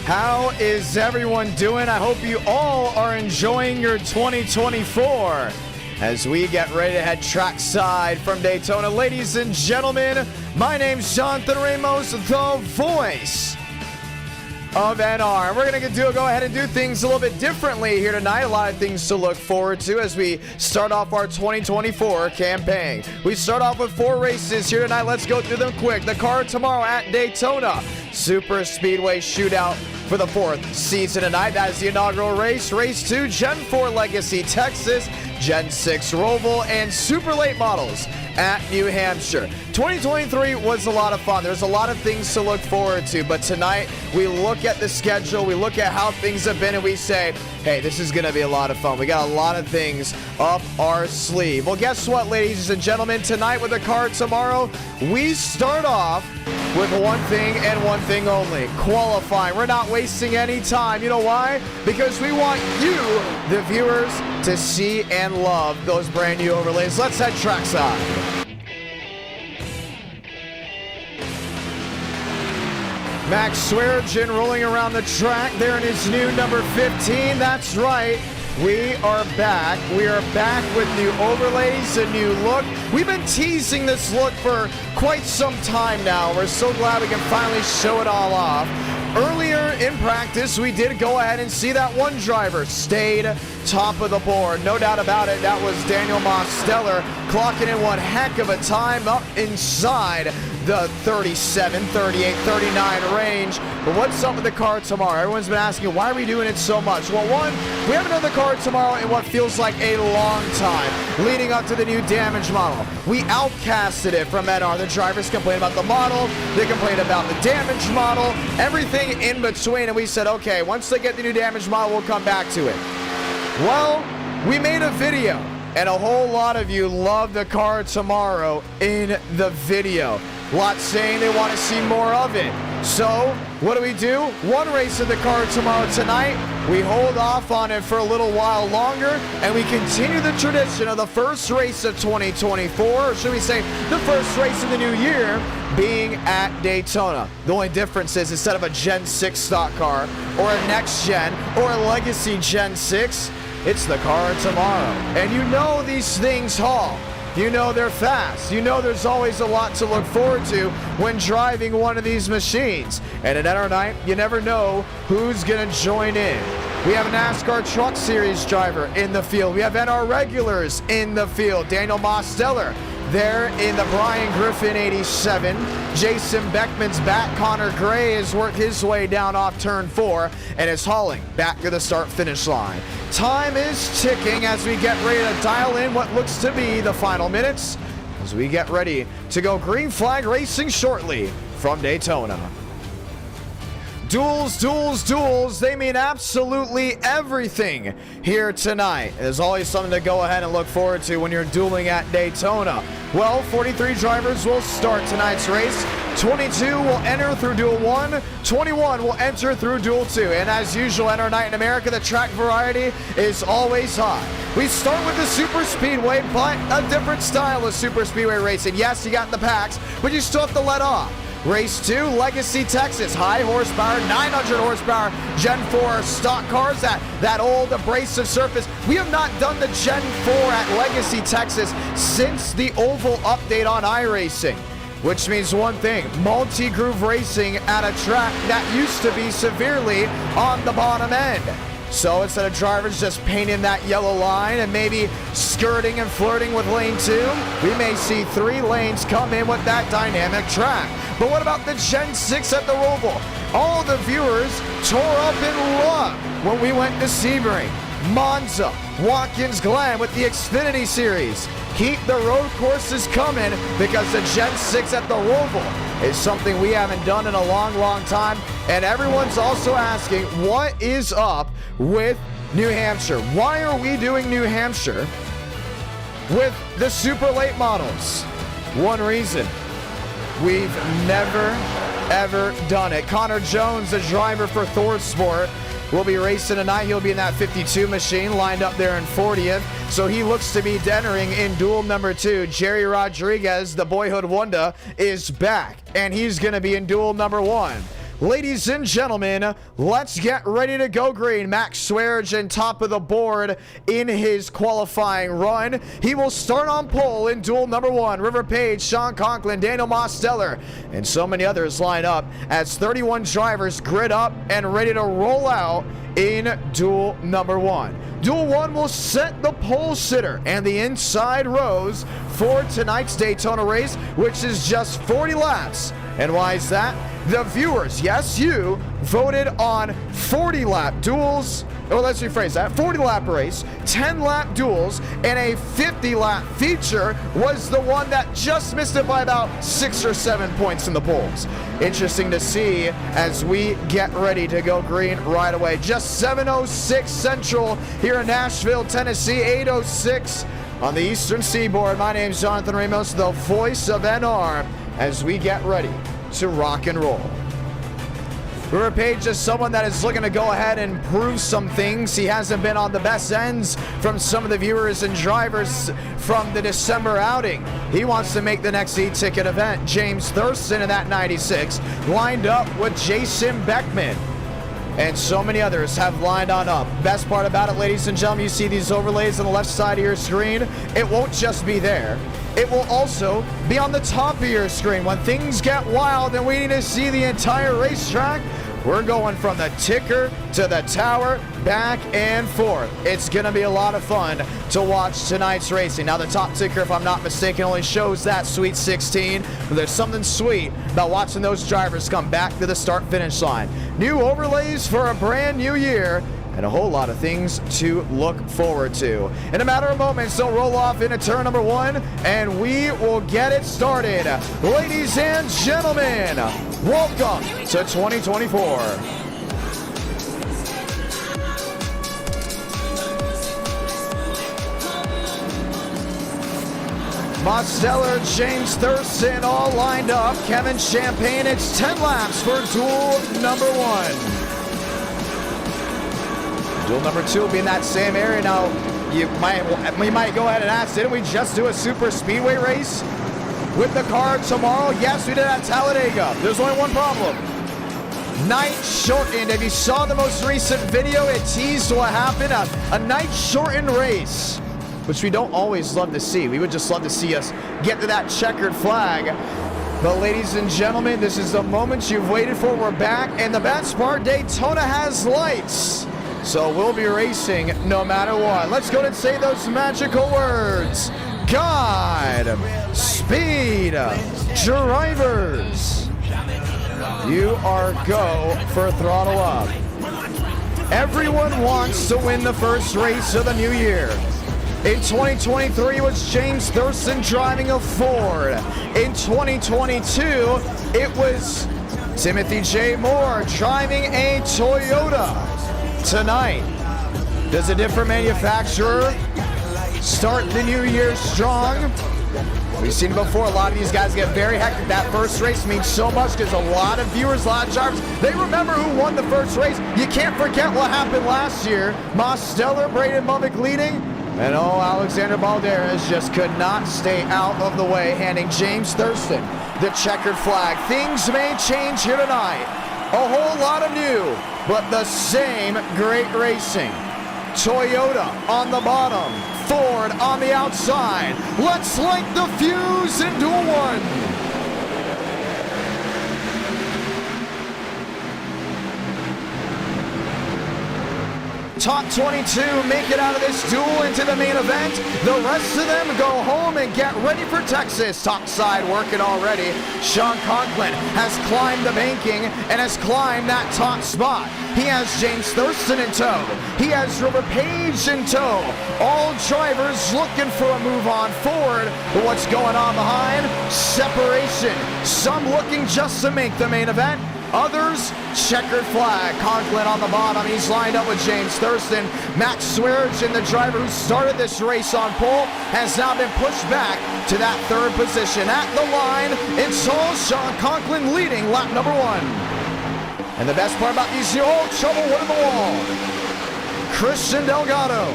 How is everyone doing? I hope you all are enjoying your 2024 as we get ready to head trackside from Daytona. Ladies and gentlemen, my name's Jonathan Ramos, the voice of NR. We're going to go ahead and do things a little bit differently here tonight. A lot of things to look forward to as we start off our 2024 campaign. We start off with 4 races here tonight. Let's go through them quick. The card tomorrow at Daytona. Super Speedway Shootout for the 4th season tonight. That is the inaugural race. Race 2, Gen 4 Legacy, Texas. Gen 6 ROVAL and super late models at New Hampshire. 2023 was a lot of fun. There's a lot of things to look forward to, but tonight we look at the schedule, we look at how things have been, and we say, hey, this is going to be a lot of fun. We got a lot of things up our sleeve. Well, guess what, ladies and gentlemen? Tonight with the card tomorrow, we start off with one thing and one thing only, qualifying. We're not wasting any time. You know why? Because we want you, the viewers, to see and love those brand new overlays. Let's head trackside. Max Swearengin rolling around the track there in his new number 15. That's right. We are back. We are back with new overlays, a new look. We've been teasing this look for quite some time now. We're so glad we can finally show it all off. Earlier in practice, we did go ahead and see that one driver stayed top of the board. No doubt about it, that was Daniel Mosteller clocking in one heck of a time up inside the 37, 38, 39 range. But what's up with the car tomorrow? Everyone's been asking, why are we doing it so much? Well, one, we haven't done the car tomorrow in what feels like a long time, leading up to the new damage model. We outcasted it from NR. The drivers complained about the model, they complained about the damage model, everything in between, and we said, okay, once they get the new damage model, we'll come back to it. Well, we made a video, and a whole lot of you love the car tomorrow in the video. Lots saying they want to see more of it. So, what do? One race of the car tomorrow tonight. We hold off on it for a little while longer, and we continue the tradition of the first race of 2024, or should we say the first race of the new year, being at Daytona. The only difference is instead of a Gen 6 stock car, or a Next-Gen, or a Legacy Gen 6, it's the car tomorrow. And you know these things haul. You know they're fast. You know there's always a lot to look forward to when driving one of these machines. And at NR Night, you never know who's going to join in. We have a NASCAR Truck Series driver in the field. We have NR regulars in the field. Daniel Mosteller there in the Brian Griffin 87. Jason Beckman's back. Connor Gray has worked his way down off turn 4 and is hauling back to the start-finish line. Time is ticking as we get ready to dial in what looks to be the final minutes as we get ready to go green flag racing shortly from Daytona. Duels, duels, duels, they mean absolutely everything here tonight. There's always something to go ahead and look forward to when you're dueling at Daytona. Well, 43 drivers will start tonight's race. 22 will enter through Duel 1. 21 will enter through Duel 2. And as usual, NR Night in America, the track variety is always high. We start with the Super Speedway, but a different style of Super Speedway racing. Yes, you got the packs, but you still have to let off. Race 2, Legacy Texas, high horsepower, 900 horsepower, Gen 4 stock cars, that old abrasive surface. We have not done the Gen 4 at Legacy Texas since the Oval update on iRacing, which means one thing, multi-groove racing at a track that used to be severely on the bottom end. So instead of drivers just painting that yellow line and maybe skirting and flirting with lane 2, we may see 3 lanes come in with that dynamic track. But what about the Gen 6 at the ROVAL? All the viewers tore up in love when we went to Sebring, Monza, Watkins Glen with the Xfinity Series. Keep the road courses coming because the Gen 6 at the ROVAL is something we haven't done in a long, long time. And everyone's also asking, what is up with New Hampshire? Why are we doing New Hampshire with the super late models? One reason, we've never, ever done it. Connor Jones, the driver for Thor Sport, will be racing tonight. He'll be in that 52 machine lined up there in 40th. So he looks to be entering in duel number 2. Jerry Rodriguez, the boyhood wonder, is back, and he's going to be in duel number 1. Ladies and gentlemen, let's get ready to go green. Max Swearengin top of the board in his qualifying run. He will start on pole in duel number 1. River Page, Sean Conklin, Daniel Mosteller, and so many others line up as 31 drivers grid up and ready to roll out in duel number 1. Duel 1 will set the pole sitter and the inside rows for tonight's Daytona race, which is just 40 laps. And why is that? The viewers, yes, you, voted on 40 lap duels. Oh, let's rephrase that. 40 lap race, 10 lap duels, and a 50 lap feature was the one that just missed it by about 6 or 7 points in the polls. Interesting to see as we get ready to go green right away. Just 7:06 Central here in Nashville, Tennessee, 8:06 on the Eastern Seaboard. My name's Jonathan Ramos, the voice of NR, as we get ready to rock and roll. River Page is someone that is looking to go ahead and prove some things. He hasn't been on the best ends from some of the viewers and drivers from the December outing. He wants to make the next e-ticket event. James Thurston in that 96 lined up with Jason Beckman. And so many others have lined on up. Best part about it, ladies and gentlemen, you see these overlays on the left side of your screen. It won't just be there. It will also be on the top of your screen. When things get wild and we need to see the entire racetrack, we're going from the ticker to the tower, back and forth. It's going to be a lot of fun to watch tonight's racing. Now, the top ticker, if I'm not mistaken, only shows that Sweet 16. But there's something sweet about watching those drivers come back to the start-finish line. New overlays for a brand new year, and a whole lot of things to look forward to. In a matter of moments, they'll roll off into turn number 1, and we will get it started. Ladies and gentlemen, welcome to 2024. Mosteller, James Thurston all lined up. Kevin Champagne, it's 10 laps for duel number 1. Duel number 2 will be in that same area. Now, we might go ahead and ask, didn't we just do a super speedway race with the car tomorrow? Yes, we did at Talladega. There's only one problem. Night shortened. If you saw the most recent video, it teased what happened. A night shortened race, which we don't always love to see. We would just love to see us get to that checkered flag. But ladies and gentlemen, this is the moment you've waited for. We're back, and the best part, Daytona has lights. So we'll be racing no matter what. Let's go and say those magical words. God, speed, drivers. You are go for throttle up. Everyone wants to win the first race of the new year. In 2023, it was James Thurston driving a Ford. In 2022, it was Timothy J. Moore driving a Toyota. Tonight, does a different manufacturer start the new year strong? We've seen it before. A lot of these guys get very hectic. That first race means so much because a lot of viewers, a lot of drivers, they remember who won the first race. You can't forget what happened last year. Mosteller, Braden Mummick leading. And Alexander Balderas just could not stay out of the way, handing James Thurston the checkered flag. Things may change here tonight. A whole lot of new, but the same great racing. Toyota on the bottom, Ford on the outside. Let's light the fuse in duel 1. Top 22 make it out of this duel into the main event. The rest of them go home and get ready for Texas. Top side working already. Sean Conklin has climbed the banking and has climbed that top spot. He has James Thurston in tow. He has River Page in tow. All drivers looking for a move on forward. But what's going on behind? Separation. Some looking just to make the main event. Others, checkered flag. Conklin on the bottom. He's lined up with James Thurston. Max Swearengin, the driver who started this race on pole, has now been pushed back to that third position. At the line, it's all Sean Conklin leading lap number 1. And the best part about these, trouble winning the wall. Christian Delgado.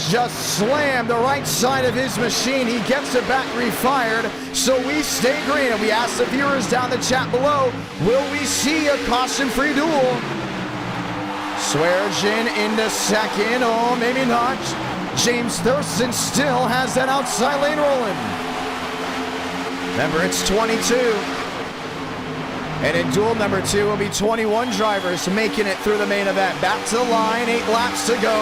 just slammed the right side of his machine. He gets it back refired, so we stay green. And we ask the viewers down the chat below, will we see a caution-free duel? Swearengin into second. Oh, maybe not. James Thurston still has that outside lane rolling. Remember, it's 22. And in duel number 2 will be 21 drivers making it through the main event. Back to the line, 8 laps to go.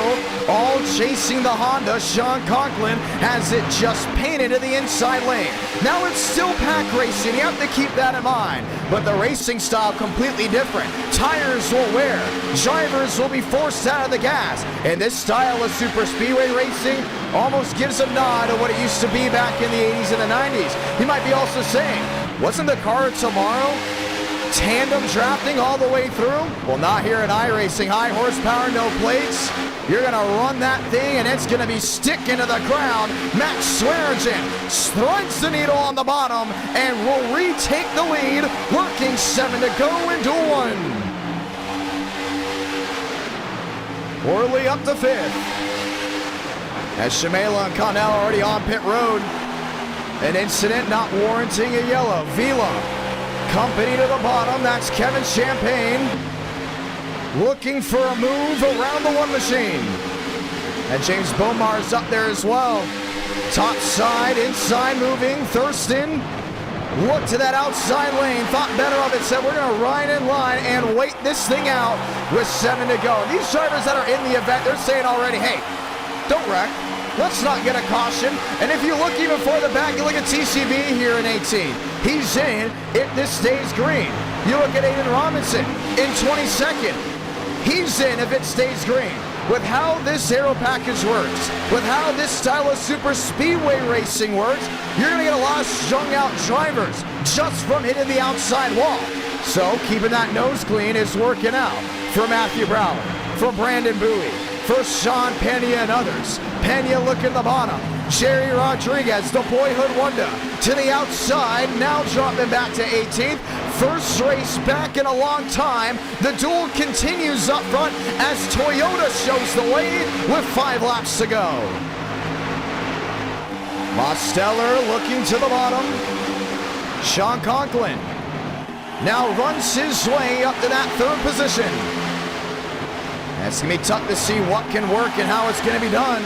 All chasing the Honda. Sean Conklin has it just painted to the inside lane. Now it's still pack racing. You have to keep that in mind. But the racing style completely different. Tires will wear. Drivers will be forced out of the gas. And this style of super speedway racing almost gives a nod to what it used to be back in the 80s and the 90s. You might be also saying, wasn't the car tomorrow tandem drafting all the way through? Well, not here at iRacing. High horsepower, no plates. You're going to run that thing, and it's going to be sticking to the ground. Max Swearengin threads the needle on the bottom and will retake the lead. Working 7 to go in duel 1. Worley up to 5th. As Shamela and Connell are already on pit road. An incident not warranting a yellow. Vila company to the bottom. That's Kevin Champagne looking for a move around the 1 machine. And James Bomar's up there as well. Top side, inside moving. Thurston looked to that outside lane, thought better of it, said we're going to ride in line and wait this thing out with 7 to go. These drivers that are in the event, they're saying already, hey, don't wreck. Let's not get a caution. And if you look even further back, you look at TCB here in 18. He's in if this stays green. You look at Aiden Robinson in 22nd. He's in if it stays green. With how this aero package works, with how this style of super speedway racing works, you're going to get a lot of strung out drivers just from hitting the outside wall. So keeping that nose clean is working out for Matthew Brower, for Brandon Bowie, for Sean Pena and others. Pena looking the bottom. Jerry Rodriguez, the boyhood wonder, to the outside, now dropping back to 18th. First race back in a long time. The duel continues up front as Toyota shows the way with 5 laps to go. Mosteller looking to the bottom. Sean Conklin now runs his way up to that 3rd position. It's going to be tough to see what can work and how it's going to be done.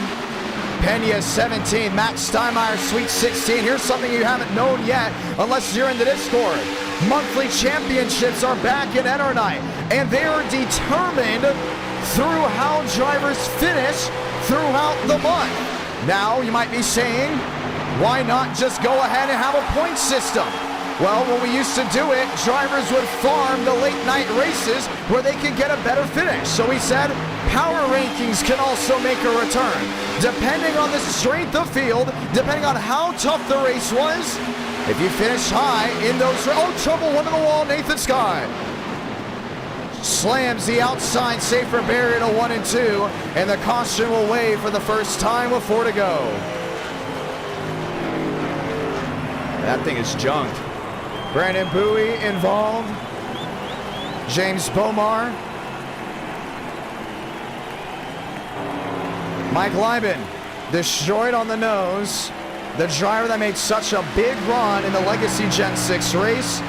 Pena 17, Matt Steinmeier Sweet 16. Here's something you haven't known yet unless you're in the Discord. Monthly championships are back in Enter Night, and they are determined through how drivers finish throughout the month. Now, you might be saying, why not just go ahead and have a point system? Well, when we used to do it, drivers would farm the late night races where they could get a better finish. So we said power rankings can also make a return. Depending on the strength of field, depending on how tough the race was, if you finish high in those... Oh, trouble, one to the wall, Nathan Scott. Slams the outside safer barrier to 1 and 2, and the caution will wave for the first time with 4 to go. That thing is junked. Brandon Bowie involved. James Bomar. Mike Lieben destroyed on the nose. The driver that made such a big run in the Legacy Gen 6 race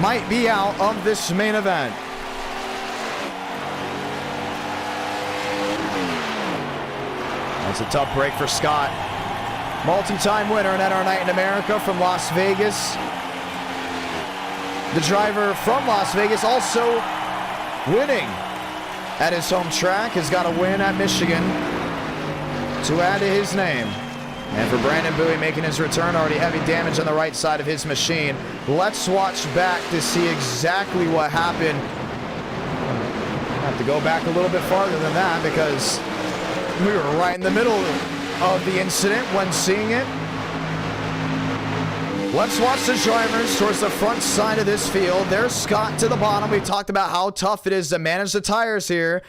might be out of this main event. That's a tough break for Scott. Multi-time winner in Enter Night in America from Las Vegas. The driver from Las Vegas also winning at his home track. Has got a win at Michigan to add to his name. And for Brandon Bowie making his return, already heavy damage on the right side of his machine. Let's watch back to see exactly what happened. I have to go back a little bit farther than that because we were right in the middle of the incident when seeing it. Let's watch the drivers towards the front side of this field. There's Scott to the bottom. We've talked about how tough it is to manage the tires here.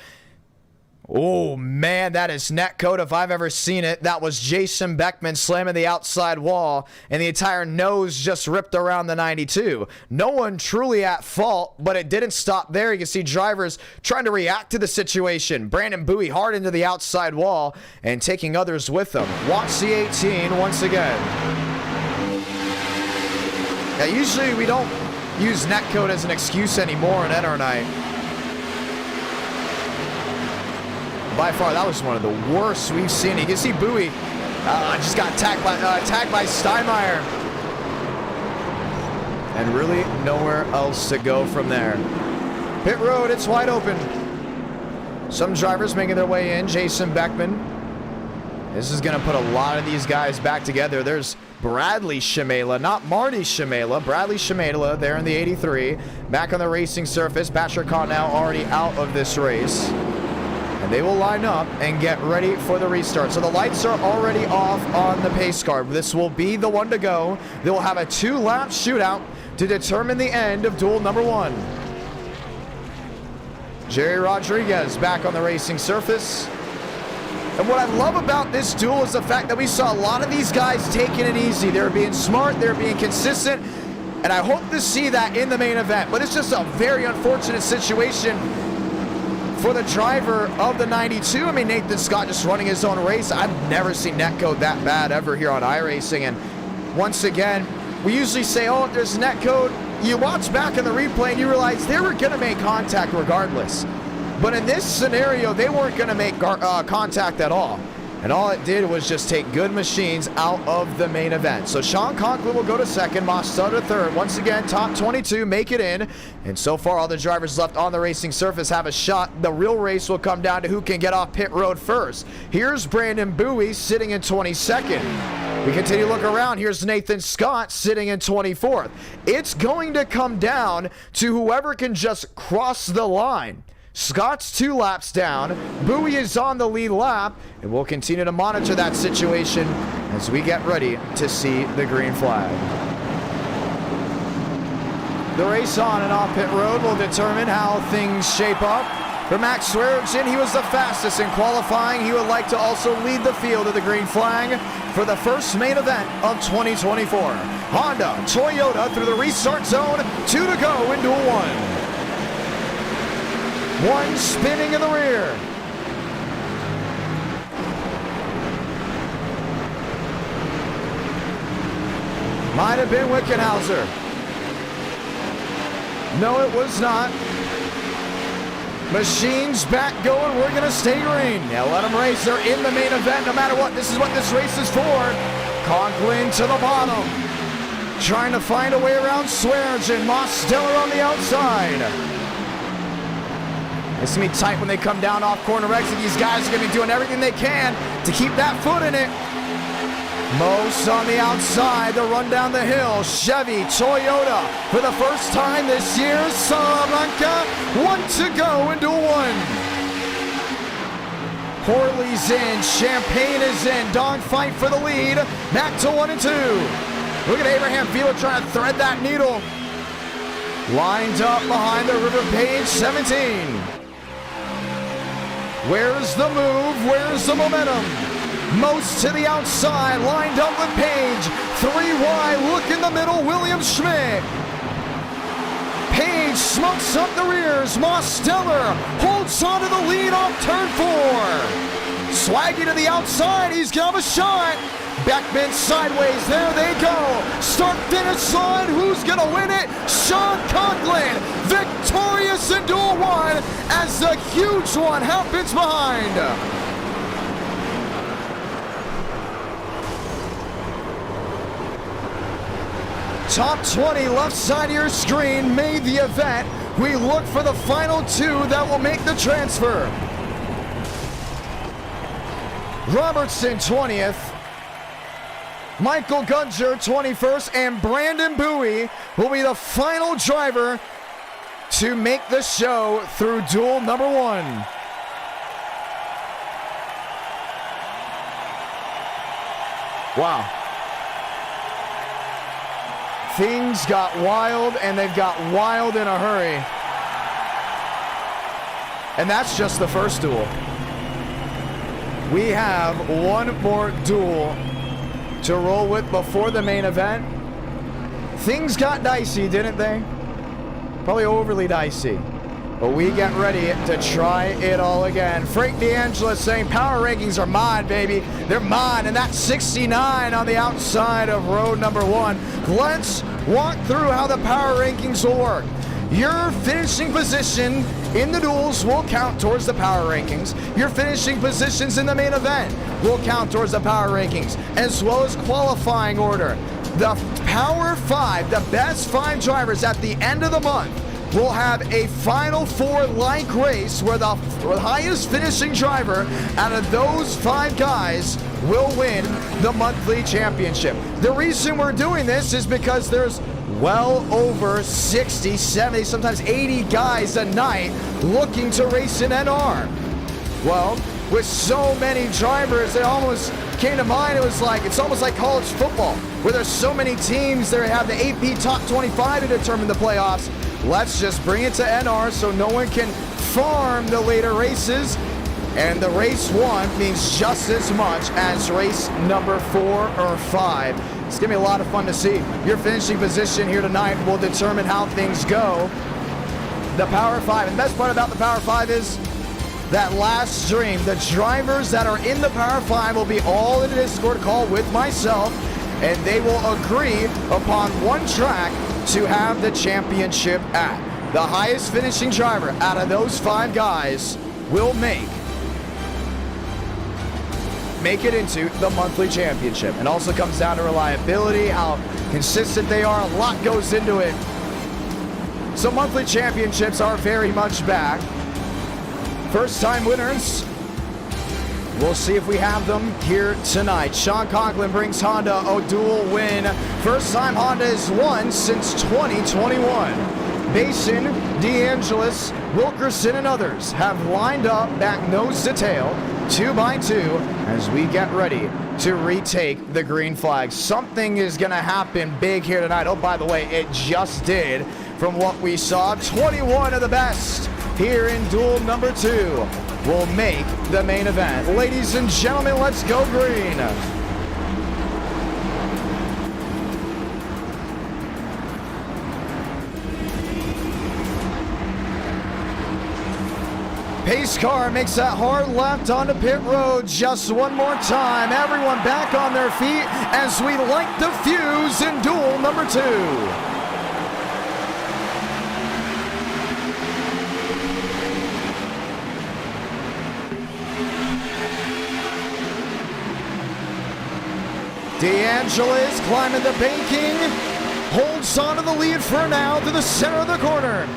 Oh, man, that is netcode if I've ever seen it. That was Jason Beckman slamming the outside wall, and the entire nose just ripped around the 92. No one truly at fault, but it didn't stop there. You can see drivers trying to react to the situation. Brandon Bowie hard into the outside wall and taking others with them. Watch the 18 once again. Now, usually we don't use netcode as an excuse anymore in NR Night. By far, that was one of the worst we've seen. You can see Bowie just got tagged by Steinmeier. And really nowhere else to go from there. Pit road, it's wide open. Some drivers making their way in. Jason Beckman. This is going to put a lot of these guys back together. There's Bradley Shimela, not Marty Shimela. Bradley Shimela there in the 83. Back on the racing surface. Patrick Connell already out of this race. And they will line up and get ready for the restart. So the lights are already off on the pace car. This will be the one to go. They will have a 2-lap shootout to determine the end of duel number 1. Jerry Rodriguez back on the racing surface. And what I love about this duel is the fact that we saw a lot of these guys taking it easy. They're being smart, they're being consistent, and I hope to see that in the main event. But it's just a very unfortunate situation for the driver of the 92. I mean, Nathan Scott just running his own race. I've never seen netcode that bad ever here on iRacing. And once again, we usually say, oh, if there's netcode, you watch back in the replay and you realize they were going to make contact regardless. But in this scenario, they weren't going to make contact at all. And all it did was just take good machines out of the main event. So Sean Conklin will go to second, Mosta to third. Once again, top 22 make it in. And so far, all the drivers left on the racing surface have a shot. The real race will come down to who can get off pit road first. Here's Brandon Bowie sitting in 22nd. We continue to look around. Here's Nathan Scott sitting in 24th. It's going to come down to whoever can just cross the line. Scott's 2 laps down. Bowie is on the lead lap, and we'll continue to monitor that situation as we get ready to see the green flag. The race on and off pit road will determine how things shape up. For Max Swearinger, he was the fastest in qualifying. He would like to also lead the field of the green flag for the first main event of 2024. Honda, Toyota through the restart zone. 2 to go in duel 1. One spinning in the rear. Might have been Wickenhauser. No, it was not. Machines back going. We're going to stay green. Now let them race. They're in the main event no matter what. This is what this race is for. Conklin to the bottom. Trying to find a way around Swearinger. Mosteller on the outside. It's going to be tight when they come down off corner exit. These guys are going to be doing everything they can to keep that foot in it. Most on the outside, the run down the hill. Chevy, Toyota, for the first time this year. Salamanca, 1 to go in duel 1. Horley's in, Champagne is in. Dogfight for the lead. Back to 1 and 2. Look at Abraham Vila trying to thread that needle. Lined up behind the River Page 17. Where's the move? Where's the momentum? Most to the outside, lined up with Page. 3 wide, look in the middle, William Schmidt. Page smokes up the rears. Mosteller holds on to the lead off turn 4. Swaggy to the outside, he's got a shot. Beckman sideways, there they go. Start finish line, who's gonna win it? Sean Conklin, victorious in duel 1 as the huge one happens behind. Top 20 left side of your screen made the event. We look for the final 2 that will make the transfer. Robertson 20th. Michael Gunzer 21st, and Brandon Bowie will be the final driver to make the show through duel number 1. Wow. Things got wild, and they've got wild in a hurry. And that's just the first duel. We have one more duel to roll with before the main event. Things got dicey, didn't they? Probably overly dicey. But we get ready to try it all again. Frank D'Angelo saying power rankings are mine, baby. They're mine. And that's 69 on the outside of row number 1. Let's walk through how the power rankings will work. Your finishing position in the duels will count towards the power rankings. Your finishing positions in the main event will count towards the power rankings, as well as qualifying order. The Power 5, the best 5 drivers at the end of the month, will have a Final 4-like race where the highest finishing driver out of those 5 guys will win the monthly championship. The reason we're doing this is because there's well over 60, 70, sometimes 80 guys a night looking to race in NR. Well, with so many drivers, it almost came to mind, it's almost like college football, where there's so many teams that have the AP top 25 to determine the playoffs. Let's just bring it to NR so no one can farm the later races. And the race 1 means just as much as race number 4 or 5. It's going to be a lot of fun to see. Your finishing position here tonight will determine how things go. The Power 5. And the best part about the Power 5 is that last stream. The drivers that are in the Power 5 will be all in a Discord call with myself. And they will agree upon one track to have the championship at. The highest finishing driver out of those 5 guys will make it into the monthly championship. It also comes down to reliability, how consistent they are. A lot goes into it. So monthly championships are very much back. First time winners, we'll see if we have them here tonight. Sean Conklin brings Honda a dual win. First time Honda has won since 2021. Basin, DeAngelis, Wilkerson, and others have lined up back nose to tail, 2 by 2, as we get ready to retake the green flag. Something is going to happen big here tonight. Oh, by the way, it just did from what we saw. 21 of the best here in duel number 2 will make the main event. Ladies and gentlemen, let's go green. Pace car makes that hard left onto pit road just one more time. Everyone back on their feet as we light the fuse in duel number 2. DeAngelis climbing the banking, holds on to the lead for now to the center of the corner.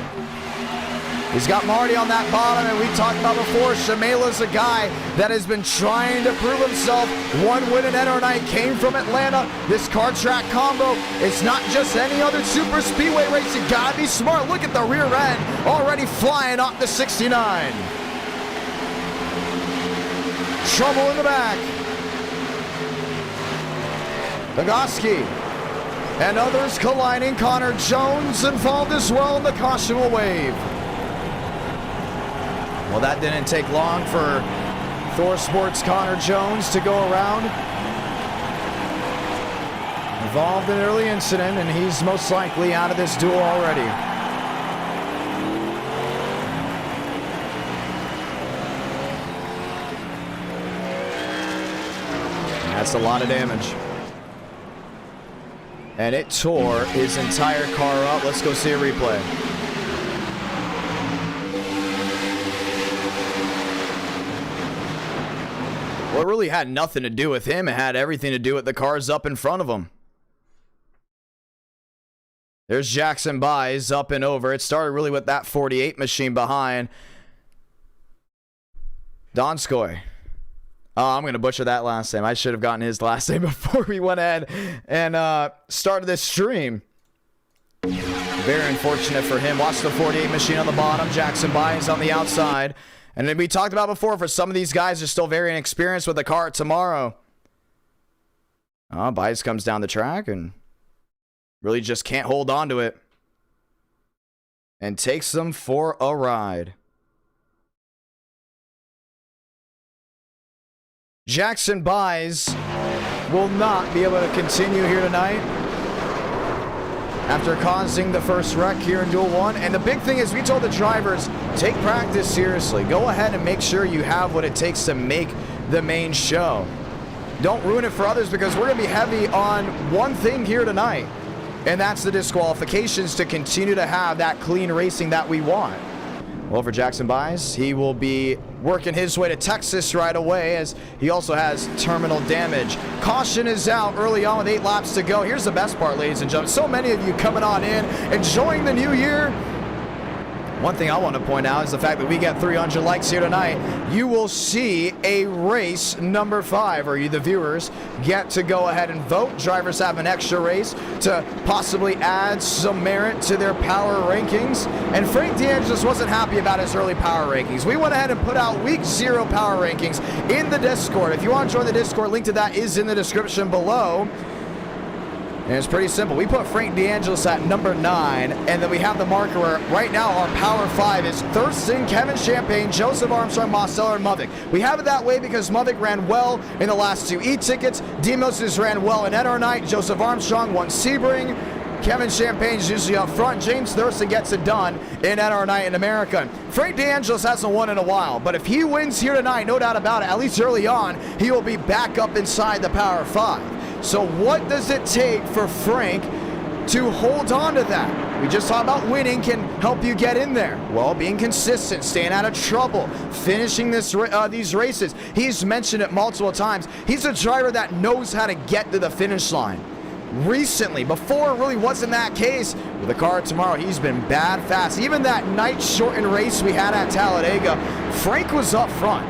He's got Marty on that bottom, and we talked about before, Shamela's a guy that has been trying to prove himself. 1 win in NR night came from Atlanta. This car track combo, it's not just any other super speedway race. You gotta be smart. Look at the rear end, already flying off the 69. Trouble in the back. Nagoski and others colliding. Connor Jones involved as well, and the caution will wave. Well, that didn't take long for Thor Sports' Connor Jones to go around. Involved in an early incident, and he's most likely out of this duel already. That's a lot of damage. And it tore his entire car up. Let's go see a replay. Well, it really had nothing to do with him. It had everything to do with the cars up in front of him. There's Jackson Buys up and over. It started really with that 48 machine behind. Donskoy. Oh, I'm going to butcher that last name. I should have gotten his last name before we went ahead and started this stream. Very unfortunate for him. Watch the 48 machine on the bottom. Jackson Buys on the outside. And then we talked about before, for some of these guys are still very inexperienced with the car tomorrow. Buys comes down the track and really just can't hold on to it. And takes them for a ride. Jackson Buys will not be able to continue here tonight after causing the first wreck here in Duel 1. And the big thing is we told the drivers, take practice seriously. Go ahead and make sure you have what it takes to make the main show. Don't ruin it for others, because we're going to be heavy on one thing here tonight, and that's the disqualifications to continue to have that clean racing that we want. Well, for Jackson Buys, he will be working his way to Texas right away, as he also has terminal damage. Caution is out early on with 8 laps to go. Here's the best part, ladies and gentlemen. So many of you coming on in, enjoying the new year. One thing I want to point out is the fact that we get 300 likes here tonight. You will see a race number 5, or you, the viewers, get to go ahead and vote. Drivers have an extra race to possibly add some merit to their power rankings. And Frank DeAngelis wasn't happy about his early power rankings. We went ahead and put out week 0 power rankings in the Discord. If you want to join the Discord, link to that is in the description below. And it's pretty simple. We put Frank DeAngelis at number 9, and then we have the marker where right now our power 5 is Thurston, Kevin Champagne, Joseph Armstrong, Marcelo, and Mudvik. We have it that way because Mudvik ran well in the last 2 e-tickets. Demos has ran well in NR Night. Joseph Armstrong won Sebring. Kevin Champagne's usually up front. James Thurston gets it done in NR Night in America. Frank DeAngelis hasn't won in a while, but if he wins here tonight, no doubt about it, at least early on, he will be back up inside the power 5. So what does it take for Frank to hold on to that? We just talked about winning can help you get in there. Well, being consistent, staying out of trouble, finishing these races. He's mentioned it multiple times. He's a driver that knows how to get to the finish line. Recently, before it really wasn't that case, with the car tomorrow, he's been bad fast. Even that night shortened race we had at Talladega, Frank was up front.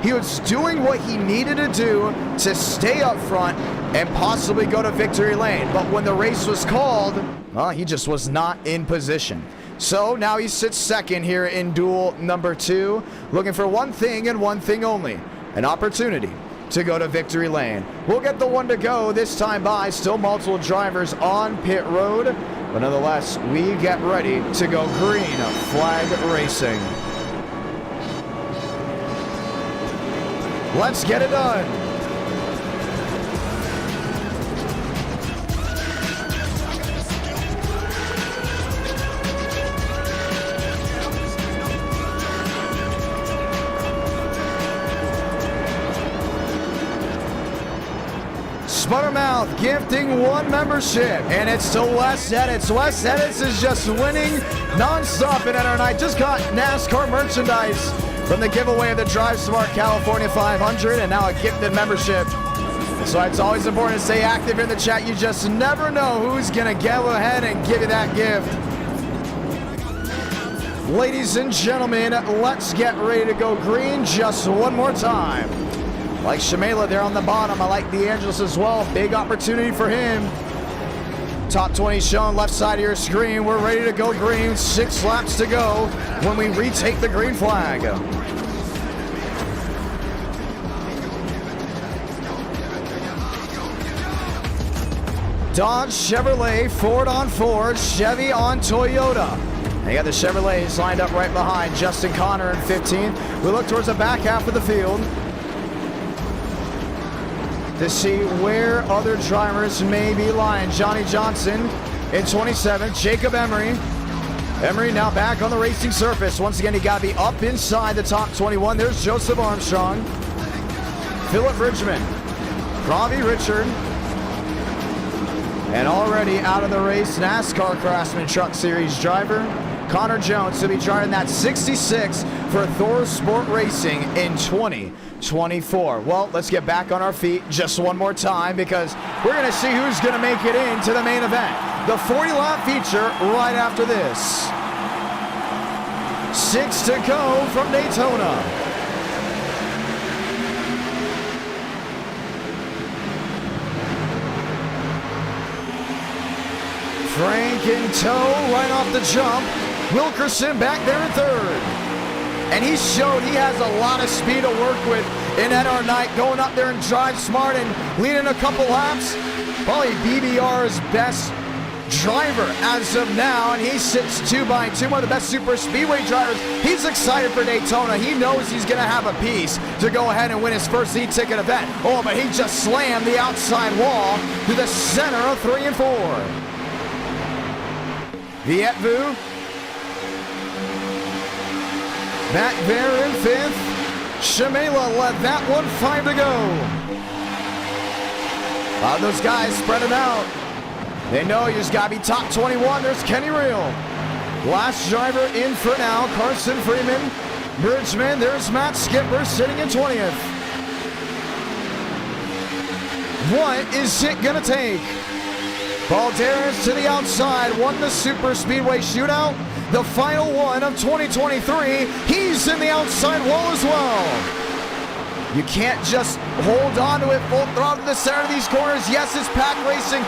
He was doing what he needed to do to stay up front and possibly go to victory lane. But when the race was called, well, he just was not in position. So now he sits second here in duel number 2, looking for one thing and one thing only, an opportunity to go to victory lane. We'll get the one to go this time by. Still multiple drivers on pit road, but nonetheless, we get ready to go green flag racing. Let's get it done. Sputtermouth gifting 1 membership, and it's to Wes Edits. Wes Edits is just winning non-stop in NR Night. Just got NASCAR merchandise from the giveaway of the Drive Smart California 500, and now a gifted membership. So it's always important to stay active in the chat. You just never know who's gonna go ahead and give you that gift. Ladies and gentlemen, let's get ready to go green just one more time. Like Shamela there on the bottom. I like DeAngelis as well. Big opportunity for him. Top 20 shown left side of your screen. We're ready to go green. 6 laps to go when we retake the green flag. Dodge, Chevrolet, Ford on Ford, Chevy on Toyota. They got the Chevrolets lined up right behind Justin Connor in 15th. We look towards the back half of the field to see where other drivers may be lying. Johnny Johnson in 27th. Jacob Emery. Emery now back on the racing surface. Once again, he got to be up inside the top 21. There's Joseph Armstrong. Philip Bridgman. Robbie Richard. And already out of the race, NASCAR Craftsman Truck Series driver Connor Jones to be driving that 66 for Thor Sport Racing in 2024. Well, let's get back on our feet just one more time, because we're going to see who's going to make it into the main event. The 40-lap feature right after this. 6 to go from Daytona. Frank in tow right off the jump. Wilkerson back there in 3rd. And he showed he has a lot of speed to work with in NR Night, going up there and drive smart and leading a couple laps. Probably BBR's best driver as of now, and he sits 2x2, one of the best super speedway drivers. He's excited for Daytona. He knows he's going to have a piece to go ahead and win his first e-ticket event. Oh, but he just slammed the outside wall to the center of 3 and 4. Vietvu back there in 5th. Shamela led that one, 5 to go. Those guys spread it out. They know you just got to be top 21. There's Kenny Real. Last driver in for now, Carson Freeman. Bridgman, there's Matt Skipper sitting in 20th. What is it going to take? Balderas to the outside, won the Super Speedway Shootout. The final one of 2023. He's in the outside wall as well. You can't just hold on to it full throttle to the center of these corners. Yes, it's pack racing,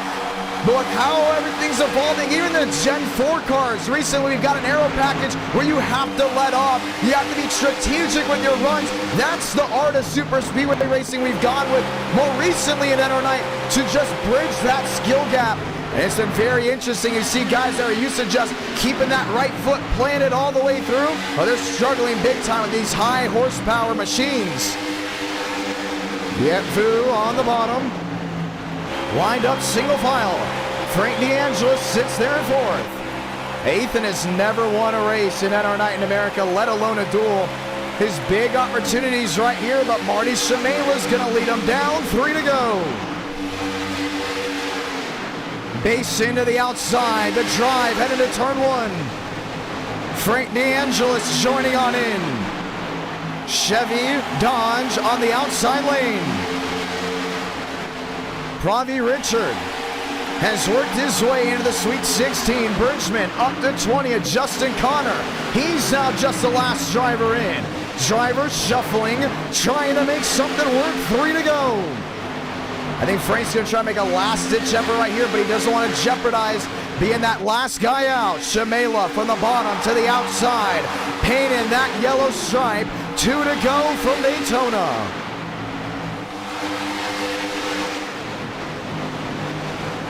but look how everything's evolving. Even the Gen 4 cars. Recently, we've got an aero package where you have to let off. You have to be strategic with your runs. That's the art of super speedway racing we've gone with more recently in NR Night to just bridge that skill gap. And it's been very interesting. You see guys that are used to just keeping that right foot planted all the way through. Oh, they're struggling big time with these high horsepower machines. Vietvu on the bottom. Lined up single file. Frank DeAngelis sits there in 4th. Ethan has never won a race in NR Night in America, let alone a duel. His big opportunities right here, but Marty Shamela's going to lead him down. 3 to go. Base into the outside. The drive headed to turn 1. Frank DeAngelis joining on in. Chevy Dodge on the outside lane. Pravi Richard has worked his way into the Sweet 16. Bridgman up to 20. Justin Connor. He's now just the last driver in. Driver shuffling, trying to make something work. 3 to go. I think Frank's going to try to make a last-ditch effort right here, but he doesn't want to jeopardize being that last guy out. Shamela from the bottom to the outside. Painting that yellow stripe. 2 to go from Daytona.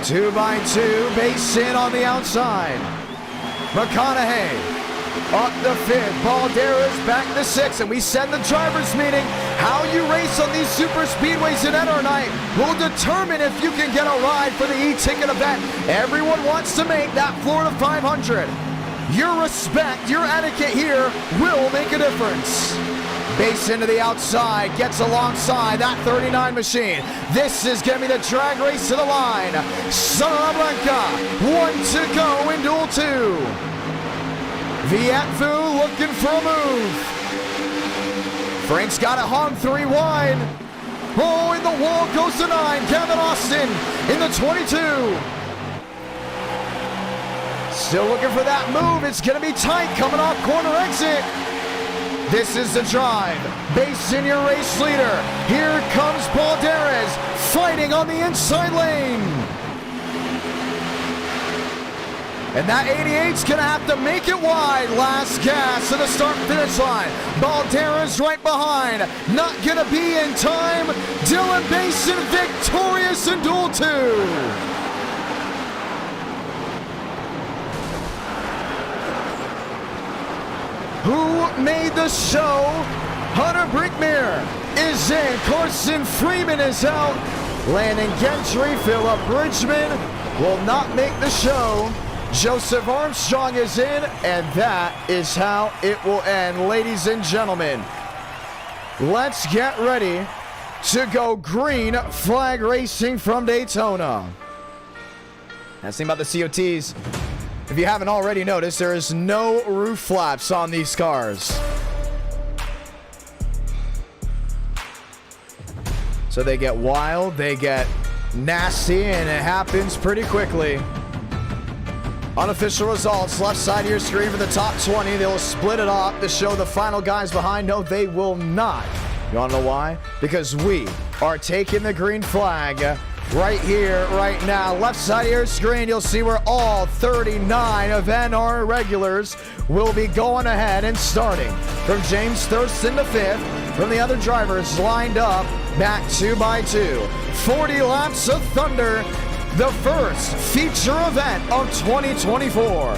Two by two, base in on the outside. McConaughey up the 5th. Balderas back to 6th. And we said the drivers' meeting, how you race on these super speedways in NR Night will determine if you can get a ride for the e-ticket event. Everyone wants to make that Florida 500. Your respect, your etiquette here will make a difference. Base into the outside, gets alongside that 39 machine. This is going to be the drag race to the line. Santa Blanca, 1 to go in duel 2. Vietvu looking for a move. Frank's got it hung 3 wide. Oh, and the wall goes to 9. Kevin Austin in the 22. Still looking for that move. It's going to be tight coming off corner exit. This is the drive. Base in your race leader. Here comes Balderas fighting on the inside lane. And that 88's going to have to make it wide. Last gas to the start-finish line. Balderas right behind. Not going to be in time. Dylan Basin victorious in duel 2. Who made the show? Hunter Brinkmere is in. Carson Freeman is out. Landon Gentry, Philip Bridgman will not make the show. Joseph Armstrong is in, and that is how it will end. Ladies and gentlemen, let's get ready to go green flag racing from Daytona. That's the thing about the COTs. If you haven't already noticed, there is no roof flaps on these cars. So they get wild, they get nasty, and it happens pretty quickly. Unofficial results, left side of your screen for the top 20. They'll split it off to show the final guys behind. No, they will not. You want to know why? Because we are taking the green flag right here, right now. Left side of your screen, you'll see where all 39 of NR regulars will be going ahead and starting. From James Thurston to 5th, from the other drivers lined up, back 2 by 2. 40 laps of thunder. the first feature event of 2024.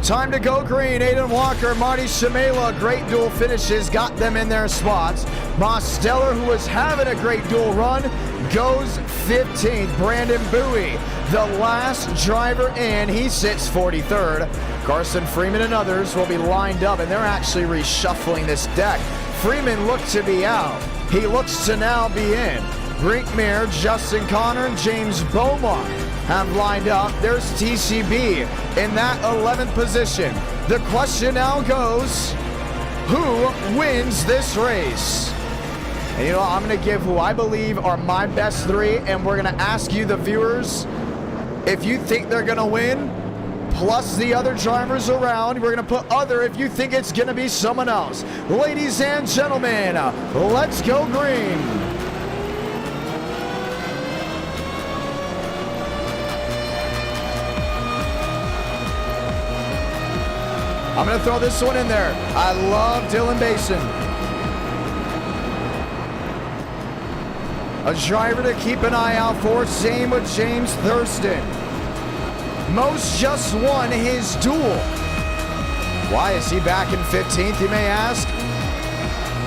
Time to go green. Aiden Walker, Marty Shamela, great duel finishes, got them in their spots. Mosteller, who was having a great duel run, goes 15th. Brandon Bowie, the last driver in, he sits 43rd. Carson Freeman and others will be lined up, and they're actually reshuffling this deck. Freeman looked to be out. He looks to now be in. Brinkmere, Justin Connor, and James Beaumont have lined up. There's TCB in that 11th position. The question now goes, who wins this race? And you know, I'm going to give who I believe are my best three, and we're going to ask you, the viewers, if you think they're going to win, plus the other drivers around. We're going to put other if you think it's going to be someone else. Ladies and gentlemen, let's go green. I'm going to throw this one in there. I love Dylan Basin. A driver to keep an eye out for. Same with James Thurston. Most just won his duel. Why is he back in 15th, you may ask?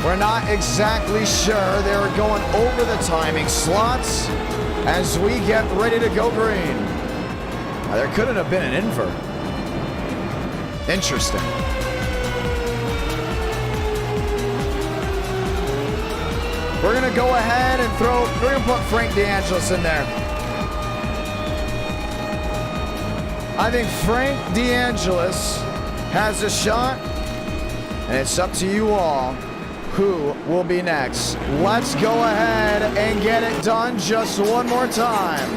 We're not exactly sure. They're going over the timing slots as we get ready to go green. There couldn't have been an invert. Interesting. We're going to go ahead and we're going to put Frank DeAngelis in there. I think Frank DeAngelis has a shot, and it's up to you all who will be next. Let's go ahead and get it done just one more time.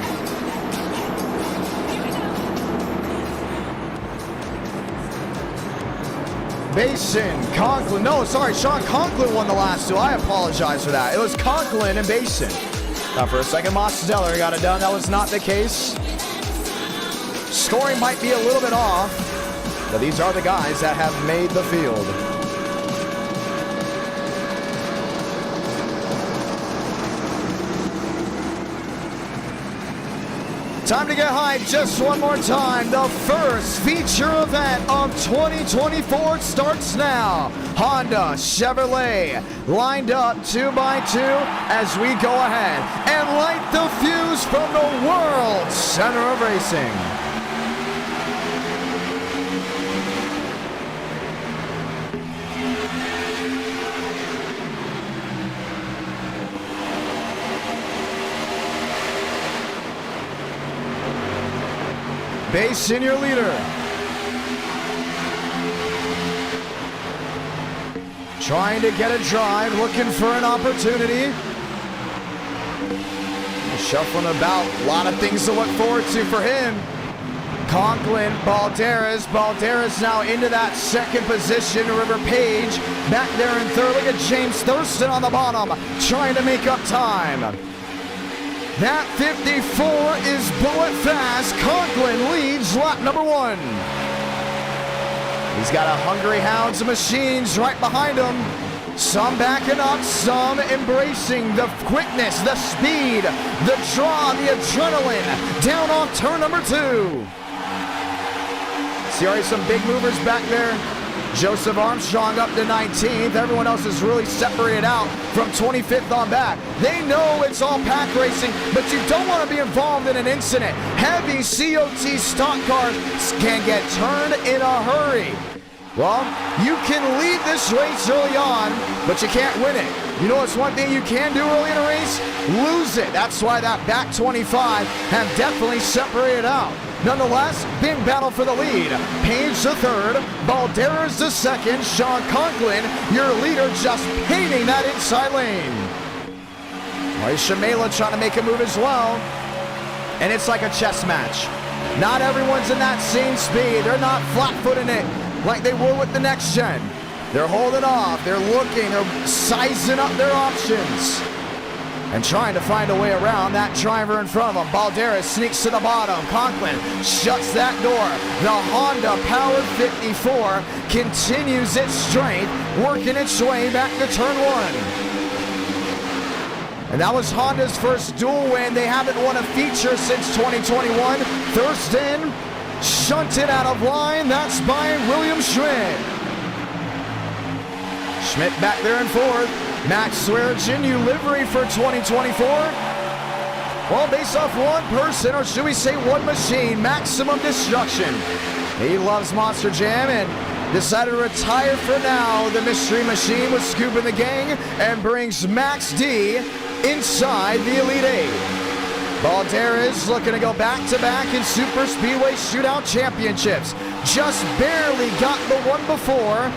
Basin, Conklin, no, sorry, Sean Conklin won the last two. I apologize for that. It was Conklin and Basin. Now for a second, Mosteller got it done. That was not the case. Scoring might be a little bit off, but these are the guys that have made the field. Time to get hyped just one more time. The first feature event of 2024 starts now. Honda, Chevrolet lined up 2x2 as we go ahead and light the fuse from the World Center of Racing. Basin, your leader. Trying to get a drive, looking for an opportunity. Shuffling about, a lot of things to look forward to for him. Conklin, Balderas. Balderas now into that second position. River Page back there in third. Look at James Thurston on the bottom, trying to make up time. That 54 is bullet fast. Conklin leads lap number one. He's got a hungry hounds of machines right behind him. Some backing up, some embracing the quickness, the speed, the draw, the adrenaline. Down on turn number two. See already some big movers back there. Joseph Armstrong up to 19th. Everyone else is really separated out from 25th on back. They know it's all pack racing, but you don't want to be involved in an incident. Heavy COT stock cars can get turned in a hurry. Well, you can lead this race early on, but you can't win it. You know what's one thing you can do early in a race? Lose it. That's why that back 25 have definitely separated out. Nonetheless, big battle for the lead. Page the third, Balderas the second, Sean Conklin, your leader, just painting that inside lane. Shamela trying to make a move as well. And it's like a chess match. Not everyone's in that same speed. They're not flat-footing it like they were with the Next-Gen. They're holding off. They're looking. They're sizing up their options. and trying to find a way around that driver in front of him. Balderas sneaks to the bottom. Conklin shuts that door. The Honda Powered 54 continues its strength, working its way back to turn 1. And that was Honda's first dual win. They haven't won a feature since 2021. Thurston shunted out of line. That's by William Schmidt. Schmidt back there in fourth. Max Swearinger, new livery for 2024. Well, based off one person, or should we say one machine, Maximum Destruction. He loves Monster Jam and decided to retire for now. The Mystery Machine with Scoop and the gang and brings Max D inside the Elite Eight. Balderas looking to go back-to-back in Super Speedway Shootout Championships. Just barely got the one before.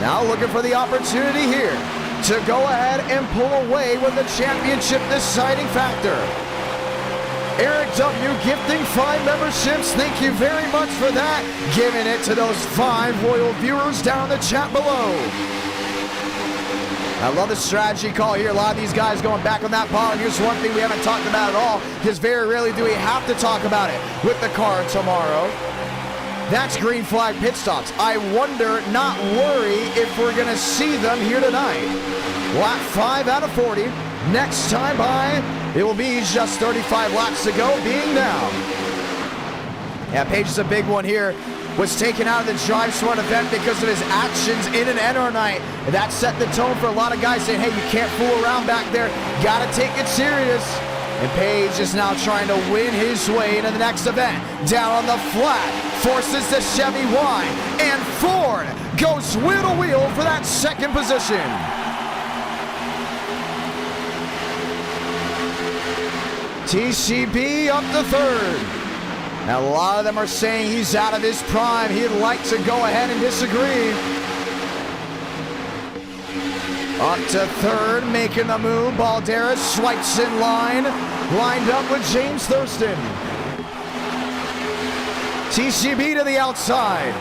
Now looking for the opportunity here to go ahead and pull away with the championship deciding factor. Eric W. gifting 5 memberships. Thank you very much for that. Giving it to those 5 loyal viewers down in the chat below. I love the strategy call here. A lot of these guys going back on that bottom. Here's one thing we haven't talked about at all, because very rarely do we have to talk about it with the car tomorrow. That's green flag pit stops. I wonder, not worry, if we're going to see them here tonight. Lap 5 out of 40. Next time by, it will be just 35 laps to go, being now. Yeah, Page is a big one here. Was taken out of the Drive Smart event because of his actions in an NR night. And that set the tone for a lot of guys saying, hey, you can't fool around back there. Gotta take it serious. And Page is now trying to win his way into the next event. Down on the flat, forces the Chevy wide. And Ford goes wheel to wheel for that second position. TCB up to third. Now, a lot of them are saying he's out of his prime. He'd like to go ahead and disagree. Up to third, making the move. Balderas swipes in line. Lined up with James Thurston. TCB to the outside.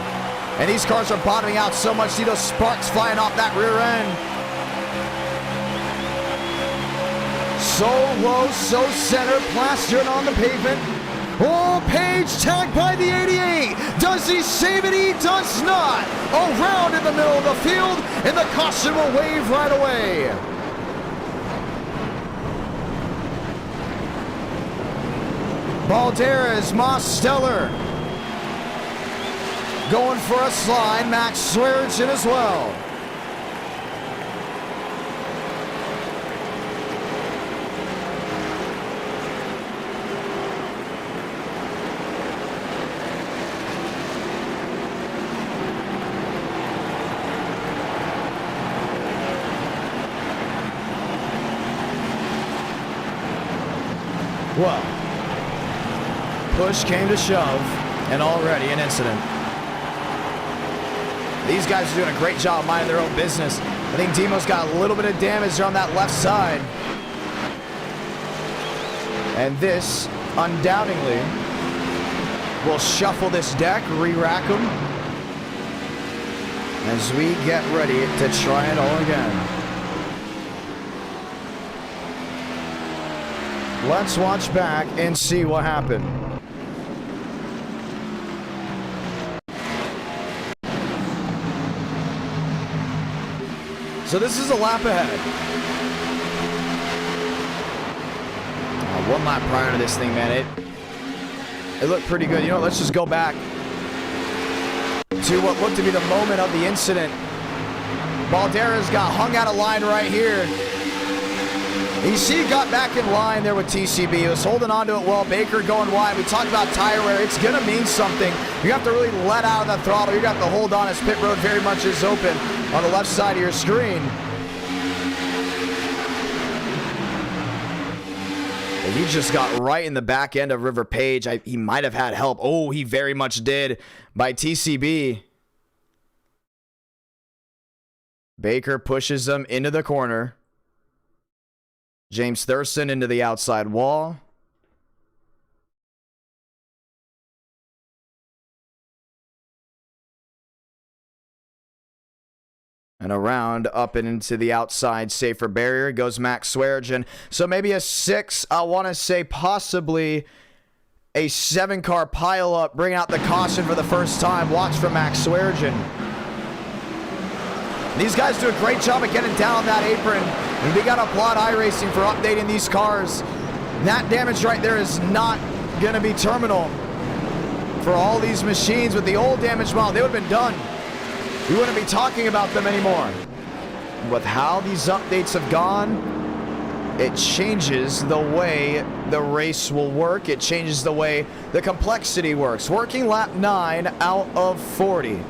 And these cars are bottoming out so much. See those sparks flying off that rear end. So low, so center, plastered on the pavement. Oh, Page tagged by the 88. Does he save it? He does not. Around in the middle of the field, and the caution will wave right away. Balderas, Moss Stellar. Going for a slide. Max Swearinger as well. Well, push came to shove, and already an incident. These guys are doing a great job minding their own business. I think Demo's got a little bit of damage on that left side. And this, undoubtedly, will shuffle this deck, re-rack them, as we get ready to try it all again. Let's watch back and see what happened. So this is a lap ahead. One lap prior to this thing, man, it looked pretty good. You know, let's just go back to what looked to be the moment of the incident. Balderas got hung out of line right here. You see he got back in line there with TCB. He was holding on to it well. Baker going wide. We talked about tire wear. It's going to mean something. You have to really let out of the throttle. You got to hold on as pit road very much is open on the left side of your screen. And he just got right in the back end of River Page. He might have had help. Oh, he very much did by TCB. Baker pushes him into the corner. James Thurston into the outside wall. And around, up and into the outside safer barrier goes Max Swearengin. So maybe a 6, I want to say possibly a 7-car pileup, bringing out the caution for the first time. Watch for Max Swearengin. These guys do a great job of getting down on that apron. And we got to applaud iRacing for updating these cars. That damage right there is not going to be terminal for all these machines. With the old damage model, they would have been done. We wouldn't be talking about them anymore. With how these updates have gone, it changes the way the race will work. It changes the way the complexity works. Working lap 9 out of 40.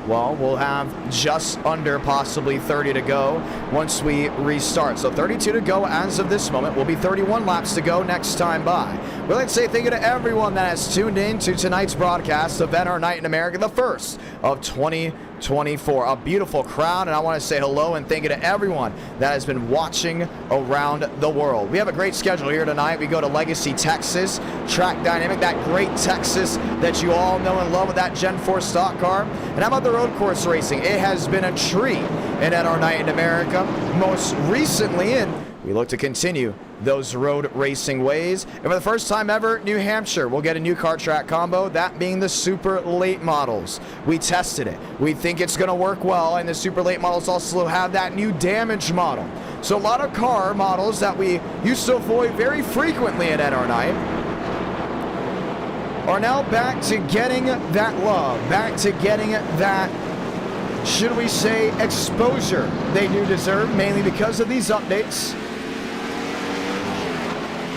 Well, we'll have just under possibly 30 to go once we restart. So 32 to go as of this moment. Will be 31 laps to go next time by. We'd like to say thank you to everyone that has tuned in to tonight's broadcast of NR Night in America, the first of 2024. A beautiful crowd, and I want to say hello and thank you to everyone that has been watching around the world. We have a great schedule here tonight. We go to Legacy, Texas, Track Dynamic, that great Texas that you all know and love with that Gen 4 stock car. And how about the road course racing? It has been a treat in NR Night in America, most recently, and we look to continue those road racing ways. And for the first time ever, New Hampshire will get a new car track combo, that being the super late models. We tested it. We think it's going to work well, and the super late models also have that new damage model. So a lot of car models that we used to avoid very frequently at NR Night are now back to getting that love, back to getting that, should we say, exposure they do deserve, mainly because of these updates.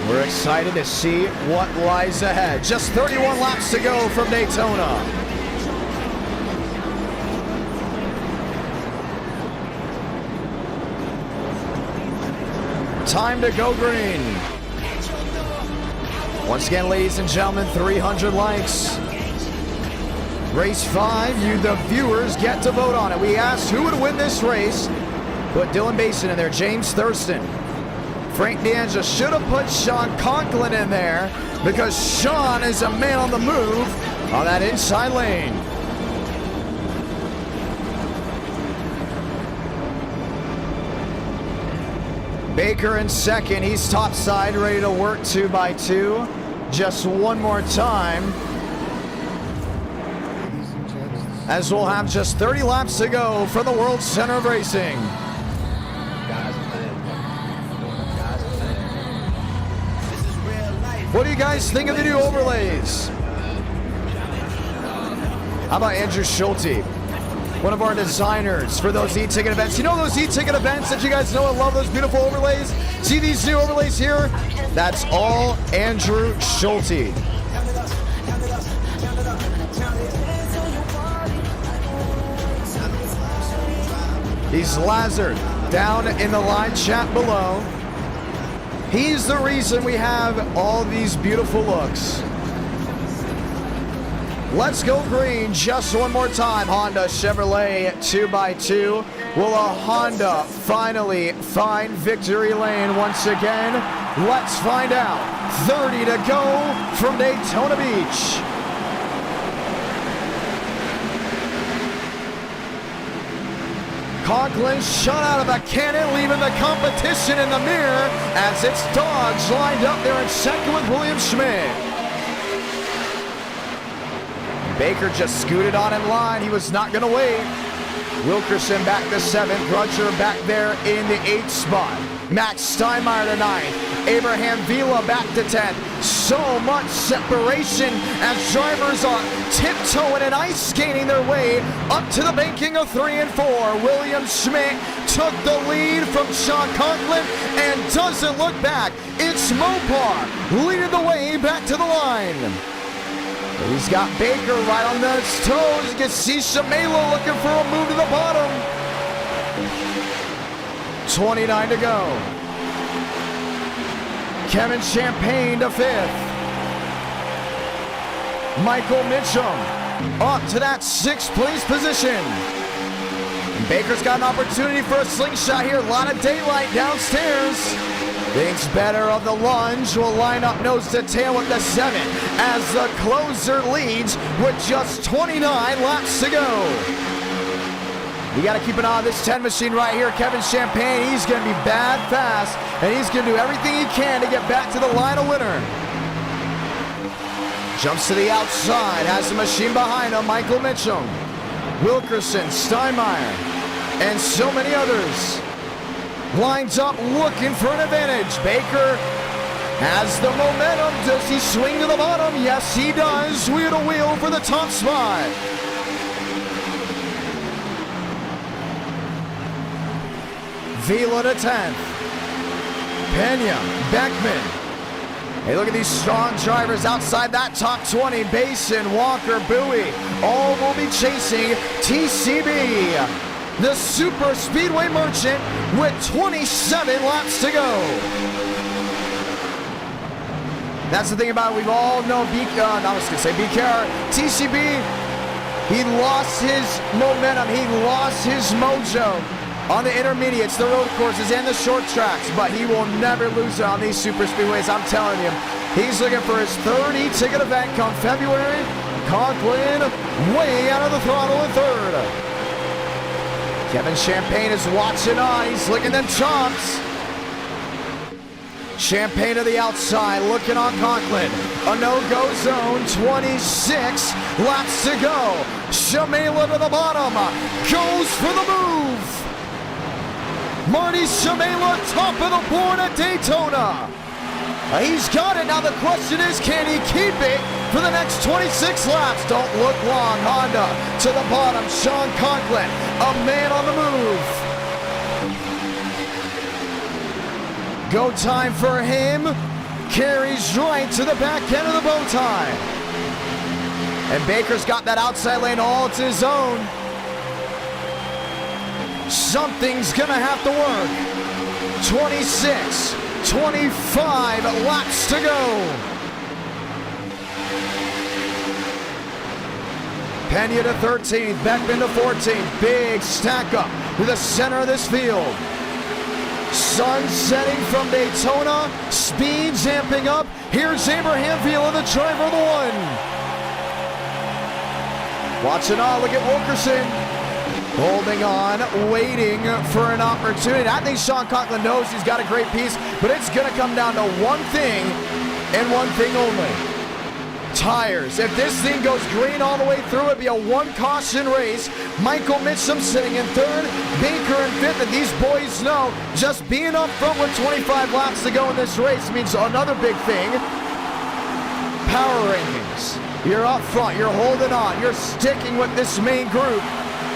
We're excited to see what lies ahead. Just 31 laps to go from Daytona. Time to go green. Once again, ladies and gentlemen, 300 likes. Race 5, you the viewers get to vote on it. We asked who would win this race. Put Dylan Basin in there, James Thurston. Frank D'Angelo should have put Sean Conklin in there because Sean is a man on the move on that inside lane. Baker in second. He's topside, ready to work 2x2. Just one more time, as we'll have just 30 laps to go for the World Center of Racing. What do you guys think of the new overlays? How about Andrew Schulte, one of our designers for those e-ticket events? You know those e-ticket events that you guys know and love, those beautiful overlays? See these new overlays here? That's all Andrew Schulte. He's Lazard down in the live chat below. He's the reason we have all these beautiful looks. Let's go green just one more time. Honda Chevrolet 2x2. Will a Honda finally find victory lane once again? Let's find out. 30 to go from Daytona Beach. Conklin shot out of a cannon, leaving the competition in the mirror as it's Dodge lined up there in second with William Schmidt. Baker just scooted on in line. He was not going to wait. Wilkerson back to 7th. Grudger back there in the 8th spot. Max Steinmeier to 9th. Abraham Vila back to 10th. So much separation as drivers are tiptoeing and ice skating their way up to the banking of 3 and 4. William Schmidt took the lead from Sean Conklin and doesn't look back. It's Mopar leading the way back to the line. He's got Baker right on his toes. You can see Shamelo looking for a move to the bottom. 29 to go. Kevin Champagne to 5th. Michael Mitchum up to that 6th place position. And Baker's got an opportunity for a slingshot here. A lot of daylight downstairs. Thinks better of the lunge. Will line up nose to tail with the 7 as the closer leads with just 29 laps to go. You got to keep an eye on this 10 machine right here. Kevin Champagne, he's going to be bad fast, and he's going to do everything he can to get back to the line of winner. Jumps to the outside, has the machine behind him. Michael Mitchum, Wilkerson, Steinmeier, and so many others. Lines up looking for an advantage. Baker has the momentum. Does he swing to the bottom? Yes, he does. Wheel to wheel for the top spot. Vila to 10th. Pena, Beckman. Hey, look at these strong drivers outside that top 20. Basin, Walker, Bowie. All will be chasing TCB, the Super Speedway Merchant, with 27 laps to go. That's the thing about it. We've all known BKR, TCB, he lost his momentum. He lost his mojo on the intermediates, the road courses, and the short tracks, but he will never lose it on these super speedways. I'm telling you, he's looking for his third e-ticket event come February. Conklin way out of the throttle in third. Kevin Champagne is watching on. He's licking them chops. Champagne to the outside, looking on Conklin. A no-go zone, 26 laps to go. Shamela to the bottom, goes for the move. Marty Shamela, top of the board at Daytona. He's got it. Now the question is, can he keep it for the next 26 laps? Don't look long. Honda to the bottom. Sean Conklin, a man on the move. Go time for him. Carries right to the back end of the bow tie. And Baker's got that outside lane all to his own. Something's gonna have to work. 26, 25 laps to go. Pena to 13th, Beckman to 14th. Big stack up to the center of this field. Sun setting from Daytona, speed amping up. Here's Abraham Vila, the driver of the one. Watching on, look at Wilkerson. Holding on, waiting for an opportunity. I think Sean Conklin knows he's got a great piece, but it's going to come down to one thing and one thing only. Tires. If this thing goes green all the way through, it'd be a one caution race. Michael Mitchum sitting in third, Baker in fifth, and these boys know just being up front with 25 laps to go in this race means another big thing. Power rankings. You're up front, you're holding on, you're sticking with this main group.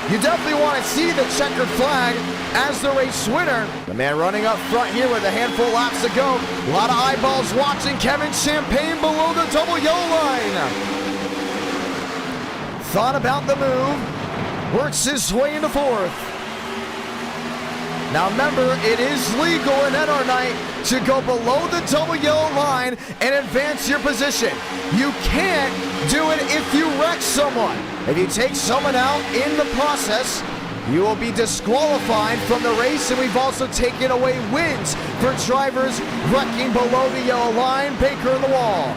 You definitely want to see the checkered flag as the race winner. The man running up front here with a handful of laps to go. A lot of eyeballs watching Kevin Champagne below the double yellow line. Thought about the move. Works his way into fourth. Now remember, it is legal in NR night to go below the double yellow line and advance your position. You can't do it if you wreck someone. If you take someone out in the process, you will be disqualified from the race, and we've also taken away wins for drivers wrecking below the yellow line. Baker in the wall.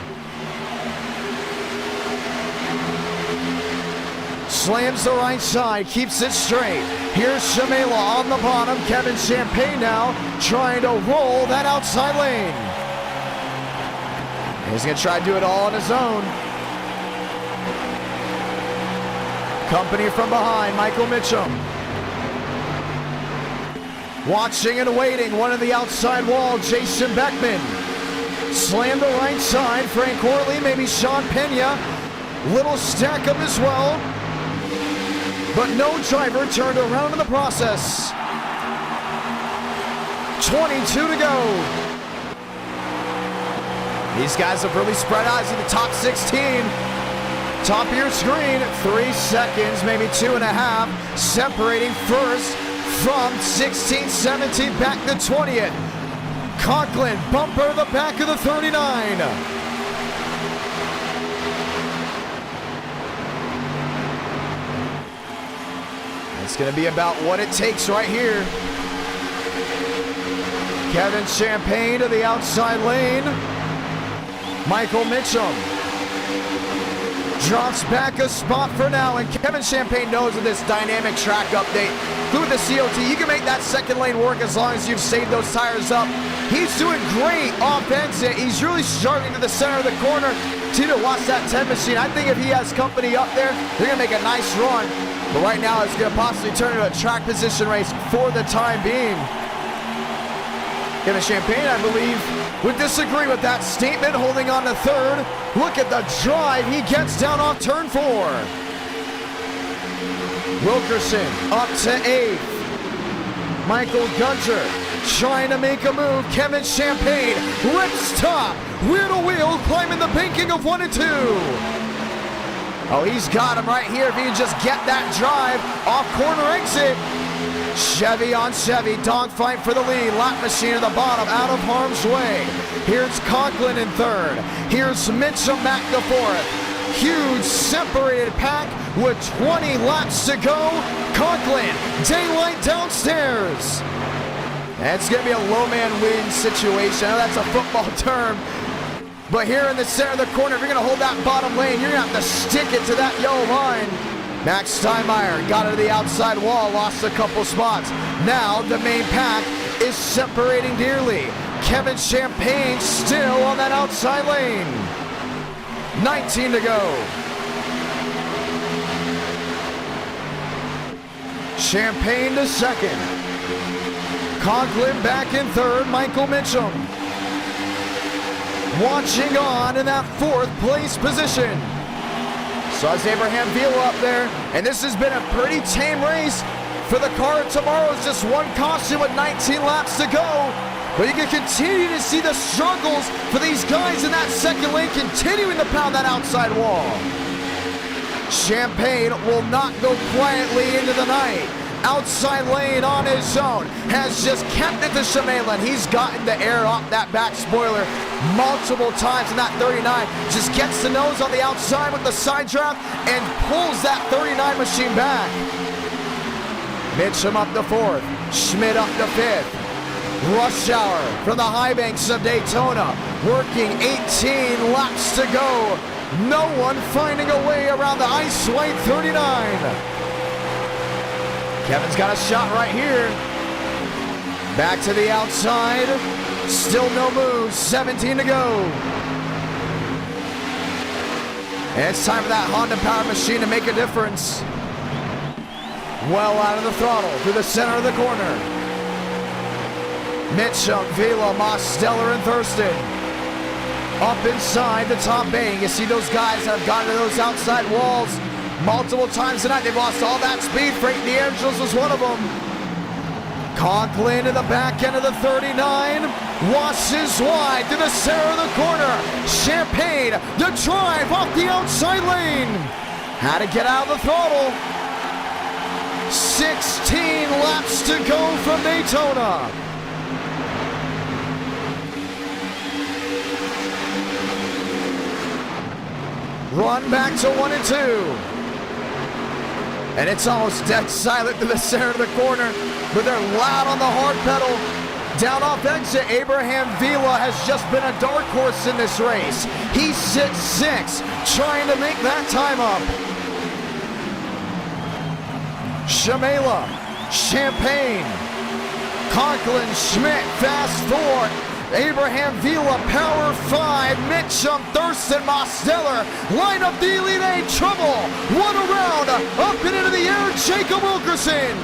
Slams the right side, keeps it straight. Here's Shamela on the bottom. Kevin Champagne now trying to roll that outside lane. He's going to try to do it all on his own. Company from behind, Michael Mitchum. Watching and waiting, one on the outside wall, Jason Beckman. Slam the right side, Frank Horley, maybe Sean Pena. Little stack up as well. But no driver turned around in the process. 22 to go. These guys have really spread out in the top 16. Top of your screen, 3 seconds, maybe 2.5, separating first from 16th, 17th, back to 20th. Conklin, bumper to the back of the 39. It's going to be about what it takes right here. Kevin Champagne to the outside lane. Michael Mitchum. drops back a spot for now, and Kevin Champagne knows with this dynamic track update, through the COT, you can make that second lane work as long as you've saved those tires up. He's doing great off exit. He's really struggling to the center of the corner. Tito, watch that 10 machine. I think if he has company up there, they're going to make a nice run. But right now, it's going to possibly turn into a track position race for the time being. Kevin Champagne, I believe, would disagree with that statement, holding on to third. Look at the drive. He gets down off turn 4. Wilkerson up to 8th. Michael Gunter trying to make a move. Kevin Champagne rips top. Wheel to wheel, climbing the banking of 1 and 2. Oh, he's got him right here if he can just get that drive off corner exit. Chevy on Chevy, dogfight for the lead. Lap machine at the bottom, out of harm's way. Here's Conklin in third. Here's Mitchum back to fourth. Huge separated pack with 20 laps to go. Conklin, daylight downstairs. It's going to be a low man win situation. I know that's a football term. But here in the center of the corner, if you're going to hold that bottom lane, you're going to have to stick it to that yellow line. Max Steinmeier got it to the outside wall, lost a couple spots. Now the main pack is separating dearly. Kevin Champagne still on that outside lane. 19 to go. Champagne to second. Conklin back in third. Michael Mitchum watching on in that 4th place position. So it's Abraham Vila up there, and this has been a pretty tame race for the car. Tomorrow is just one caution with 19 laps to go. But you can continue to see the struggles for these guys in that second lane, continuing to pound that outside wall. Champagne will not go quietly into the night. Outside lane on his own, has just kept it to Shamalan. He's gotten the air off that back spoiler multiple times in that 39. Just gets the nose on the outside with the side draft and pulls that 39 machine back. Mitchum up to 4th, Schmidt up to 5th. Rush hour from the high banks of Daytona, working 18 laps to go. No one finding a way around the ice white 39. Kevin's got a shot right here. Back to the outside. Still no moves. 17 to go. And it's time for that Honda powered machine to make a difference. Well out of the throttle through the center of the corner. Mitchum, Vila, Mosteller, and Thurston. Up inside the top bay. You see those guys that have gotten to those outside walls multiple times tonight. They've lost all that speed. Frank DeAngelis was one of them. Conklin in the back end of the 39. Washes wide to the center of the corner. Champagne, the drive off the outside lane. Had to get out of the throttle. 16 laps to go from Daytona. Run back to 1 and 2. And it's almost dead silent to the center of the corner, but they're loud on the hard pedal. Down off exit, Abraham Vila has just been a dark horse in this race. He sits 6, trying to make that time up. Shamela, Champagne, Conklin, Schmidt, fast 4. Abraham Vila, power 5. Mitchum, Thurston, Mosteller line up the Elite 8. Trouble. One around. Up and into the air. Jacob Wilkerson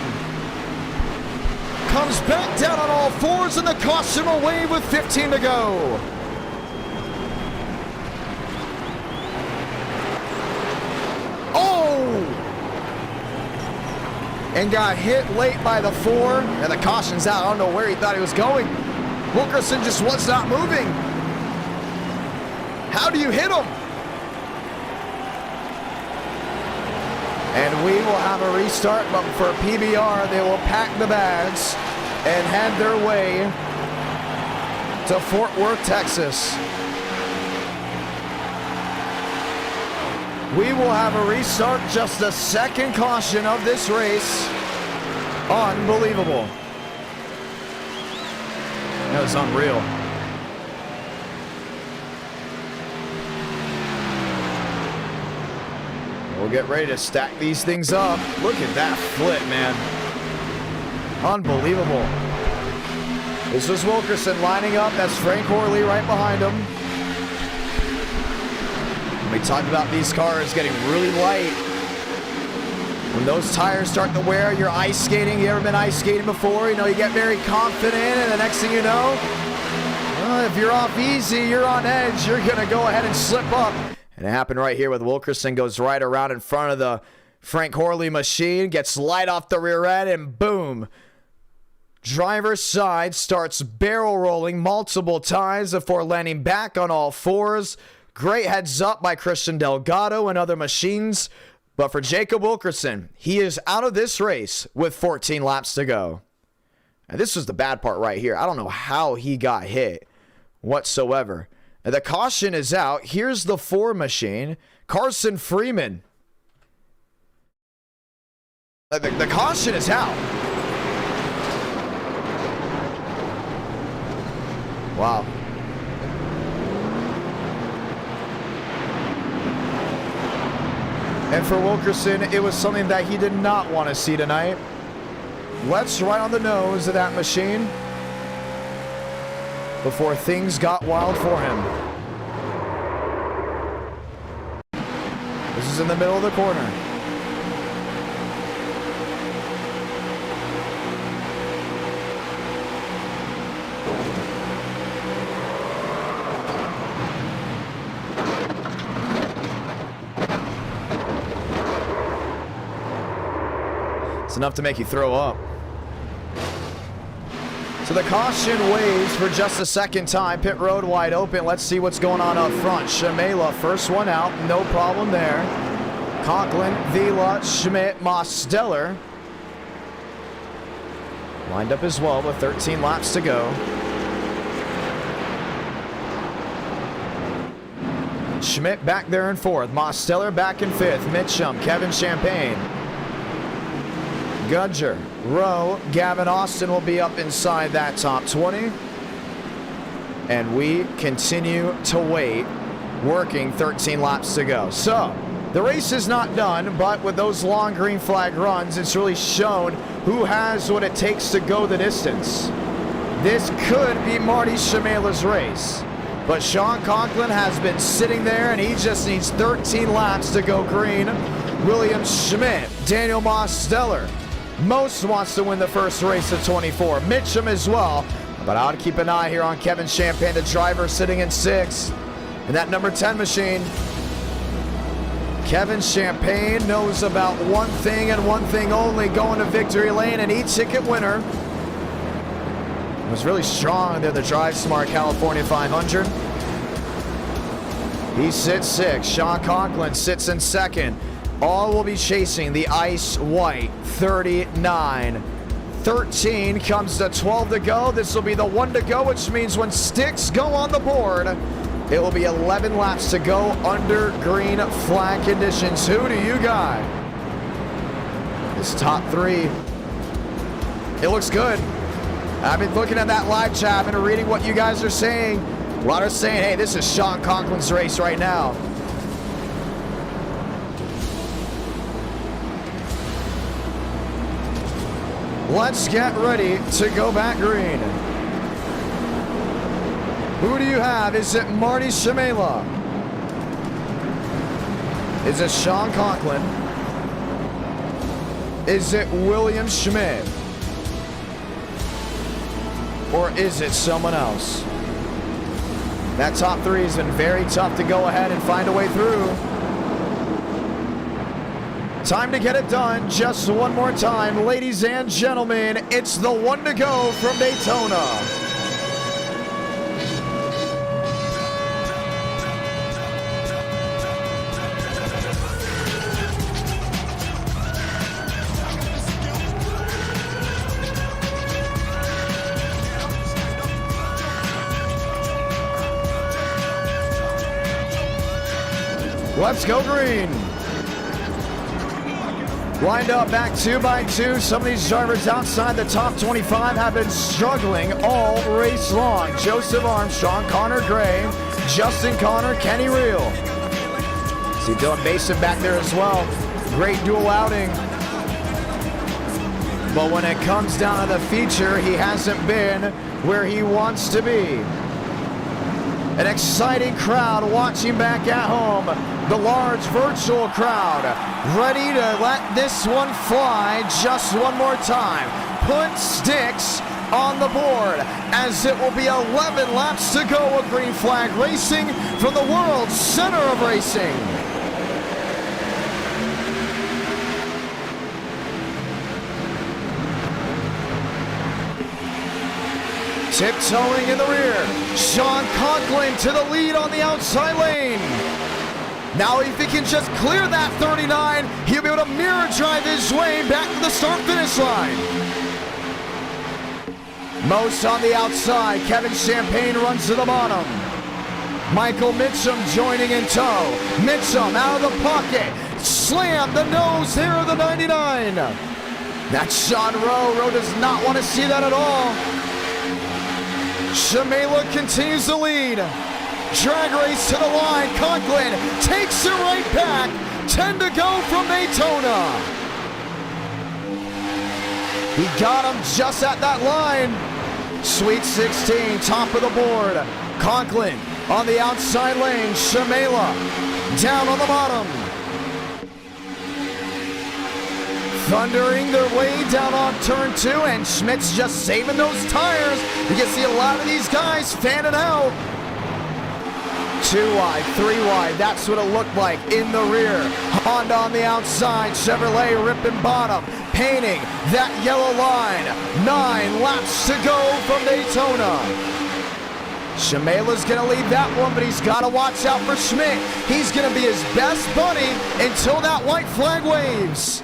comes back down on all fours, and the caution will wave with 15 to go. Oh! And got hit late by the 4, and the caution's out. I don't know where he thought he was going. Wilkerson just was not moving. How do you hit him? And we will have a restart, but for PBR, they will pack the bags and head their way to Fort Worth, Texas. We will have a restart, just the second caution of this race. Unbelievable. That was unreal. We'll get ready to stack these things up. Look at that flip, man. Unbelievable. This was Wilkerson lining up. That's Frank Horley right behind him. We talked about these cars getting really light. When those tires start to wear, you're ice skating. You ever been ice skating before? You know, you get very confident, and the next thing you know, well, if you're off easy, you're on edge, you're going to go ahead and slip up. And it happened right here with Wilkerson. Goes right around in front of the Frank Horley machine, gets light off the rear end, and boom. Driver's side starts barrel rolling multiple times before landing back on all fours. Great heads up by Christian Delgado and other machines. But for Jacob Wilkerson, he is out of this race with 14 laps to go. And this was the bad part right here. I don't know how he got hit whatsoever. And the caution is out. Here's the 4 machine. Carson Freeman. The caution is out. Wow. And for Wilkerson, it was something that he did not want to see tonight. Let's right on the nose of that machine before things got wild for him. This is in the middle of the corner. It's enough to make you throw up. So the caution waves for just a second time. Pit road wide open. Let's see what's going on up front. Shamela, first one out. No problem there. Conklin, Vila, Schmidt, Mosteller. Lined up as well with 13 laps to go. Schmidt back there in 4th. Mosteller back in 5th. Mitchum, Kevin Champagne. Gudger, Rowe, Gavin Austin will be up inside that top 20. And we continue to wait, working 13 laps to go. So, the race is not done, but with those long green flag runs, it's really shown who has what it takes to go the distance. This could be Marty Shamela's race. But Sean Conklin has been sitting there, and he just needs 13 laps to go green. William Schmidt, Daniel Mosteller. Most wants to win the first race of 24. Mitchum as well. But I ought to keep an eye here on Kevin Champagne, the driver sitting in 6th. And that number 10 machine. Kevin Champagne knows about one thing and one thing only, going to victory lane, and e-ticket winner. It was really strong there, the Drive Smart California 500. He sits 6th. Sean Conklin sits in 2nd. All will be chasing the ice white 39. 13 comes to 12 to go. This will be the 1 to go, which means when sticks go on the board, it will be 11 laps to go under green flag conditions. Who do you got? This top 3. It looks good. I've been looking at that live chat and reading what you guys are saying. A lot are saying, hey, this is Sean Conklin's race right now. Let's get ready to go back green. Who do you have? Is it Marty Shamela? Is it Sean Conklin? Is it William Schmidt? Or is it someone else? That top 3 has been very tough to go ahead and find a way through. Time to get it done just one more time. Ladies and gentlemen, it's the 1 to go from Daytona. Let's go green. Lined up back 2 by 2. Some of these drivers outside the top 25 have been struggling all race long. Joseph Armstrong, Connor Gray, Justin Connor, Kenny Reel. See Dylan Mason back there as well. Great dual outing. But when it comes down to the feature, he hasn't been where he wants to be. An exciting crowd watching back at home. The large virtual crowd ready to let this one fly just one more time. Put sticks on the board as it will be 11 laps to go of green flag racing from the world's center of racing. Tiptoeing in the rear, Sean Conklin to the lead on the outside lane. Now if he can just clear that 39, he'll be able to mirror drive his way back to the start-finish line. Most on the outside, Kevin Champagne runs to the bottom. Michael Mitchum joining in tow. Mitchum out of the pocket, slam the nose here of the 99. That's Sean Rowe. Rowe does not want to see that at all. Shamela continues the lead. Drag race to the line. Conklin takes it right back. 10 to go from Daytona. He got him just at that line. Sweet 16, top of the board. Conklin on the outside lane. Shamela down on the bottom. Thundering their way down on turn 2, and Schmidt's just saving those tires. You can see a lot of these guys fanning out. 2 wide, 3 wide, that's what it looked like in the rear. Honda on the outside, Chevrolet ripping bottom, painting that yellow line. 9 laps to go from Daytona. Shamela's gonna lead that one, but he's gotta watch out for Schmidt. He's gonna be his best buddy until that white flag waves.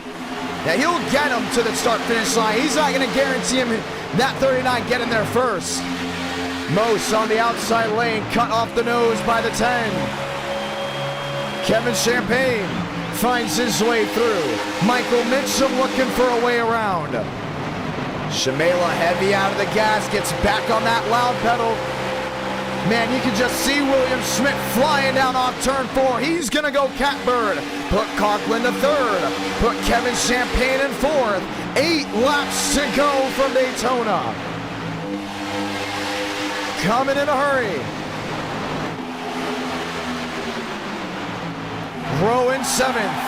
Now he'll get him to the start-finish line. He's not going to guarantee him that 39 getting there first. Mose on the outside lane, cut off the nose by the 10. Kevin Champagne finds his way through. Michael Mitchum looking for a way around. Shamela heavy out of the gas, gets back on that loud pedal. Man, you can just see William Schmidt flying down off turn 4. He's going to go catbird. Put Conklin to 3rd. Put Kevin Champagne in 4th. 8 laps to go from Daytona. Coming in a hurry. Rowe in 7th.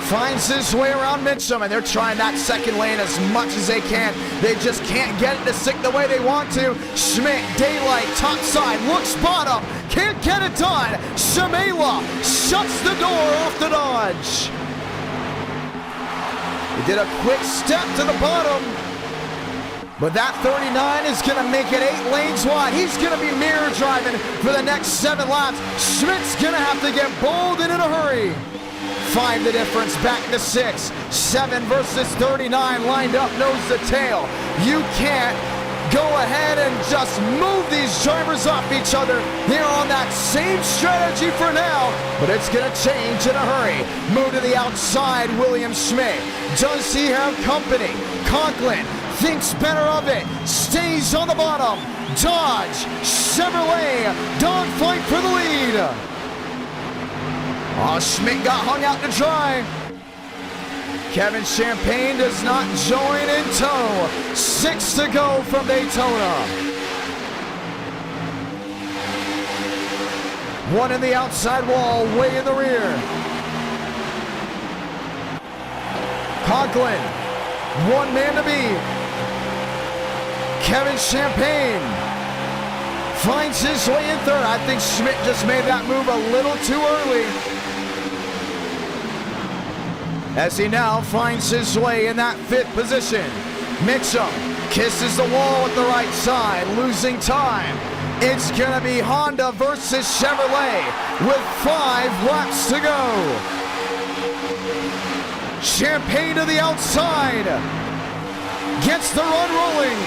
Finds his way around Mitchum, and they're trying that second lane as much as they can. They just can't get it to stick the way they want to. Schmidt, daylight, top side, looks bottom, can't get it done. Shamela shuts the door off the Dodge. He did a quick step to the bottom, but that 39 is going to make it 8 lanes wide. He's going to be mirror driving for the next 7 laps. Schmidt's going to have to get bold and in a hurry. 5 the difference, back to 6. 7 versus 39, lined up nose to tail. You can't go ahead and just move these drivers off each other. They're on that same strategy for now, but it's going to change in a hurry. Move to the outside, William Schmidt. Does he have company? Conklin thinks better of it, stays on the bottom. Dodge, Chevrolet, dogfight for the lead. Oh, Schmidt got hung out to dry. Kevin Champagne does not join in tow. 6 to go from Daytona. 1 in the outside wall, way in the rear. Conklin, 1 man to beat. Kevin Champagne finds his way in 3rd. I think Schmidt just made that move a little too early, as he now finds his way in that 5th position. Mitchum kisses the wall at the right side, losing time. It's gonna be Honda versus Chevrolet with 5 laps to go. Champagne to the outside, gets the run rolling.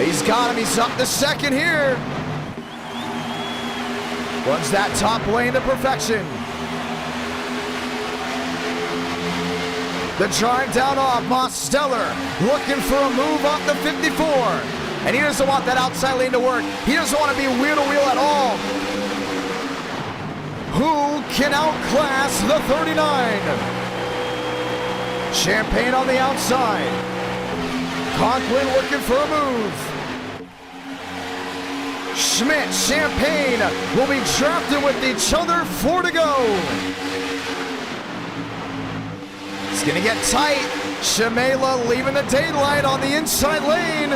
He's got him, he's up to 2nd here. Runs that top lane to perfection. The drive down off, Mosteller looking for a move off the 54. And he doesn't want that outside lane to work. He doesn't want to be wheel to wheel at all. Who can outclass the 39? Champagne on the outside. Conklin looking for a move. Schmidt, Champagne will be drafted with each other. 4 to go. It's going to get tight. Shamela leaving the daylight on the inside lane.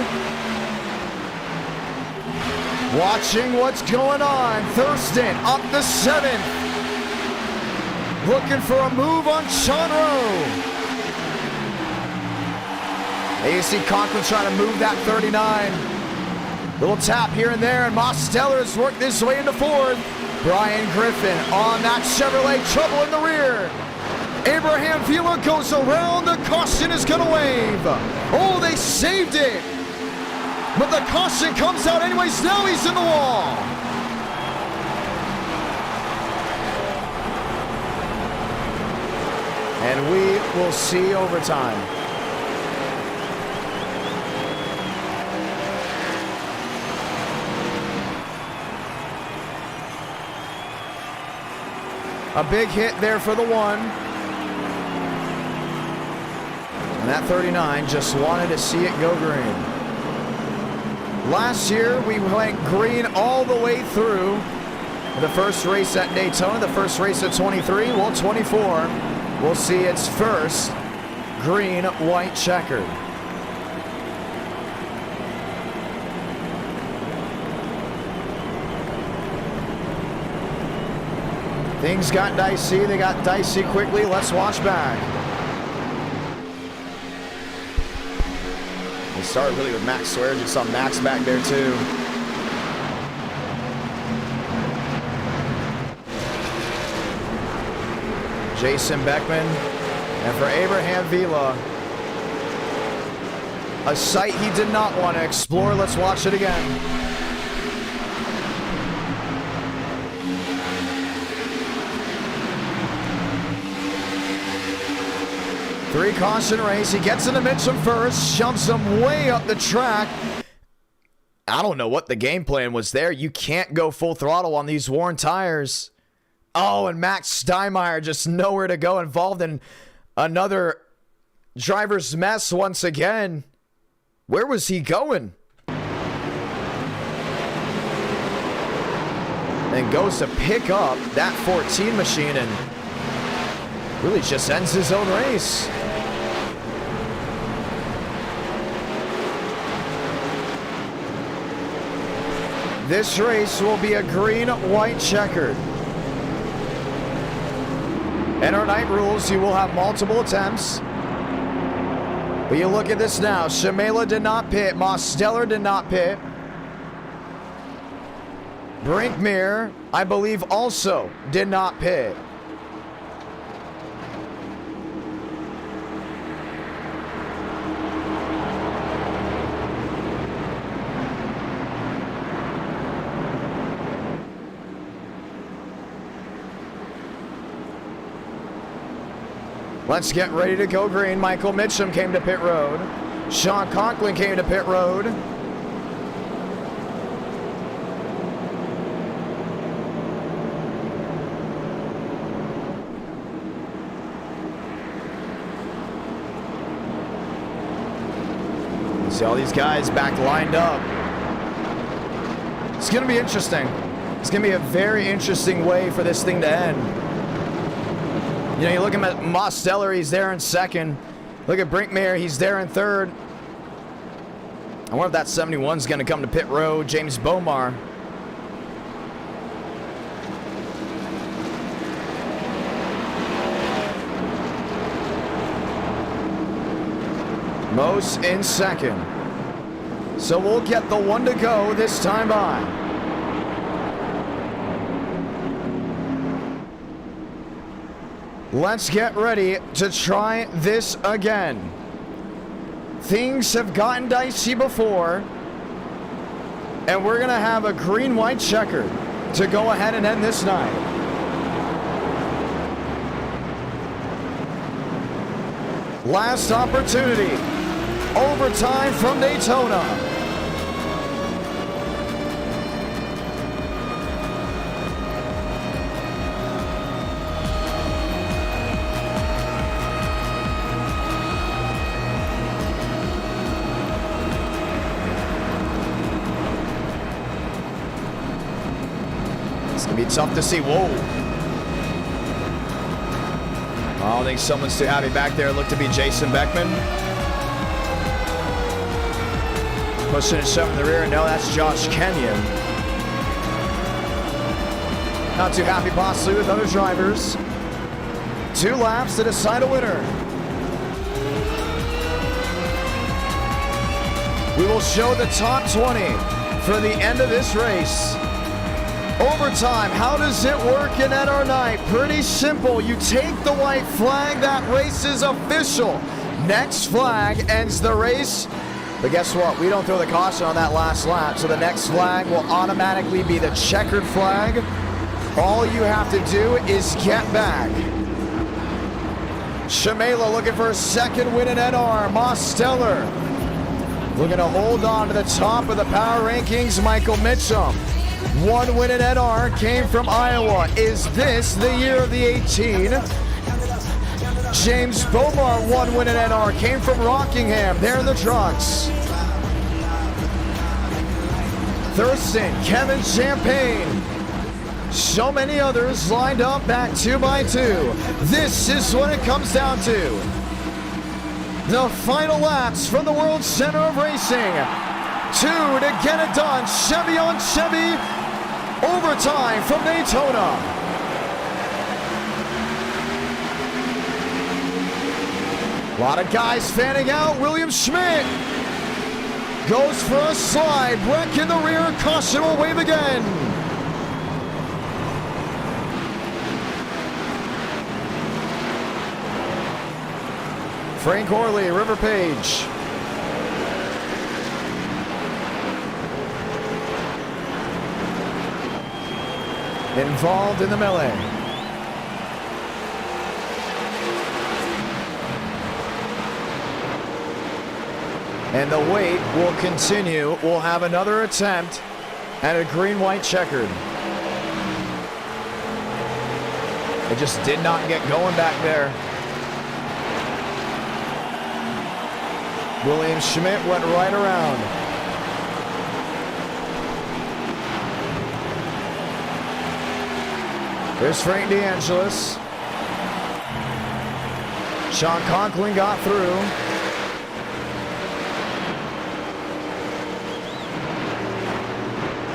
Watching what's going on. Thurston up the 7th. Looking for a move on Chonro. You see Conklin trying to move that 39. Little tap here and there, and Mosteller has worked this way into 4th. Brian Griffin on that Chevrolet, trouble in the rear. Abraham Vila goes around, the caution is gonna wave. Oh, they saved it. But the caution comes out anyways, now he's in the wall. And we will see overtime. A big hit there for the 1. And that 39 just wanted to see it go green. Last year, we went green all the way through the first race at Daytona, the first race at 23, well, 24. We'll see its first green, white checkered. Things got dicey. They got dicey quickly. Let's watch back. We started really with Max Swear. You saw Max back there too. Jason Beckman. And for Abraham Vila, a sight he did not want to explore. Let's watch it again. Three caution race. He gets into Mitchum first, shoves him way up the track. I don't know what the game plan was there. You can't go full throttle on these worn tires. Oh, and Max Steinmeier just nowhere to go, involved in another driver's mess once again. Where was he going? And goes to pick up that 14 machine and really just ends his own race. This race will be a green-white checkered. In our night rules, you will have multiple attempts. But you look at this now. Shamela did not pit. Mosteller did not pit. Brinkmere, I believe, also did not pit. Let's get ready to go green. Michael Mitchum came to pit road. Sean Conklin came to pit road. See all these guys back lined up. It's going to be interesting. It's going to be a very interesting way for this thing to end. You know, you look at Mosteller, he's there in second. Look at Brinkmere, he's there in third. I wonder if that 71's going to come to pit road. James Bomar. Mose in second. So we'll get the 1 to go this time by. Let's get ready to try this again. Things have gotten dicey before, and we're gonna have a green-white checker to go ahead and end this night. Last opportunity. Overtime from Daytona. It'd be tough to see. Whoa. I don't think someone's too happy back there. It looked to be Jason Beckman. Pushing and shoving in the rear. No, that's Josh Kenyon. Not too happy possibly with other drivers. 2 laps to decide a winner. We will show the top 20 for the end of this race. Overtime, how does it work in NR night? Pretty simple. You take the white flag, that race is official. Next flag ends the race. But guess what? We don't throw the caution on that last lap, so the next flag will automatically be the checkered flag. All you have to do is get back. Shamela looking for a second win in NR. Mosteller looking to hold on to the top of the power rankings. Michael Mitchum. 1 win in NR came from Iowa. Is this the year of the 18? James Bomar, 1 win in NR, came from Rockingham. There in the trucks. Thurston, Kevin Champagne. So many others lined up back 2 by 2. This is what it comes down to. The final laps from the World Center of Racing. 2 to get it done. Chevy on Chevy. Overtime from Daytona. A lot of guys fanning out. William Schmidt goes for a slide. Breck in the rear. Caution will wave again. Frank Orley, River Page. Involved in the melee. And the wait will continue. We'll have another attempt at a green-white checkered. It just did not get going back there. William Schmidt went right around. There's Frank DeAngelis. Sean Conklin got through.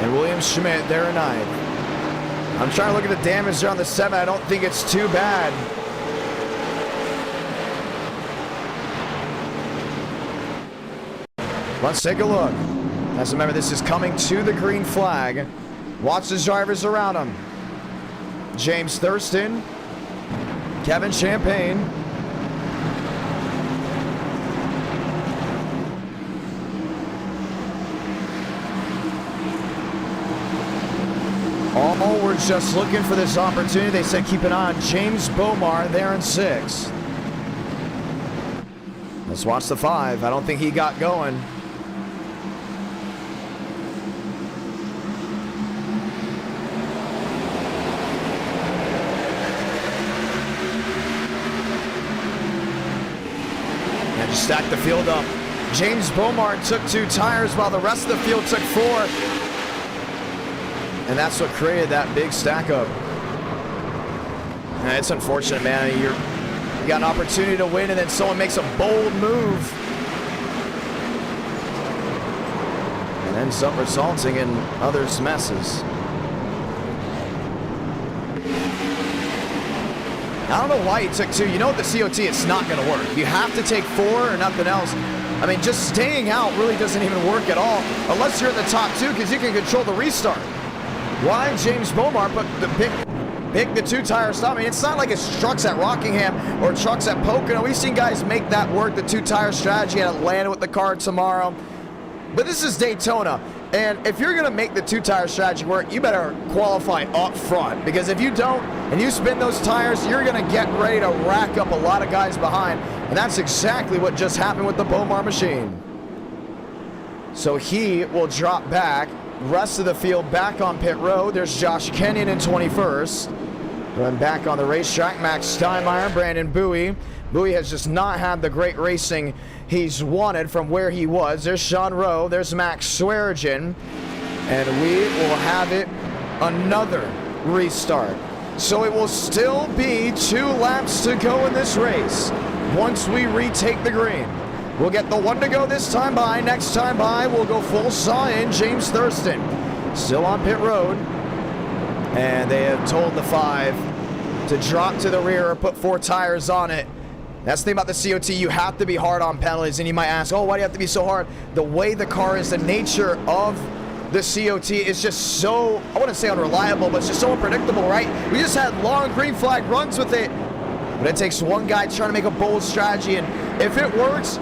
And William Schmidt there in 9th. I'm trying to look at the damage there on the 7. I don't think it's too bad. Let's take a look. As remember, this is coming to the green flag. Watch the drivers around him. James Thurston, Kevin Champagne, all were just looking for this opportunity. They said keep an eye on James Bomar there in 6th. Let's watch the 5. I don't think he got going. Stacked the field up. James Bomar took 2 tires while the rest of the field took 4. And that's what created that big stack up. And it's unfortunate, man. You got an opportunity to win and then someone makes a bold move. And ends up resulting in others' messes. I don't know why he took 2. You know, with the COT, it's not going to work. You have to take 4 or nothing else. I mean, just staying out really doesn't even work at all unless you're in the top 2 because you can control the restart. Why James Bomar pick the 2-tire stop? I mean, it's not like it's trucks at Rockingham or trucks at Pocono. We've seen guys make that work, the 2-tire strategy at Atlanta with the car tomorrow. But this is Daytona. And if you're going to make the 2-tire strategy work, you better qualify up front. Because if you don't, and you spin those tires, you're going to get ready to rack up a lot of guys behind. And that's exactly what just happened with the Bomar machine. So he will drop back. Rest of the field back on pit road. There's Josh Kenyon in 21st. Run back on the racetrack. Max Steinmeier, Brandon Bowie. Bowie has just not had the great racing he's wanted from where he was. There's Sean Rowe. There's Max Swearigan. And we will have it another restart. So it will still be 2 laps to go in this race once we retake the green. We'll get the 1 to go this time by. Next time by, we'll go full saw in. James Thurston still on pit road. And they have told the 5 to drop to the rear or put 4 tires on it. That's the thing about the COT. You have to be hard on penalties. And you might ask, oh, why do you have to be so hard? The way the car is, the nature of the COT is just so, I wouldn't say unreliable, but it's just so unpredictable, right? We just had long green flag runs with it. But it takes one guy trying to make a bold strategy. And if it works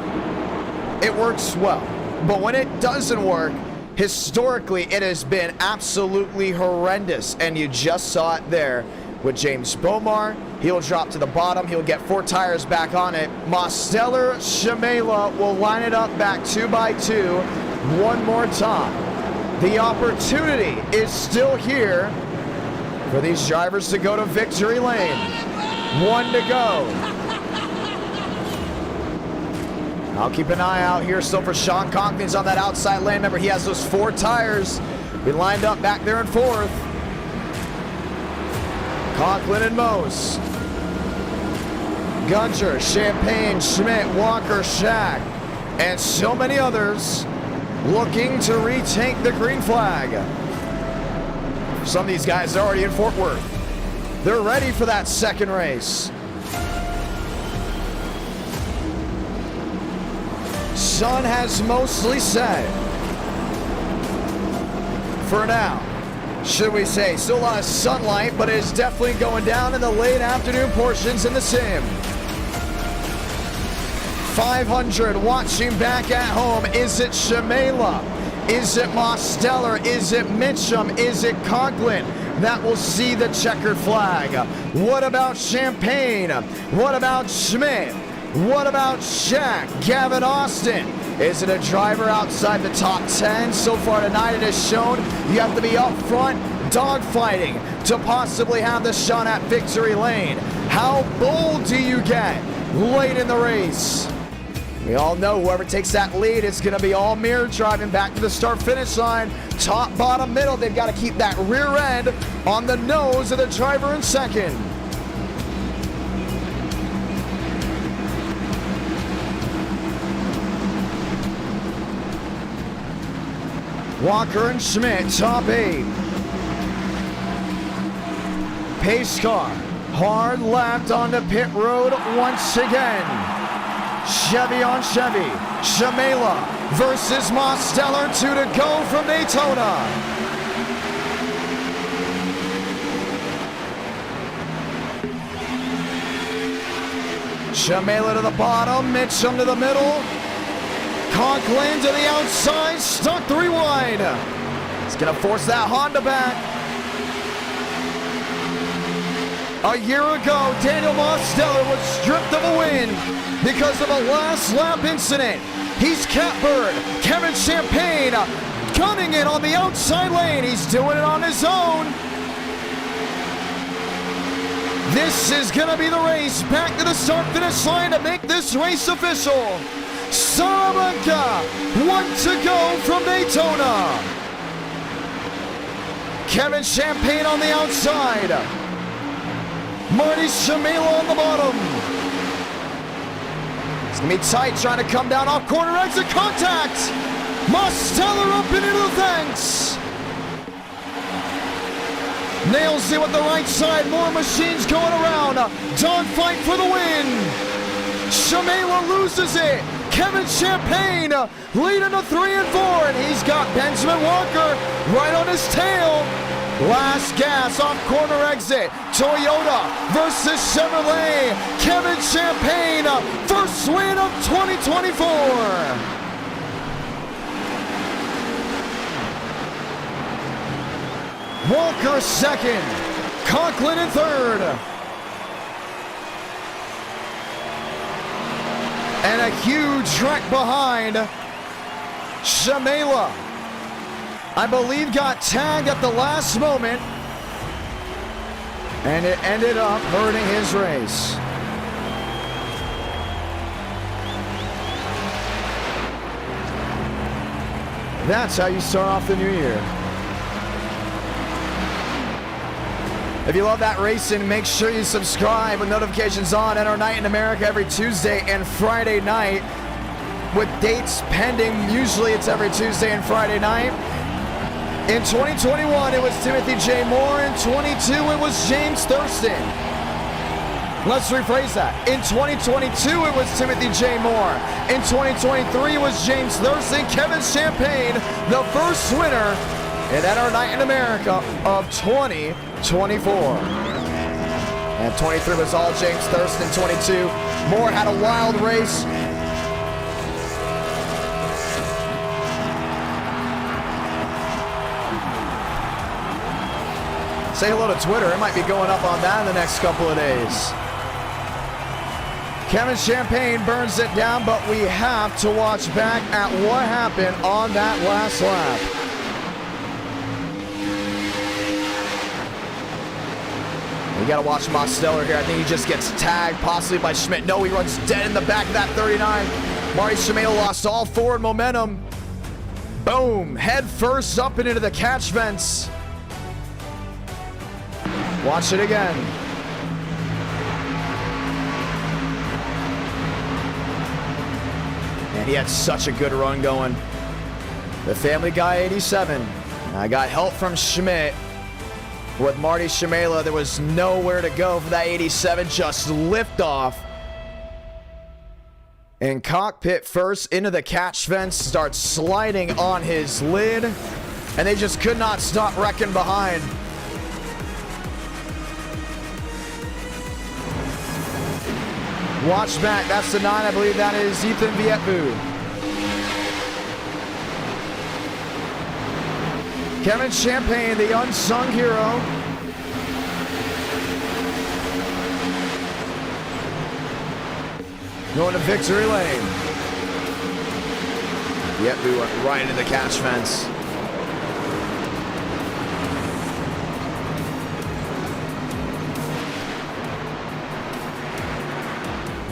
well. But when it doesn't work, historically, it has been absolutely horrendous, and you just saw it there with James Bomar. He'll drop to the bottom. He'll get 4 tires back on it. Mosteller Shamela will line it up back 2 by 2 one more time. The opportunity is still here for these drivers to go to victory lane. 1 to go. I'll keep an eye out here still for Sean Conklin's on that outside lane. Remember, he has those 4 tires. We lined up back there in 4th. Conklin and Mose. Gunter, Champagne, Schmidt, Walker, Shack, and so many others looking to retake the green flag. Some of these guys are already in Fort Worth. They're ready for that second race. Sun has mostly set for now. Should we say, still a lot of sunlight, but it's definitely going down in the late afternoon portions in the sim. 500 watching back at home. Is it Shamela? Is it Mosteller? Is it Mitchum? Is it Conklin that will see the checkered flag? What about Champagne? What about Schmidt? What about Shaq? Gavin Austin? Is it a driver outside the top 10? So far tonight it has shown you have to be up front dogfighting to possibly have the shot at victory lane. How bold do you get late in the race? We all know whoever takes that lead is going to be all mirror driving back to the start-finish line. Top, bottom, middle. They've got to keep that rear end on the nose of the driver in second. Walker and Schmidt, top 8. Pace car, hard left onto pit road once again. Chevy on Chevy. Shamela versus Mosteller. 2 to go from Daytona. Shamela to the bottom, Mitchum to the middle. Conklin to the outside, stuck 3 wide. It's gonna force that Honda back. A year ago, Daniel Mosteller was stripped of a win because of a last lap incident. He's catbird. Kevin Champagne gunning it on the outside lane. He's doing it on his own. This is gonna be the race back to the start-finish line to make this race official. Salamanca, 1 to go from Daytona. Kevin Champagne on the outside. Marty Shamela on the bottom. It's gonna be tight trying to come down off corner exit contact. Mosteller up and into the fence. Nails it with the right side. More machines going around. Dogfight for the win. Shamela loses it. Kevin Champagne leading to 3 and 4, and he's got Benjamin Walker right on his tail. Last gas off corner exit. Toyota versus Chevrolet. Kevin Champagne, first win of 2024. Walker second. Conklin in third. And a huge wreck behind. Shamela, I believe, got tagged at the last moment, and it ended up hurting his race. That's how you start off the new year. If you love that racing, make sure you subscribe with notifications on. And our Night in America every Tuesday and Friday night with dates pending. Usually it's every Tuesday and Friday night. In 2021, it was Timothy J. Moore. In 22, it was James Thurston. Let's rephrase that. In 2022, it was Timothy J. Moore. In 2023, it was James Thurston. Kevin Champagne, the first winner in our Night in America of 2024. And 23 was all James Thurston. 22, Moore had a wild race. Say hello to Twitter. It might be going up on that in the next couple of days. Kevin Champagne burns it down, but we have to watch back at what happened on that last lap. We got to watch Mosteller here. I think he just gets tagged, possibly by Schmidt. No, he runs dead in the back of that 39. Marty Shimano lost all forward momentum. Boom, head first up and into the catch fence. Watch it again. And he had such a good run going. The Family Guy 87. I got help from Schmidt. With Marty Shimano, there was nowhere to go for that 87. Just lift off. And cockpit first into the catch fence. Starts sliding on his lid. And they just could not stop wrecking behind. Watch back, that's the 9, I believe that is Ethan Vietvu. Kevin Champagne, the unsung hero. Going to victory lane. Vietvu went right into the catch fence.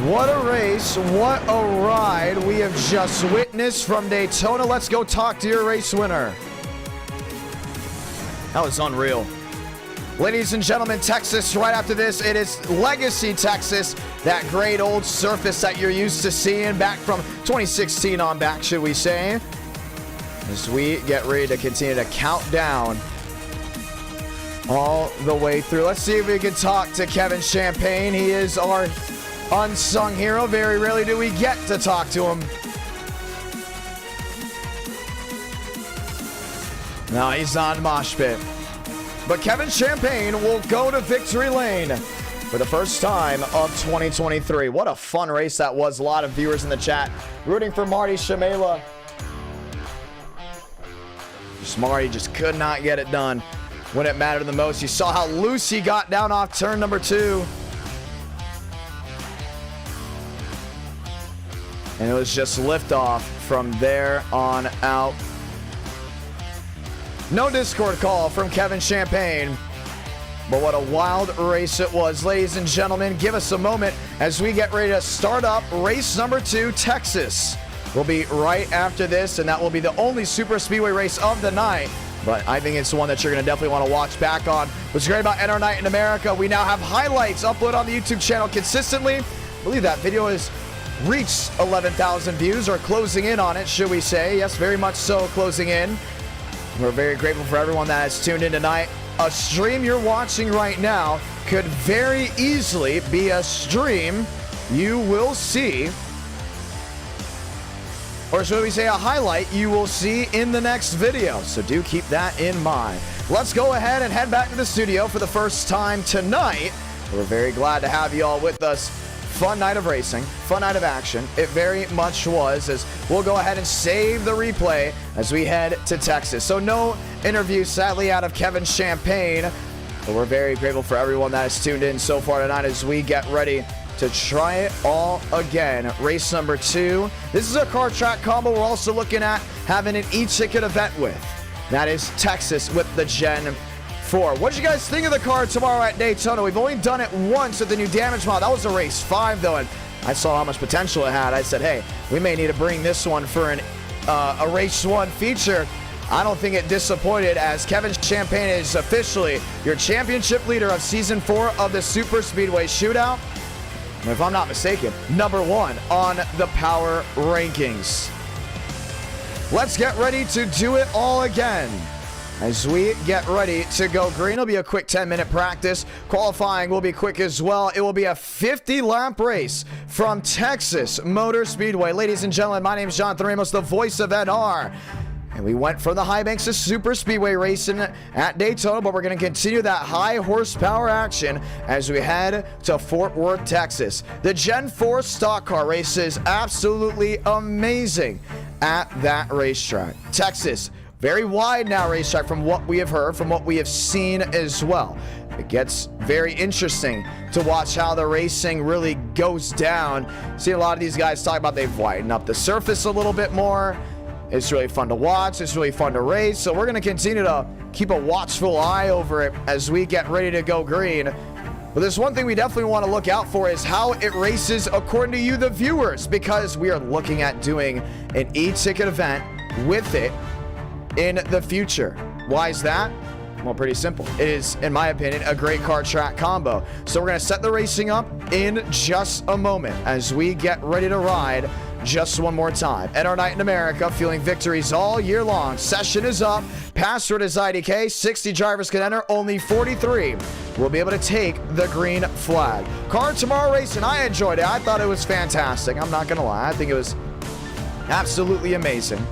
What a race, what a ride we have just witnessed from Daytona. Let's go talk to your race winner. That was unreal. Ladies and gentlemen, Texas, right after this, it is Legacy, Texas. That great old surface that you're used to seeing back from 2016 on back, should we say. As we get ready to continue to count down all the way through. Let's see if we can talk to Kevin Champagne. He is our unsung hero. Very rarely do we get to talk to him. No, he's on mosh pit. But Kevin Champagne will go to victory lane for the first time of 2023. What a fun race that was. A lot of viewers in the chat rooting for Marty Shimano. Marty just could not get it done when it mattered the most. You saw how loose he got down off turn number 2. And it was just liftoff from there on out. No Discord call from Kevin Champagne. But what a wild race it was. Ladies and gentlemen, give us a moment as we get ready to start up race number 2, Texas. We'll be right after this, and that will be the only super speedway race of the night. But I think it's one that you're going to definitely want to watch back on. What's great about NR Night in America, we now have highlights uploaded on the YouTube channel consistently. I believe that video has reached 11,000 views, or closing in on it, should we say. Yes, very much so, closing in. We're very grateful for everyone that has tuned in tonight. A stream you're watching right now could very easily be a stream you will see, or should we say a highlight you will see in the next video. So do keep that in mind. Let's go ahead and head back to the studio for the first time tonight. We're very glad to have you all with us. Fun night of racing, fun night of action. It very much was, as we'll go ahead and save the replay as we head to Texas. So no interview, sadly, out of Kevin Champagne, but we're very grateful for everyone that has tuned in so far tonight as we get ready to try it all again. Race number 2. This is a car track combo we're also looking at having an e-ticket event with. That is Texas with the Gen 4. What did you guys think of the car tomorrow at Daytona? We've only done it once with the new damage mod. That was a race 5 though, and I saw how much potential it had. I said, hey, we may need to bring this one for a race 1 feature. I don't think it disappointed, as Kevin Champagne is officially your championship leader of Season 4 of the Super Speedway Shootout. And if I'm not mistaken, #1 on the power rankings. Let's get ready to do it all again. As we get ready to go green, it'll be a quick 10-minute practice. Qualifying will be quick as well. It will be a 50-lap race from Texas Motor Speedway. Ladies and gentlemen, my name is Jonathan Ramos, the voice of NR. And we went from the high banks of Super Speedway racing at Daytona, but we're going to continue that high horsepower action as we head to Fort Worth, Texas. The Gen 4 stock car race is absolutely amazing at that racetrack. Texas, very wide now racetrack from what we have heard, from what we have seen as well. It gets very interesting to watch how the racing really goes down. See a lot of these guys talk about they've widened up the surface a little bit more. It's really fun to watch. It's really fun to race. So we're going to continue to keep a watchful eye over it as we get ready to go green. But there's one thing we definitely want to look out for is how it races according to you, the viewers, because we are looking at doing an e-ticket event with it in the future. Why is that? Well, pretty simple. It is, in my opinion, a great car track combo. So we're going to set the racing up in just a moment as we get ready to ride just one more time. NR Night in America, fueling victories all year long. Session is up. Password is IDK. 60 drivers can enter. Only 43 will be able to take the green flag. Car Tomorrow racing, I enjoyed it. I thought it was fantastic. I'm not going to lie. I think it was absolutely amazing.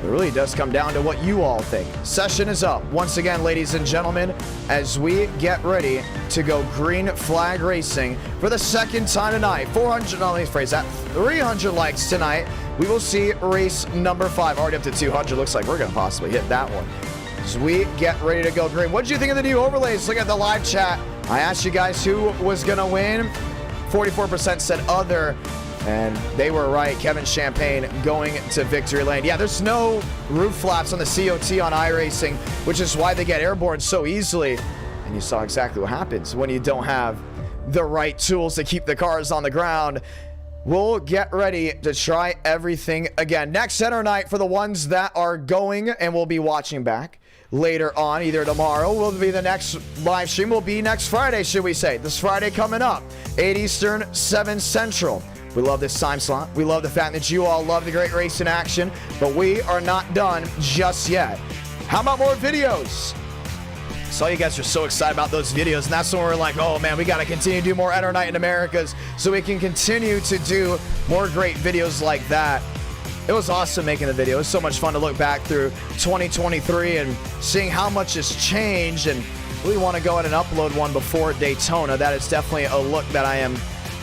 It really does come down to what you all think. Session is up once again, ladies and gentlemen, as we get ready to go green flag racing for the second time tonight. 400, no, let me phrase that, 300 likes tonight. We will see race number 5. Already up to 200. Looks like we're going to possibly hit that one. As we get ready to go green. What did you think of the new overlays? Look at the live chat. I asked you guys who was going to win. 44% said other. And they were right. Kevin Champagne going to victory lane. Yeah, there's no roof flaps on the COT on iRacing, which is why they get airborne so easily. And you saw exactly what happens when you don't have the right tools to keep the cars on the ground. We'll get ready to try everything again. Next center night for the ones that are going and will be watching back later on, either tomorrow will be the next live stream, will be next Friday, should we say. This Friday coming up, 8 Eastern, 7 Central. We love this time slot. We love the fact that you all love the great race in action, but we are not done just yet. How about more videos? So you guys are so excited about those videos, and that's when we're like, oh man, we got to continue to do more NR Night in Americas so we can continue to do more great videos like that. It was awesome making the video. It was so much fun to look back through 2023 and seeing how much has changed, and we want to go ahead and upload one before Daytona. That is definitely a look that I am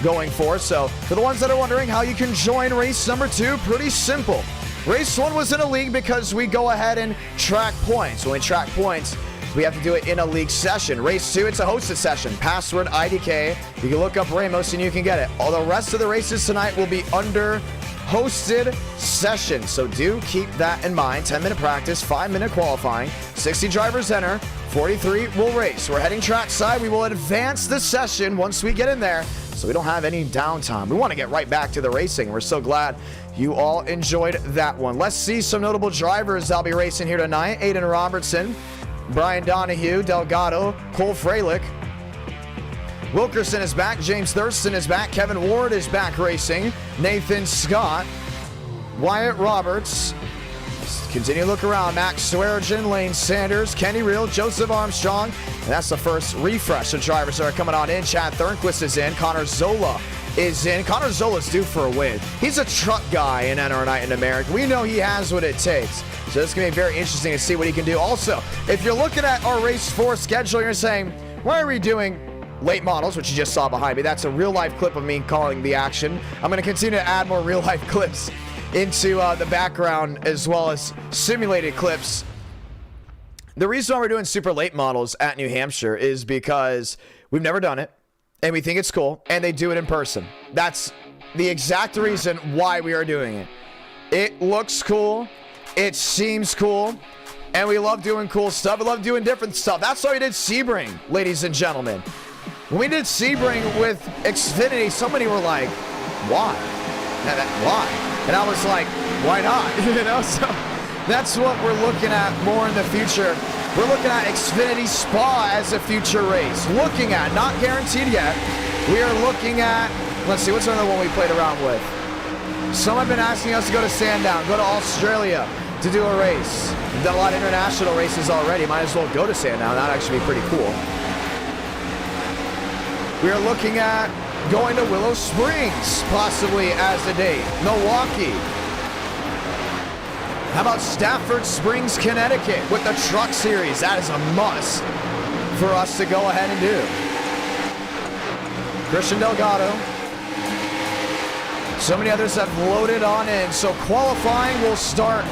going for. So for the ones that are wondering how you can join race number 2, pretty simple. Race 1 was in a league because we go ahead and track points. When we track points, we have to do it in a league session. Race 2, it's a hosted session. Password IDK. You can look up Ramos and you can get it. All the rest of the races tonight will be under hosted session. So do keep that in mind. 10-minute practice, 5-minute qualifying, 60 drivers enter, 43 will race. We're heading trackside. We will advance the session once we get in there, so we don't have any downtime. We want to get right back to the racing. We're so glad you all enjoyed that one. Let's see some notable drivers that'll be racing here tonight. Aiden Robertson, Brian Donahue, Delgado, Cole Freilich. Wilkerson is back. James Thurston is back. Kevin Ward is back racing. Nathan Scott. Wyatt Roberts. Continue to look around. Max Swearigan, Lane Sanders, Kenny Reel, Joseph Armstrong. And that's the first refresh of drivers that are coming on in. Chad Thornquist is in. Connor Zola is in. Connor Zola's due for a win. He's a truck guy in NR Night in America. We know he has what it takes. So it's going to be very interesting to see what he can do. Also, if you're looking at our Race 4 schedule, you're saying, why are we doing late models, which you just saw behind me? That's a real-life clip of me calling the action. I'm going to continue to add more real-life clips into the background, as well as simulated clips. The reason why we're doing super late models at New Hampshire is because we've never done it, and we think it's cool, and they do it in person. That's the exact reason why we are doing it. It looks cool, it seems cool, and we love doing cool stuff. We love doing different stuff. That's why we did Sebring, ladies and gentlemen. When we did Sebring with Xfinity, somebody were like, why? Why? And I was like, why not? You know, so That's what we're looking at more in the future. We're looking at Xfinity Spa as a future race. Looking at, not guaranteed yet. We are looking at, let's see, what's another one we played around with? Some have been asking us to go to Sandown, go to Australia to do a race. We've done a lot of international races already. Might as well go to Sandown. That'd actually be pretty cool. We are looking at going to Willow Springs, possibly as a date. Milwaukee. How about Stafford Springs, Connecticut with the Truck Series? That is a must for us to go ahead and do. Christian Delgado. So many others have loaded on in. So qualifying will start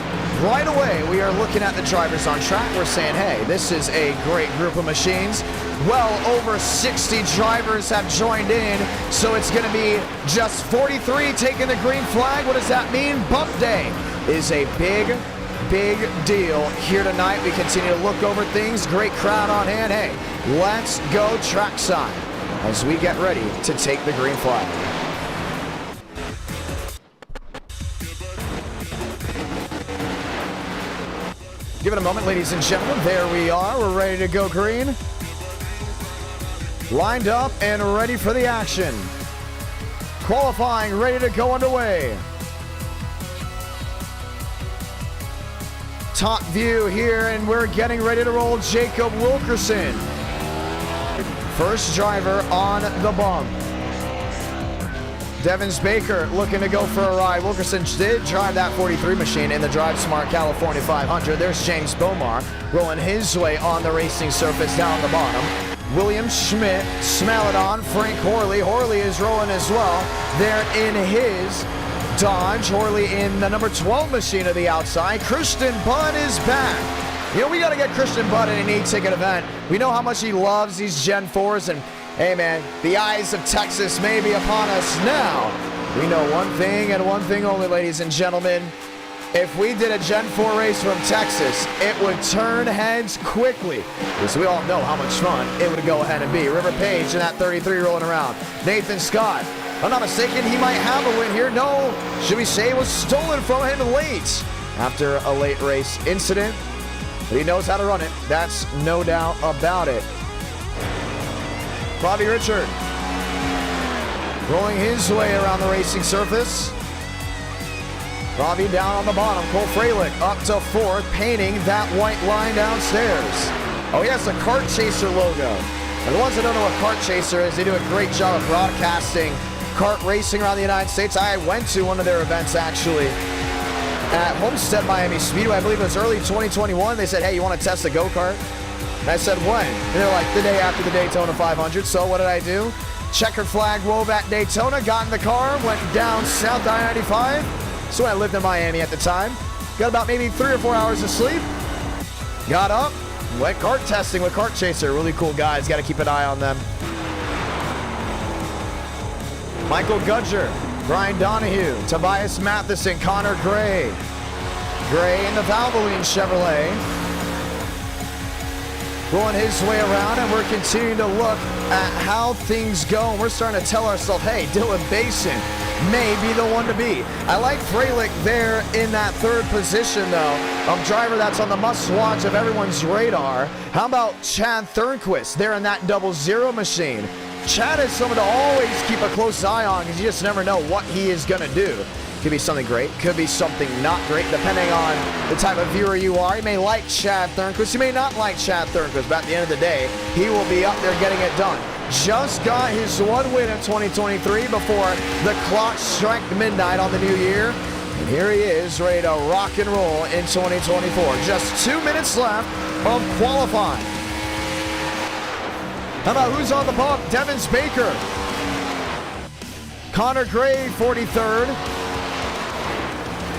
right away. We are looking at the drivers on track. We're saying, hey, this is a great group of machines. Well over 60 drivers have joined in, so it's going to be just 43 taking the green flag. What does that mean? Bump day is a big deal here tonight. We continue to look over things. Great crowd on hand. Hey, let's go trackside as we get ready to take the green flag. Give it a moment, ladies and gentlemen. There we are. We're ready to go green. Lined up and ready for the action. Qualifying ready to go underway. Top view here, and we're getting ready to roll Jacob Wilkerson. First driver on the bump. Devins Baker looking to go for a ride. Wilkerson did drive that 43 machine in the Drive Smart California 500. There's James Bomar rolling his way on the racing surface down the bottom. William Schmidt, smell it on. Frank Horley. Horley is rolling as well. They're in his Dodge. Horley in the number 12 machine of the outside. Christian Budd is back. You know, we got to get Christian Budd in an e-ticket event. We know how much he loves these Gen 4s, and hey man, the eyes of Texas may be upon us now. We know one thing and one thing only, ladies and gentlemen. If we did a Gen 4 race from Texas, it would turn heads quickly. Because we all know how much fun it would go ahead and be. River Page in that 33 rolling around. Nathan Scott, if I'm not mistaken, he might have a win here. No, should we say it was stolen from him late after a late race incident. But he knows how to run it. That's no doubt about it. Bobby Richard rolling his way around the racing surface. Bobby down on the bottom. Cole Freilich up to fourth, painting that white line downstairs. Oh, he has the Kart Chaser logo. And the ones that don't know what Kart Chaser is, they do a great job of broadcasting kart racing around the United States. I went to one of their events actually at Homestead Miami Speedway. I believe it was early 2021. They said, hey, you want to test a go-kart? And I said, when? And they're like, the day after the Daytona 500. So what did I do? Checkered flag wove at Daytona, got in the car, went down South I-95. So I lived in Miami at the time. Got about maybe 3 or 4 hours of sleep. Got up, went kart testing with Kart Chaser. Really cool guys, got to keep an eye on them. Michael Gudger, Brian Donahue, Tobias Matheson, Connor Gray. Gray in the Valvoline Chevrolet. Rolling his way around, and we're continuing to look at how things go. And we're starting to tell ourselves, hey, Dylan Basin may be the one to be. I like Freilich there in that third position, though. A driver that's on the must-watch of everyone's radar. How about Chad Thornquist there in that 00 machine? Chad is someone to always keep a close eye on because you just never know what he is going to do. Could be something great, could be something not great, depending on the type of viewer you are. You may like Chad Thornquist, you may not like Chad Thornquist, but at the end of the day, he will be up there getting it done. Just got his one win in 2023 before the clock struck midnight on the new year. And here he is, ready to rock and roll in 2024. Just 2 minutes left of qualifying. How about who's on the bump? Devins Baker. Connor Gray, 43rd.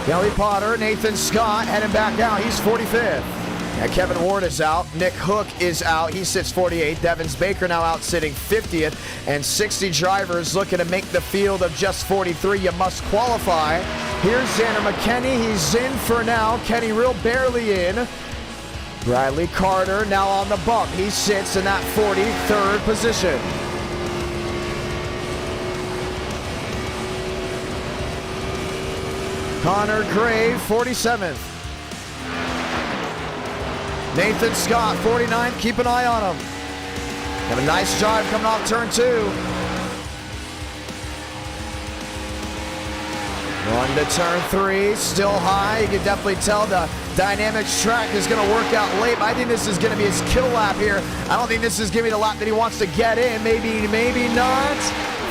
Kelly Potter, Nathan Scott heading back out. He's 45th. Now Kevin Ward is out. Nick Hook is out. He sits 48th. Devins Baker now out sitting 50th. And 60 drivers looking to make the field of just 43. You must qualify. Here's Xander McKinney. He's in for now. Kenny Real barely in. Bradley Carter now on the bump. He sits in that 43rd position. Connor Gray, 47th. Nathan Scott, 49, keep an eye on him. Have a nice drive coming off turn 2. On to turn 3, still high. You can definitely tell the Dynamics track is going to work out late. I think this is going to be his kill lap here. I don't think this is going to be the lap that he wants to get in. Maybe not.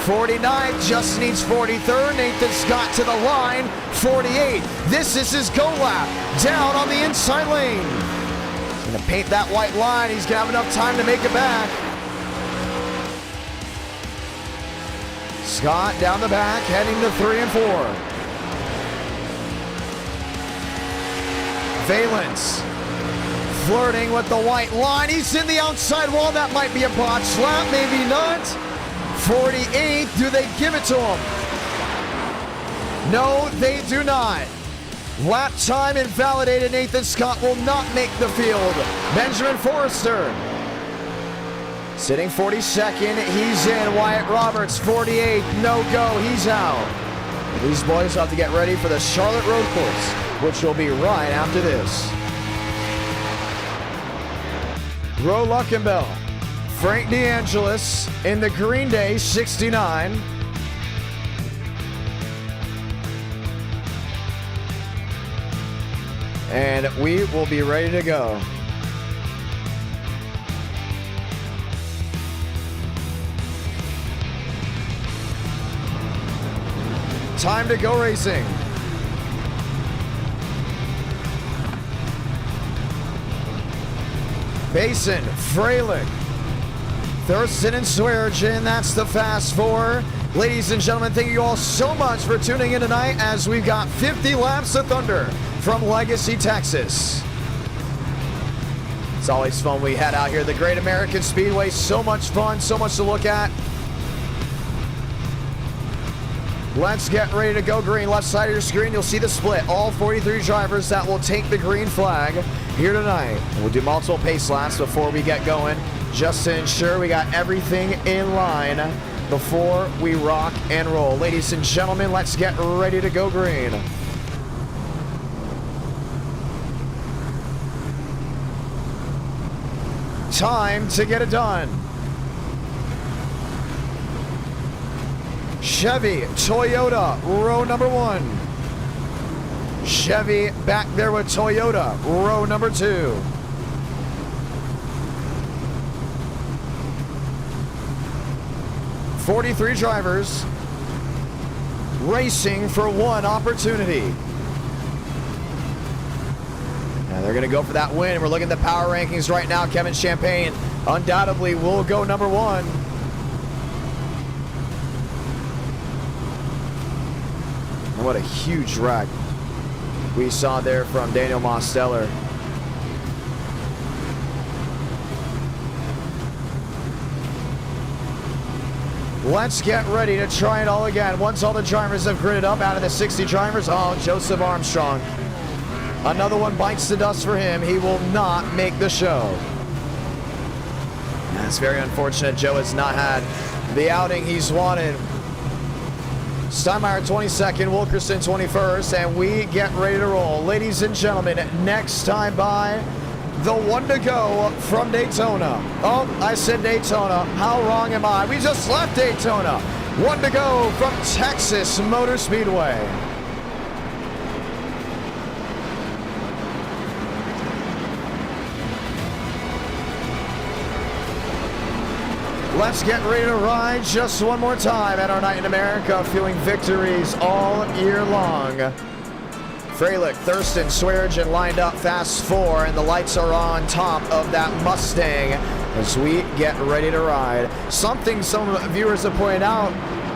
49, just needs 43rd. Nathan Scott to the line, 48. This is his go lap, down on the inside lane. He's going to paint that white line. He's going to have enough time to make it back. Scott down the back, heading to 3 and 4. Valence flirting with the white line. He's in the outside wall. That might be a botch lap, maybe not. 48, do they give it to him? No, they do not. Lap time invalidated. Nathan Scott will not make the field. Benjamin Forrester sitting 42nd. He's in. Wyatt Roberts, 48, no go. He's out. These boys have to get ready for the Charlotte Road Course, which will be right after this. Ro Luckenbill, Frank DeAngelis in the Green Day 69. And we will be ready to go. Time to go racing. Basin, Freilich, Thurston and Swearengin, that's the Fast Four. Ladies and gentlemen, thank you all so much for tuning in tonight as we've got 50 laps of thunder from Legacy, Texas. It's always fun we head out here. The Great American Speedway, so much fun, so much to look at. Let's get ready to go green. Left side of your screen, you'll see the split. All 43 drivers that will take the green flag here tonight. We'll do multiple pace laps before we get going, just to ensure we got everything in line before we rock and roll. Ladies and gentlemen, let's get ready to go green. Time to get it done. Chevy, Toyota, row number 1. Chevy back there with Toyota, row number 2. "43 drivers racing for one opportunity." And they're going to go for that win. We're looking at the power rankings right now. Kevin Champagne undoubtedly will go number 1. What a huge wreck we saw there from Daniel Mosteller. Let's get ready to try it all again. Once all the drivers have gridded up out of the 60 drivers, oh, Joseph Armstrong. Another one bites the dust for him. He will not make the show. That's very unfortunate. Joe has not had the outing he's wanted. Steinmeier 22nd, Wilkerson 21st, and we get ready to roll. Ladies and gentlemen, next time by, the one to go from Daytona. Oh, I said Daytona. How wrong am I? We just left Daytona. One to go from Texas Motor Speedway. Let's get ready to ride just one more time at our night in America, feeling victories all year long. Freilich, Thurston, Swearengin lined up fast 4, and the lights are on top of that Mustang as we get ready to ride. Something some viewers have pointed out,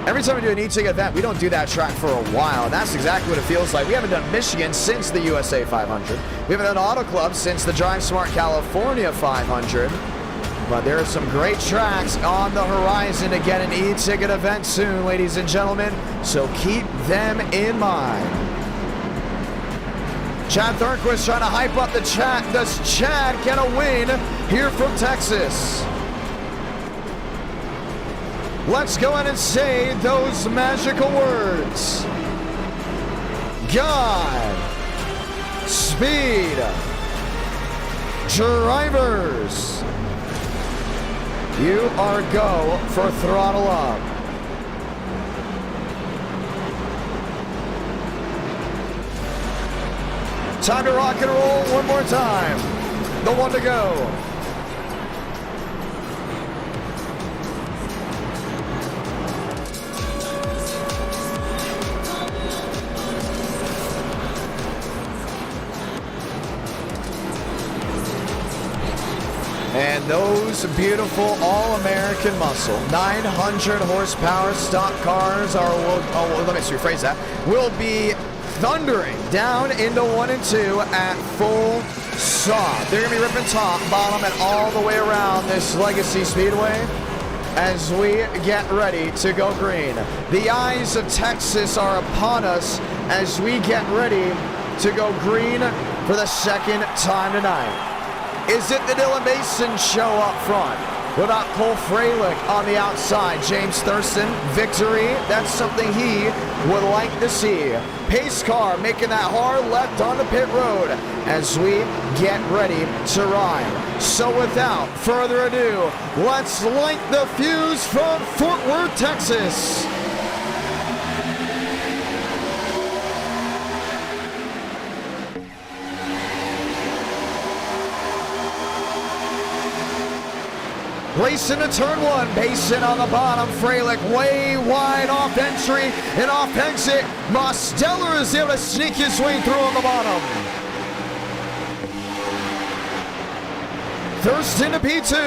every time we do an e-ticket event, we don't do that track for a while, and that's exactly what it feels like. We haven't done Michigan since the USA 500. We haven't done Auto Club since the Drive Smart California 500. But there are some great tracks on the horizon to get an e-ticket event soon, ladies and gentlemen, so keep them in mind. Chad Thornquist trying to hype up the chat. Does Chad get a win here from Texas? Let's go ahead and say those magical words. God, speed, Drivers, you are go for throttle up. Time to rock and roll one more time. The one to go. And those beautiful all-American muscle, 900 horsepower stock cars are, let me rephrase that, will be thundering down into 1 and 2 at full saw. They're going to be ripping top, bottom, and all the way around this Legacy Speedway as we get ready to go green. The eyes of Texas are upon us as we get ready to go green for the second time tonight. Is it the Dylan Mason show up front? Without Cole Freilich on the outside. James Thurston, victory. That's something he would like to see. Pace car making that hard left on the pit road as we get ready to ride. So without further ado, let's light the fuse from Fort Worth, Texas. Racing to turn one, Mason on the bottom, Freilich way wide off entry and off exit. Mosteller is able to sneak his way through on the bottom. Thurston to P2.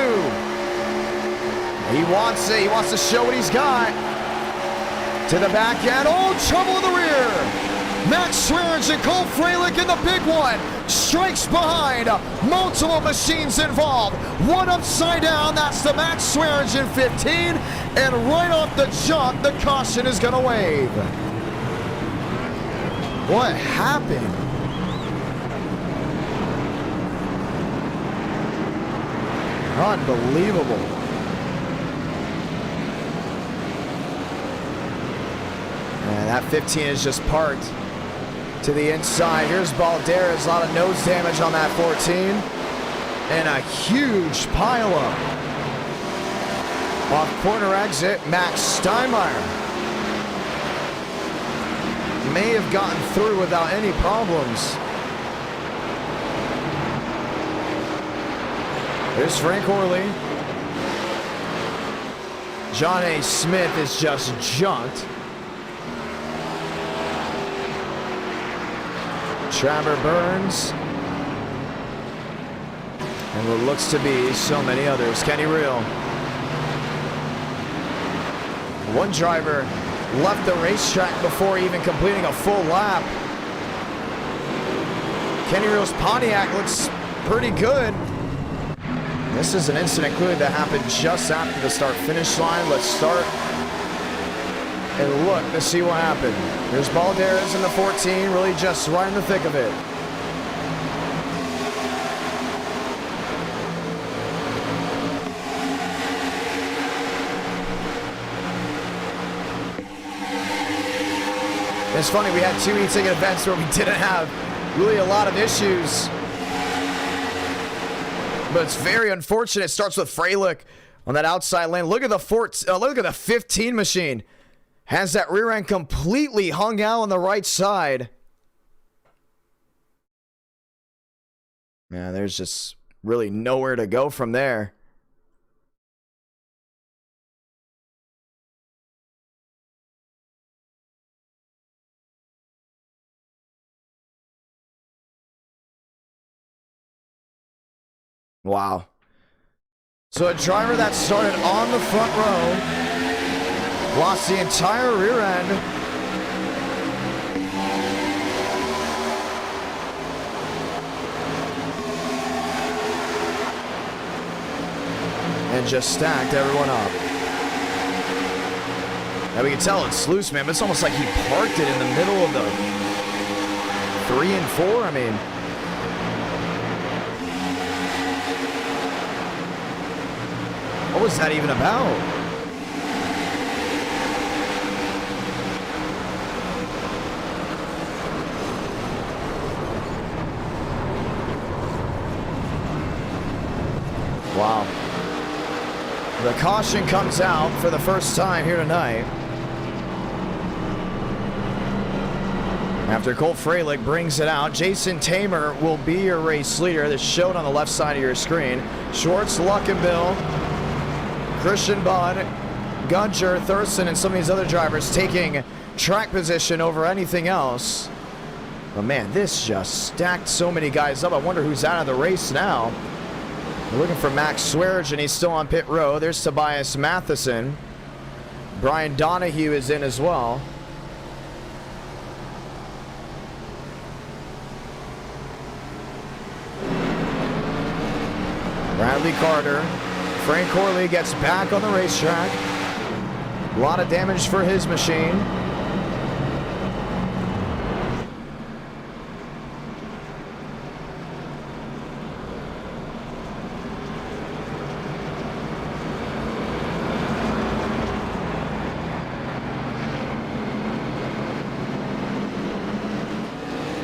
He wants it, he wants to show what he's got. To the back end, oh, trouble in the rear. Max Swearenge and Cole Freilich in the big one. Strikes behind. Multiple machines involved. One upside down. That's the Max Swearenge in 15. And right off the jump, the caution is going to wave. What happened? Unbelievable. And that 15 is just parked to the inside. Here's Balderas, a lot of nose damage on that 14. And a huge pileup. Off corner exit, Max Steinmeier may have gotten through without any problems. There's Frank Orley. John A. Smith is just junked. Trevor Burns, and what looks to be so many others. Kenny Reel. One driver left the racetrack before even completing a full lap. Kenny Reel's Pontiac looks pretty good. This is an incident clearly that happened just after the start-finish line. Let's start and look to see what happened. Here's Balderas in the 14, really just right in the thick of it. It's funny, we had two e-ticket events where we didn't have really a lot of issues. But it's very unfortunate. It starts with Freilich on that outside lane. Look at the look at the 15 machine. Has that rear end completely hung out on the right side. Yeah, there's just really nowhere to go from there. Wow. So a driver that started on the front row lost the entire rear end. And just stacked everyone up. Now we can tell it's loose, man, but it's almost like he parked it in the middle of the 3 and 4. I mean, what was that even about? Wow. The caution comes out for the first time here tonight. After Colt Freilich brings it out, Jason Tamer will be your race leader. That's shown on the left side of your screen. Schwartz, Luckenbill, Christian Budd, Gudger, Thurston, and some of these other drivers taking track position over anything else. But man, this just stacked so many guys up. I wonder who's out of the race now. We're looking for Max Swearge, and he's still on pit row. There's Tobias Matheson. Brian Donahue is in as well. Bradley Carter. Frank Corley gets back on the racetrack. A lot of damage for his machine.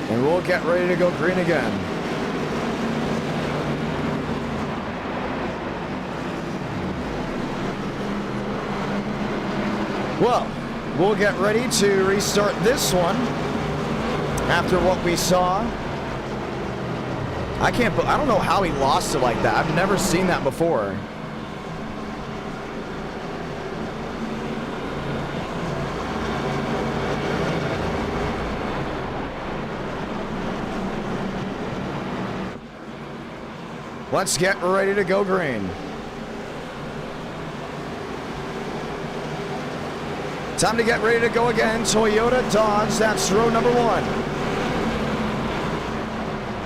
And we'll get ready to go green again. Well, we'll get ready to restart this one after what we saw. I don't know how he lost it like that. I've never seen that before. Let's get ready to go green. Time to get ready to go again. Toyota, Dodge, that's row number 1.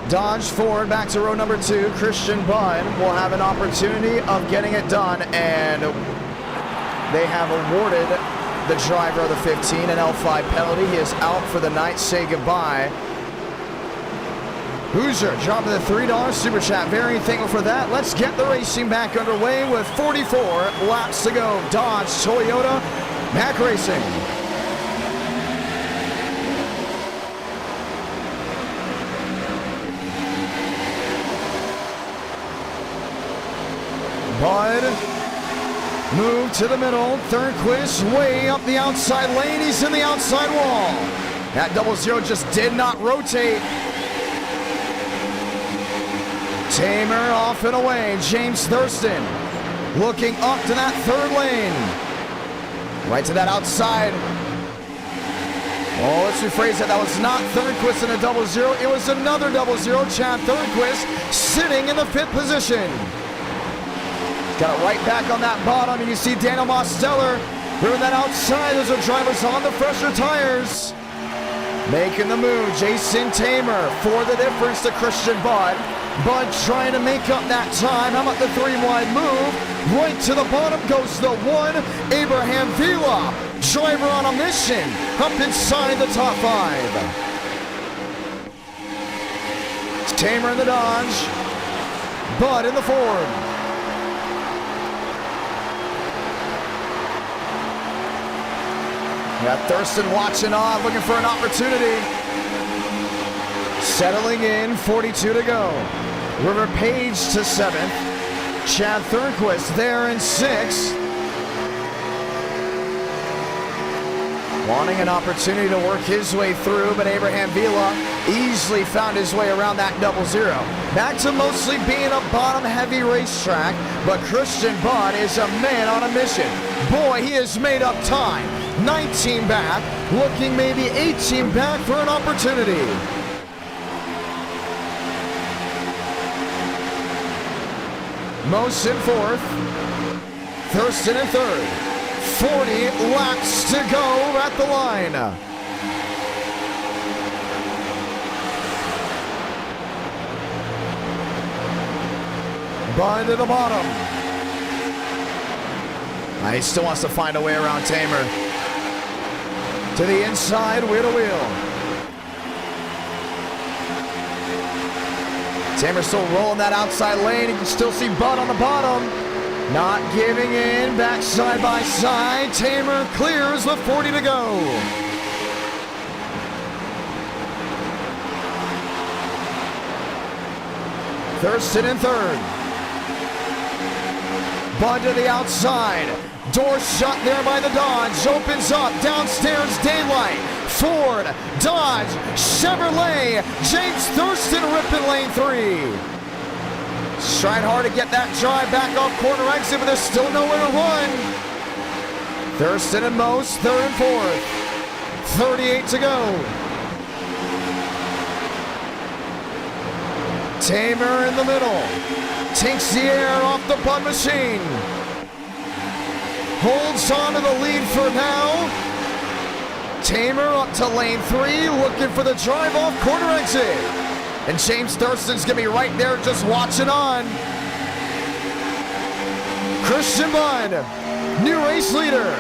Dodge, Ford, back to row number 2. Christian Budd will have an opportunity of getting it done, and they have awarded the driver of the 15 an L5 penalty. He is out for the night. Say goodbye. Hoosier dropping the $3 super chat. Very thankful for that. Let's get the racing back underway with 44 laps to go. Dodge, Toyota, Mac Racing. Budd, move to the middle. Thornquist way up the outside lane. He's in the outside wall. That 00 just did not rotate. Tamer off and away. James Thurston looking up to that third lane. Right to that outside. Oh, let's rephrase that. That was not Thornquist in a 00. It was another 00. Chad Thornquist sitting in the 5th position. Got it right back on that bottom. And you see Daniel Mosteller moving that outside. Those are drivers on the fresher tires. Making the move. Jason Tamer for the difference to Christian Budd. Budd trying to make up that time. How about the 3-wide move? Right to the bottom goes the 1. Abraham Vila, driver on a mission, up inside the top 5. Tamer in the Dodge. Budd in the Ford. We got Thurston watching on, looking for an opportunity. Settling in, 42 to go. River Page to 7th. Chad Thornquist there in 6th. Wanting an opportunity to work his way through, but Abraham Vila easily found his way around that 00. Back to mostly being a bottom-heavy racetrack, but Christian Budd is a man on a mission. Boy, he has made up time. 19 back, looking maybe 18 back for an opportunity. Most in 4th, Thurston in 3rd. 40 laps to go at the line. Budd to the bottom. He still wants to find a way around Tamer. To the inside, wheel to wheel. Tamer still rolling that outside lane. You can still see Budd on the bottom. Not giving in, back side by side. Tamer clears with 40 to go. Thurston in 3rd. Bud to the outside. Door shut there by the Dodge. Opens up. Downstairs, Daylight. Ford, Dodge, Chevrolet. James Thurston ripping lane 3. Trying hard to get that drive back off corner exit, but there's still nowhere to run. Thurston and Mose, third and fourth. 38 to go. Tamer in the middle. Takes the air off the Bud machine. Holds on to the lead for now. Tamer up to lane 3, looking for the drive off corner exit. And James Thurston's gonna be right there just watching on. Christian Bud, new race leader.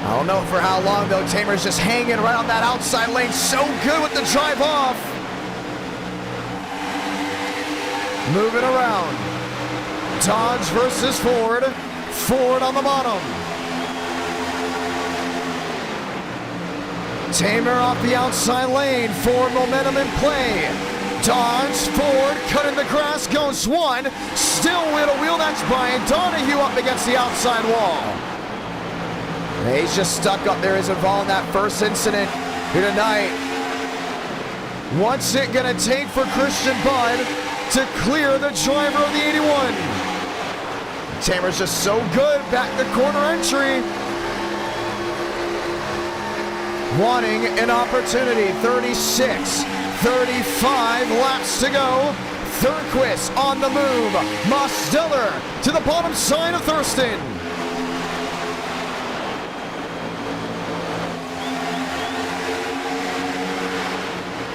I don't know for how long though. Tamer's just hanging right on that outside lane. So good with the drive off. Moving around. Dodge versus Ford. Ford on the bottom. Tamer off the outside lane. Ford momentum in play. Dodge, Ford, cutting the grass, goes one. Still wheel to wheel, that's Brian Donahue up against the outside wall. And he's just stuck up there. He's involved in that first incident here tonight. What's it gonna take for Christian Bud to clear the driver of the 81? Tamer's just so good, back to corner entry. Wanting an opportunity, 36, 35 laps to go. Thurquist on the move. Mosteller to the bottom side of Thurston.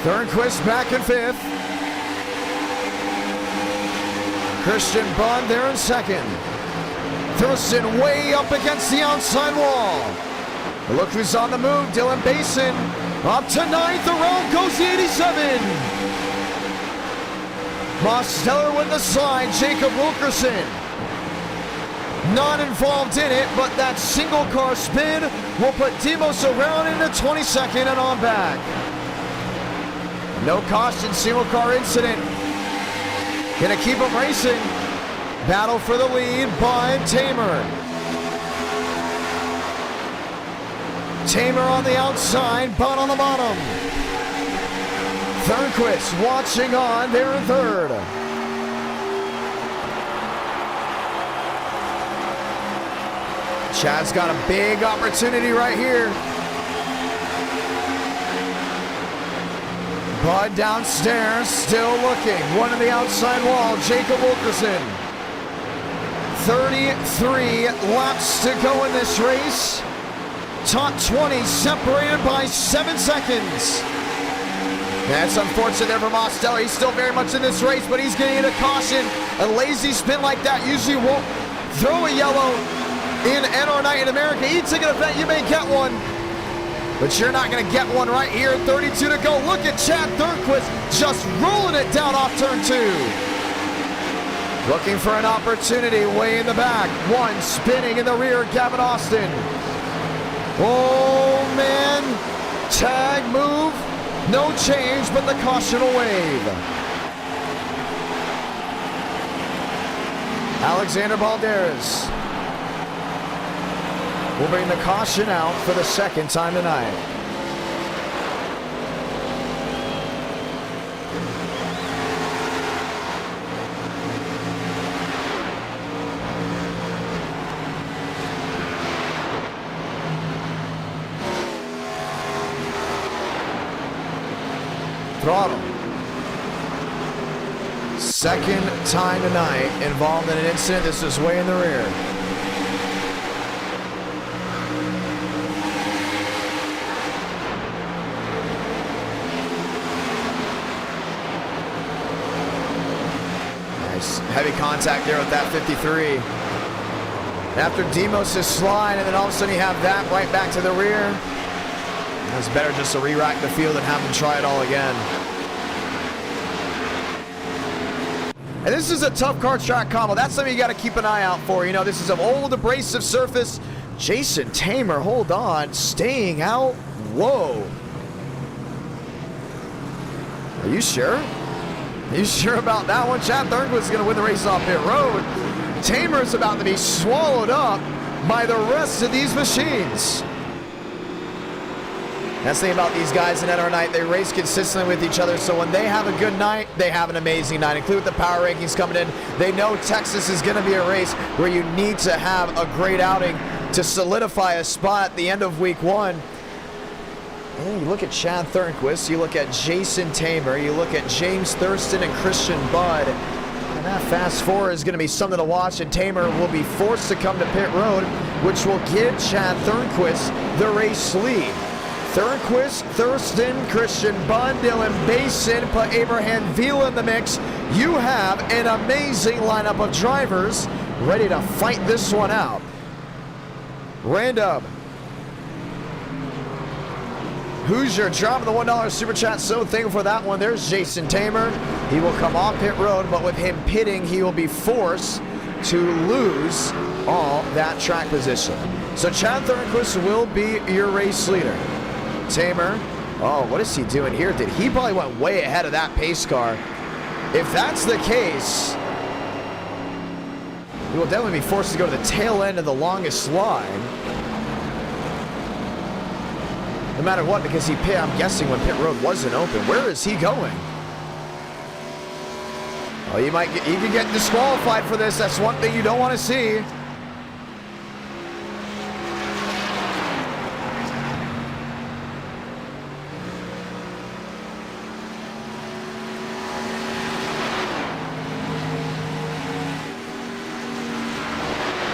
Thurquist back in fifth. Christian Bud there in second. Thurston way up against the outside wall. Look who's on the move, Dylan Basin. Up to ninth, around goes the 87. Mosteller with the slide, Jacob Wilkerson. Not involved in it, but that single car spin will put Demos around into 22nd and on back. No caution, single car incident. Gonna keep him racing. Battle for the lead, Bud, Tamer. Tamer on the outside, Bud on the bottom. Thurquist watching on there in third. Chad's got a big opportunity right here. Bud downstairs, still looking. One on the outside wall, Jacob Wilkerson. 33 laps to go in this race. Top 20 separated by 7 seconds. That's unfortunate there for Mosteller. He's still very much in this race, but he's getting a caution. A lazy spin like that usually won't throw a yellow in NR Night in America. E-ticket event, you may get one, but you're not going to get one right here. 32 to go. Look at Chad Thurquist just rolling it down off turn 2. Looking for an opportunity way in the back. One spinning in the rear, Gavin Austin. Oh man, tag move, no change, but the caution will wave. Alexander Balderas will bring the caution out for the second time tonight. Throttle. Second time tonight involved in an incident. This is way in the rear. Nice heavy contact there with that 53. After Demos' slide, and then all of a sudden you have that right back to the rear. It's better just to re-rack the field and have them try it all again. And this is a tough car track combo. That's something you got to keep an eye out for. You know, this is an old abrasive surface. Jason Tamer, hold on, staying out. Whoa. Are you sure? You sure about that one? Chad Thornquist is going to win the race off pit road. Tamer's about to be swallowed up by the rest of these machines. That's the thing about these guys in NR Night. They race consistently with each other, so when they have a good night, they have an amazing night. Include the power rankings coming in. They know Texas is going to be a race where you need to have a great outing to solidify a spot at the end of week one. And you look at Chad Thornquist, you look at Jason Tamer, you look at James Thurston and Christian Budd. And that fast four is going to be something to watch, and Tamer will be forced to come to pit road, which will give Chad Thornquist the race lead. Thornquist, Thurston, Christian Budd, Dylan Basin, put Abraham-Villa in the mix. You have an amazing lineup of drivers ready to fight this one out. Random. Hoosier dropping the $1 super chat. So thankful for that one. There's Jason Tamer. He will come off pit road, but with him pitting, he will be forced to lose all that track position. So Chad Thornquist will be your race leader. Tamer, oh, what is he doing here? He probably went way ahead of that pace car. If that's the case, he will definitely be forced to go to the tail end of the longest line. No matter what, because he pit, I'm guessing when pit road wasn't open. Where is he going? Oh, you could get disqualified for this. That's one thing you don't want to see.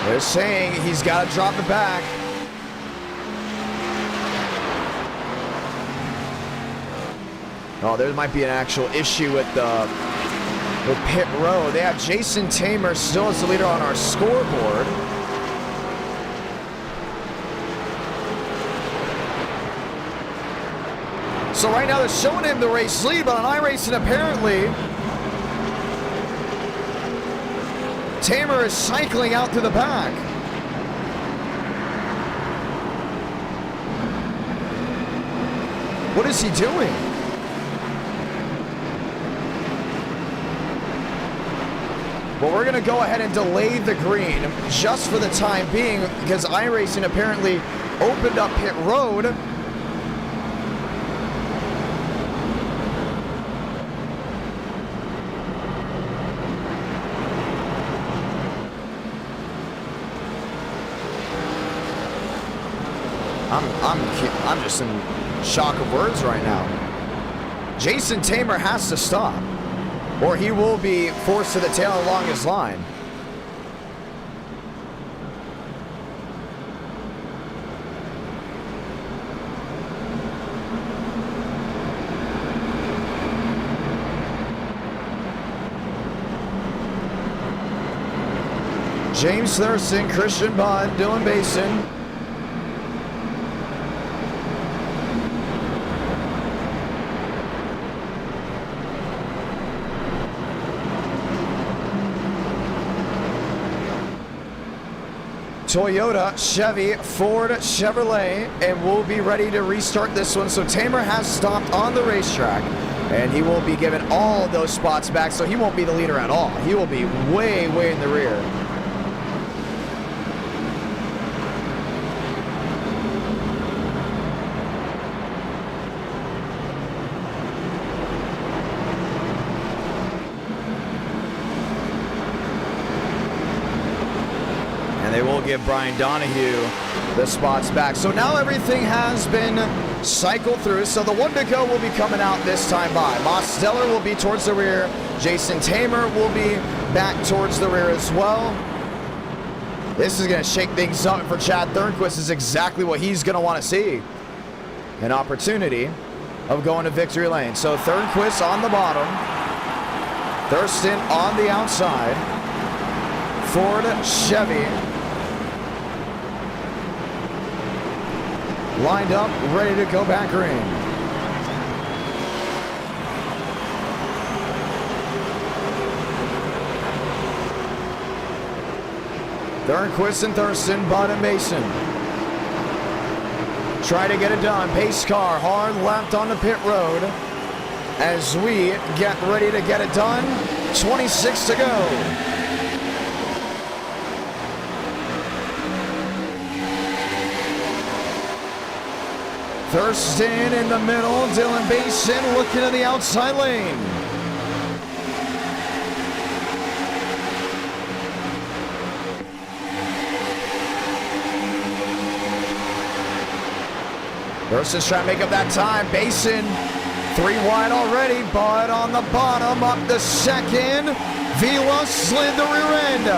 They're saying he's got to drop it back. Oh, there might be an actual issue with pit road. They have Jason Tamer still as the leader on our scoreboard. So right now they're showing him the race lead, but on iRacing apparently Tamer is cycling out to the back. What is he doing? Well, we're going to go ahead and delay the green just for the time being because iRacing apparently opened up pit road. I'm just in shock of words right now. Jason Tamer has to stop, or he will be forced to the tail along his line. James Thurston, Christian Budd, Dylan Basin. Toyota, Chevy, Ford, Chevrolet, and we'll be ready to restart this one. So Tamer has stopped on the racetrack, and he will be given all of those spots back, so he won't be the leader at all. He will be way, way in the rear. They will give Brian Donahue the spots back. So now everything has been cycled through. So the one to go will be coming out this time by. Mosteller will be towards the rear. Jason Tamer will be back towards the rear as well. This is going to shake things up for Chad Thornquist. Is exactly what he's going to want to see. An opportunity of going to victory lane. So Thornquist on the bottom. Thurston on the outside. Ford, Chevy. Lined up, ready to go back green. Thornquist and Thurston, Budd and Mason. Try to get it done. Pace car, hard left on the pit road. as we get ready to get it done. 26 to go. Thurston in the middle, Dylan Basin looking to the outside lane. Thurston's trying to make up that time. Basin 3 wide already, but on the bottom, up the second. Vila slid the rear end.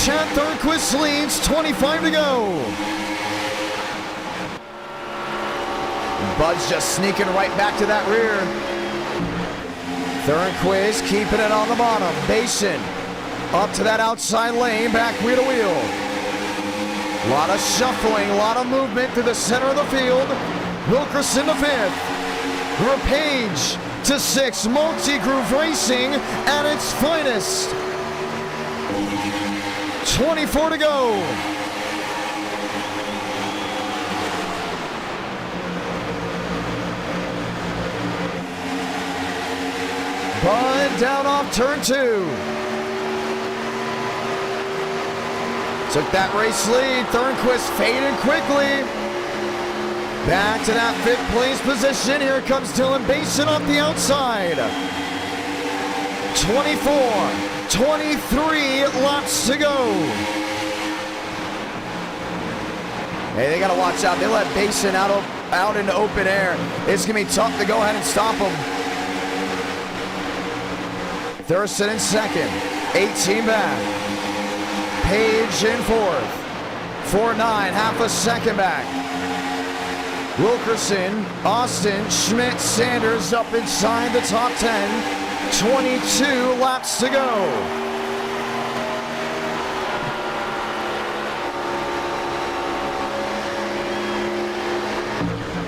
Chad Thornquist leads, 25 to go. Bud's just sneaking right back to that rear. Thornquist keeping it on the bottom. Basin up to that outside lane, back wheel to wheel. A lot of shuffling, a lot of movement through the center of the field. Wilkerson to 5th. Rapage to 6th. Multi-Groove Racing at its finest. 24 to go. Bud down off turn 2. Took that race lead. Thornquist faded quickly. Back to that 5th place position. Here comes Dylan Basin off the outside. 24, 23 laps to go. Hey, they got to watch out. They let Basin out into open air. It's going to be tough to go ahead and stop him. Thurston in 2nd, 18 back. Page in 4th, 4-9, half a second back. Wilkerson, Austin, Schmidt, Sanders up inside the top 10. 22 laps to go.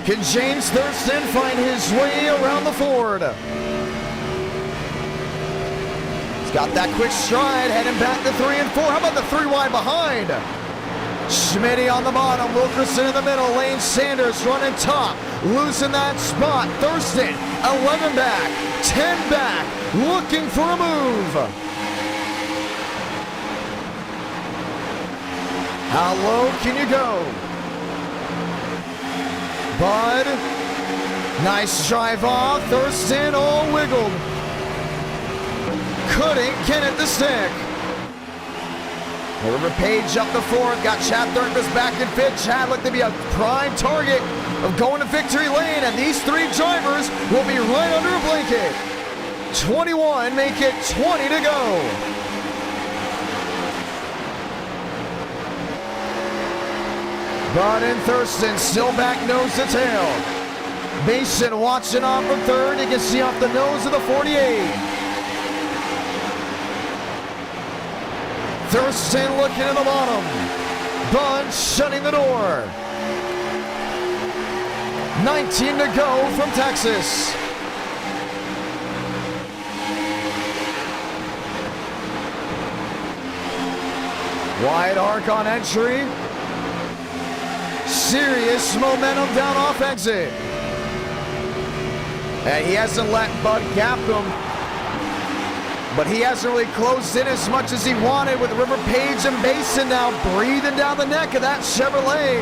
Can James Thurston find his way around the Ford? Got that quick stride, heading back to 3 and 4. How about the 3 wide behind? Schmitty on the bottom, Wilkerson in the middle, Lane Sanders running top, losing that spot. Thurston, 11 back, 10 back, looking for a move. How low can you go? Bud, nice drive off, Thurston all wiggled. Couldn't get it to stick. River Page up the 4th, got Chad Thornquist back in 5th. Chad looked to be a prime target of going to victory lane, and these 3 drivers will be right under a blanket. 21 make it 20 to go. Bud and Thurston still back nose to tail. Mason watching off from 3rd. You can see off the nose of the 48. Thurston looking at the bottom. Bud shutting the door. 19 to go from Texas. Wide arc on entry. Serious momentum down off exit. And he hasn't let Bud gap him. But he hasn't really closed in as much as he wanted with River Page and Basin now breathing down the neck of that Chevrolet.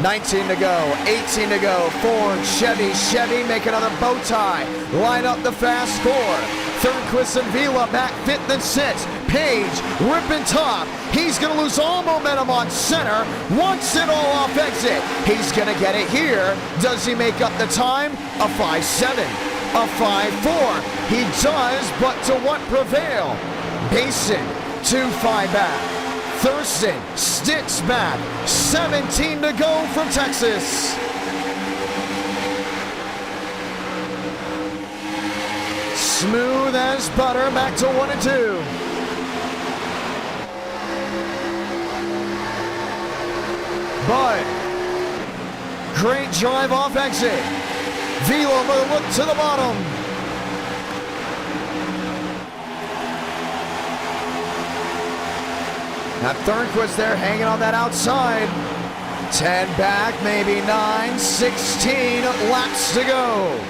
19 to go, 18 to go. Ford, Chevy make another bow tie. Line up the fast score. Thornquist and Vila back 5th and 6th. Page ripping top. He's going to lose all momentum on center. Wants it all off exit. He's going to get it here. Does he make up the time? A 5.7. A 5.4. He does, but to what prevail? Basin, 2.5 back. Thurston sticks back. 17 to go from Texas. Smooth as butter, back to 1 and 2. But great drive off exit. Vila with a look to the bottom. Now Thornquist there hanging on that outside. 10 back, maybe 9, 16 laps to go.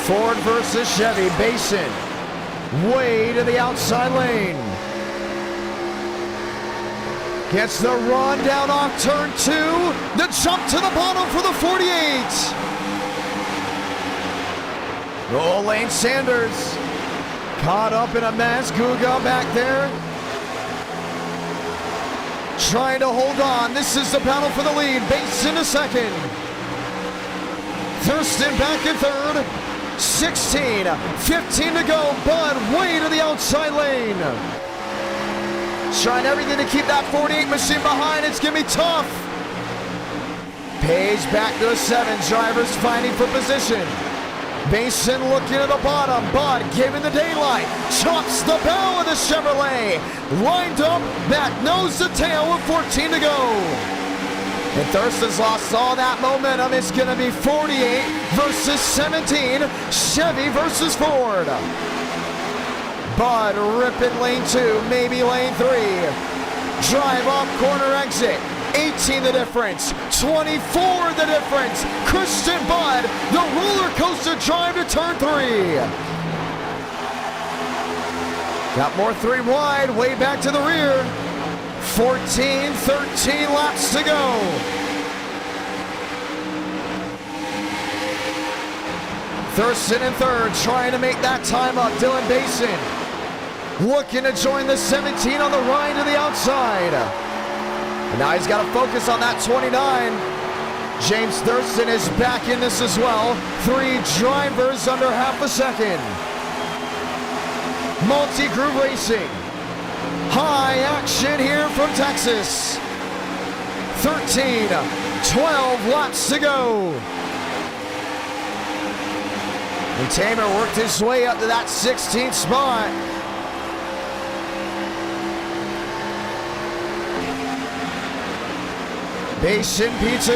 Ford versus Chevy. Basin way to the outside lane. Gets the run down off turn 2. The jump to the bottom for the 48. Oh, Lane Sanders caught up in a mess. Guga back there trying to hold on. This is the battle for the lead. Basin in second. Thurston back in third. 16, 15 to go. Bud way to the outside lane. Trying everything to keep that 48 machine behind. It's going to be tough. Page back to the 7. Drivers fighting for position. Basin looking at the bottom. Bud giving the daylight. Chops the bow of the Chevrolet. Lined up, back nose to tail with 14 to go. And Thurston's lost all that momentum. It's going to be 48 versus 17. Chevy versus Ford. Bud ripping lane 2, maybe lane 3. Drive off corner exit. 18 the difference. 24 the difference. Christian Bud, the roller coaster drive to turn 3. Got more 3 wide, way back to the rear. 14, 13 laps to go. Thurston in third, trying to make that time up. Dylan Basin looking to join the 17 on the right to the outside. And now he's got to focus on that 29. James Thurston is back in this as well. 3 drivers under half a second. Multi-Groove Racing. High action here from Texas. 13, 12 laps to go. And Tamer worked his way up to that 16th spot. Basin P2.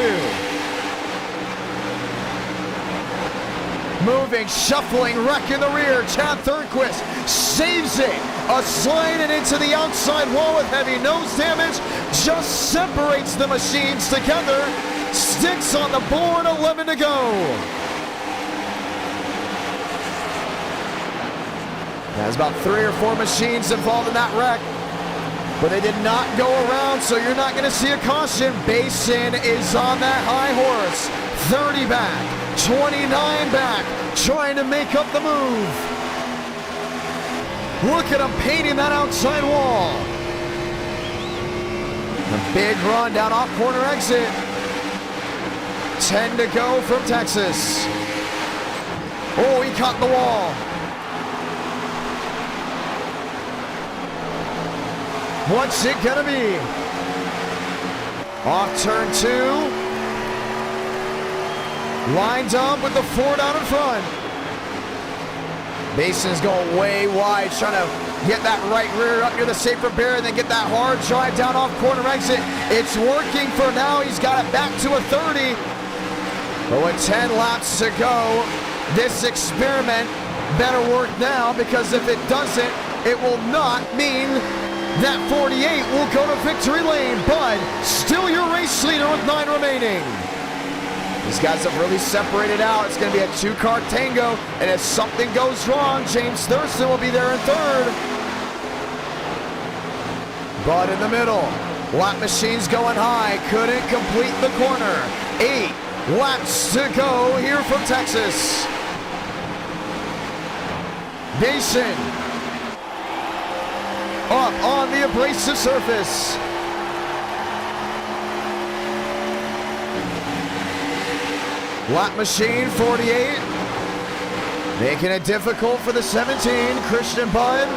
Moving, shuffling, wreck in the rear. Chad Thornquist saves it. A slide and into the outside wall with heavy nose damage. Just separates the machines together. Sticks on the board, 11 to go. There's about 3 or 4 machines involved in that wreck, but they did not go around, so you're not going to see a caution. Basin is on that high horse. 30 back, 29 back, trying to make up the move. Look at him painting that outside wall. A big run down off corner exit. 10 to go from Texas. Oh, he caught the wall. What's it gonna be? Off turn 2. Lines up with the Ford out in front. Basin's going way wide, trying to get that right rear up near the safer barrier and then get that hard drive down off corner exit. It's working for now. He's got it back to a 30. But with 10 laps to go, this experiment better work now, because if it doesn't, it will not mean that 48 will go to victory lane. Bud, still your race leader with 9 remaining. These guys have really separated out. It's going to be a 2-car tango, and if something goes wrong, James Thurston will be there in third. Bud in the middle. Lap machines going high. Couldn't complete the corner. 8 laps to go here from Texas. Basin up on the abrasive surface. Lap machine 48, making it difficult for the 17, Christian Bud.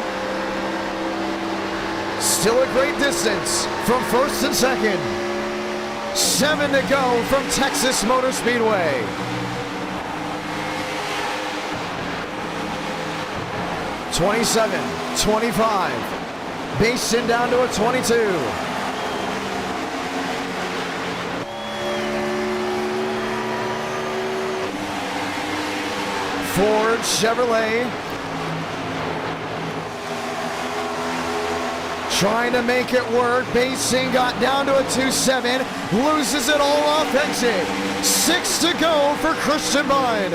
Still a great distance from first and second. 7 to go from Texas Motor Speedway. (27, 25). Basin down to a 22. Ford Chevrolet trying to make it work. Basin got down to a 2.7, loses it all off exit. 6 to go for Christian Bud.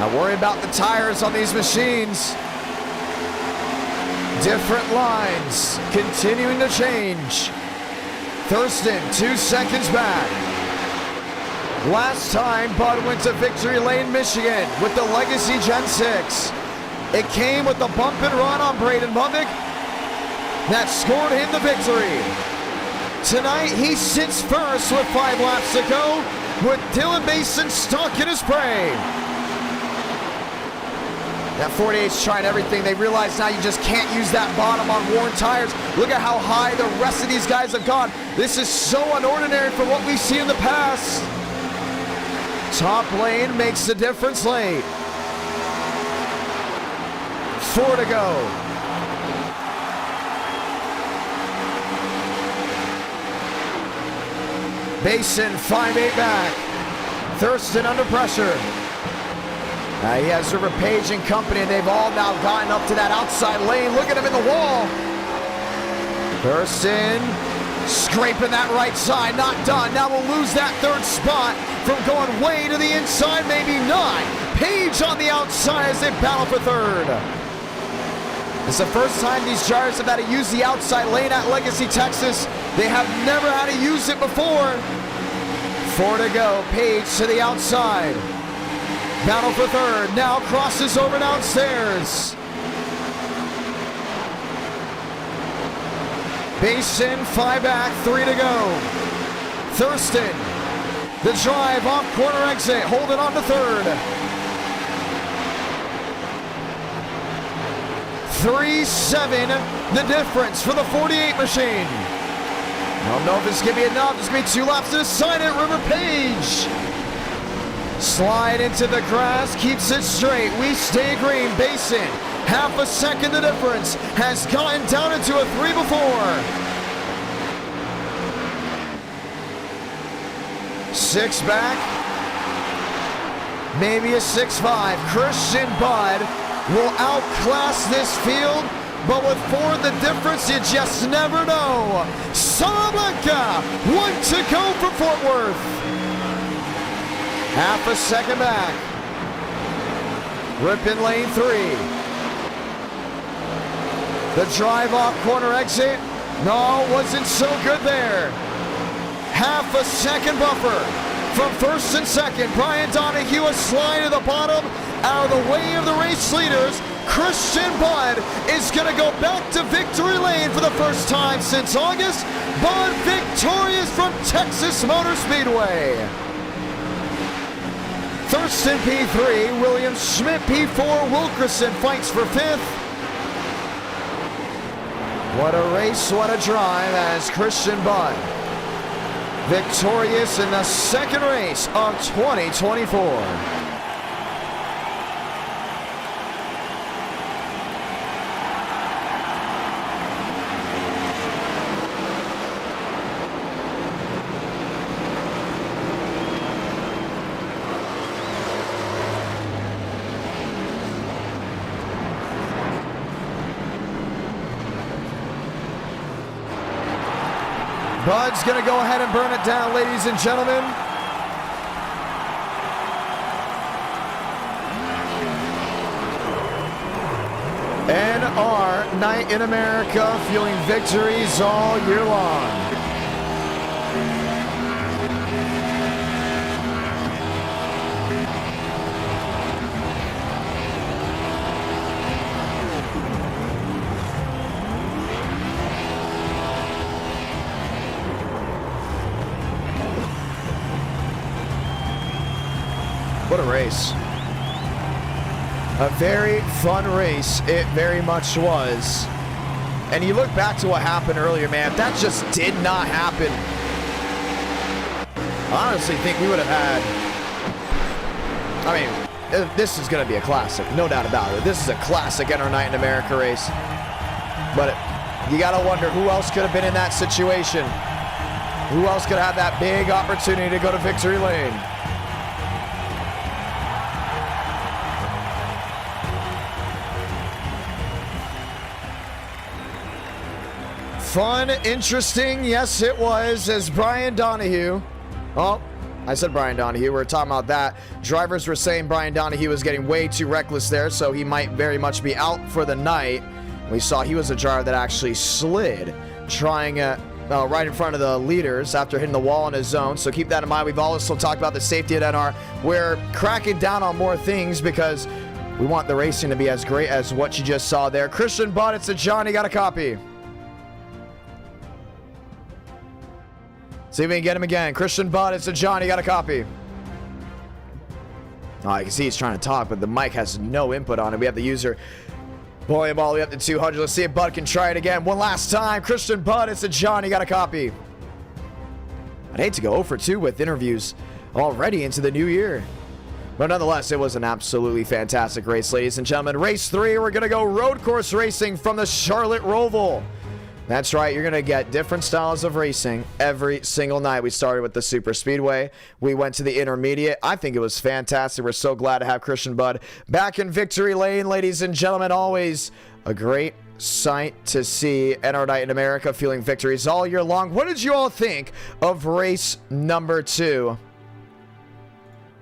Now worry about the tires on these machines. Different lines, continuing to change. Thurston, 2 seconds back. Last time, Bud went to Victory Lane, Michigan with the Legacy Gen 6. It came with the bump and run on Braden Bumbick that scored him the victory. Tonight, he sits first with 5 laps to go with Dylan Mason stuck in his prey. That 48's trying everything. They realize now you just can't use that bottom on worn tires. Look at how high the rest of these guys have gone. This is so unordinary for what we see in the past. Top lane makes the difference late. 4 to go. Basin, 5-8 back. Thurston under pressure. He has River Page and company, and they've all now gotten up to that outside lane. Look at him in the wall. Thurston scraping that right side, not done. Now we'll lose that 3rd spot from going way to the inside, maybe not. Page on the outside as they battle for 3rd. It's the first time these drivers have had to use the outside lane at Legacy, Texas. They have never had to use it before. 4 to go, Page to the outside. Battle for 3rd, now crosses over downstairs. Basin, 5 back, 3 to go. Thurston, the drive off corner exit, holding on to 3rd. 3-7, the difference for the 48 machine. I don't know if it's going to be enough. There's going to be 2 laps to decide it. River Page. Slide into the grass, keeps it straight. We stay green. Basin, half a second the difference. Has gotten down into a 3 before. 6 back. Maybe a 6-5. Christian Budd will outclass this field, but with 4 the difference, you just never know. Salamanca, 1 to go for Fort Worth. Half a second back. Rip in lane 3. The drive off corner exit. No, wasn't so good there. Half a second buffer from 1st and 2nd. Brian Donahue a slide to the bottom out of the way of the race leaders. Christian Budd is going to go back to victory lane for the first time since August. Budd victorious from Texas Motor Speedway. Thurston P3, William Schmidt P4, Wilkerson fights for 5th. What a race, what a drive as Christian Budd victorious in the 2nd race of 2024. Bud's going to go ahead and burn it down, ladies and gentlemen. NR Night in America, fueling victories all year long. What a race. A very fun race, it very much was. And you look back to what happened earlier, man, that just did not happen. I honestly think we would have had, I mean, this is going to be a classic, no doubt about it. This is a classic NR Night in America race. But you got to wonder who else could have been in that situation. Who else could have that big opportunity to go to victory lane? Fun, interesting, yes it was, as Brian Donahue, oh, I said Brian Donahue. We were talking about that. Drivers were saying Brian Donahue was getting way too reckless there, so he might very much be out for the night. We saw he was a driver that actually slid, trying right in front of the leaders after hitting the wall in his zone. So keep that in mind. We've also talked about the safety at NR. We're cracking down on more things because we want the racing to be as great as what you just saw there. Christian Butt, it's a Johnny, got a copy. See if we can get him again. Christian Butt, it's a Johnny, got a copy. Oh, you can see he's trying to talk, but the mic has no input on it. We have the user pulling him all the way up to 200. Let's see if Bud can try it again. One last time. Christian Butt, it's a Johnny, got a copy. I'd hate to go 0 for 2 with interviews already into the new year. But nonetheless, it was an absolutely fantastic race, ladies and gentlemen. Race 3, we're going to go road course racing from the Charlotte Roval. That's right, you're going to get different styles of racing every single night. We started with the Super Speedway. We went to the Intermediate. I think it was fantastic. We're so glad to have Christian Budd back in victory lane, ladies and gentlemen. Always a great sight to see NR Night in America feeling victories all year long. What did you all think of race number 2?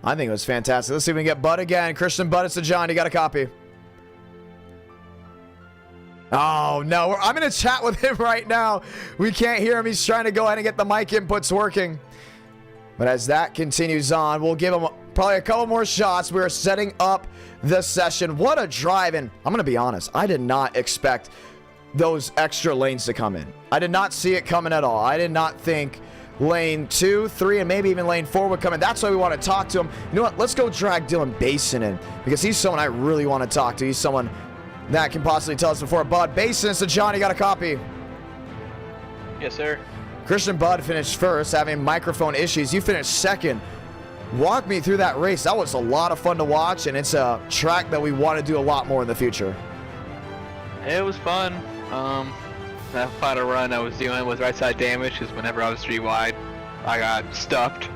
I think it was fantastic. Let's see if we can get Budd again. Christian Budd, it's a John. You got a copy. Oh, no. I'm going to chat with him right now. We can't hear him. He's trying to go ahead and get the mic inputs working. But as that continues on, we'll give him probably a couple more shots. We're setting up the session. What a drive. And I'm going to be honest. I did not expect those extra lanes to come in. I did not see it coming at all. I did not think lane 2, 3, and maybe even lane 4 would come in. That's why we want to talk to him. You know what? Let's go drag Dylan Basin in because he's someone I really want to talk to. He's someone that can possibly tell us before. Bud Basin, so Johnny got a copy. Yes, sir. Christian Budd finished first, having microphone issues. You finished second. Walk me through that race. That was a lot of fun to watch, and it's a track that we want to do a lot more in the future. It was fun. That final run I was dealing with right side damage because whenever I was 3 wide, I got stuffed.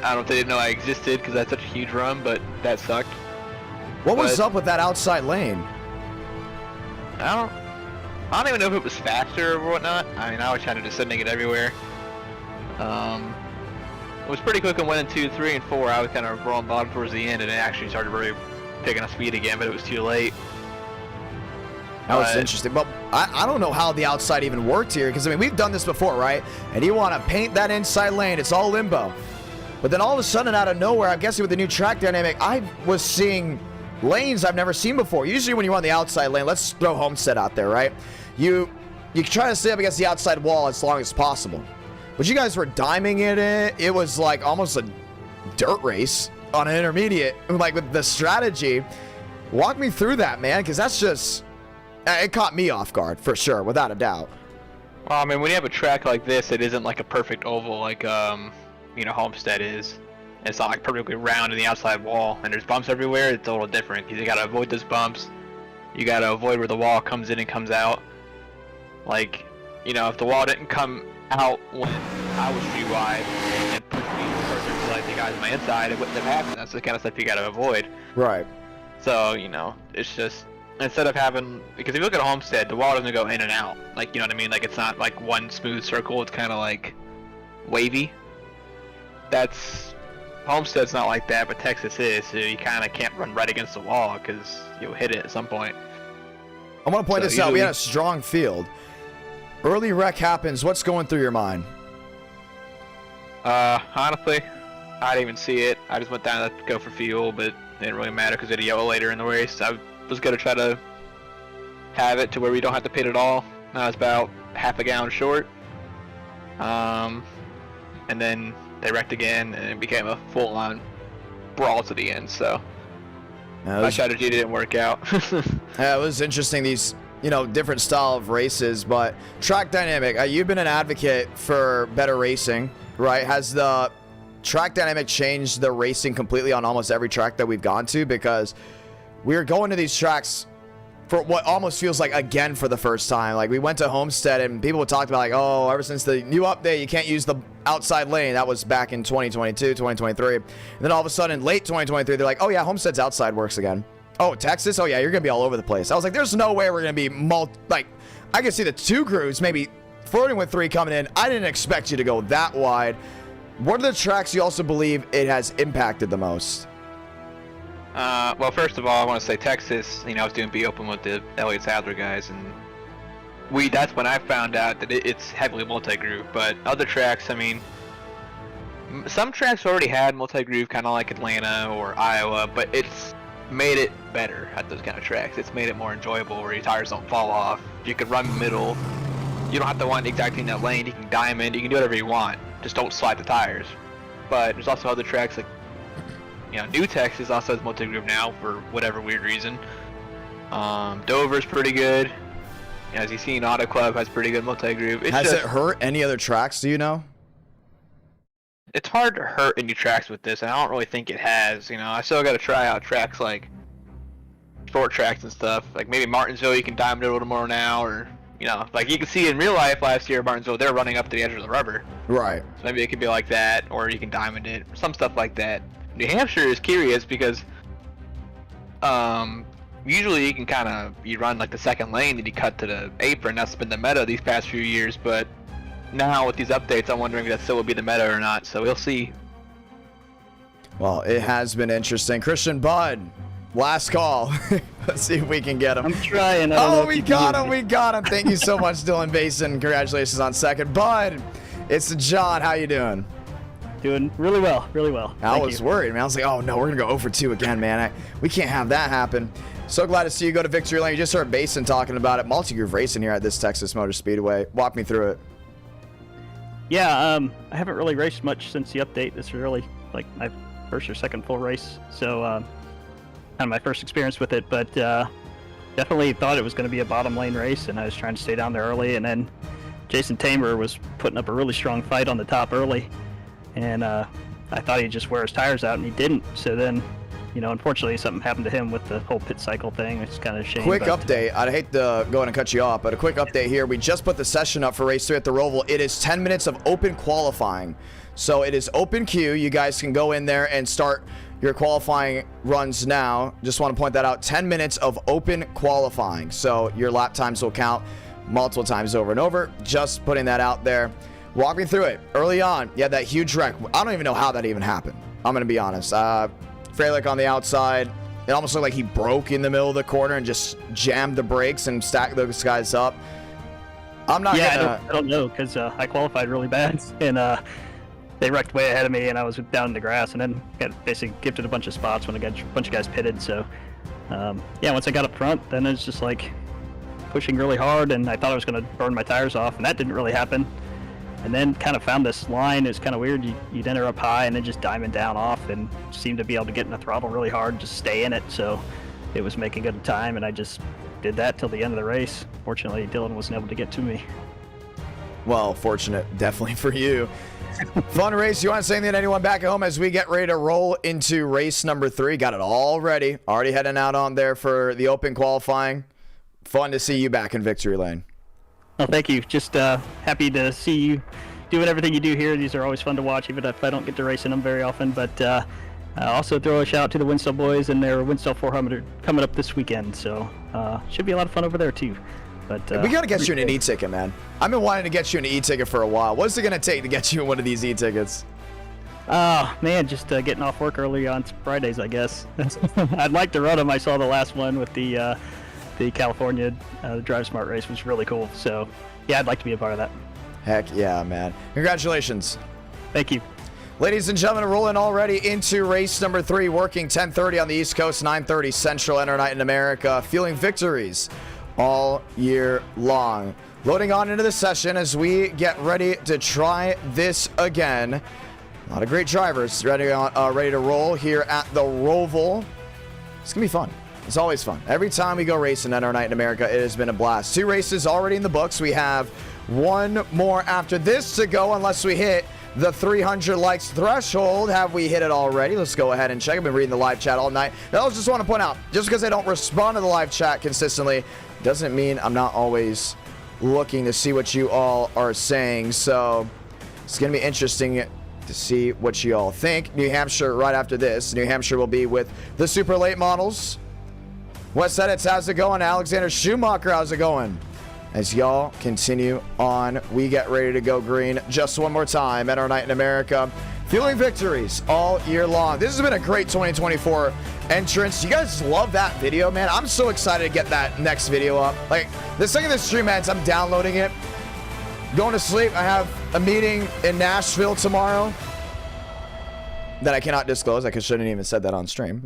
I don't know if they didn't know I existed because I had such a huge run, but that sucked. What was up with that outside lane? I don't even know if it was faster or whatnot. I mean, I was kind of just sending it everywhere. It was pretty quick on 1 and 2, 3 and 4. I was kind of rolling bottom towards the end, and it actually started really picking up speed again, but it was too late. That was interesting, but I don't know how the outside even worked here, because I mean, we've done this before, right? And you want to paint that inside lane, it's all limbo. But then all of a sudden, out of nowhere, I'm guessing with the new track dynamic, I was seeing lanes I've never seen before. Usually when you're on the outside lane, let's throw Homestead out there, right? You try to stay up against the outside wall as long as possible. But you guys were diming it. It was like almost a dirt race on an intermediate, like with the strategy. Walk me through that, man, because that's just, it caught me off guard for sure, without a doubt. Well, I mean, when you have a track like this, it isn't like a perfect oval like, you know, Homestead is. It's not like perfectly round in the outside wall, and there's bumps everywhere. It's a little different. You gotta avoid those bumps. You gotta avoid where the wall comes in and comes out. Like, you know, if the wall didn't come out when I was 3 wide and pushed me further to like the guys on my inside, it wouldn't have happened. That's the kind of stuff you gotta avoid. Right. So, you know, it's just, instead of having, because if you look at Homestead, the wall doesn't go in and out. Like, you know what I mean? Like, it's not like one smooth circle. It's kind of like wavy. Homestead's not like that, but Texas is, so you kind of can't run right against the wall because you'll hit it at some point. I want to point this out. We had a strong field. Early wreck happens. What's going through your mind? Honestly, I didn't even see it. I just went down to go for fuel, but it didn't really matter because it had a yellow later in the race. I was going to try to have it to where we don't have to pit at all. I was about half a gallon short. And then they wrecked again, and it became a full-on brawl to the end, so my strategy didn't work out. Yeah, it was interesting, these, you know, different style of races, but track dynamic, you've been an advocate for better racing, right? Has the track dynamic changed the racing completely on almost every track that we've gone to? Because we're going to these tracks for what almost feels like again for the first time. Like, we went to Homestead and people talked about like, oh, ever since the new update, you can't use the outside lane. That was back in 2022, 2023. And then all of a sudden, late 2023, they're like, oh yeah, Homestead's outside works again. Oh, Texas? Oh yeah, you're gonna be all over the place. I was like, there's no way we're gonna be like, I could see the 2 crews maybe flirting with 3 coming in. I didn't expect you to go that wide. What are the tracks you also believe it has impacted the most? Well, first of all, I want to say Texas. I was doing B Open with the Elliott Sadler guys, and that's when I found out that it's heavily multi-groove. But other tracks, I mean, some tracks already had multi-groove, kind of like Atlanta or Iowa, but it's made it better at those kind of tracks. It's made it more enjoyable, where your tires don't fall off. You can run the middle. You don't have to want exactly in that lane. You can diamond. You can do whatever you want. Just don't slide the tires. But there's also other tracks like, New Texas also has multi-groove now for whatever weird reason. Dover's pretty good. As you see, Auto Club has pretty good multi-groove. Has it hurt any other tracks? Do you know? It's hard to hurt any tracks with this, and I don't really think it has. I still got to try out tracks like short tracks and stuff. Like maybe Martinsville, you can diamond it a little more now, or like you can see in real life last year, Martinsville, they're running up to the edge of the rubber. Right. So maybe it could be like that, or you can diamond it, some stuff like that. New Hampshire is curious because usually you run like the second lane and you cut to the apron. That's been the meta these past few years, but now with these updates, I'm wondering if that still will be the meta or not. So we'll see. Well, it has been interesting. Christian Bud, last call. Let's see if we can get him. I'm trying. We got him. We got him. Thank you so much, Dylan Basin. Congratulations on second. Bud, it's John. How you doing? Doing really well. Really well. I was worried, man. I was like, oh no, we're gonna go 0 for 2 again, man. We can't have that happen. So glad to see you go to victory lane. You just heard Basin talking about it. Multi-groove racing here at this Texas Motor Speedway. Walk me through it. Yeah, I haven't really raced much since the update. This is really like my first or second full race, so kind of my first experience with it. But definitely thought it was going to be a bottom lane race, and I was trying to stay down there early. And then Jason Tamer was putting up a really strong fight on the top early, and I thought he'd just wear his tires out, and he didn't. So then, unfortunately, something happened to him with the whole pit cycle thing. It's kind of a shame. Quick update. I'd hate to go in and cut you off, but a quick update here. We just put the session up for race 3 at the Roval. It is 10 minutes of open qualifying. So it is open queue. You guys can go in there and start your qualifying runs now. Just want to point that out. 10 minutes of open qualifying. So your lap times will count multiple times over and over. Just putting that out there. Walk me through it. Early on, you had that huge wreck. I don't even know how that even happened. I'm going to be honest. Fralick on the outside. It almost looked like he broke in the middle of the corner and just jammed the brakes and stacked those guys up. I'm not gonna... I don't know, because I qualified really bad, and they wrecked way ahead of me, and I was down in the grass, and then got basically gifted a bunch of spots when I got a bunch of guys pitted. So yeah, once I got up front, then it's just like pushing really hard, and I thought I was going to burn my tires off, and that didn't really happen. And then kind of found this line. It's kind of weird. You'd enter up high and then just diamond down off, and seemed to be able to get in the throttle really hard, just stay in it. So it was making good time, and I just did that till the end of the race. Fortunately, Dylan wasn't able to get to me. Well, fortunate, definitely for you. Fun race. You want to say anything to anyone back at home as we get ready to roll into race number 3? Got it all ready. Already heading out on there for the open qualifying. Fun to see you back in victory lane. Well, thank you. Just happy to see you doing everything you do here. These are always fun to watch, even if I don't get to race in them very often. But also throw a shout out to the Winstall boys and their Winstall 400 coming up this weekend. So should be a lot of fun over there too. But we got to get you an e-ticket, man. I've been wanting to get you an e-ticket for a while. What's it going to take to get you one of these e-tickets? Oh, man, just getting off work early on Fridays, I guess. I'd like to run them. I saw the last one with the California Drive Smart race was really cool. So, yeah, I'd like to be a part of that. Heck yeah, man. Congratulations. Thank you. Ladies and gentlemen, rolling already into race number 3, working 10:30 on the East Coast, 9:30 Central, Internight in America, feeling victories all year long. Loading on into the session as we get ready to try this again. A lot of great drivers ready to roll here at the Roval. It's going to be fun. It's always fun. Every time we go racing at our night in America, it has been a blast. 2 races already in the books. We have 1 more after this to go unless we hit the 300 likes threshold. Have we hit it already? Let's go ahead and check. I've been reading the live chat all night. I also just want to point out, just because I don't respond to the live chat consistently doesn't mean I'm not always looking to see what you all are saying. So it's going to be interesting to see what you all think. New Hampshire right after this. New Hampshire will be with the super late models. West Edits, how's it going? Alexander Schumacher, how's it going? as y'all continue on. We get ready to go green just one more time at our night in America. Fueling victories all year long. This has been a great 2024 entrance. You guys love that video, man. I'm so excited to get that next video up. Like, the second this stream ends, I'm downloading it. Going to sleep. I have a meeting in Nashville tomorrow that I cannot disclose. I shouldn't even said that on stream.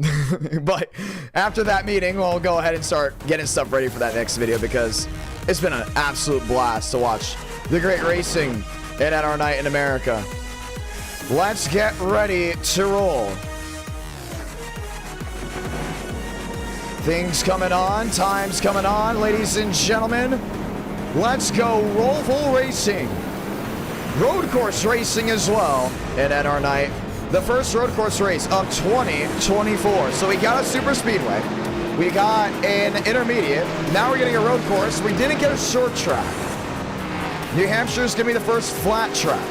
But after that meeting, we'll go ahead and start getting stuff ready for that next video, because it's been an absolute blast to watch the great racing at our night in America. Let's get ready to roll. Things coming on, times coming on, ladies and gentlemen. Let's go ROVAL racing. Road course racing as well at our night. The first road course race of 2024. So we got a super speedway. We got an intermediate. Now we're getting a road course. We didn't get a short track. New Hampshire is going to be the first flat track.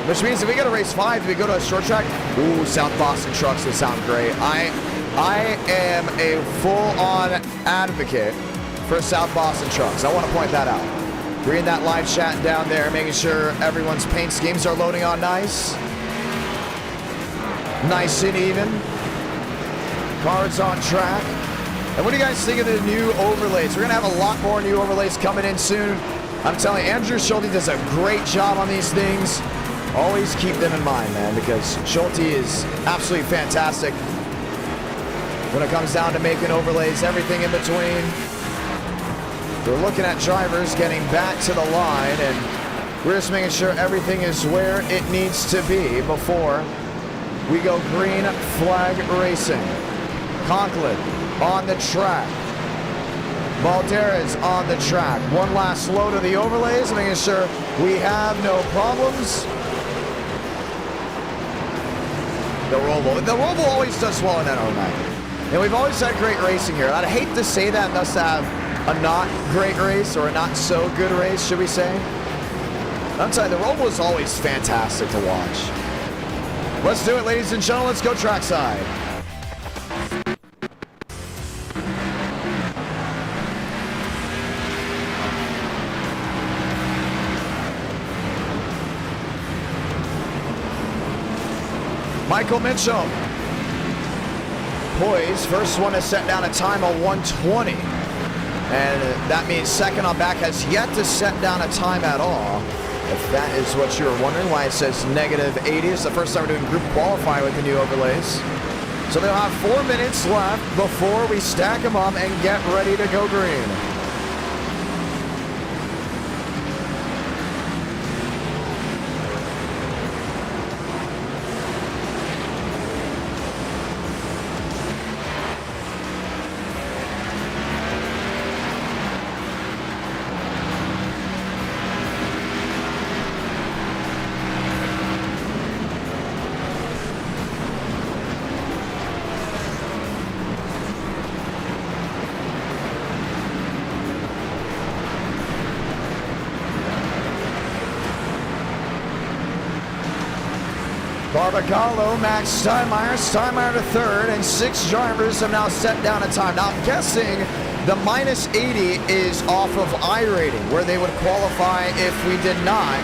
Which means if we get a race 5, do we go to a short track? Ooh, South Boston trucks would sound great. I am a full-on advocate for South Boston trucks. I want to point that out. Reading that live chat down there, making sure everyone's paint schemes are loading on nice. Nice and even. Cars on track. And what do you guys think of the new overlays? We're going to have a lot more new overlays coming in soon. I'm telling you, Andrew Schulte does a great job on these things. Always keep them in mind, man, because Schulte is absolutely fantastic when it comes down to making overlays, everything in between. We're looking at drivers getting back to the line, and we're just making sure everything is where it needs to be before we go green flag racing. Conklin on the track. Valderez on the track. One last load of the overlays, making sure we have no problems. The ROVAL always does well in NO9. And we've always had great racing here. I'd hate to say that and thus have a not great race or a not so good race, should we say? I'm telling you, the ROVAL is always fantastic to watch. Let's do it, ladies and gentlemen. Let's go trackside. Michael Mitchell. Poise. First one to set down a time of 1:20. And that means second on back has yet to set down a time at all. If that is what you were wondering, why it says -80. It's the first time we're doing group qualifying with the new overlays. So they'll have 4 minutes left before we stack them up and get ready to go green. Barbagallo, Max Steinmeier to third, and 6 drivers have now set down a time. Now, I'm guessing the -80 is off of iRating, where they would qualify if we did not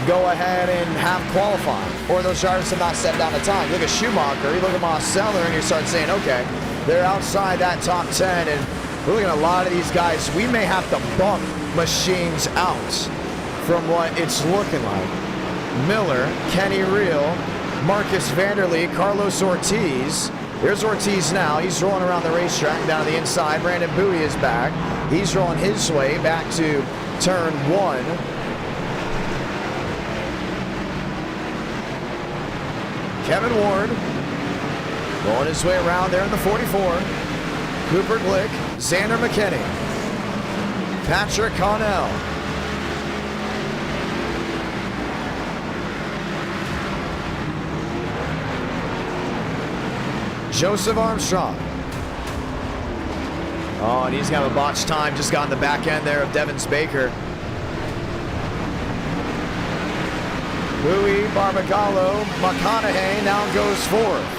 go ahead and have qualifying, or those drivers have not set down a time. You look at Schumacher, you look at Marceller, and you start saying, okay, they're outside that top 10, and we're looking at a lot of these guys. We may have to bump machines out from what it's looking like. Miller, Kenny Reel, Marcus Vanderlee, Carlos Ortiz. There's Ortiz now. He's rolling around the racetrack down to the inside. Brandon Bowie is back. He's rolling his way back to turn 1. Kevin Ward rolling his way around there in the 44. Cooper Glick, Xander McKinney, Patrick Connell, Joseph Armstrong. Oh, and he's got a botched time. Just got in the back end there of Devins Baker. Bowie, Barbagallo, McConaughey now goes fourth.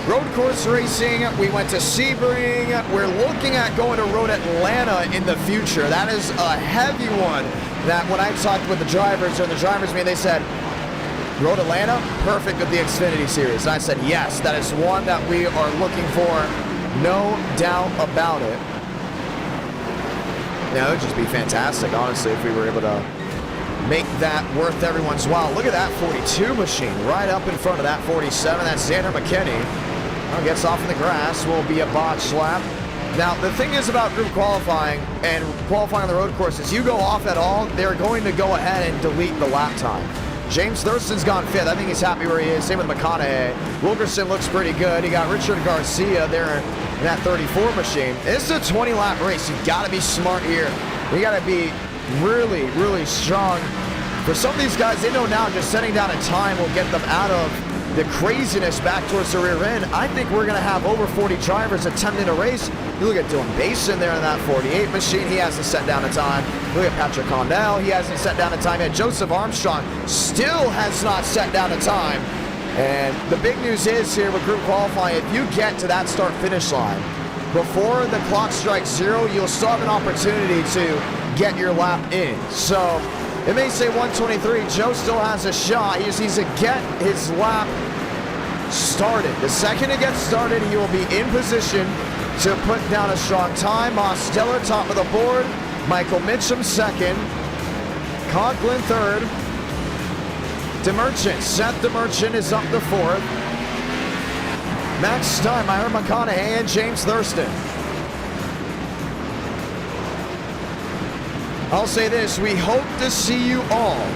Road course racing, we went to Sebring. We're looking at going to Road Atlanta in the future. That is a heavy one that when I talked with the drivers or the drivers meeting, they said, Road Atlanta, perfect with the Xfinity Series. And I said, yes, that is one that we are looking for, no doubt about it. Yeah, it would just be fantastic, honestly, if we were able to make that worth everyone's while. Look at that 42 machine right up in front of that 47. That's Xander McKinney. Well, gets off in the grass. Will be a botch lap. Now, the thing is about group qualifying and qualifying on the road courses, you go off at all, they're going to go ahead and delete the lap time. James Thurston's gone 5th. I think he's happy where he is. Same with McConaughey. Wilkerson looks pretty good. You got Richard Garcia there in that 34 machine. This is a 20-lap race. You've got to be smart here. You got to be really, really strong. For some of these guys, they know now just setting down a time will get them out of the craziness back towards the rear end. I think we're going to have over 40 drivers attempting a race. You look at Dylan Basin there in that 48 machine. He hasn't set down a time. Look at Patrick Condell. He hasn't set down a time yet. Joseph Armstrong still has not set down a time. And the big news is here with group qualifying, if you get to that start-finish line, before the clock strikes 0, you'll still have an opportunity to get your lap in. So it may say 123. Joe still has a shot. He just needs to get his lap started. The second it gets started, he will be in position to put down a strong time. Mosteller top of the board. Michael Mitchum second. Conklin third. DeMerchant. Seth DeMerchant is up to 4th. Max Steinmeier, McConaughey, and James Thurston. I'll say this, we hope to see you all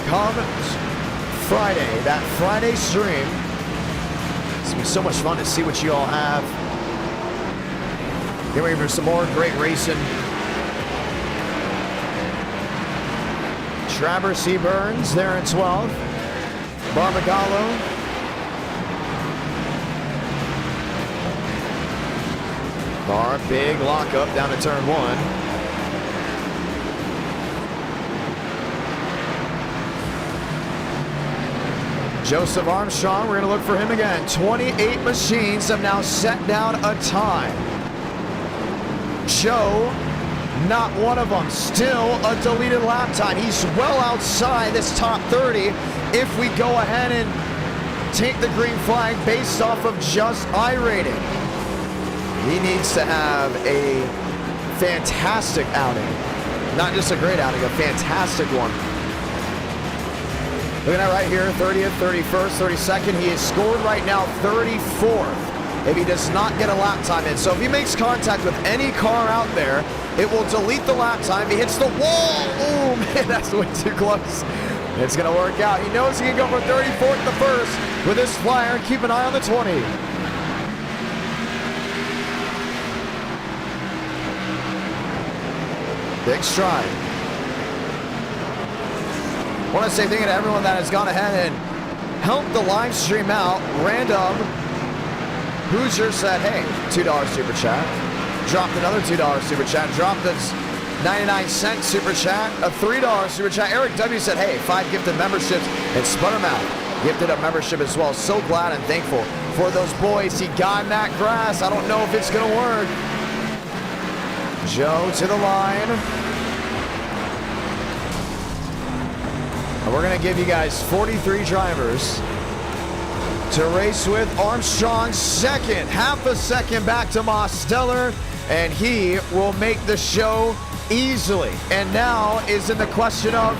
come Friday, that Friday stream. It's gonna be so much fun to see what you all have. Get ready for some more great racing. Travers C. Burns there in 12th. Barbagallo. Bar, big lockup down to turn 1. Joseph Armstrong, we're going to look for him again. 28 machines have now set down a time. Joe, not one of them. Still a deleted lap time. He's well outside this top 30 if we go ahead and take the green flag based off of just iRating. He needs to have a fantastic outing. Not just a great outing, a fantastic one. Looking at right here, 30th, 31st, 32nd. He is scored right now 34th if he does not get a lap time in. So if he makes contact with any car out there, it will delete the lap time. He hits the wall. Oh, man, that's way too close. It's going to work out. He knows he can go for 34th to 1st with his flyer. Keep an eye on the 20. Big stride. I want to say thank you to everyone that has gone ahead and helped the live stream out. Random Hoosier said, hey, $2 super chat. Dropped another $2 super chat. Dropped this 99-cent super chat. A $3 super chat. Eric W said, hey, 5 gifted memberships. And Sputtermouth gifted a membership as well. So glad and thankful for those boys. He got in that grass. I don't know if it's going to work. Joe to the line. And we're going to give you guys 43 drivers to race with. Armstrong second, half a second back to Mosteller, and he will make the show easily. And now is in the question of,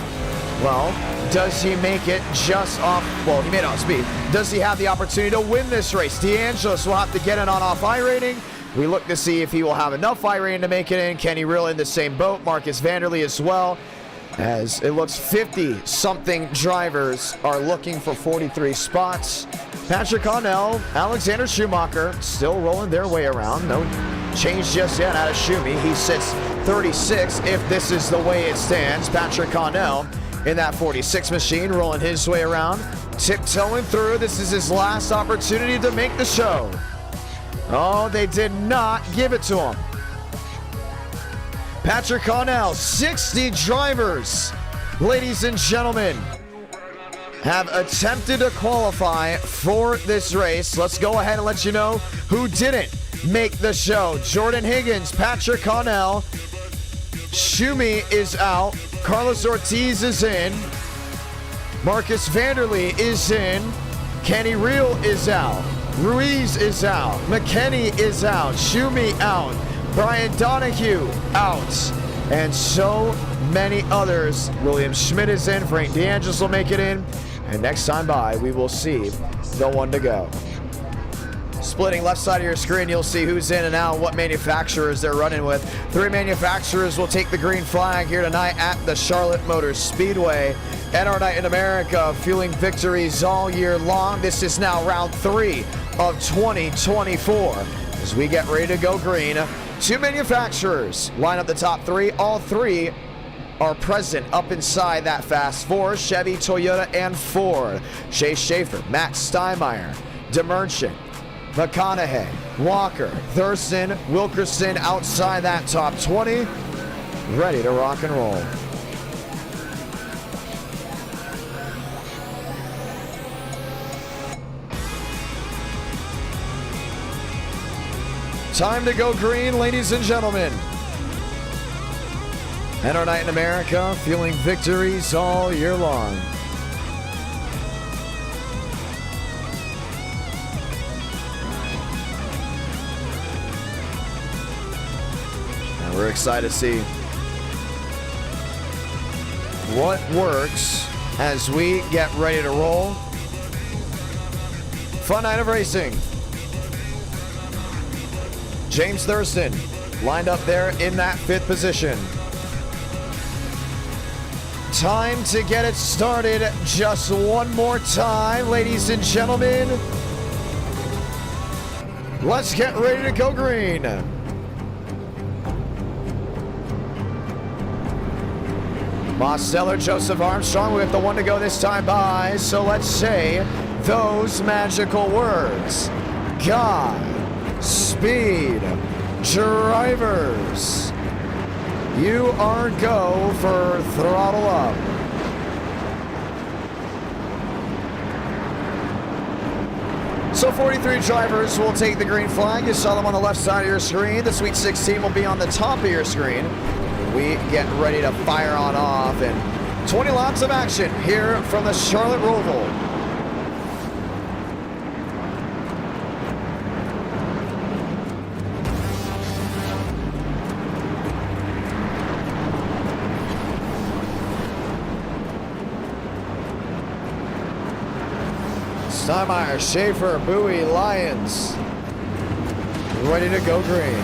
well, does he make it just off, well, he made it off speed. Does he have the opportunity to win this race? DeAngelis will have to get in on off iRating. We look to see if he will have enough iRating to make it in. Kenny Rill in the same boat. Marcus Vanderlee as well. As it looks 50-something drivers are looking for 43 spots. Patrick Connell, Alexander Schumacher still rolling their way around. No change just yet out of Schumi. He sits 36 if this is the way it stands. Patrick Connell in that 46 machine rolling his way around. Tiptoeing through. This is his last opportunity to make the show. Oh, they did not give it to him. Patrick Connell, 60 drivers, ladies and gentlemen, have attempted to qualify for this race. Let's go ahead and let you know who didn't make the show. Jordan Higgins, Patrick Connell, Schumi is out, Carlos Ortiz is in, Marcus Vanderlee is in, Kenny Reel is out, Ruiz is out, McKinney is out, Schumi out, Brian Donahue out, and so many others. William Schmidt is in, Frank DeAngelis will make it in, and next time by, we will see the one to go. Splitting left side of your screen, you'll see who's in and out, what manufacturers they're running with. 3 manufacturers will take the green flag here tonight at the Charlotte Motor Speedway. And our night in America, fueling victories all year long. This is now round 3 of 2024. As we get ready to go green, 2 manufacturers line up the top 3. All 3 are present up inside that Fast 4, Chevy, Toyota, and Ford. Chase Schaefer, Matt Steinmeier, DeMerchant, McConaughey, Walker, Thurston, Wilkerson outside that top 20, ready to rock and roll. Time to go green, ladies and gentlemen. And our night in America, fueling victories all year long. And we're excited to see what works as we get ready to roll. Fun night of racing. James Thurston lined up there in that 5th position. Time to get it started just one more time, ladies and gentlemen. Let's get ready to go green. Mosteller, Joseph Armstrong, we have the one to go this time by, so let's say those magical words. God, speed, drivers. You are go for throttle up. So 43 drivers will take the green flag. You saw them on the left side of your screen. The Sweet 16 will be on the top of your screen. We get ready to fire on off, and 20 laps of action here from the Charlotte ROVAL. Steinmeier, Schaefer, Bowie, Lyons, ready to go green.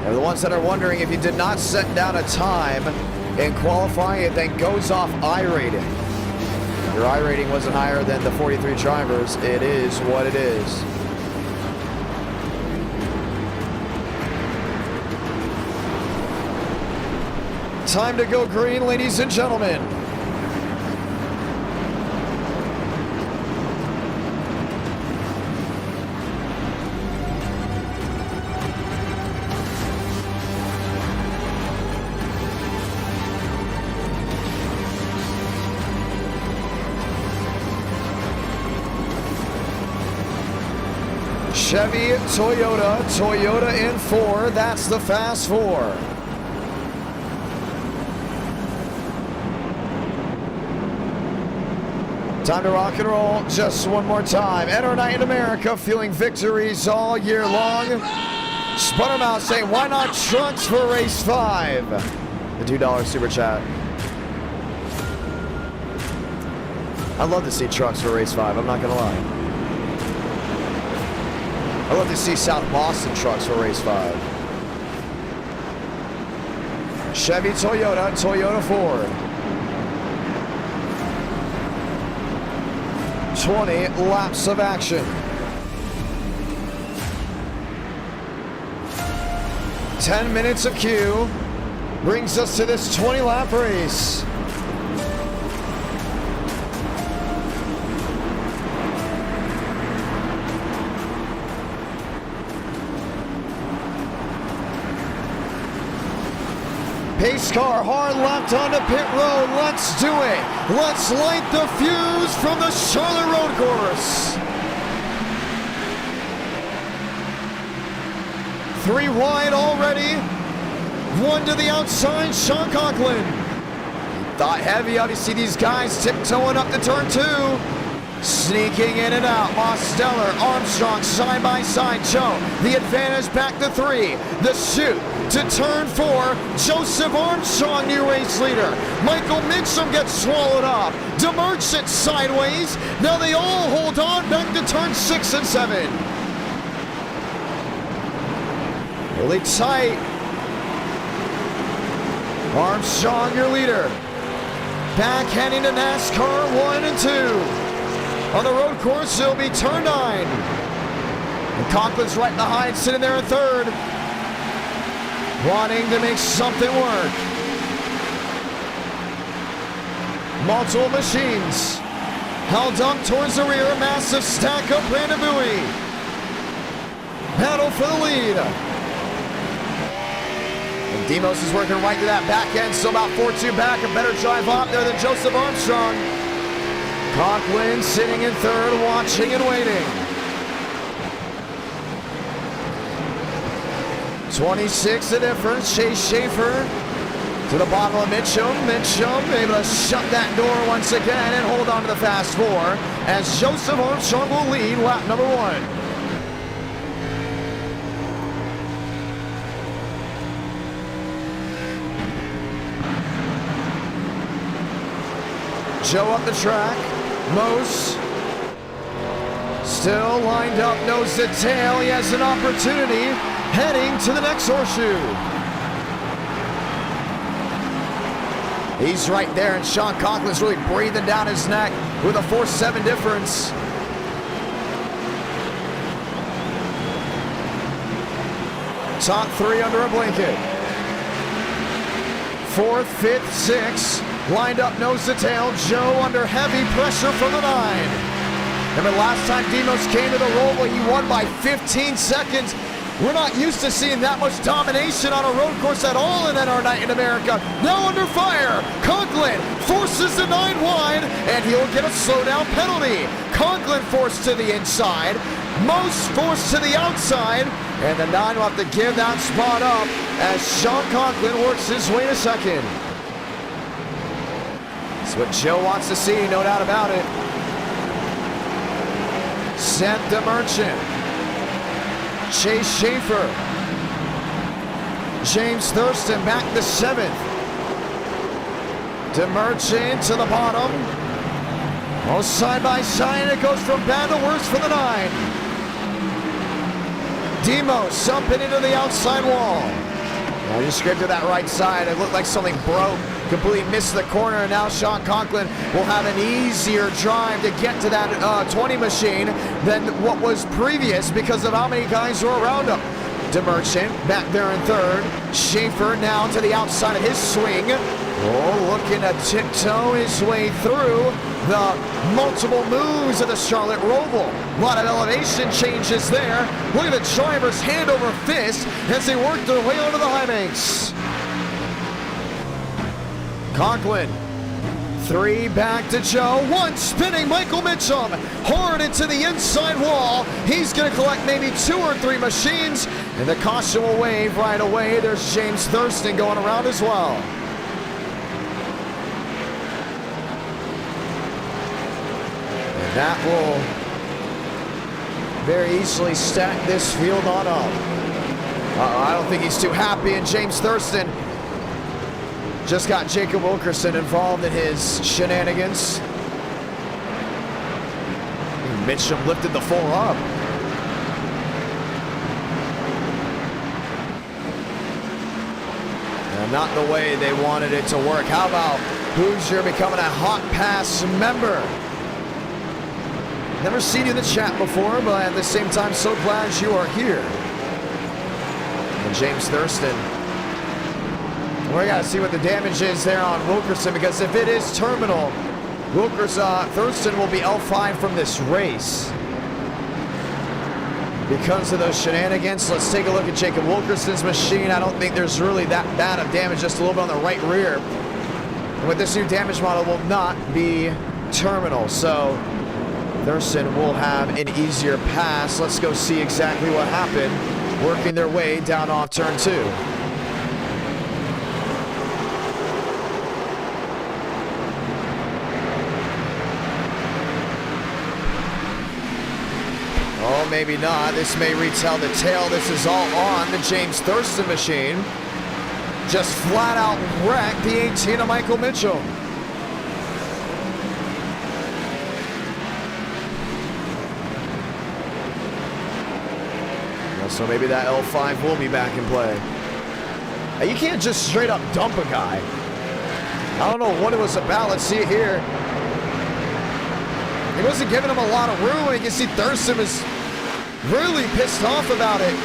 They're the ones that are wondering if you did not set down a time in qualifying, it then goes off iRating. Your iRating wasn't higher than the 43 drivers. It is what it is. Time to go green, ladies and gentlemen. Chevy, Toyota in 4. That's the Fast 4. Time to rock and roll just one more time. And our night in America, fueling victories all year long. Sputtermouth saying, why not trucks for race 5? The $2 super chat. I'd love to see trucks for race 5, I'm not gonna lie. I'd love to see South Boston trucks for race 5. Chevy, Toyota, Ford. 20 laps of action. 10 minutes of queue brings us to this 20-lap race. Pace car, hard left onto pit road. Let's do it. Let's light the fuse from the Charlotte Road Course. 3 wide already. 1 to the outside, Sean Conklin. Thought heavy, obviously these guys tiptoeing up to turn 2. Sneaking in and out, Mosteller, Armstrong, side by side, Joe. The advantage back to 3. The shoot to turn 4. Joseph Armstrong, new race leader. Michael Mitchum gets swallowed up. DeMerchant sideways. Now they all hold on back to turn 6 and 7. Really tight. Armstrong, your leader. Back heading to NASCAR 1 and 2. On the road course, it'll be turn 9. And Conklin's right behind, sitting there in 3rd. Wanting to make something work. Multiple machines. Held up towards the rear, massive stack up Brandon Bowie. Battle for the lead. And Demos is working right to that back end, still about 4-2 back. A better drive off there than Joseph Armstrong. Conklin sitting in 3rd, watching and waiting. 26 the difference. Chase Schaefer to the bottom of Mitchum. Mitchum able to shut that door once again and hold on to the fast 4 as Joseph Armstrong will lead lap number 1. Joe up the track. Mose still lined up, nose to tail. He has an opportunity heading to the next horseshoe. He's right there, and Sean Conklin's really breathing down his neck with a 4-7 difference. Top 3 under a blanket. 4th, 5th, 6th. Lined up nose to tail. Joe under heavy pressure from the 9. Remember last time Demos came to the Roval, he won by 15 seconds. We're not used to seeing that much domination on a road course at all in our night in America. Now under fire. Conklin forces the 9 wide, and he'll get a slowdown penalty. Conklin forced to the inside. Most forced to the outside, and the 9 will have to give that spot up as Sean Conklin works his way to 2nd. That's what Joe wants to see, no doubt about it. Seth DeMerchant. Chase Schaefer. James Thurston back to 7th. DeMerchant to the bottom. Oh, side by side, it goes from bad to worse for the 9. Demos jumping into the outside wall. Now he scraped to that right side. It looked like something broke. Completely missed the corner, and now Sean Conklin will have an easier drive to get to that 20 machine than what was previous because of how many guys were around him. DeMerchant back there in 3rd. Schaefer now to the outside of his swing. Oh, looking to tiptoe his way through the multiple moves of the Charlotte Roval. A lot of elevation changes there. Look at the drivers hand over fist as they work their way onto the high banks. Conklin, 3 back to Joe. 1 spinning Michael Mitchum hard into the inside wall. He's going to collect maybe 2 or 3 machines, and the caution will wave right away. There's James Thurston going around as well. And that will very easily stack this field on up. I don't think he's too happy, and James Thurston just got Jacob Wilkerson involved in his shenanigans. Mitchum lifted the 4 up. And not the way they wanted it to work. How about Hoosier becoming a Hot Pass member? Never seen you in the chat before, but at the same time, so glad you are here. And James Thurston. We got to see what the damage is there on Wilkerson, because if it is terminal, Thurston will be L5 from this race. because of those shenanigans. Let's take a look at Jacob Wilkerson's machine. I don't think there's really that bad of damage, just a little bit on the right rear. And with this new damage model, will not be terminal, so Thurston will have an easier pass. Let's go see exactly what happened, working their way down off turn 2. Oh, maybe not. This may retell the tale. This is all on the James Thurston machine. Just flat out wrecked the 18 of Michael Mitchell. So maybe that L5 will be back in play. Now, you can't just straight up dump a guy. I don't know what it was about. Let's see it here. He wasn't giving him a lot of room. And you can see Thurston was really pissed off about it.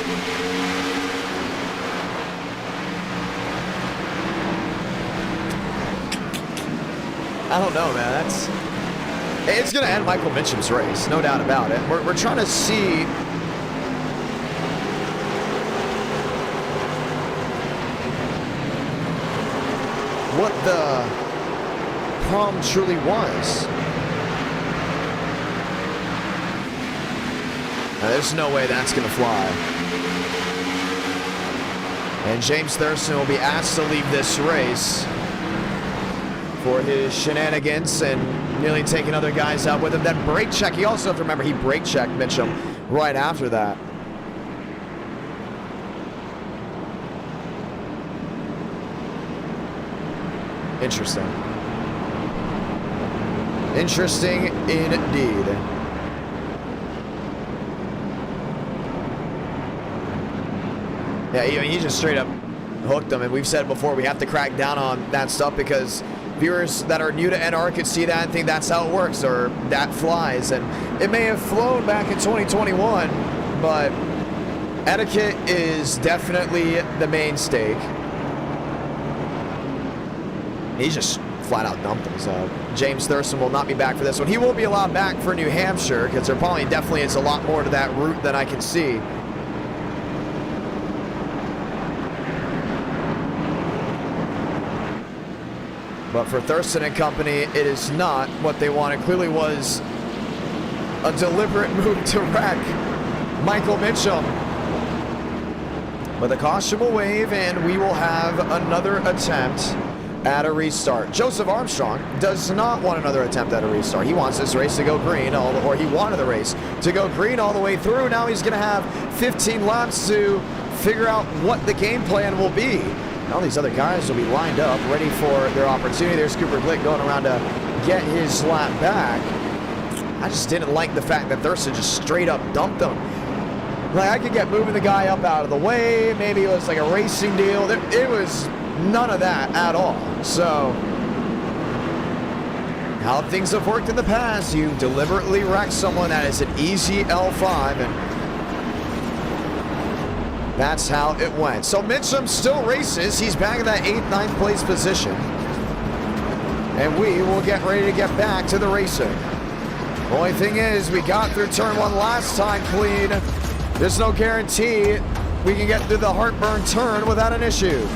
I don't know, man. It's going to end Michael Mitchum's race, no doubt about it. We're trying to see what the problem truly was. Now, there's no way that's going to fly. And James Thurston will be asked to leave this race for his shenanigans and nearly taking other guys out with him. Then brake check. You also have to remember he brake checked Mitchum right after that. Interesting. Interesting indeed. Yeah, he just straight up hooked them, and we've said before we have to crack down on that stuff because viewers that are new to NR could see that and think that's how it works or that flies. And it may have flown back in 2021, but etiquette is definitely the main stake. He just flat out dumped him. So James Thurston will not be back for this one. He will be allowed back for New Hampshire because there probably definitely is a lot more to that route than I can see. But for Thurston and company, it is not what they wanted. Clearly was a deliberate move to wreck Michael Mitchum. But the caution will wave, and we will have another attempt at a restart. Joseph Armstrong does not want another attempt at a restart. He wants this race to go green, or he wanted the race to go green all the way through. Now he's going to have 15 laps to figure out what the game plan will be. All these other guys will be lined up, ready for their opportunity. There's Cooper Glick going around to get his lap back. I just didn't like the fact that Thurston just straight up dumped him. Like, I could get moving the guy up out of the way. Maybe it was like a racing deal. It was none of that at all. So, how things have worked in the past. You deliberately wreck someone that is an easy L5, and that's how it went. So Mitchum still races. He's back in that 8th, 9th place position. And we will get ready to get back to the racing. The only thing is, we got through turn 1 last time clean. There's no guarantee we can get through the heartburn turn without an issue.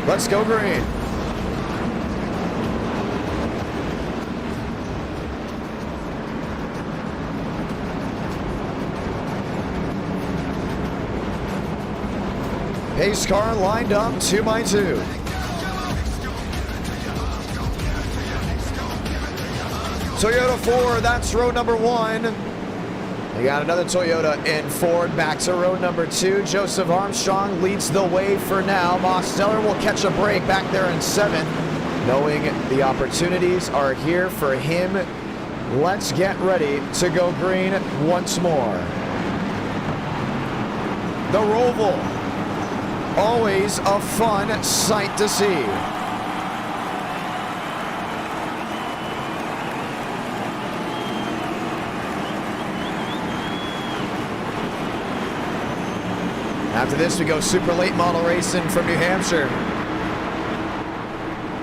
Let's go green. Pace car lined up 2x2. Toyota Ford, that's row number 1. We got another Toyota in Ford, back to row number 2. Joseph Armstrong leads the way for now. Mosteller will catch a break back there in 7th, knowing the opportunities are here for him. Let's get ready to go green once more. The ROVAL. Always a fun sight to see. After this, we go super late model racing from New Hampshire.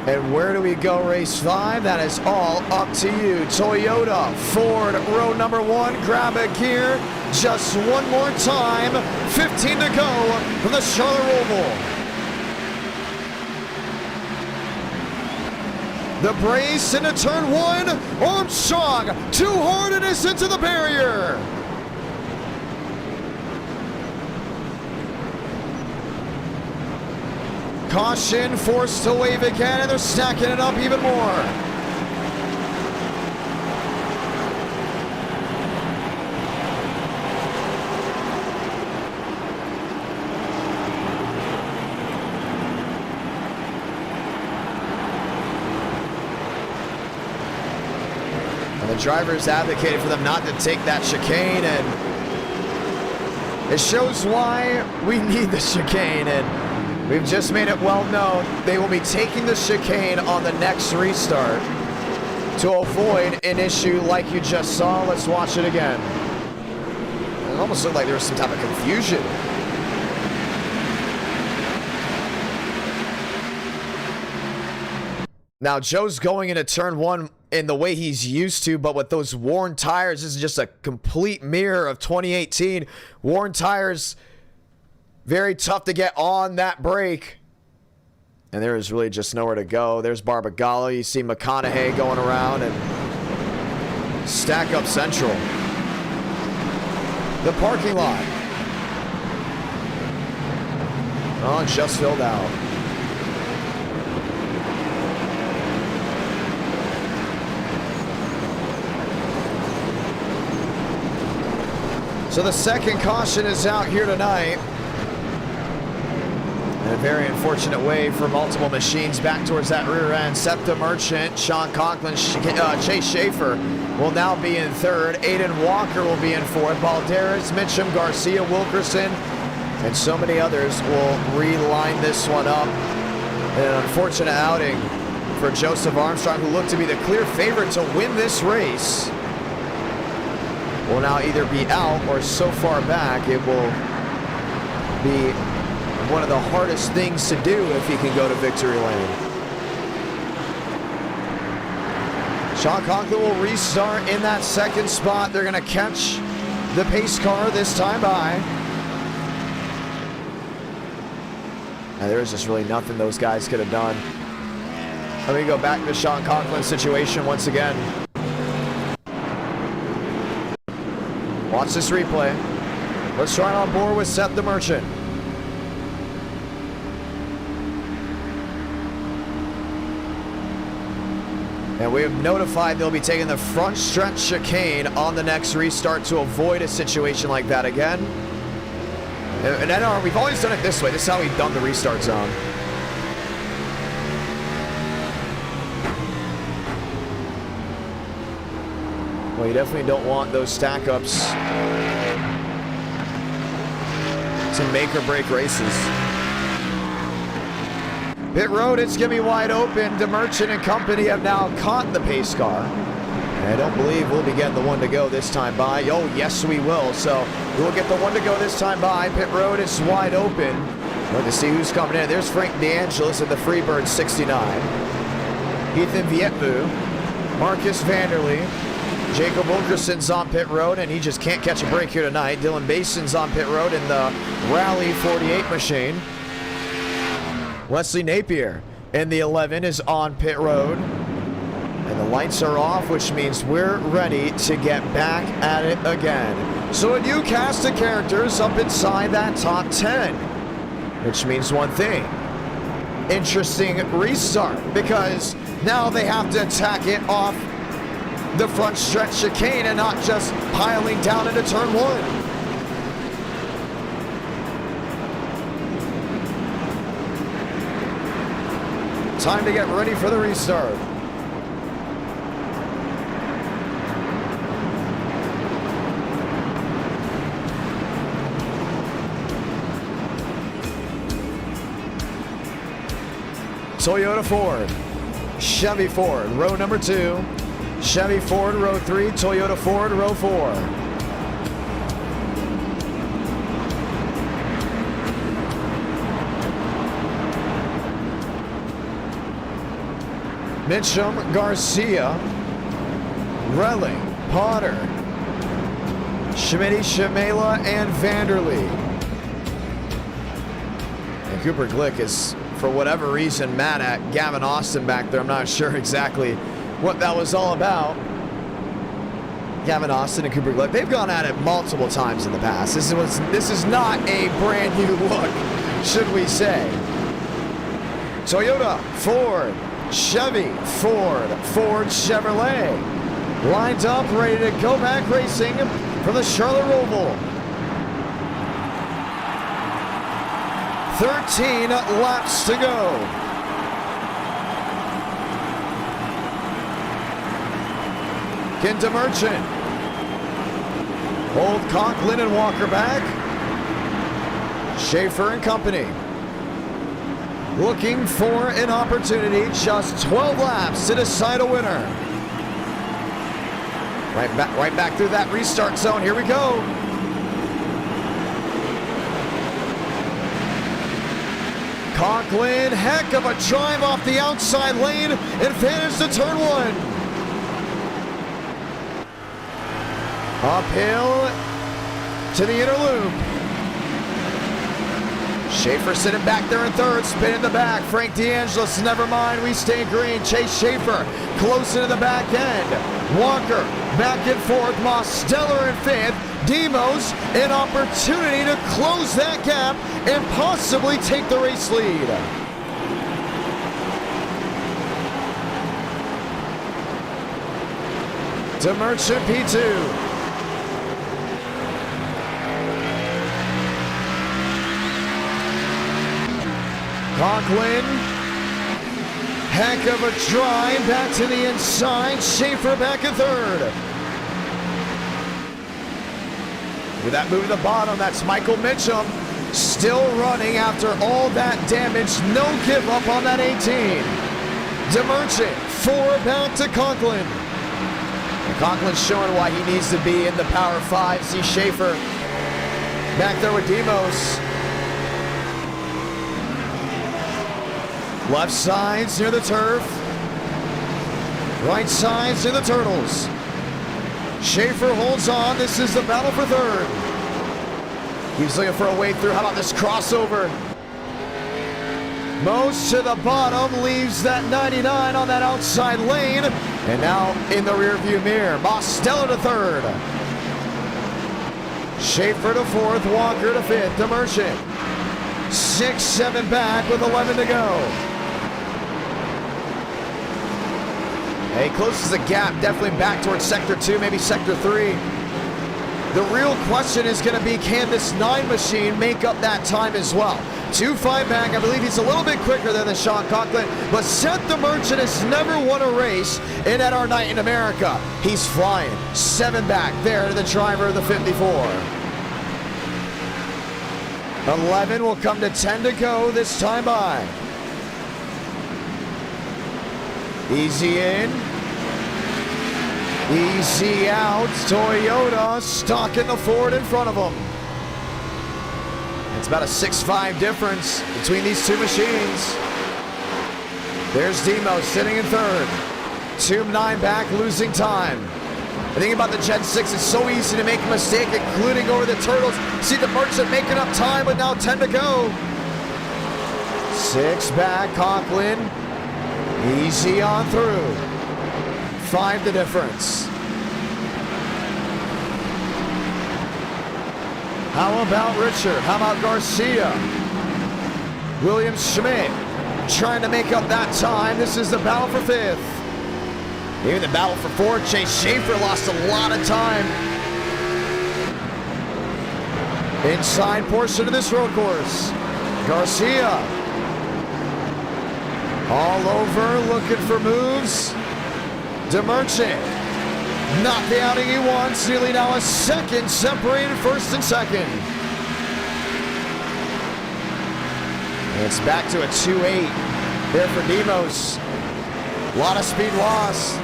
And where do we go race 5? That is all up to you. Toyota, Ford, row number 1, grab a gear. Just one more time. 15 to go from the Charlotte Roval. The brace into turn 1. Armstrong, too hard and is into the barrier. Caution, forced to wave again, and they're stacking it up even more. And the drivers advocated for them not to take that chicane, and it shows why we need the chicane. And we've just made it well known they will be taking the chicane on the next restart to avoid an issue like you just saw. Let's watch it again. It almost looked like there was some type of confusion. Now Joe's going into turn 1 in the way he's used to, but with those worn tires, this is just a complete mirror of 2018. Worn tires, very tough to get on that brake. And there is really just nowhere to go. There's Barbagallo. You see McConaughey going around and stack up central. The parking lot. Oh, just filled out. So the second caution is out here tonight. In a very unfortunate way for multiple machines back towards that rear end. Septa Merchant, Sean Conklin, Chase Schaefer will now be in third. Aiden Walker will be in fourth. Balderas, Mitchum, Garcia, Wilkerson, and so many others will reline this one up. An unfortunate outing for Joseph Armstrong, who looked to be the clear favorite to win this race. Will now either be out or so far back it will be one of the hardest things to do if he can go to victory lane. Sean Conklin will restart in that second spot. They're going to catch the pace car this time by. And there is just really nothing those guys could have done. Let me go back to the Sean Conklin situation once again. Watch this replay. Let's try it on board with Seth the Merchant. And we have notified they'll be taking the front stretch chicane on the next restart to avoid a situation like that again. And NR, we've always done it this way. This is how we've done the restart zone. Well, you definitely don't want those stack ups to make or break races. Pit road, it's going to be wide open. DeMerchant and company have now caught the pace car. And I don't believe we'll be getting the one to go this time by. Oh, yes, we will. So we'll get the one to go this time by. Pit road is wide open. Going to see who's coming in. There's Frank DeAngelis at the Freebird 69. Ethan Vietvu. Marcus Vanderlee. Jacob Wilkerson's on pit road, and he just can't catch a break here tonight. Dylan Bason's on pit road in the Rally 48 machine. Wesley Napier in the 11 is on pit road. And the lights are off, which means we're ready to get back at it again. So a new cast of characters up inside that top 10. Which means one thing. Interesting restart, because now they have to attack it off the front stretch chicane and not just piling down into turn 1. Time to get ready for the restart. Toyota Ford, Chevy Ford, row number 2. Chevy Ford, row 3. Toyota Ford, row 4. Mitchum, Garcia, Relling, Potter, Schmitty, Shamela, and Vanderlee. And Cooper Glick is, for whatever reason, mad at Gavin Austin back there. I'm not sure exactly what that was all about. Gavin Austin and Cooper Glick, they've gone at it multiple times in the past. This is not a brand new look, should we say. Toyota, Ford, Chevy, Ford, Chevrolet. Lined up, ready to go back racing from the Charlotte Roval. 13 laps to go. Into Merchant. Hold Conklin and Walker back. Schaefer and company. Looking for an opportunity. Just 12 laps to decide a winner. Right back through that restart zone. Here we go. Conklin, heck of a drive off the outside lane. Advantage to turn one. Uphill to the inner loop. Schaefer sitting back there in third, spin in the back. Frank DeAngelis, never mind, we stay green. Chase Schaefer close into the back end. Walker back and forth. Mosteller in fifth. Demos, an opportunity to close that gap and possibly take the race lead. To Merchant P2. Conklin, heck of a drive back to the inside. Schaefer back in third. With that move to the bottom, that's Michael Mitchum still running after all that damage. No give up on that 18. DeMerchant, 4 back to Conklin. And Conklin's showing why he needs to be in the Power 5. See Schaefer back there with Demos. Left side's near the turf. Right side's near the turtles. Schaefer holds on. This is the battle for third. He's looking for a way through. How about this crossover? Most to the bottom, leaves that 99 on that outside lane. And now in the rearview mirror, Mosteller to third. Schaefer to fourth, Walker to fifth, to Merchant. 6-7 back with 11 to go. He closes the gap, definitely back towards Sector 2, maybe Sector 3. The real question is going to be, can this 9 machine make up that time as well? 2-5 back, I believe he's a little bit quicker than the Sean Conklin, but Seth the Merchant has never won a race in at our night in America. He's flying, 7 back there to the driver of the 54. 11 will come to 10 to go this time by. Easy in, easy out. Toyota stuck in the Ford in front of them. It's about a 6-5 difference between these two machines. There's Demo sitting in third. 2-9 back, losing time. The thing about the Gen 6, it's so easy to make a mistake, including over the Turtles. See the Merchant making up time, but now 10 to go. 6 back, Conklin. Easy on through. 5 the difference. How about Richard? How about Garcia? William Schmidt trying to make up that time. This is the battle for 5th. Even the battle for 4th. Chase Schaefer lost a lot of time. Inside portion of this road course. Garcia. All over, looking for moves. DeMerchant, not the outing he wants. Nearly now a second separated first and second. And it's back to a 2-8 there for Demos. A lot of speed loss.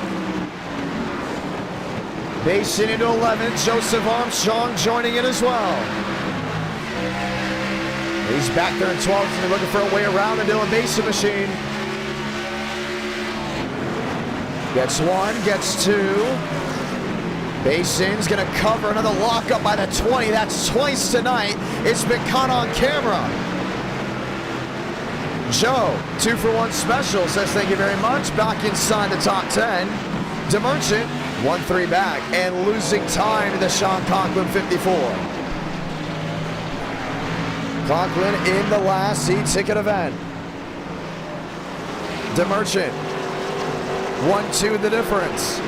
Basin into 11. Joseph Armstrong joining in as well. He's back there in 12th and looking for a way around the Dylan Basin machine. Gets one, gets two. Basin's gonna cover another lockup by the 20. That's twice tonight. It's been caught on camera. Joe, 2-for-1 special, says thank you very much. Back inside the top 10. DeMerchant, 1-3 back and losing time to the Sean Conklin 54. Conklin in the last E-ticket event. DeMerchant, 1-2 the difference.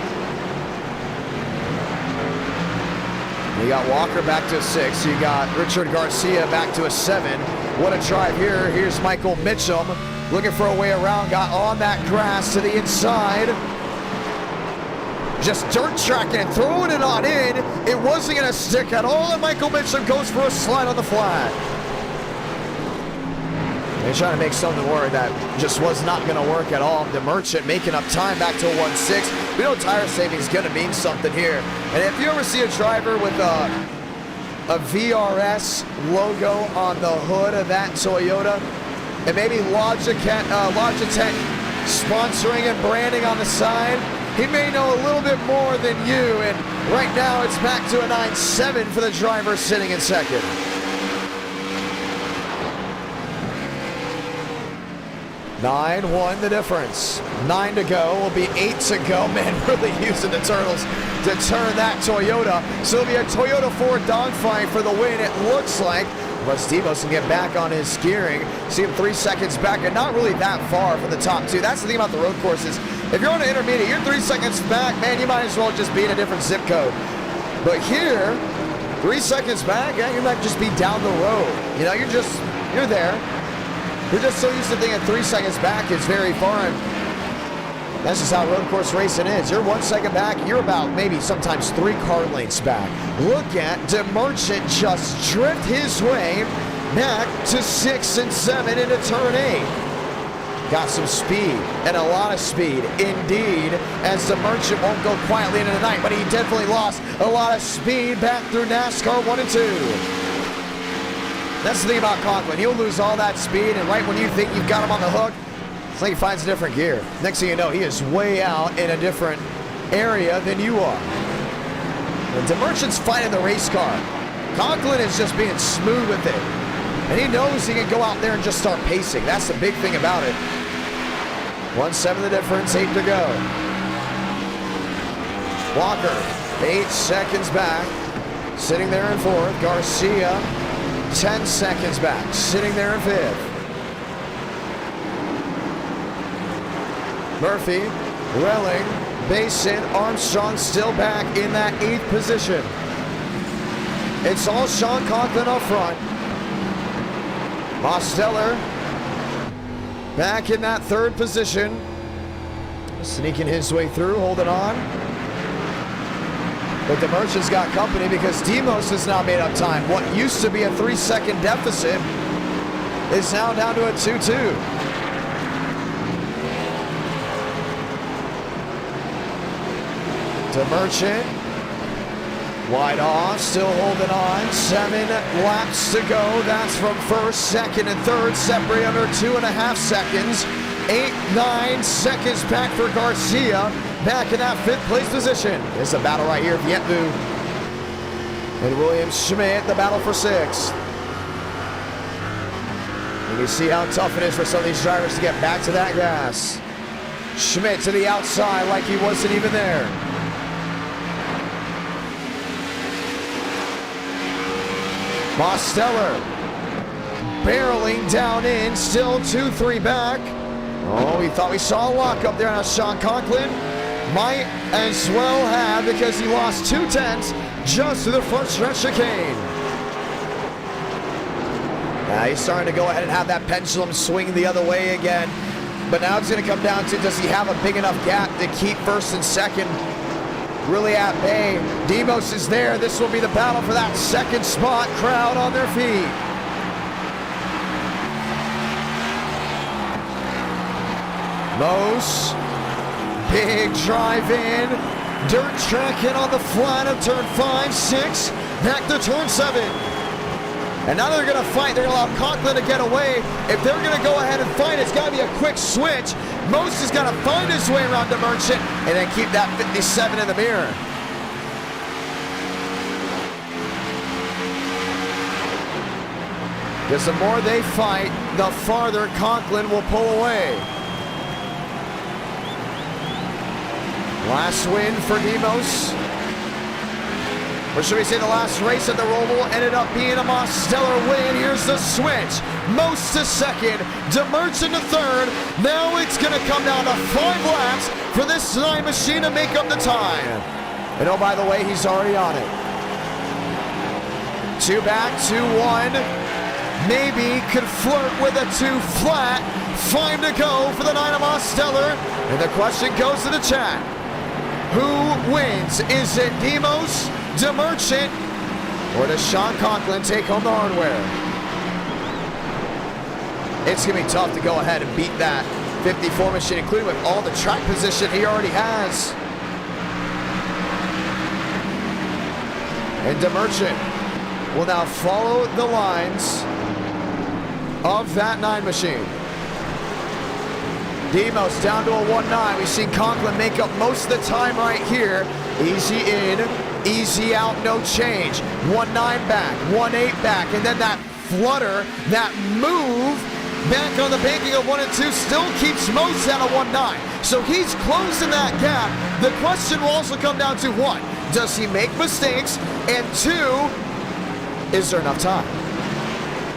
You got Walker back to a 6. You got Richard Garcia back to a 7. What a drive here. Here's Michael Mitchum looking for a way around. Got on that grass to the inside. Just dirt tracking and throwing it on in. It wasn't going to stick at all, and Michael Mitchum goes for a slide on the flat. They're trying to make something work that just was not going to work at all. DeMerchant making up time back to a 1-6. We know tire saving is going to mean something here. And if you ever see a driver with a VRS logo on the hood of that Toyota, and maybe Logitech sponsoring and branding on the side, he may know a little bit more than you. And right now it's back to a 9-7 for the driver sitting in second. 9-1 the difference. 9 to go. Will be 8 to go. Man, really using the Turtles to turn that Toyota. So it'll be a Toyota Ford dogfight for the win, it looks like. Unless Demos can get back on his gearing. See him 3 seconds back and not really that far from the top 2. That's the thing about the road courses. If you're on an intermediate, you're 3 seconds back, man, you might as well just be in a different zip code. But here, 3 seconds back, yeah, you might just be down the road. You know, you're there. We're just so used to thinking 3 seconds back is very far. That's just how road course racing is. You're 1 second back, you're about maybe sometimes 3 car lengths back. Look at DeMerchant just drift his way back to 6 and 7 into turn 8. Got some speed, and a lot of speed indeed, as DeMerchant won't go quietly into the night, but he definitely lost a lot of speed back through NASCAR 1 and 2. That's the thing about Conklin. He'll lose all that speed, and right when you think you've got him on the hook, it's like he finds a different gear. Next thing you know, he is way out in a different area than you are. And DeMerchant's fighting the race car. Conklin is just being smooth with it. And he knows he can go out there and just start pacing. That's the big thing about it. 1-7 the difference, 8 to go. Walker, 8 seconds back, sitting there in 4th. Garcia, 10 seconds back, sitting there in 5th. Murphy, Relling, Basin, Armstrong still back in that 8th position. It's all Sean Conklin up front. Mosteller back in that 3rd position. Sneaking his way through, holding on. But DeMerchant's got company because Demos has now made up time. What used to be a 3-second deficit is now down to a 2-2. DeMerchant, wide off, still holding on. 7 laps to go. That's from 1st, 2nd, and 3rd, separated under 2.5 seconds. 8-9 seconds back for Garcia, back in that 5th place position. It's a battle right here, Vietbu and William Schmidt, the battle for 6th. You can see how tough it is for some of these drivers to get back to that gas. Schmidt to the outside like he wasn't even there. Mosteller barreling down in, still 2-3 back. Oh, we thought we saw a lock up there on Sean Conklin. Might as well have, because he lost 2/10 just to the front stretch chicane. Now he's starting to go ahead and have that pendulum swing the other way again. But now it's going to come down to, does he have a big enough gap to keep 1st and 2nd really at bay? Demos is there. This will be the battle for that 2nd spot. Crowd on their feet. Mose, big drive in, dirt track in on the flat of turn 5, 6, back to turn 7. And now they're going to fight. They're going to allow Conklin to get away. If they're going to go ahead and fight, it's got to be a quick switch, Most has got to find his way around the Merchant and then keep that 57 in the mirror. Because the more they fight, the farther Conklin will pull away. Last win for Demos. Or should we say the last race at the Roval ended up being a stellar win. Here's the switch. Most to second, DeMerchant to third. Now it's going to come down to 5 laps for this 9 machine to make up the time. And oh, by the way, he's already on it. 2 back, 2-1. Maybe could flirt with a 2 flat. 5 to go for the 9 Stellar. And the question goes to the chat. Who wins? Is it Demos, DeMerchant, or does Sean Conklin take home the hardware? It's going to be tough to go ahead and beat that 54 machine, including with all the track position he already has. And DeMerchant will now follow the lines of that 9 machine. Demos down to a 1-9. We've seen Conklin make up most of the time right here. Easy in, easy out, no change. 1-9 back, 1-8 back, and then that flutter, that move back on the banking of 1 and 2 still keeps Most at a 1-9. So he's closing that gap. The question will also come down to 1, does he make mistakes? And 2, is there enough time?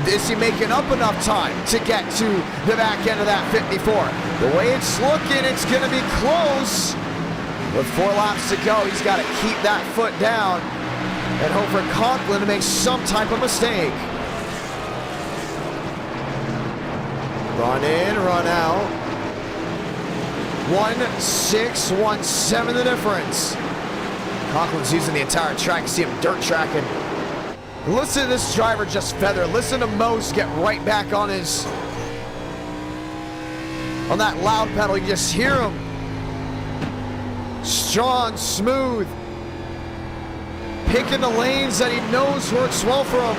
Is he making up enough time to get to the back end of that 54? The way it's looking, it's going to be close. With 4 laps to go, he's got to keep that foot down and hope for Conklin to make some type of mistake. Run in, run out. 1-6, 1-7 the difference. Conklin's using the entire track. You see him dirt tracking. Listen to this driver just feather. Listen to Mose get right back on that loud pedal. You just hear him. Strong, smooth. Picking the lanes that he knows works well for him.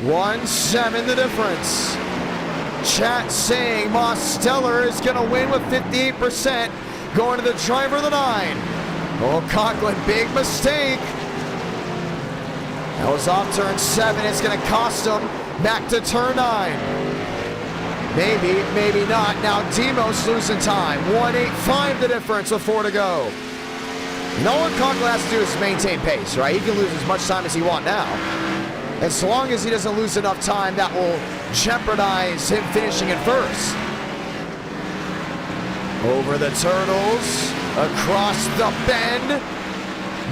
1-7 the difference. Chat saying Mosteller is going to win with 58%. Going to the driver of the 9. Oh, Conklin, big mistake. That was off turn 7. It's going to cost him back to turn 9. Maybe, maybe not. Now Demos losing time. 1-8-5 the difference with 4 to go. And all Conklin has to do is maintain pace, right? He can lose as much time as he wants now. As long as he doesn't lose enough time, that will jeopardize him finishing in first. Over the turtles, across the bend.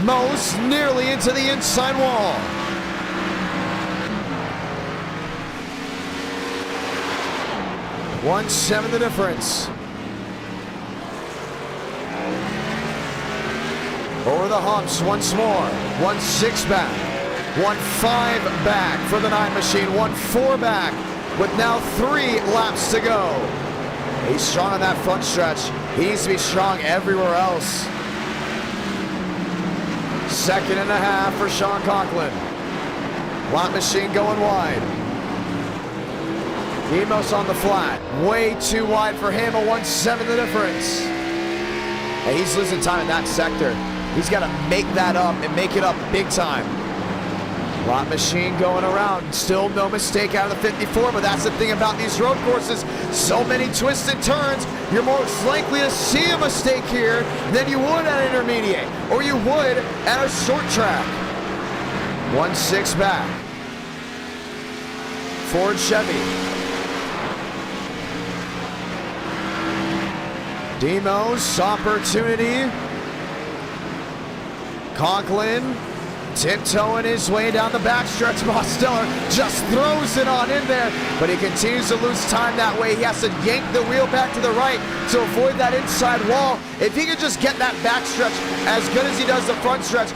Most nearly into the inside wall. $1.7 the difference. Over the humps once more. 1-6 back. 1-5 back for the 9 machine. 1-4 back with now 3 laps to go. He's strong on that front stretch. He needs to be strong everywhere else. 2nd and a half for Sean Conklin. Lap machine going wide. Demos on the flat. Way too wide for him. A 1-7 the difference. And he's losing time in that sector. He's got to make that up and make it up big time. Lap machine going around. Still no mistake out of the 54, but that's the thing about these road courses. So many twists and turns. You're most likely to see a mistake here than you would at intermediate, or you would at a short track. 1-6 back. Ford Chevy. Demos, opportunity. Conklin tiptoeing his way down the backstretch. Mosteller just throws it on in there, but he continues to lose time that way. He has to yank the wheel back to the right to avoid that inside wall. If he could just get that backstretch as good as he does the front stretch,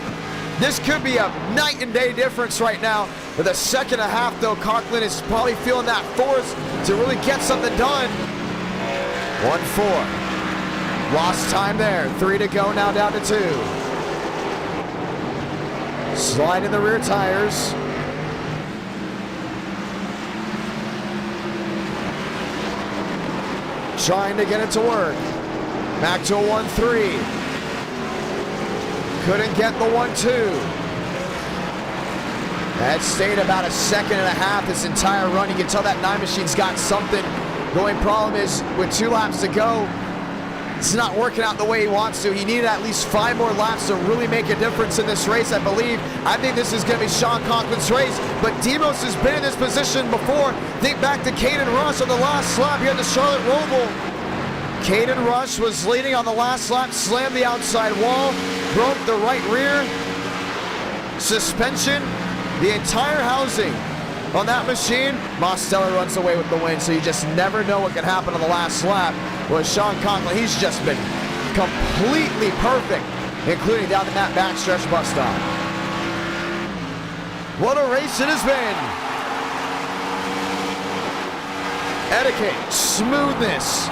this could be a night and day difference right now. For the 2nd half, though, Conklin is probably feeling that force to really get something done. 1-4. Lost time there. 3 to go, now down to 2. Slide in the rear tires. trying to get it to work. Back to a 1-3. Couldn't get the 1-2. That stayed about a second and a half this entire run. You can tell that 9 machine's got something. The only problem is with 2 laps to go, it's not working out the way he wants to. He needed at least 5 more laps to really make a difference in this race, I believe. I think this is going to be Sean Conklin's race, but Demos has been in this position before. Think back to Caden Rush on the last lap here at the Charlotte Roval. Caden Rush was leading on the last lap, slammed the outside wall, broke the right rear suspension, the entire housing on that machine. Mosteller runs away with the win, so you just never know what can happen on the last lap. With Sean Conklin, he's just been completely perfect, including down in that backstretch bus stop. What a race it has been. Etiquette, smoothness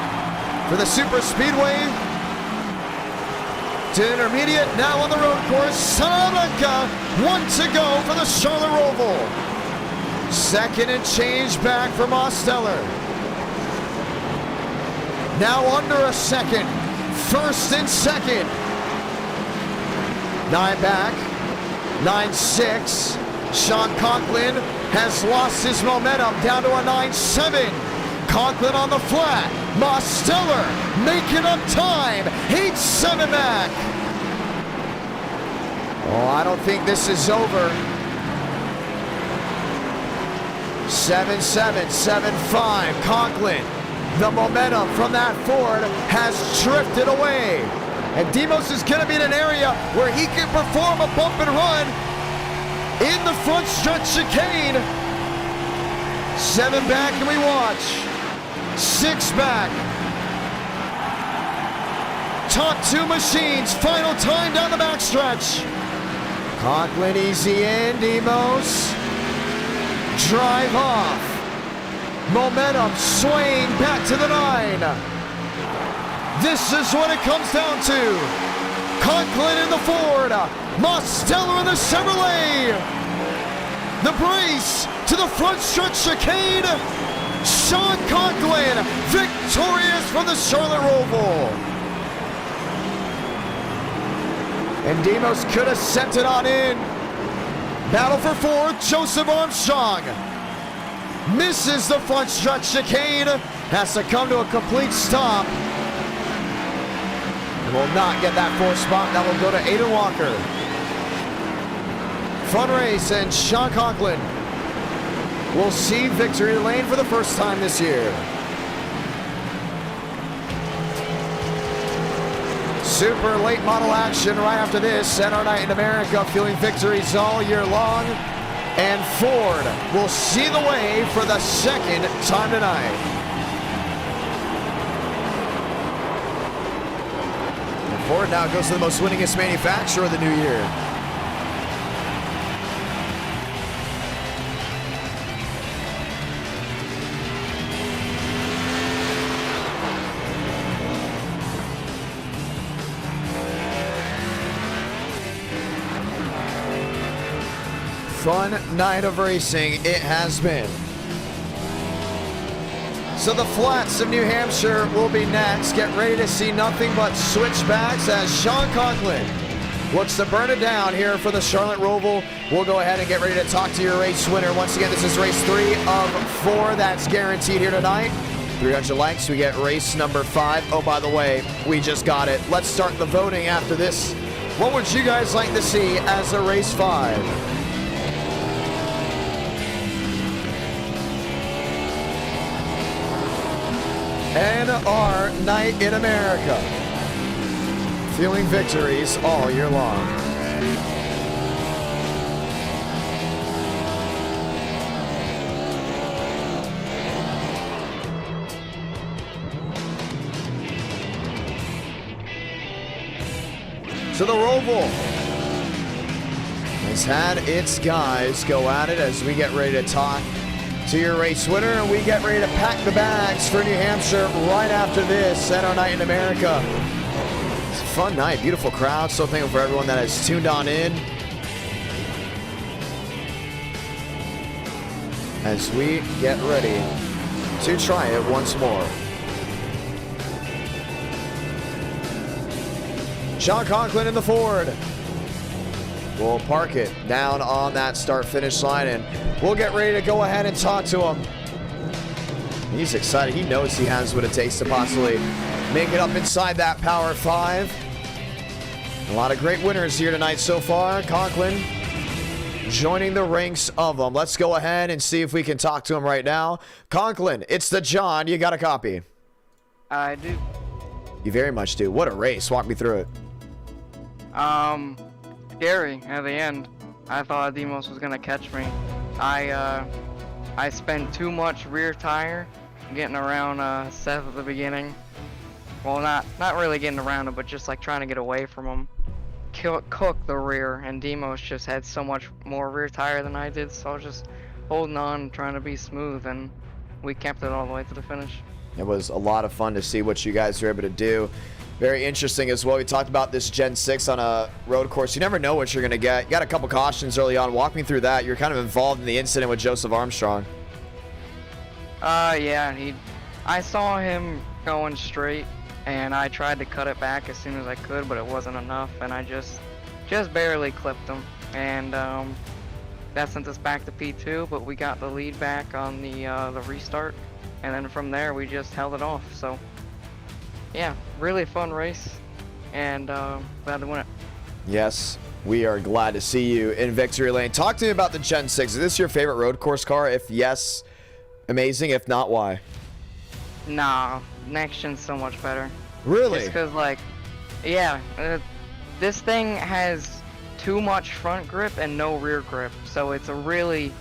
for the super speedway to intermediate, now on the road course. Salamanca, 1 to go for the Charlotte Roval. Second and change back for Mosteller. Now under a second, first and second. 9 back, 9-6. Sean Conklin has lost his momentum down to a 9-7. Conklin on the flat. Mosteller making up time. 8-7 back. Oh, I don't think this is over. 7-7, 7-5. Conklin, the momentum from that Ford has drifted away. And Demos is going to be in an area where he can perform a bump and run in the front stretch chicane. 7 back and we watch. 6 back. Top 2 machines, final time down the backstretch. Conklin easy in, Demos. Drive off. Momentum swaying back to the 9. This is what it comes down to. Conklin in the Ford. Mosteller in the Chevrolet. The brace to the front stretch chicane. Sean Conklin victorious from the Charlotte Roval. And Demos could have sent it on in. Battle for 4, Joseph Armstrong. Misses the front stretch chicane. Has to come to a complete stop. And will not get that 4th spot. That will go to Aiden Walker. Fun race, and Sean Conklin will see victory lane for the first time this year. Super late model action right after this. And our night in America, feeling victories all year long. And Ford will see the way for the 2nd time tonight. And Ford now goes to the most winningest manufacturer of the new year. Fun night of racing it has been. So the flats of New Hampshire will be next. Get ready to see nothing but switchbacks as Sean Conklin looks to burn it down here for the Charlotte Roval. We'll go ahead and get ready to talk to your race winner. Once again, this is race 3 of 4 that's guaranteed here tonight. 300 likes, we get race number 5. Oh, by the way, we just got it. Let's start the voting after this. What would you guys like to see as a race 5? And our night in America. Feeling victories all year long. So the Roval has had its guys go at it as we get ready to talk to your race winner, and we get ready to pack the bags for New Hampshire right after this at our night in America. It's a fun night, beautiful crowd. So thankful for everyone that has tuned on in as we get ready to try it once more. Sean Conklin in the Ford. We'll park it down on that start-finish line, and we'll get ready to go ahead and talk to him. He's excited. He knows he has what it takes to possibly make it up inside that Power 5. A lot of great winners here tonight so far. Conklin joining the ranks of them. Let's go ahead and see if we can talk to him right now. Conklin, it's the John. You got a copy? I do. You very much do. What a race. Walk me through it. Scary at the end. I thought Demos was gonna catch me. I spent too much rear tire getting around Seth at the beginning. Well, not really getting around him, but just like trying to get away from him. Cook the rear, and Demos just had so much more rear tire than I did, so I was just holding on, trying to be smooth, and we kept it all the way to the finish. It was a lot of fun to see what you guys were able to do. Very interesting as well. We talked about this Gen 6 on a road course. You never know what you're going to get. You got a couple cautions early on. Walk me through that. You're kind of involved in the incident with Joseph Armstrong. Yeah, I saw him going straight, and I tried to cut it back as soon as I could, but it wasn't enough, and I just barely clipped him, and that sent us back to P2, but we got the lead back on the restart, and then from there we just held it off. So yeah, really fun race, and glad to win it. Yes, we are glad to see you in victory lane. Talk to me about the Gen 6. Is this your favorite road course car? If yes, amazing. If not, why? Nah, Next-Gen's so much better. Really? Just because, like, yeah, this thing has too much front grip and no rear grip, so it's a really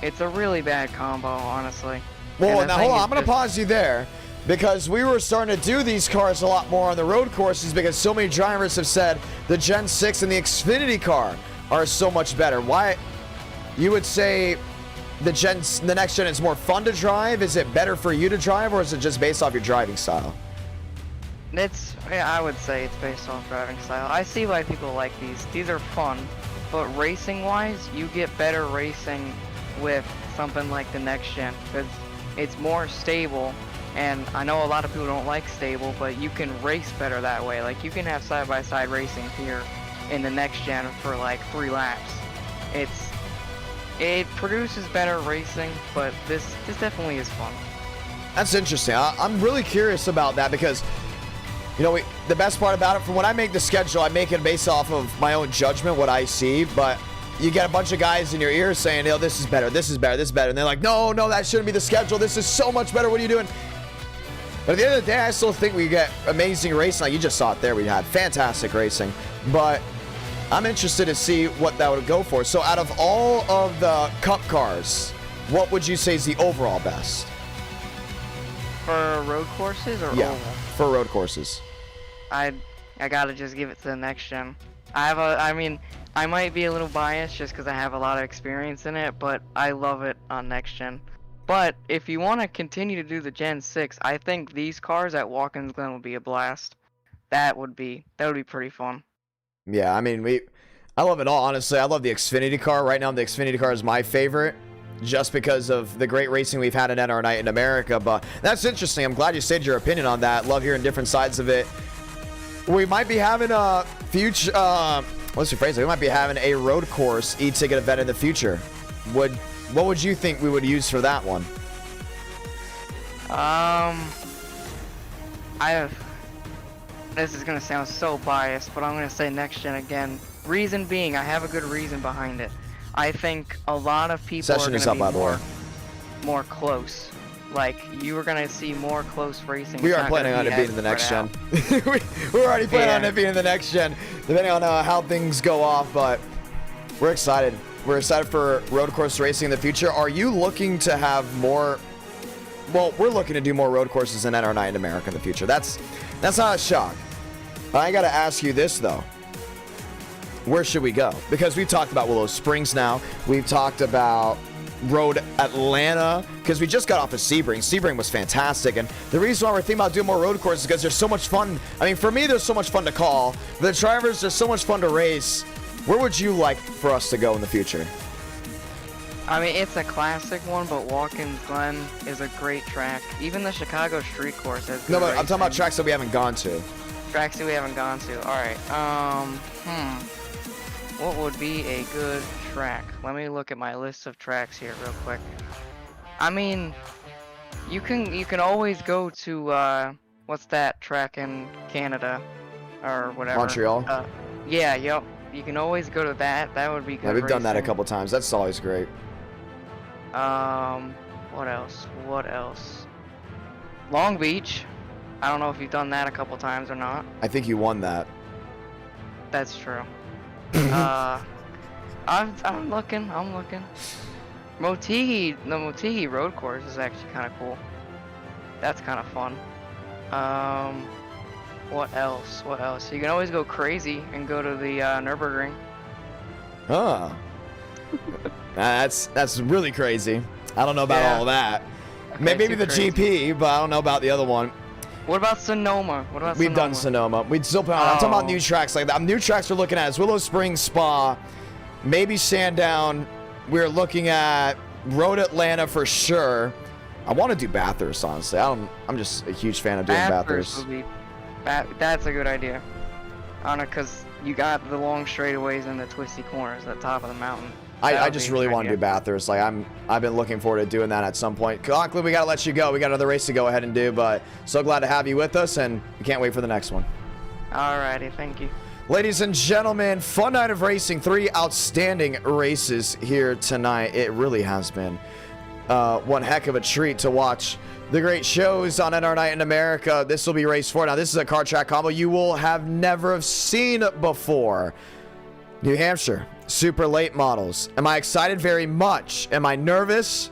bad combo, honestly. Well, now hold on. I'm going to pause you there, because we were starting to do these cars a lot more on the road courses because so many drivers have said the Gen 6 and the Xfinity car are so much better. Why? You would say the next gen is more fun to drive? Is it better for you to drive, or is it just based off your driving style? Yeah, I would say it's based off driving style. I see why people like these. These are fun, but racing-wise, you get better racing with something like the next gen because it's more stable. And I know a lot of people don't like stable, but you can race better that way. Like, you can have side-by-side racing here in the next gen for like 3 laps. It produces better racing, but this definitely is fun. That's interesting. I'm really curious about that because, you know, the best part about it, from when I make the schedule, I make it based off of my own judgment, what I see, but you get a bunch of guys in your ear saying, oh, this is better, this is better, this is better, and they're like, no, that shouldn't be the schedule, this is so much better, what are you doing? But at the end of the day, I still think we get amazing racing. Like you just saw it there, we had fantastic racing, but I'm interested to see what that would go for. So out of all of the Cup cars, what would you say is the overall best? For road courses or yeah, oval? For road courses. I gotta just give it to the next gen. I mean, I might be a little biased just because I have a lot of experience in it, but I love it on next gen. But if you want to continue to do the Gen 6, I think these cars at Watkins Glen would be a blast. That would be pretty fun. Yeah, I mean, I love it all, honestly. I love the Xfinity car. Right now, the Xfinity car is my favorite just because of the great racing we've had in NR Night in America. But that's interesting. I'm glad you said your opinion on that. Love hearing different sides of it. We might be having a future, what's the phrase? We might be having a road course e-ticket event in the future. What would you think we would use for that one? This is gonna sound so biased, but I'm gonna say next gen again. Reason being, I have a good reason behind it. I think a lot of people are gonna be more close. Like, you are gonna see more close racing. We are planning on it being in the next gen. We're already planning on it being in the next gen, depending on how things go off. But we're excited. We're excited for road course racing in the future. Are you looking to have more? Well, we're looking to do more road courses in NR Night in America in the future. That's not a shock. I gotta ask you this though. Where should we go? Because we've talked about Willow Springs now. We've talked about Road Atlanta, because we just got off of Sebring. Sebring was fantastic, and the reason why we're thinking about doing more road courses is because there's so much fun. I mean, for me, there's so much fun to call. For the drivers, there's so much fun to race. Where would you like for us to go in the future? I mean, it's a classic one, but Watkins Glen is a great track. Even the Chicago Street Course has good No, but I'm racing. talking about tracks that we haven't gone to. tracks that we haven't gone to? Alright, what would be a good track? Let me look at my list of tracks here real quick. I mean, you can always go to, what's that track in Canada? Or whatever. Montreal? Yeah, yep. You can always go to that. That would be good. Yeah, we've done that a racing. couple times. That's always great. What else? What else? Long Beach. I don't know if you've done that a couple times or not. I think you won that. That's true. I'm looking. Motegi, the Motegi road course is actually kind of cool. That's kind of fun. What else? What else? You can always go crazy and go to the Nürburgring. Huh. That's really crazy. I don't know about all that. Okay, Maybe too the crazy. GP, but I don't know about the other one. What about Sonoma? What about We've done Sonoma. We'd still put on. I'm talking about Oh. new tracks like that. New tracks we're looking at is Willow Springs Spa, maybe Sandown. We're looking at Road Atlanta for sure. I want to do Bathurst, honestly. I'm just a huge fan of doing Bathurst. Would be, that's a good idea. I don't know, because you got the long straightaways and the twisty corners at the top of the mountain. I just really want to do Bathurst. Like I've been looking forward to doing that at some point. Conklin, we gotta let you go. We got another race to go ahead and do, but so glad to have you with us, and we can't wait for the next one. Alrighty, thank you. Ladies and gentlemen, fun night of racing. 3 outstanding races here tonight. It really has been one heck of a treat to watch the great shows on NR Night in America. This will be race 4. Now, this is a car track combo you will have never seen before. New Hampshire, super late models. Am I excited? Very much. Am I nervous?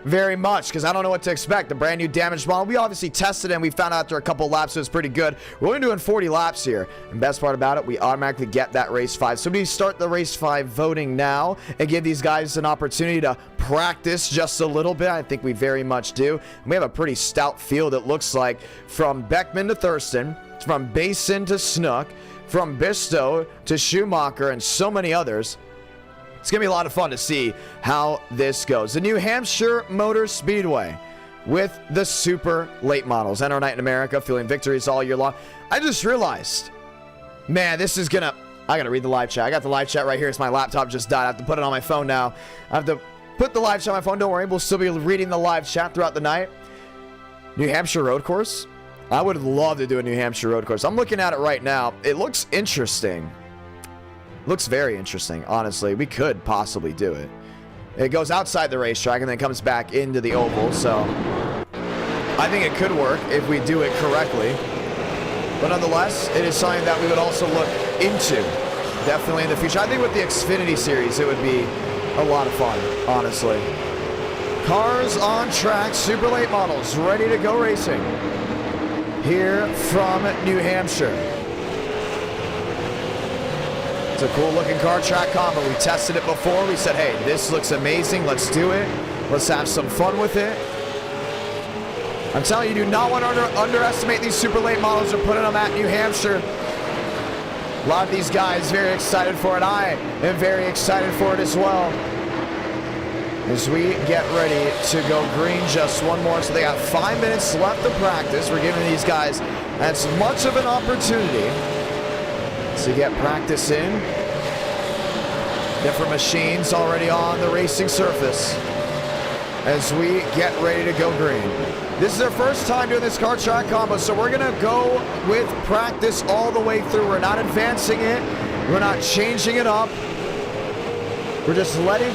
Very much, because I don't know what to expect. The brand new damaged model. We obviously tested it, and we found out after a couple laps it was pretty good. We're only doing 40 laps here. And best part about it, we automatically get that race 5. So we start the race 5 voting now and give these guys an opportunity to practice just a little bit. I think we very much do. And we have a pretty stout field, it looks like, from Beckman to Thurston, from Basin to Snook, from Bisto to Schumacher, and so many others. It's going to be a lot of fun to see how this goes. The New Hampshire Motor Speedway with the super late models. NR Night in America, feeling victories all year long. I just realized, man, this is going to... I got to read the live chat. I got the live chat right here. It's my laptop just died. I have to put it on my phone now. I have to put the live chat on my phone. Don't worry. We'll still be reading the live chat throughout the night. New Hampshire Road Course. I would love to do a New Hampshire Road Course. I'm looking at it right now. It looks interesting. Looks very interesting, honestly. We could possibly do it. It goes outside the racetrack and then comes back into the oval, so I think it could work if we do it correctly. But nonetheless, it is something that we would also look into, definitely in the future. I think with the Xfinity Series, it would be a lot of fun, honestly. Cars on track, super late models, ready to go racing. Here from New Hampshire. It's a cool looking car track combo. We tested it before. We said, hey, this looks amazing. Let's do it. Let's have some fun with it. I'm telling you, do not want to underestimate these super late models. We're putting them at New Hampshire. A lot of these guys very excited for it. I am very excited for it as well. As we get ready to go green, just one more. So they got 5 minutes left to practice. We're giving these guys as much of an opportunity to get practice in. Different machines already on the racing surface as we get ready to go green. This is our first time doing this car track combo, so we're going to go with practice all the way through. We're not advancing it. We're not changing it up. We're just letting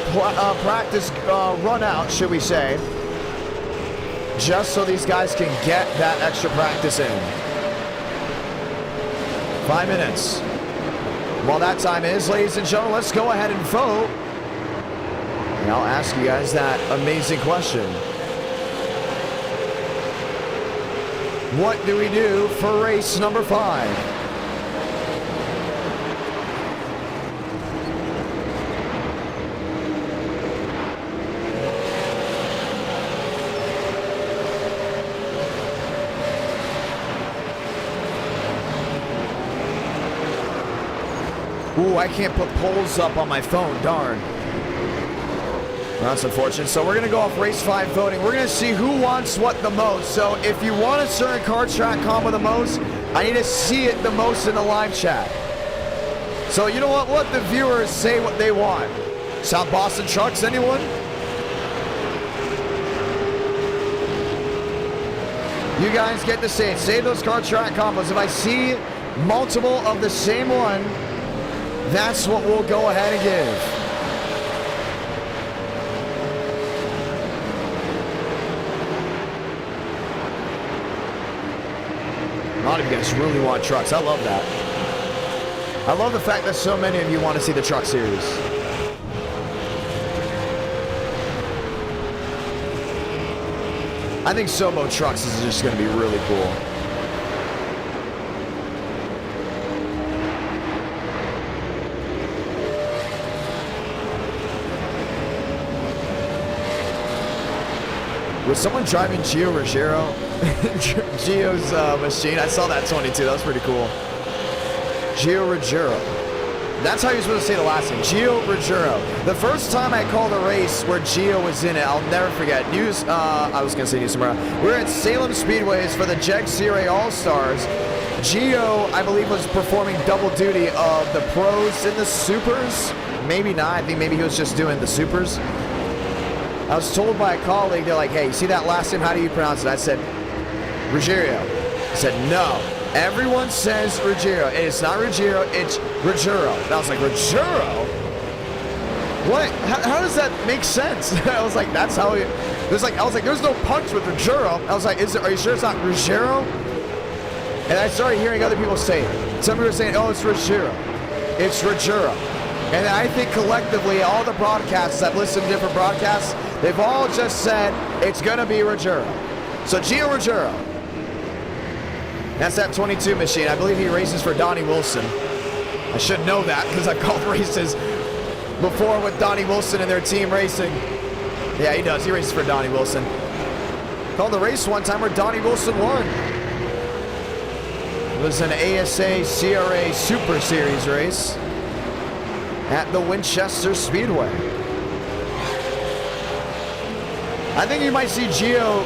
practice run out, should we say, just so these guys can get that extra practice in. 5 minutes. While that time is, ladies and gentlemen, let's go ahead and vote. And I'll ask you guys that amazing question. What do we do for race number 5? Ooh, I can't put polls up on my phone, darn. That's unfortunate. So we're going to go off race 5 voting. We're going to see who wants what the most. So if you want a certain car track combo the most, I need to see it the most in the live chat. So you know what? Let the viewers say what they want. South Boston Trucks, anyone? You guys get to say it. Save those car track combos. If I see multiple of the same one, that's what we'll go ahead and give. A lot of you guys really want trucks. I love that. I love the fact that so many of you want to see the truck series. I think Sobo Trucks is just going to be really cool. Was someone driving Gio Ruggiero? Gio's machine. I saw that 22. That was pretty cool. Gio Ruggiero. That's how you're supposed to say the last name. Gio Ruggiero. The first time I called a race where Gio was in it, I'll never forget. I was going to say News Tomorrow. We were at Salem Speedways for the Jeg Serie All-Stars. Gio, I believe, was performing double duty of the pros and the supers. Maybe not. I think maybe he was just doing the supers. I was told by a colleague, they're like, hey, you see that last name? How do you pronounce it? I said, Ruggiero. I said, no. Everyone says Ruggiero. It's not Ruggiero, it's Ruggiero. And I was like, Ruggiero? What? How does that make sense? I was like, that's how it... I was like, there's no punch with Ruggiero. I was like, are you sure it's not Ruggiero? And I started hearing other people say it. Some people were saying, oh, it's Ruggiero. It's Ruggiero. And I think collectively, all the broadcasts, I've listened to different broadcasts, they've all just said, it's going to be Ruggiero. So Gio Ruggiero. That's that 22 machine. I believe he races for Donnie Wilson. I should know that because I've called races before with Donnie Wilson and their team racing. Yeah, he does. He races for Donnie Wilson. Called the race one time where Donnie Wilson won. It was an ASA CRA Super Series race at the Winchester Speedway. I think you might see Gio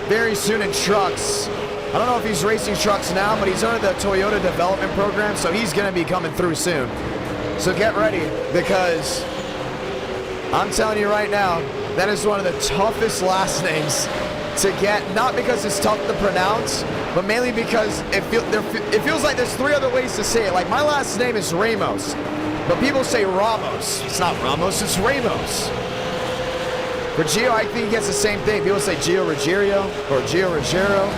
very soon in trucks. I don't know if he's racing trucks now, but he's under the Toyota development program, so he's going to be coming through soon. So get ready, because I'm telling you right now, that is one of the toughest last names to get, not because it's tough to pronounce, but mainly because it feels like there's three other ways to say it. Like, my last name is Ramos, but people say Ramos. It's not Ramos, it's Ramos. For Gio, I think he gets the same thing. People say Gio Ruggiero or Gio Ruggiero.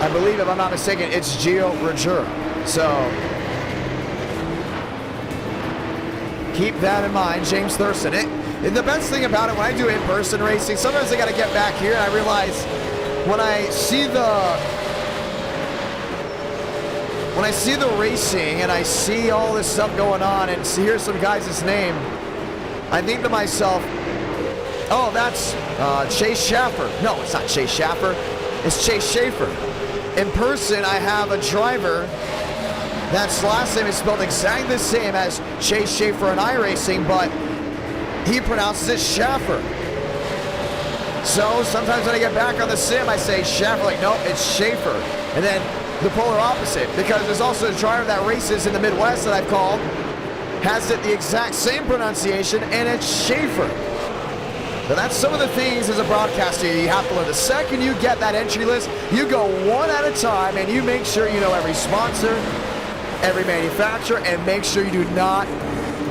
I believe, if I'm not mistaken, it's Gio Ruggiero. So keep that in mind, James Thurston. And the best thing about it, when I do in-person racing, sometimes I got to get back here and I realize when I see the racing and I see all this stuff going on and hear some guys' name, I think to myself, oh, that's Chase Schaffer. No, it's not Chase Schaffer. It's Chase Schaefer. In person, I have a driver that's last name is spelled exactly the same as Chase Schaefer and iRacing, but he pronounces it Schaffer. So sometimes when I get back on the sim, I say Schaffer, like, nope, it's Schaefer. And then the polar opposite, because there's also a driver that races in the Midwest that I've called, has it the exact same pronunciation, and it's Schaefer. So that's some of the things as a broadcaster you have to learn. The second you get that entry list, you go one at a time and you make sure you know every sponsor, every manufacturer, and make sure you do not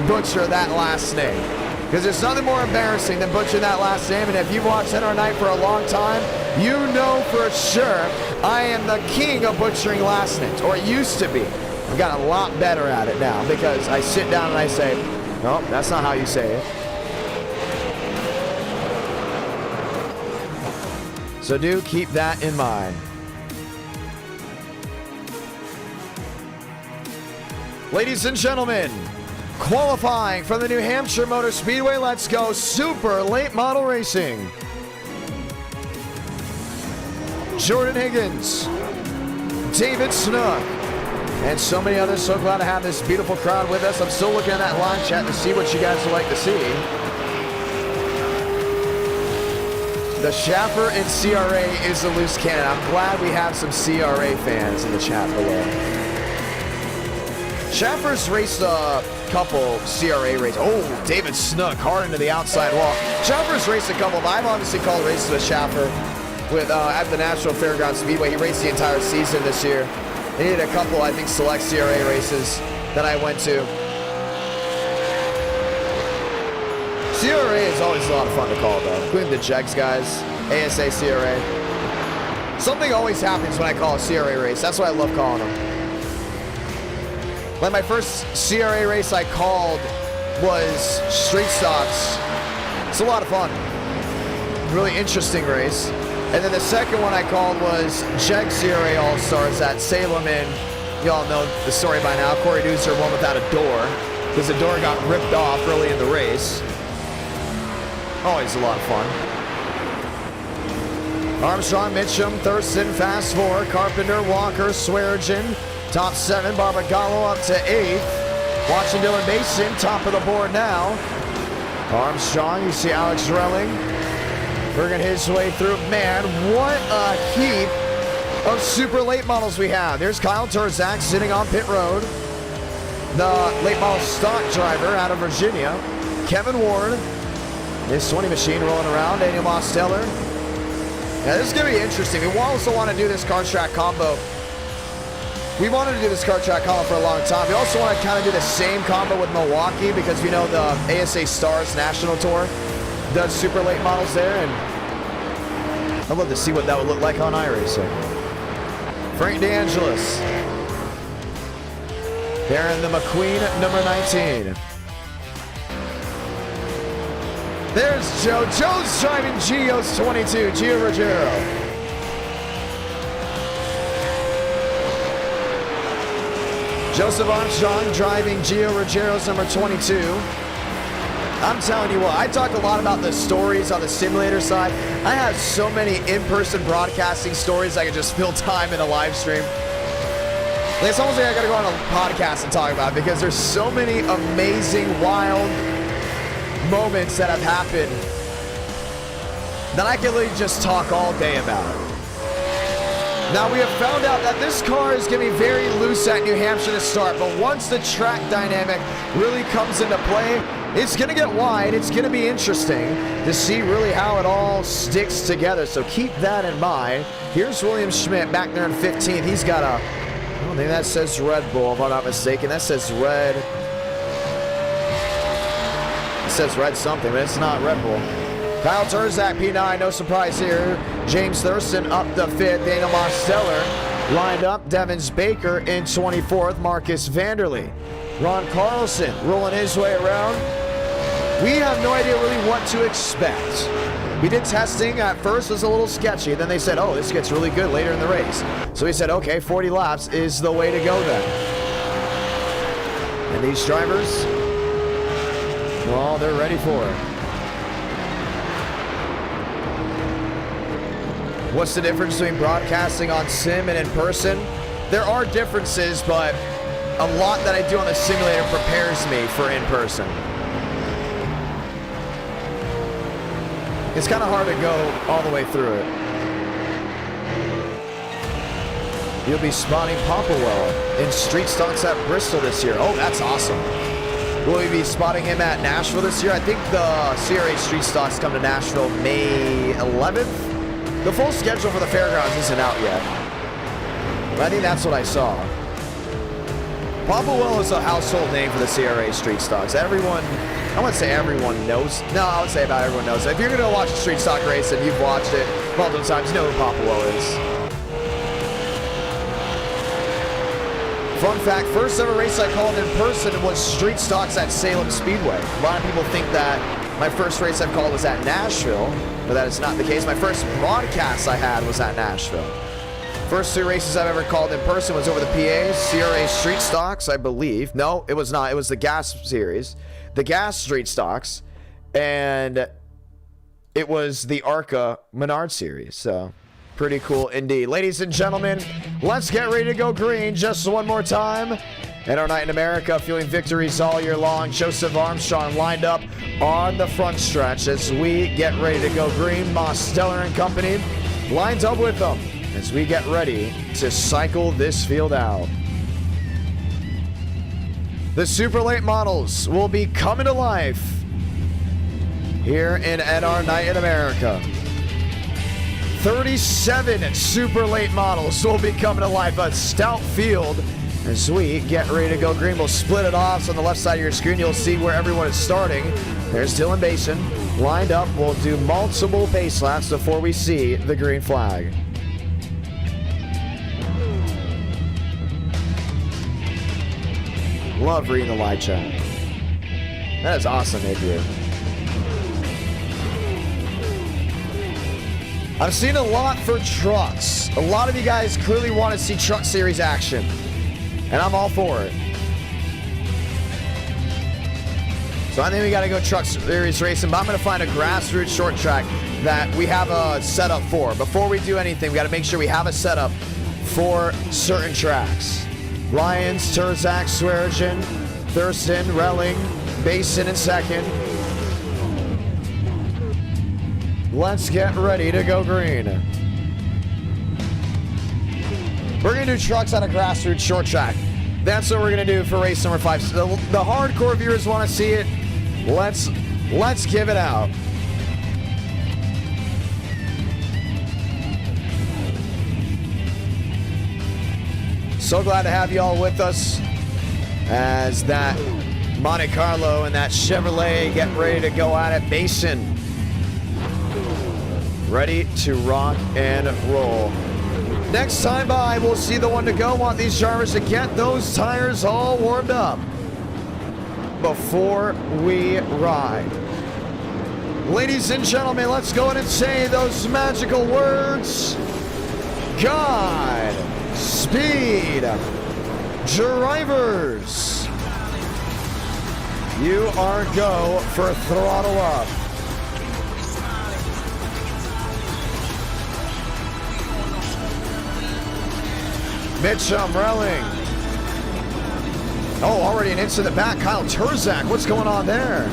butcher that last name. Because there's nothing more embarrassing than butchering that last name. And if you've watched NR Night for a long time, you know for sure I am the king of butchering last names, or it used to be. I've gotten a lot better at it now because I sit down and I say, no, that's not how you say it. So do keep that in mind. Ladies and gentlemen, qualifying from the New Hampshire Motor Speedway, let's go super late model racing. Jordan Higgins, David Snook, and so many others. So glad to have this beautiful crowd with us. I'm still looking at that live chat to see what you guys would like to see. The Schaffer in CRA is a loose cannon. I'm glad we have some CRA fans in the chat below. Schaffer's raced a couple CRA races. Oh, David snuck hard into the outside wall. Schaffer's raced a couple. I've obviously called races with Schaffer with at the National Fairgrounds Speedway. He raced the entire season this year. He did a couple, I think, select CRA races that I went to. CRA is always a lot of fun to call, though, including the Jegs guys, ASA CRA. Something always happens when I call a CRA race. That's why I love calling them. Like my first CRA race I called was Street Stocks. It's a lot of fun. Really interesting race. And then the second one I called was Jeg CRA All-Stars at Salem, and y'all know the story by now. Corey Deucer won without a door because the door got ripped off early in the race. Always a lot of fun. Armstrong, Mitchum, Thurston, Fast 4, Carpenter, Walker, Swearigan, top 7. Barbagallo up to 8th. Watching Dylan Mason, top of the board now. Armstrong, you see Alex Relling working his way through. Man, what a heap of super late models we have. There's Kyle Turzak sitting on pit road. The late model stock driver out of Virginia. Kevin Ward. This 20 machine rolling around. Daniel Mosteller. Yeah, this is going to be interesting. We also want to do this car track combo. We wanted to do this car track combo for a long time. We also want to kind of do the same combo with Milwaukee because we know the ASA Stars National Tour does super late models there, and I'd love to see what that would look like on iRacing. Frank DeAngelis. There in the McQueen number 19. There's Joe. Joe's driving Gio's 22, Gio Ruggiero. Joseph Armstrong driving Gio Ruggiero's number 22. I'm telling you what, I talked a lot about the stories on the simulator side. I have so many in-person broadcasting stories I could just fill time in a live stream. Like, it's almost like I gotta go on a podcast and talk about it because there's so many amazing, wild moments that have happened that I can really just talk all day about. Now, we have found out that this car is going to be very loose at New Hampshire to start, but once the track dynamic really comes into play, it's going to get wide. It's going to be interesting to see really how it all sticks together, so keep that in mind. Here's William Schmidt back there in 15th. He's got a, I don't think that says Red Bull, if I'm not mistaken. That says Red. It says Red something, but it's not Red Bull. Kyle Turzak, P9, no surprise here. James Thurston up the 5th. Daniel Mosteller lined up. Devins Baker in 24th. Marcus Vanderlee. Ron Carlson rolling his way around. We have no idea really what to expect. We did testing. At first it was a little sketchy. Then they said, oh, this gets really good later in the race. So we said, okay, 40 laps is the way to go then. And these drivers, well, they're ready for it. What's the difference between broadcasting on sim and in person? There are differences, but a lot that I do on the simulator prepares me for in person. It's kind of hard to go all the way through it. You'll be spotting Popplewell in street stocks at Bristol this year. Oh, that's awesome. Will we be spotting him at Nashville this year? I think the CRA street stocks come to Nashville May 11th. The full schedule for the fairgrounds isn't out yet, but I think that's what I saw. Popplewell is a household name for the CRA street stocks. Everyone, I wouldn't say everyone knows. No, I would say about everyone knows. If you're going to watch a street stock race and you've watched it multiple times, you know who Popplewell is. Fun fact, first ever race I called in person was street stocks at Salem Speedway. A lot of people think that my first race I've called was at Nashville, but that is not the case. My first broadcast I had was at Nashville. First 2 races I've ever called in person was over the PAs, CRA Street Stocks, I believe. No, it was not. It was the Gas Series, the Gas Street Stocks, and it was the ARCA Menard Series. So, pretty cool indeed. Ladies and gentlemen, let's get ready to go green just one more time. And our night in America, feeling victories all year long. Joseph Armstrong lined up on the front stretch as we get ready to go green. Moss Stellar and company lined up with them as we get ready to cycle this field out. The super late models will be coming to life here in NR Night in America. 37 super late models will be coming to life. A stout field as we get ready to go green. We'll split it off. So on the left side of your screen, you'll see where everyone is starting. There's Dylan Basin lined up. We'll do multiple base laps before we see the green flag. Love reading the live chat. That is awesome, Adrian. I've seen a lot for trucks. A lot of you guys clearly want to see Truck Series action, and I'm all for it. So I think we got to go Truck Series racing, but I'm going to find a grassroots short track that we have a setup for. Before we do anything, we got to make sure we have a setup for certain tracks. Lyons, Turzak, Swearingen, Thurston, Relling, Basin in second. Let's get ready to go green. We're going to do trucks on a grassroots short track. That's what we're going to do for race number 5. So the hardcore viewers want to see it. Let's give it out. So glad to have you all with us as that Monte Carlo and that Chevrolet get ready to go at it. Basin ready to rock and roll. Next time by, we'll see the one to go. Want these drivers to get those tires all warmed up before we ride. Ladies and gentlemen, let's go ahead and say those magical words. God speed, drivers. You are go for throttle up. Mitchum, Relling. Oh, already an inch to the back. Kyle Turzak, what's going on there?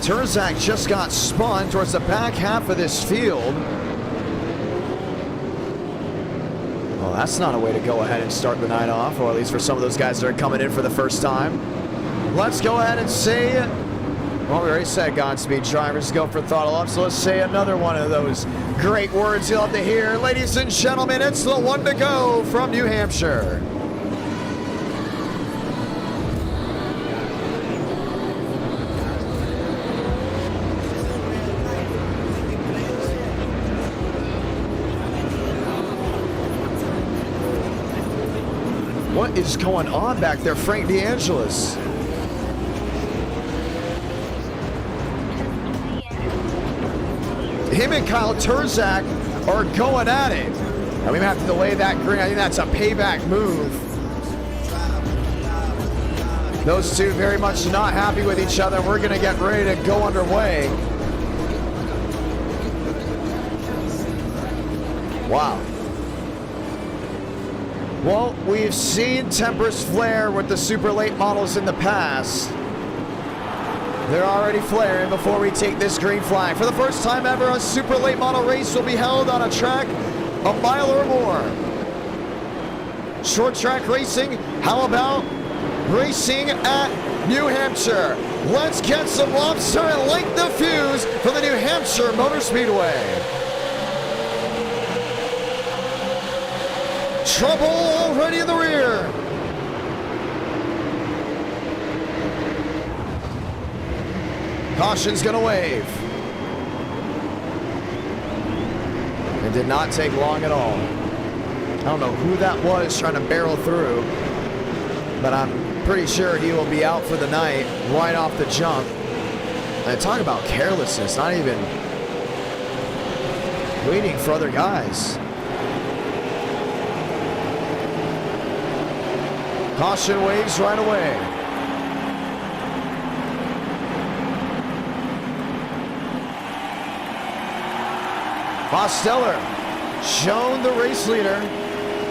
Turzak just got spun towards the back half of this field. Well, that's not a way to go ahead and start the night off, or at least for some of those guys that are coming in for the first time. Let's go ahead and say, well, we already said Godspeed drivers go for throttle up, so let's say another one of those great words you'll have to hear. Ladies and gentlemen, it's the one to go from New Hampshire. What is going on back there, Frank DeAngelis? Him and Kyle Turzak are going at it. And we have to delay that green. I think that's a payback move. Those two very much not happy with each other. We're going to get ready to go underway. Wow. Well, we've seen tempers flare with the super late models in the past. They're already flaring before we take this green flag. For the first time ever, a super late model race will be held on a track a mile or more. Short track racing, how about racing at New Hampshire? Let's get some lobster and light the fuse for the New Hampshire Motor Speedway. Trouble already in the rear. Caution's gonna wave. It did not take long at all. I don't know who that was trying to barrel through, but I'm pretty sure he will be out for the night right off the jump. And talk about carelessness, not even waiting for other guys. Caution waves right away. Stellar shown the race leader.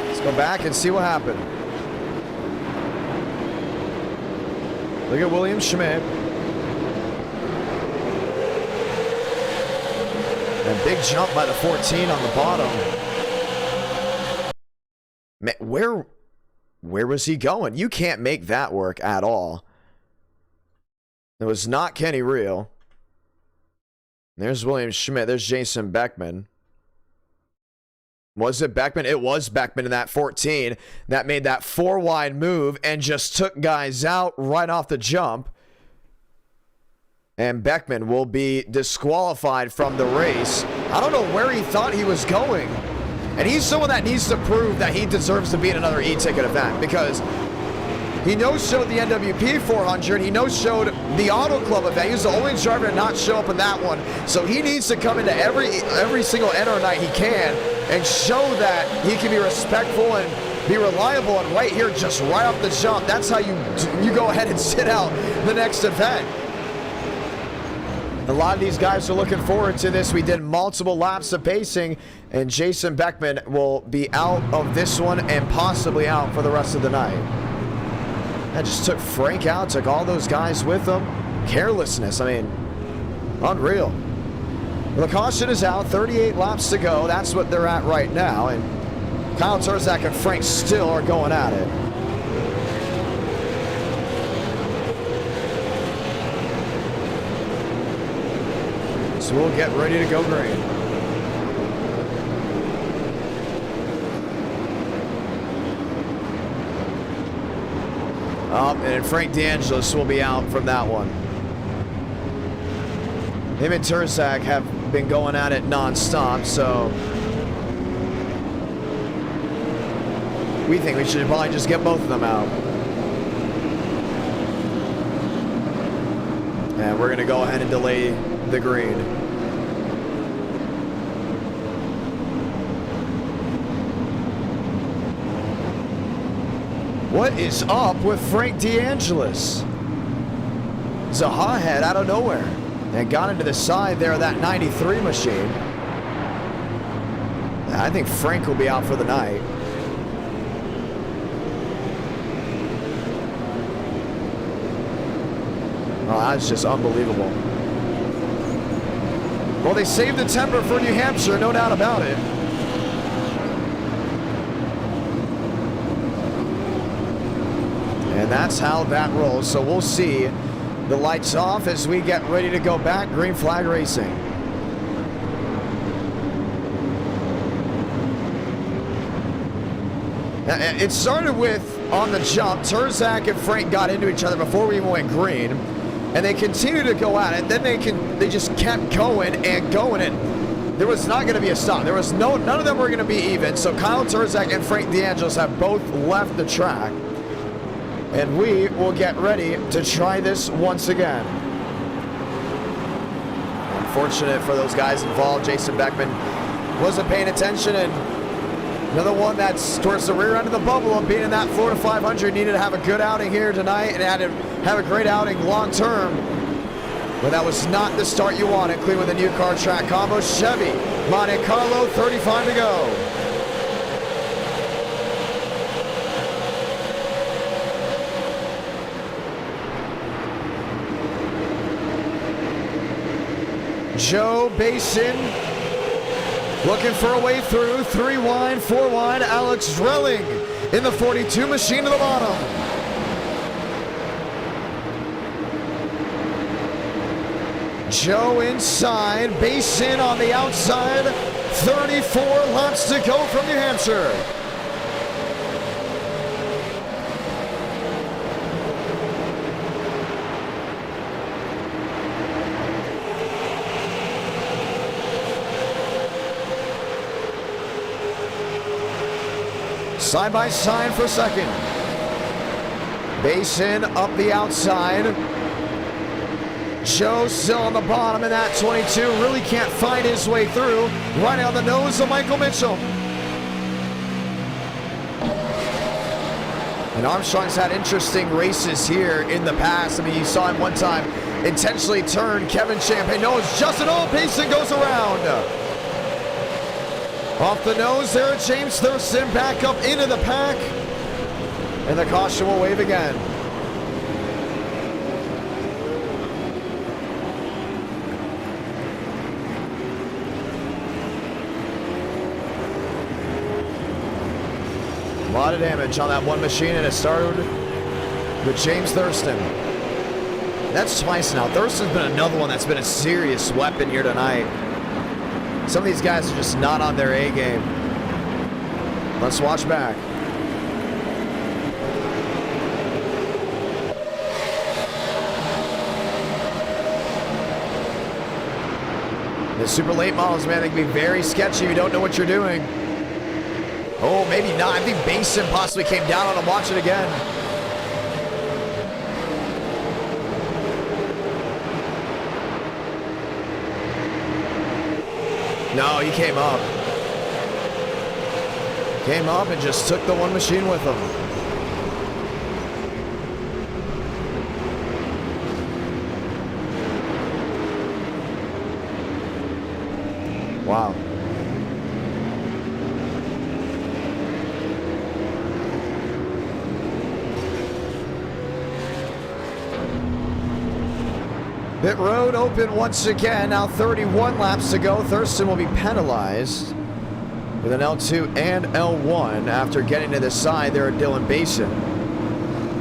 He's Go back and see what happened. Look at William Schmidt. And big jump by the 14 on the bottom. Man, where was he going? You can't make that work at all. It was not Kenny Real. There's William Schmidt. There's Jason Beckman. Was it Beckman? It was Beckman in that 14 that made that 4-wide move and just took guys out right off the jump. And Beckman will be disqualified from the race. I don't know where he thought he was going. And he's someone that needs to prove that he deserves to be in another e-ticket event, because he no-showed the NWP 400. He no-showed the Auto Club event. He was the only driver to not show up in that one. So he needs to come into every single NR night he can and show that he can be respectful and be reliable. And right here, just right off the jump, that's how you go ahead and sit out the next event. A lot of these guys are looking forward to this. We did multiple laps of pacing, and Jason Beckman will be out of this one and possibly out for the rest of the night. That just took Frank out, took all those guys with him. Carelessness, I mean, unreal. The caution is out, 38 laps to go. That's what they're at right now, and Kyle Turzak and Frank still are going at it. So we'll get ready to go green. And Frank DeAngelis will be out from that one. Him and Turzak have been going at it non-stop, so we think we should probably just get both of them out. And we're going to go ahead and delay the green. What is up with Frank DeAngelis? Zaha head out of nowhere and got into the side there of that 93 machine. I think Frank will be out for the night. Oh, that's just unbelievable. Well, they saved the temper for New Hampshire, no doubt about it. And that's how that rolls. So we'll see the lights off as we get ready to go back. Green flag racing. It started with, on the jump, Turzak and Frank got into each other before we even went green. And they continued to go at it. Then they just kept going and going, and there was not going to be a stop. There was none of them were going to be even. So Kyle Turzak and Frank DeAngelis have both left the track. And we will get ready to try this once again. Unfortunate for those guys involved. Jason Beckman wasn't paying attention, and another one that's towards the rear end of the bubble of being in that Florida 500. Needed to have a good outing here tonight and had to have a great outing long term. But that was not the start you wanted. Clean with a new car track combo. Chevy Monte Carlo, 35 to go. Joe Basin looking for a way through. 3 wide, 4 wide. Alex Drelling in the 42 machine to the bottom. Joe inside, Basin on the outside. 34 laps to go from New Hampshire. Side by side for second. Basin up the outside. Joe still on the bottom in that 22. Really can't find his way through. Right on the nose of Michael Mitchell. And Armstrong's had interesting races here in the past. I mean, you saw him one time intentionally turn Kevin Champagne. No, it's Justin Basin goes around. Off the nose there, James Thurston back up into the pack. And the caution will wave again. A lot of damage on that one machine, and it started with James Thurston. That's twice now. Thurston's been another one that's been a serious weapon here tonight. Some of these guys are just not on their A game. Let's watch back. The super late models, man, they can be very sketchy if you don't know what you're doing. Oh, maybe not. I think Basin possibly came down on him. Watch it again. No, he came up. Came up and just took the one machine with him. Wow. Pit road open once again. Now 31 laps to go. Thurston will be penalized with an L2 and L1 after getting to the side there at Dylan Basin.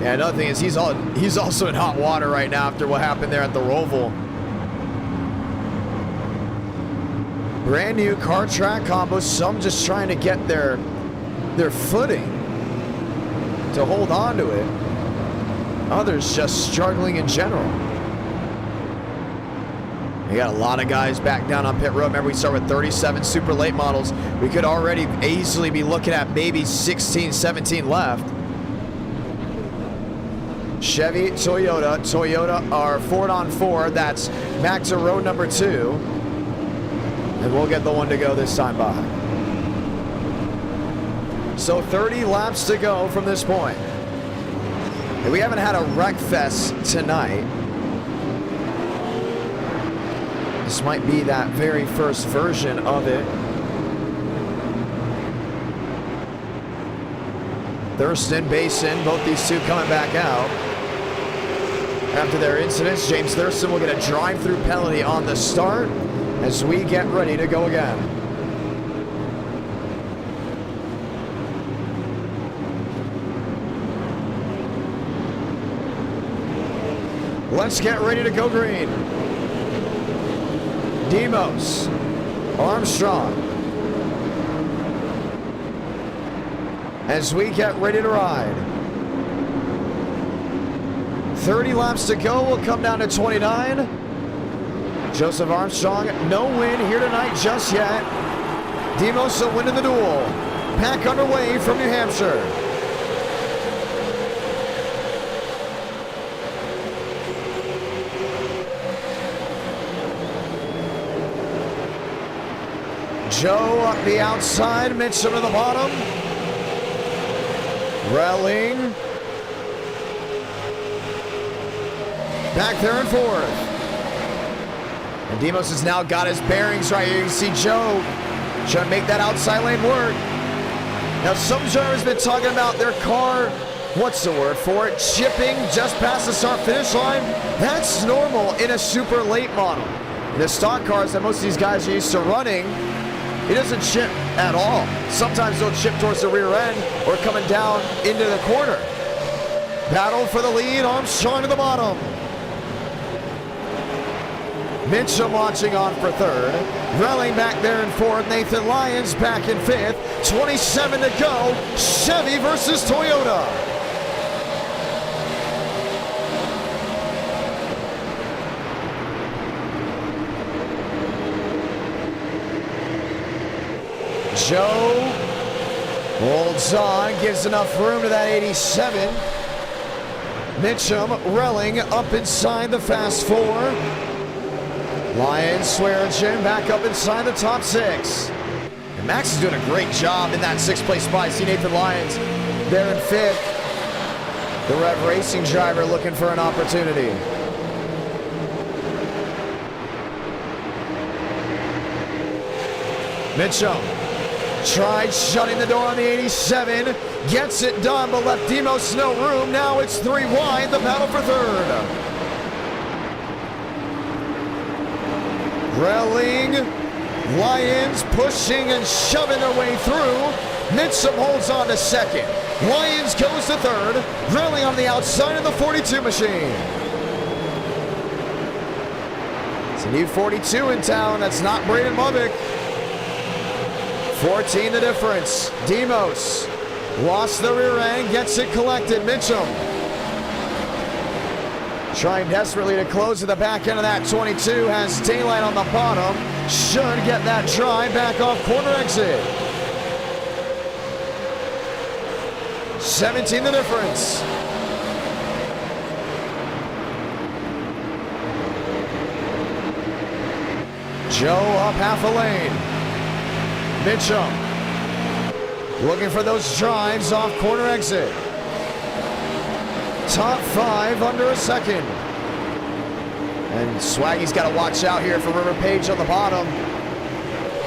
Yeah, another thing is he's also in hot water right now after what happened there at the ROVAL. Brand new car track combos. Some just trying to get their footing to hold on to it. Others just struggling in general. We got a lot of guys back down on pit road. Remember, we start with 37 super late models. We could already easily be looking at maybe 16, 17 left. Chevy, Toyota. Toyota are 4-on-4. That's back to row number 2. And we'll get the one to go this time by. So 30 laps to go from this point. And we haven't had a wreck fest tonight. This might be that very first version of it. Thurston, Basin, both these two coming back out. After their incidents, James Thurston will get a drive-through penalty on the start as we get ready to go again. Let's get ready to go green. Demos, Armstrong, as we get ready to ride. 30 laps to go, we'll come down to 29. Joseph Armstrong, no win here tonight just yet. Demos will win in the duel. Pack underway from New Hampshire. Joe up the outside, Mitchum to the bottom. Relling. Back there in fourth. And Demos has now got his bearings right here. You can see Joe trying to make that outside lane work. Now some drivers have been talking about their car, what's the word for it, chipping just past the start finish line. That's normal in a super late model. In the stock cars that most of these guys are used to running, it doesn't chip at all. Sometimes they'll chip towards the rear end or coming down into the corner. Battle for the lead, Armstrong to the bottom. Mitchum watching on for third. Relling back there in fourth. Nathan Lyons back in fifth. 27 to go. Chevy versus Toyota. Joe holds on, gives enough room to that 87. Mitchum, Relling up inside the fast four. Lyons, Swearingen back up inside the top six. And Max is doing a great job in that sixth place spot. I see Nathan Lyons there in fifth. The Rev Racing driver looking for an opportunity. Mitchum Tried shutting the door on the 87. Gets it done, but left Demos no room. Now it's 3 wide, the battle for third. Railing. Lions pushing and shoving their way through. Mitchum holds on to second. Lions goes to third. Railing on the outside of the 42 machine. It's a new 42 in town. That's not Braden Lubbock. 14 the difference. Demos lost the rear end, gets it collected. Mitchum trying desperately to close at the back end of that 22. Has daylight on the bottom. Should get that drive back off corner exit. 17 the difference. Joe up half a lane. Mitchum looking for those drives off corner exit. Top 5 under a second. And Swaggy's got to watch out here for River Page on the bottom.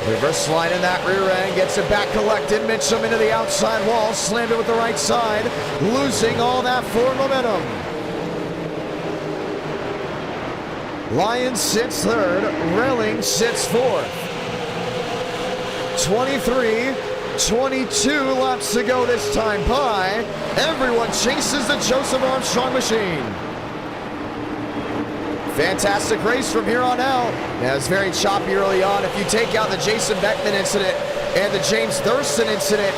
Reverse line in that rear end, gets it back collected. Mitchum into the outside wall, slammed it with the right side, losing all that forward momentum. Lions sits third, Railing sits fourth. 22 laps to go this time by. Everyone chases the Joseph Armstrong machine. Fantastic race from here on out. Yeah, it was very choppy early on. If you take out the Jason Beckman incident and the James Thurston incident,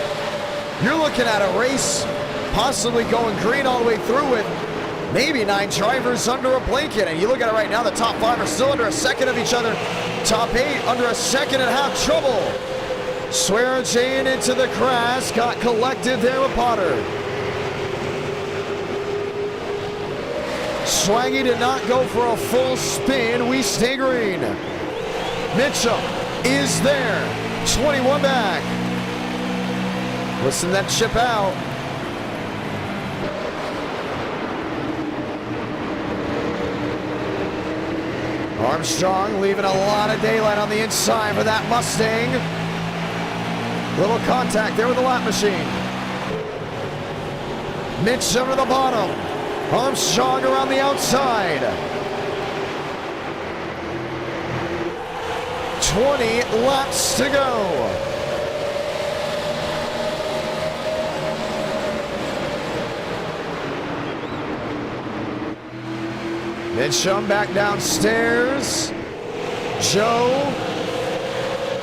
you're looking at a race possibly going green all the way through with maybe 9 drivers under a blanket. And you look at it right now, the top 5 are still under a second of each other. Top 8 under a second and a half trouble. Swear-Jane into the crash, got collected there with Potter. Swaggy did not go for a full spin. We stay green. Mitchum is there. 21 back. Listen to that chip out. Armstrong leaving a lot of daylight on the inside for that Mustang. Little contact there with the lap machine. Mitchum to the bottom. Armstrong around the outside. 20 laps to go. Mitchum back downstairs. Joe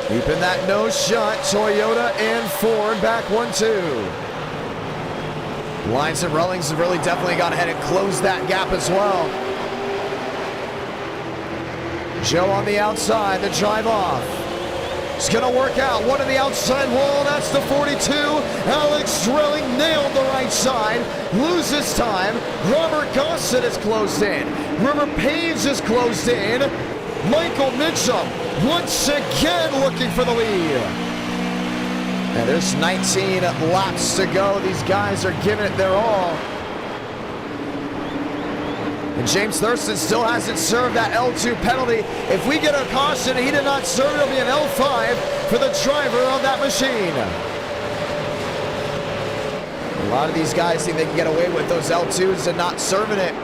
keeping that nose shut. Toyota and Ford back 1-2. Lions and Rullings have really definitely gone ahead and closed that gap as well. Joe on the outside, the drive off. It's gonna work out. One on the outside wall, that's the 42. Alex Relling nailed the right side, loses time. Robert Gossett is closed in. River Page is closed in. Michael Mitchum once again looking for the lead. And there's 19 laps to go. These guys are giving it their all. And James Thurston still hasn't served that L2 penalty. If we get a caution, he did not serve, it'll be an L5 for the driver of that machine. A lot of these guys think they can get away with those L2s and not serving it.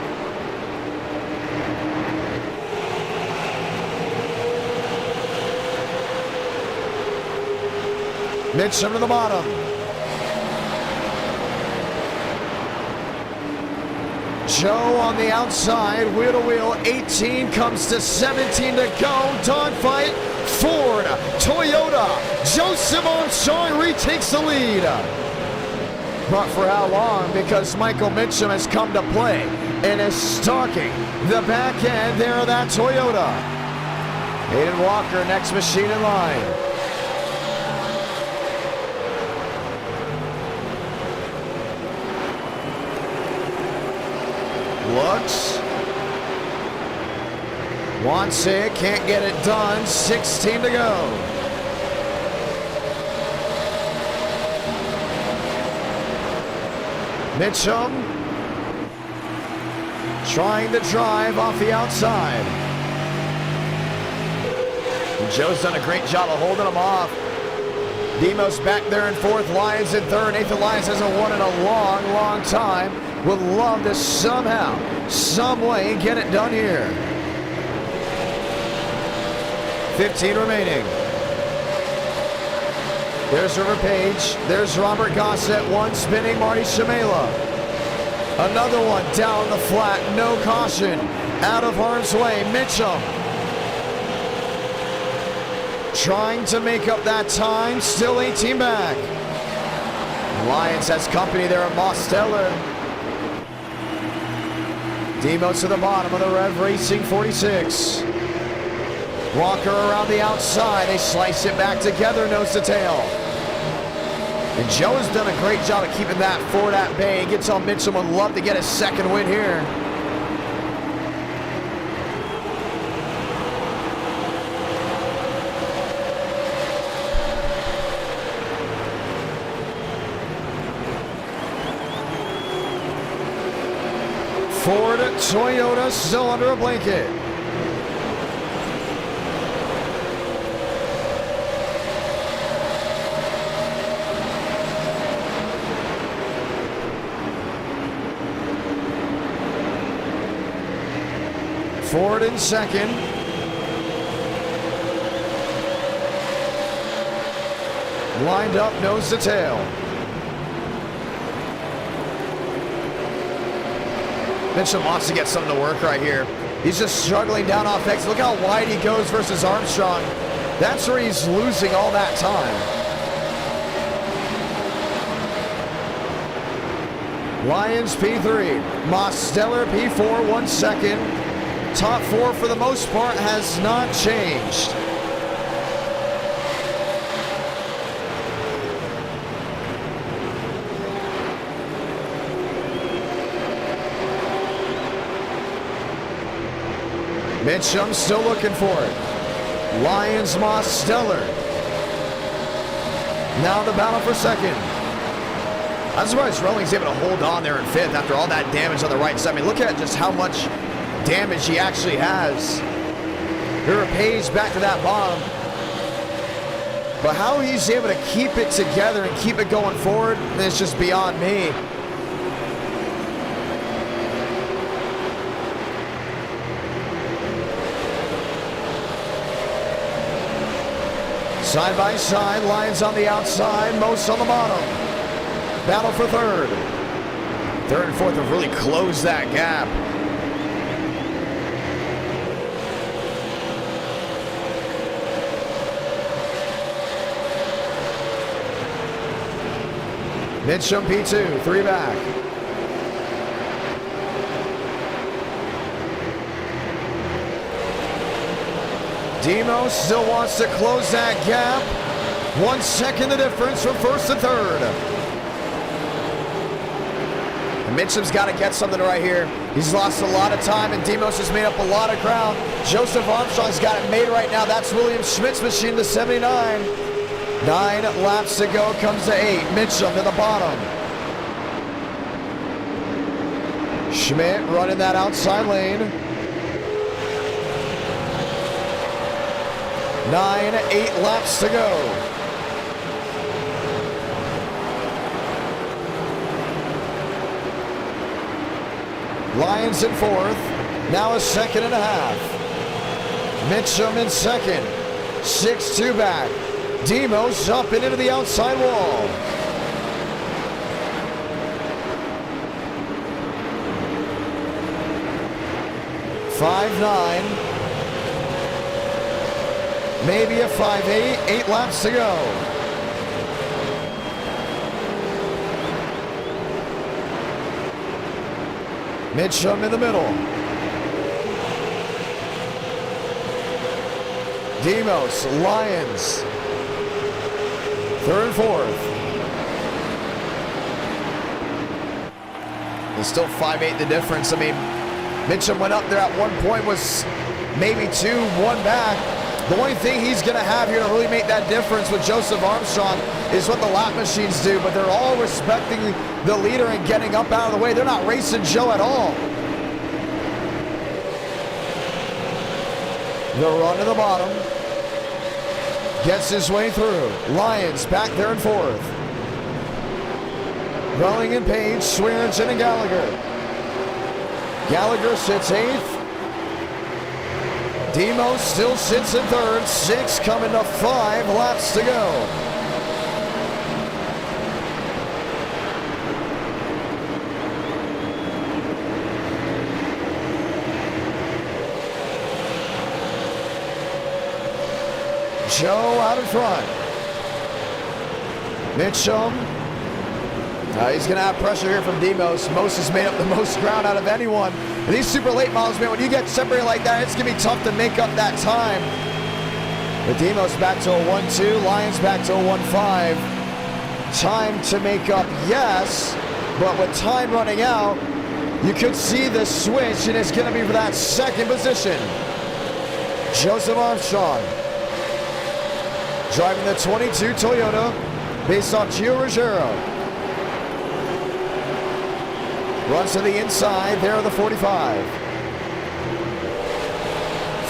Mitchum to the bottom. Joe on the outside, wheel to wheel, 18 comes to 17 to go. Dogfight, Ford, Toyota, Joseph Armstrong retakes the lead. But for how long? Because Michael Mitchum has come to play and is stalking the back end there of that Toyota. Hayden Walker, next machine in line. Looks, wants it, can't get it done. 16 to go. Mitchum trying to drive off the outside. And Joe's done a great job of holding him off. Demos back there in fourth, Lyons in third. Nathan Lyons hasn't won in a long, long time. Would love to somehow, some way get it done here. 15 remaining. There's River Page. There's Robert Gossett. One spinning Marty Shamela. Another one down the flat. No caution. Out of harm's way. Mitchum trying to make up that time. Still 18 back. Lyons has company there at Mosteller. Demos to the bottom of the Rev Racing 46. Walker around the outside. They slice it back together, nose to tail. And Joe has done a great job of keeping that Ford at bay. Gets on Mitchum, would love to get his second win here. Ford, Toyota still under a blanket. Ford in second. Lined up, nose to tail. Mitchell wants to get something to work right here. He's just struggling down off exit. Look how wide he goes versus Armstrong. That's where he's losing all that time. Lyons P3, Mosteller P4, 1 second. Top four for the most part has not changed. Mitchum still looking for it. Lyons, Mosteller. Now the battle for second. I'm surprised Rolling's able to hold on there in fifth after all that damage on the right side. I mean, look at just how much damage he actually has. River Page back to that bottom. But how he's able to keep it together and keep it going forward is just beyond me. Side by side, Lyons on the outside, Most on the bottom. Battle for third. Third and fourth have really closed that gap. Mitchum P2, 3 back. Demo still wants to close that gap. 1 second the difference from first to third. And Mitchum's got to get something right here. He's lost a lot of time and Demos has made up a lot of ground. Joseph Armstrong's got it made right now. That's William Schmidt's machine, the 79. 9 laps to go, comes to 8. Mitchum to the bottom. Schmidt running that outside lane. 9, 8 laps to go. Lyons in fourth. Now a second and a half. Mitchum in second. 6-2 back. Demos up and into the outside wall. .59. Maybe a 5-8. 8 laps to go. Mitchum in the middle. Demos, Lyons. Third and fourth. There's still 5-8 the difference. I mean, Mitchum went up there at one point, was maybe 2-1 back. The only thing he's going to have here to really make that difference with Joseph Armstrong is what the lap machines do, but they're all respecting the leader and getting up out of the way. They're not racing Joe at all. The run to the bottom. gets his way through. Lyons back there in fourth. Welling and Page, Swearingen and Gallagher. Gallagher sits eighth. Demos still sits in third. 6 coming to 5 laps to go. Joe out in front. Mitchum. He's going to have pressure here from Demos. Most has made up the most ground out of anyone. And these super late models, man, when you get separated like that, it's going to be tough to make up that time. But Demos back to a 1-2. Lyons back to a 1-5. Time to make up, yes. But with time running out, you could see the switch, and it's going to be for that second position. Joseph Armstrong. Driving the 22 Toyota based off Gio Ruggiero. Runs to the inside, there are the 45.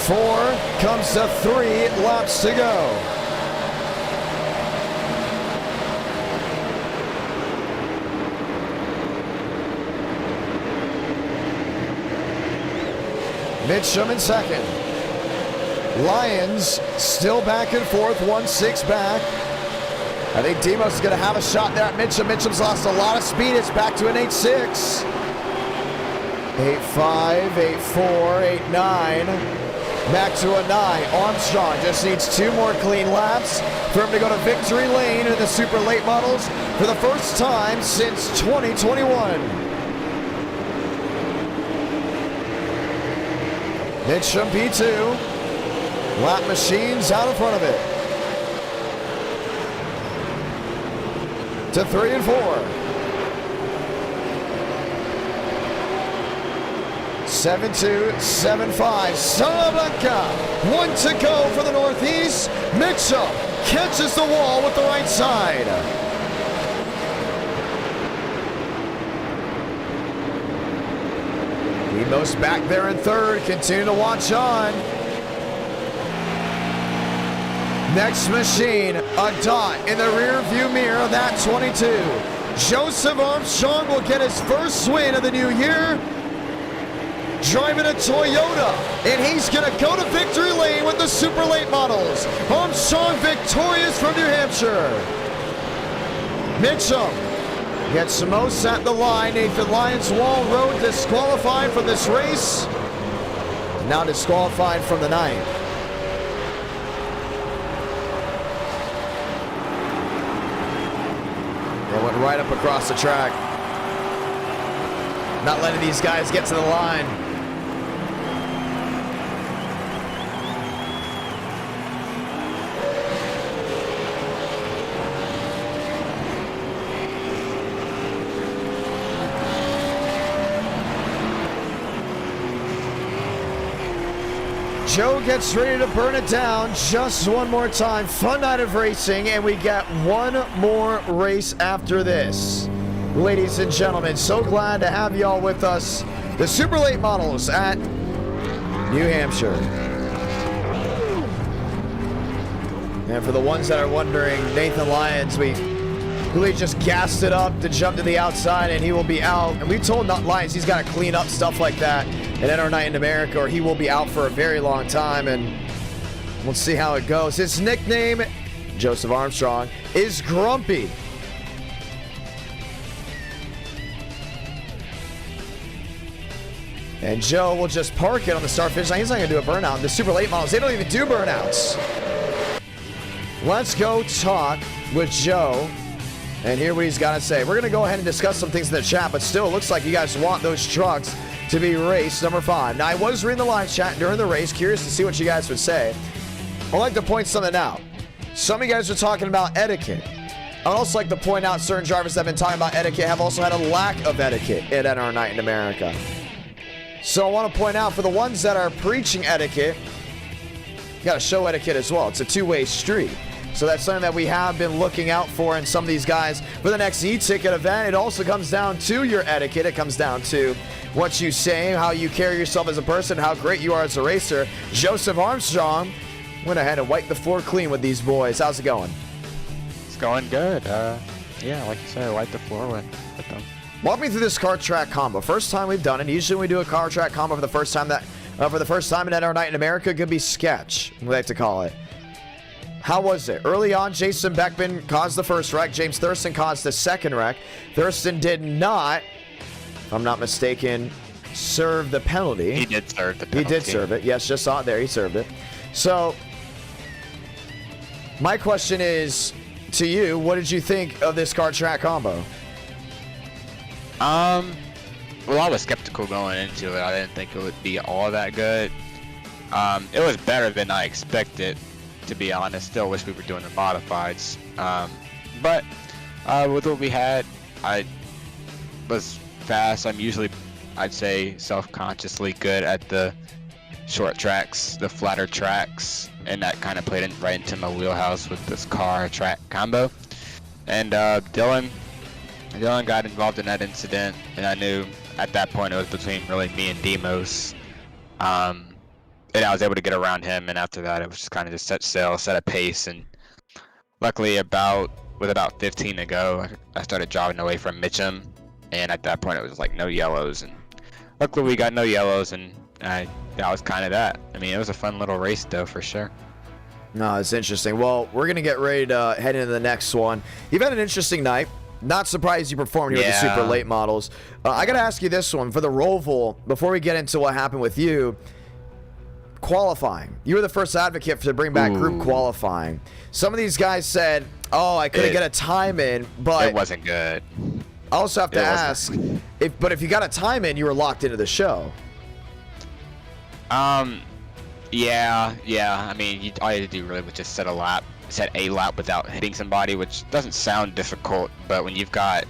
4 comes to 3 laps to go. Mitchum in second. Lyons still back and forth, 1-6 back. I think Demos is going to have a shot there at Mitchum. Mitchum's lost a lot of speed. It's back to an 8-6. 8-5, 8-4, 8-9. Back to a 9. Armstrong just needs 2 more clean laps for him to go to victory lane in the super late models for the first time since 2021. Mitchum P2. Lap machines out in front of it. To 3 and 4. 7-2, 7-5. Salamanca. 1 to go for the Northeast. Mitchell catches the wall with the right side. Demos back there in third. Continue to watch on. Next machine, a dot in the rear view mirror of that 22. Joseph Armstrong will get his first win of the new year, driving a Toyota, and he's going to go to victory lane with the super late models. Armstrong victorious from New Hampshire. Mitchum gets most at the line. Nathan Lyons, Wall Road disqualified from this race. Now disqualified from the night. Went right up across the track. Not letting these guys get to the line. Joe gets ready to burn it down just one more time. Fun night of racing, and we got one more race after this. Ladies and gentlemen, so glad to have y'all with us. The super late models at New Hampshire. And for the ones that are wondering, Nathan Lyons, we really just gassed it up to jump to the outside, and he will be out. And we told Lyons he's got to clean up stuff like that at NR Night in America, or he will be out for a very long time, and we'll see how it goes. His nickname, Joseph Armstrong, is Grumpy. And Joe will just park it on the start finish line. He's not going to do a burnout. The super late models, they don't even do burnouts. Let's go talk with Joe and hear what he's got to say. We're going to go ahead and discuss some things in the chat, but still, it looks like you guys want those trucks to be race number 5. Now, I was reading the live chat during the race, curious to see what you guys would say. I'd like to point something out. Some of you guys are talking about etiquette. I'd also like to point out certain drivers that have been talking about etiquette have also had a lack of etiquette at NR Night in America. So I want to point out, for the ones that are preaching etiquette, you got to show etiquette as well. It's a two-way street. So that's something that we have been looking out for in some of these guys for the next e-ticket event. It also comes down to your etiquette. It comes down to what you say, how you carry yourself as a person, how great you are as a racer. Joseph Armstrong went ahead and wiped the floor clean with these boys. How's it going? It's going good. Yeah, like you said, I wipe the floor with them. Walk me through this car track combo. First time we've done it. Usually when we do a car track combo for the first time in NR Night in America, it could be sketch, we like to call it. How was it? Early on, Jason Beckman caused the first wreck. James Thurston caused the second wreck. Thurston did not, if I'm not mistaken, serve the penalty. He did serve the penalty. He did serve it. Yes, just saw it there. He served it. So, my question is to you, what did you think of this car track combo? Well, I was skeptical going into it. I didn't think it would be all that good. It was better than I expected, to be honest. Still wish we were doing the modifieds. But with what we had, I was fast. I'm usually, I'd say, self-consciously good at the short tracks, the flatter tracks, and that kind of played right into my wheelhouse with this car track combo. And Dylan got involved in that incident, and I knew at that point it was between really me and Demos. And I was able to get around him, and after that it was just kind of just set sail, set a pace, and luckily with about 15 to go, I started driving away from Mitchum, and at that point it was like no yellows, and luckily we got no yellows, and that was kind of that. I mean, it was a fun little race though, for sure. No, it's interesting. Well, we're going to get ready to head into the next one. You've had an interesting night. Not surprised you performed here with the super late models. I got to ask you this one. For the ROVAL, before we get into what happened with you, qualifying. You were the first advocate to bring back group qualifying. Some of these guys said, oh, I couldn't get a time in, but it wasn't good. I also have to ask, if you got a time in, you were locked into the show. Yeah. I mean, all you had to do really was just set a lap without hitting somebody, which doesn't sound difficult, but when you've got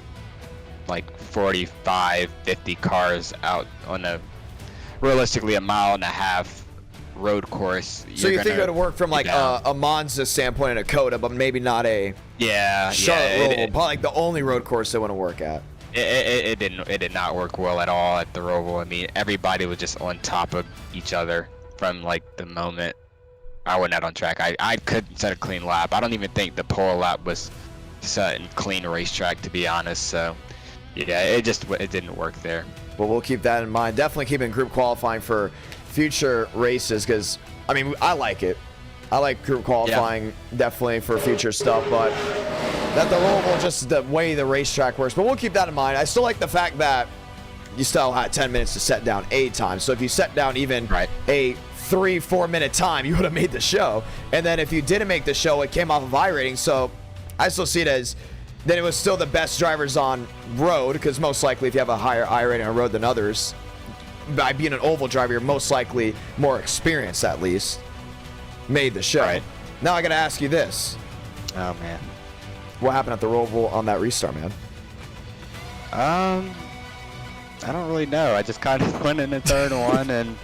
like 45, 50 cars out on realistically a mile and a half road course. So you think it would work from like a Monza standpoint and a Coda, but maybe not a Charlotte Roval, probably like the only road course they want to work at. It did not work well at all at the ROVAL. I mean, everybody was just on top of each other from like the moment I went out on track. I couldn't set a clean lap. I don't even think the pole lap was set in clean racetrack, to be honest. So yeah, it didn't work there. Well, we'll keep that in mind. Definitely keeping group qualifying for future races, because I mean, I like it. I like group qualifying definitely for future stuff, but that the ROVAL, just the way the racetrack works. But we'll keep that in mind. I still like the fact that you still had 10 minutes to set down a time. So if you set down even a 3-4 minute time, you would have made the show. And then if you didn't make the show, it came off of iRating. So I still see it as then it was still the best drivers on road, because most likely if you have a higher iRating on road than others, by being an oval driver, you're most likely more experienced, at least, made the show. Now I got to ask you this. Oh man, what happened at the ROVAL on that restart, man? I don't really know. I just kind of went in the third one, and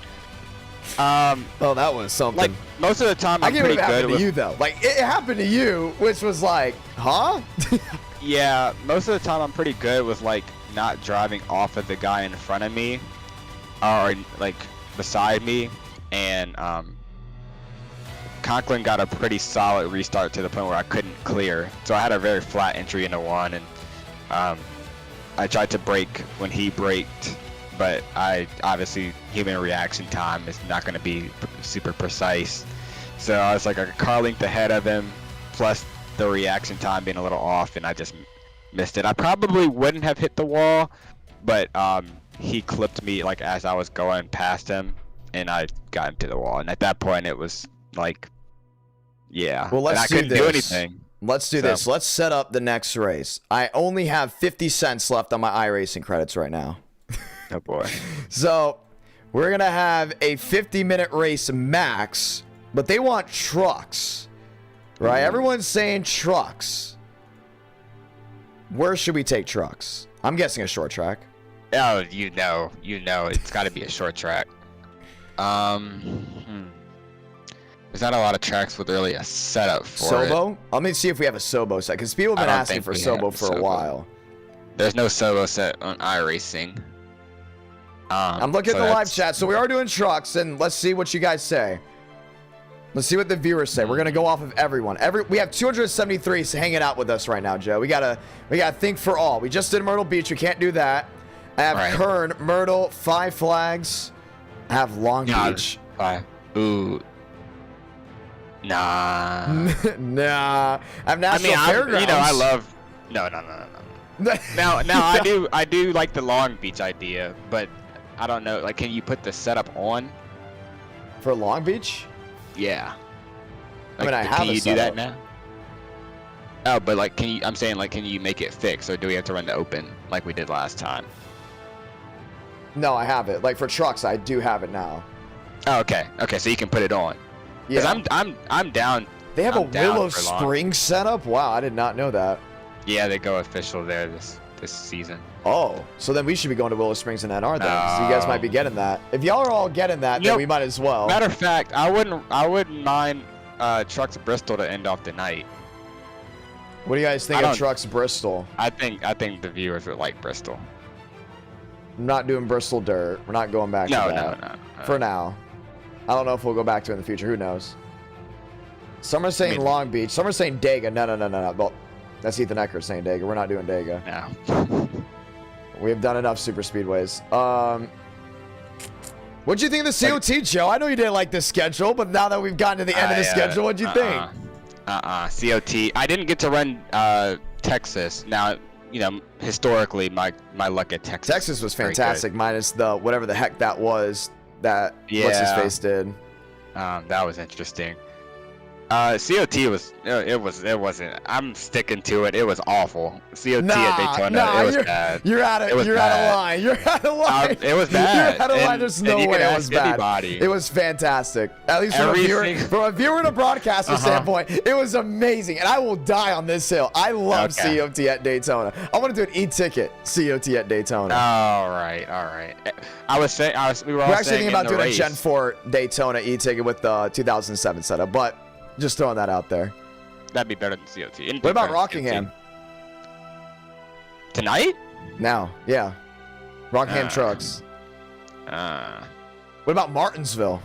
oh, that was something. Like most of the time, I'm pretty good. Happened to you though. Like it happened to you, which was like, huh? Yeah, most of the time I'm pretty good with like not driving off of the guy in front of me, or like beside me, and Conklin got a pretty solid restart to the point where I couldn't clear. So I had a very flat entry into one, and I tried to brake when he braked, but obviously human reaction time is not going to be super precise. So I was like a car length ahead of him, plus the reaction time being a little off, and I just missed it. I probably wouldn't have hit the wall, but he clipped me like as I was going past him, and I got into the wall. And at that point, it was like, yeah. Well, let's I couldn't do anything. Let's do this. Let's set up the next race. I only have 50 cents left on my iRacing credits right now. Oh boy. So we're gonna have a 50-minute race max, but they want trucks, right? Everyone's saying trucks. Where should we take trucks? I'm guessing a short track. Oh, you know, it's got to be a short track. There's not a lot of tracks with really a setup for Sobo? Let me see if we have a Sobo set, because people have been asking for Sobo for a while. There's no Sobo set on iRacing. I'm looking at the live chat, so we are doing trucks, and let's see what you guys say. Let's see what the viewers say. We're gonna go off of everyone. We have 273 hanging out with us right now, Joe. We gotta think for all. We just did Myrtle Beach. We can't do that. I have Kern, Myrtle, 5 Flags. I have Long Beach. 5. Ooh. Nah. Nah. I have National Fairgrounds. You know, I love. No. now I do like the Long Beach idea, but I don't know. Like, can you put the setup on? For Long Beach? Yeah. I mean, I have Can you do that setup. now? Oh, but like, can you? I'm saying, like, can you make it fixed, or do we have to run the open like we did last time? No, I have it. Like for trucks, I do have it now. Oh, okay. Okay, so you can put it on. Because I'm down. They have I'm a down Willow for Long. Springs setup? Wow, I did not know that. Yeah, they go official there this season. Oh, so then we should be going to Willow Springs and NR then. So you guys might be getting that. If y'all are all getting that, then we might as well. Matter of fact, I wouldn't mind Trucks Bristol to end off the night. What do you guys think of Trucks Bristol? I think the viewers would like Bristol. I'm not doing Bristol Dirt. We're not going back to that. No. For now. I don't know if we'll go back to it in the future. Who knows? Some are saying Long Beach. Some are saying Dega. No. Well, that's Ethan Eckert saying Dega. We're not doing Dega. No. We have done enough super speedways. What'd you think of the COT, Joe? I know you didn't like this schedule, but now that we've gotten to the end of the schedule, what'd you think? COT. I didn't get to run Texas. Now, you know, historically, my luck at Texas. Texas was fantastic, minus the whatever the heck that was that what's his face did. That was interesting. COT was it wasn't. I'm sticking to it. It was awful. COT at Daytona, it was bad. You're out of line. You're out of line. It was bad. You're out of line. There's no way it was bad. Anybody. It was fantastic. At least from a viewer and a broadcaster standpoint, it was amazing. And I will die on this hill. I love COT at Daytona. I want to do an e-ticket COT at Daytona. All right. We were actually thinking about doing a Gen 4 Daytona e-ticket with the 2007 setup, but just throwing that out there. That'd be better than COT. What about Rockingham? Tonight? Now, yeah. Rockingham trucks. What about Martinsville?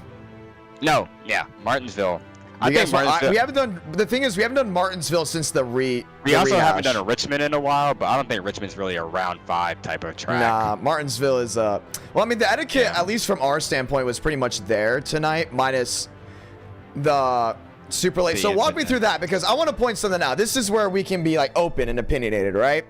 No, yeah, Martinsville. We haven't done. The thing is, we haven't done Martinsville since the We also haven't done a Richmond in a while, but I don't think Richmond's really a round 5 type of track. Nah, Martinsville is well, I mean, the etiquette, at least from our standpoint, was pretty much there tonight, minus the super late. So walk me through that, because I want to point something out. This is where we can be like open and opinionated, right?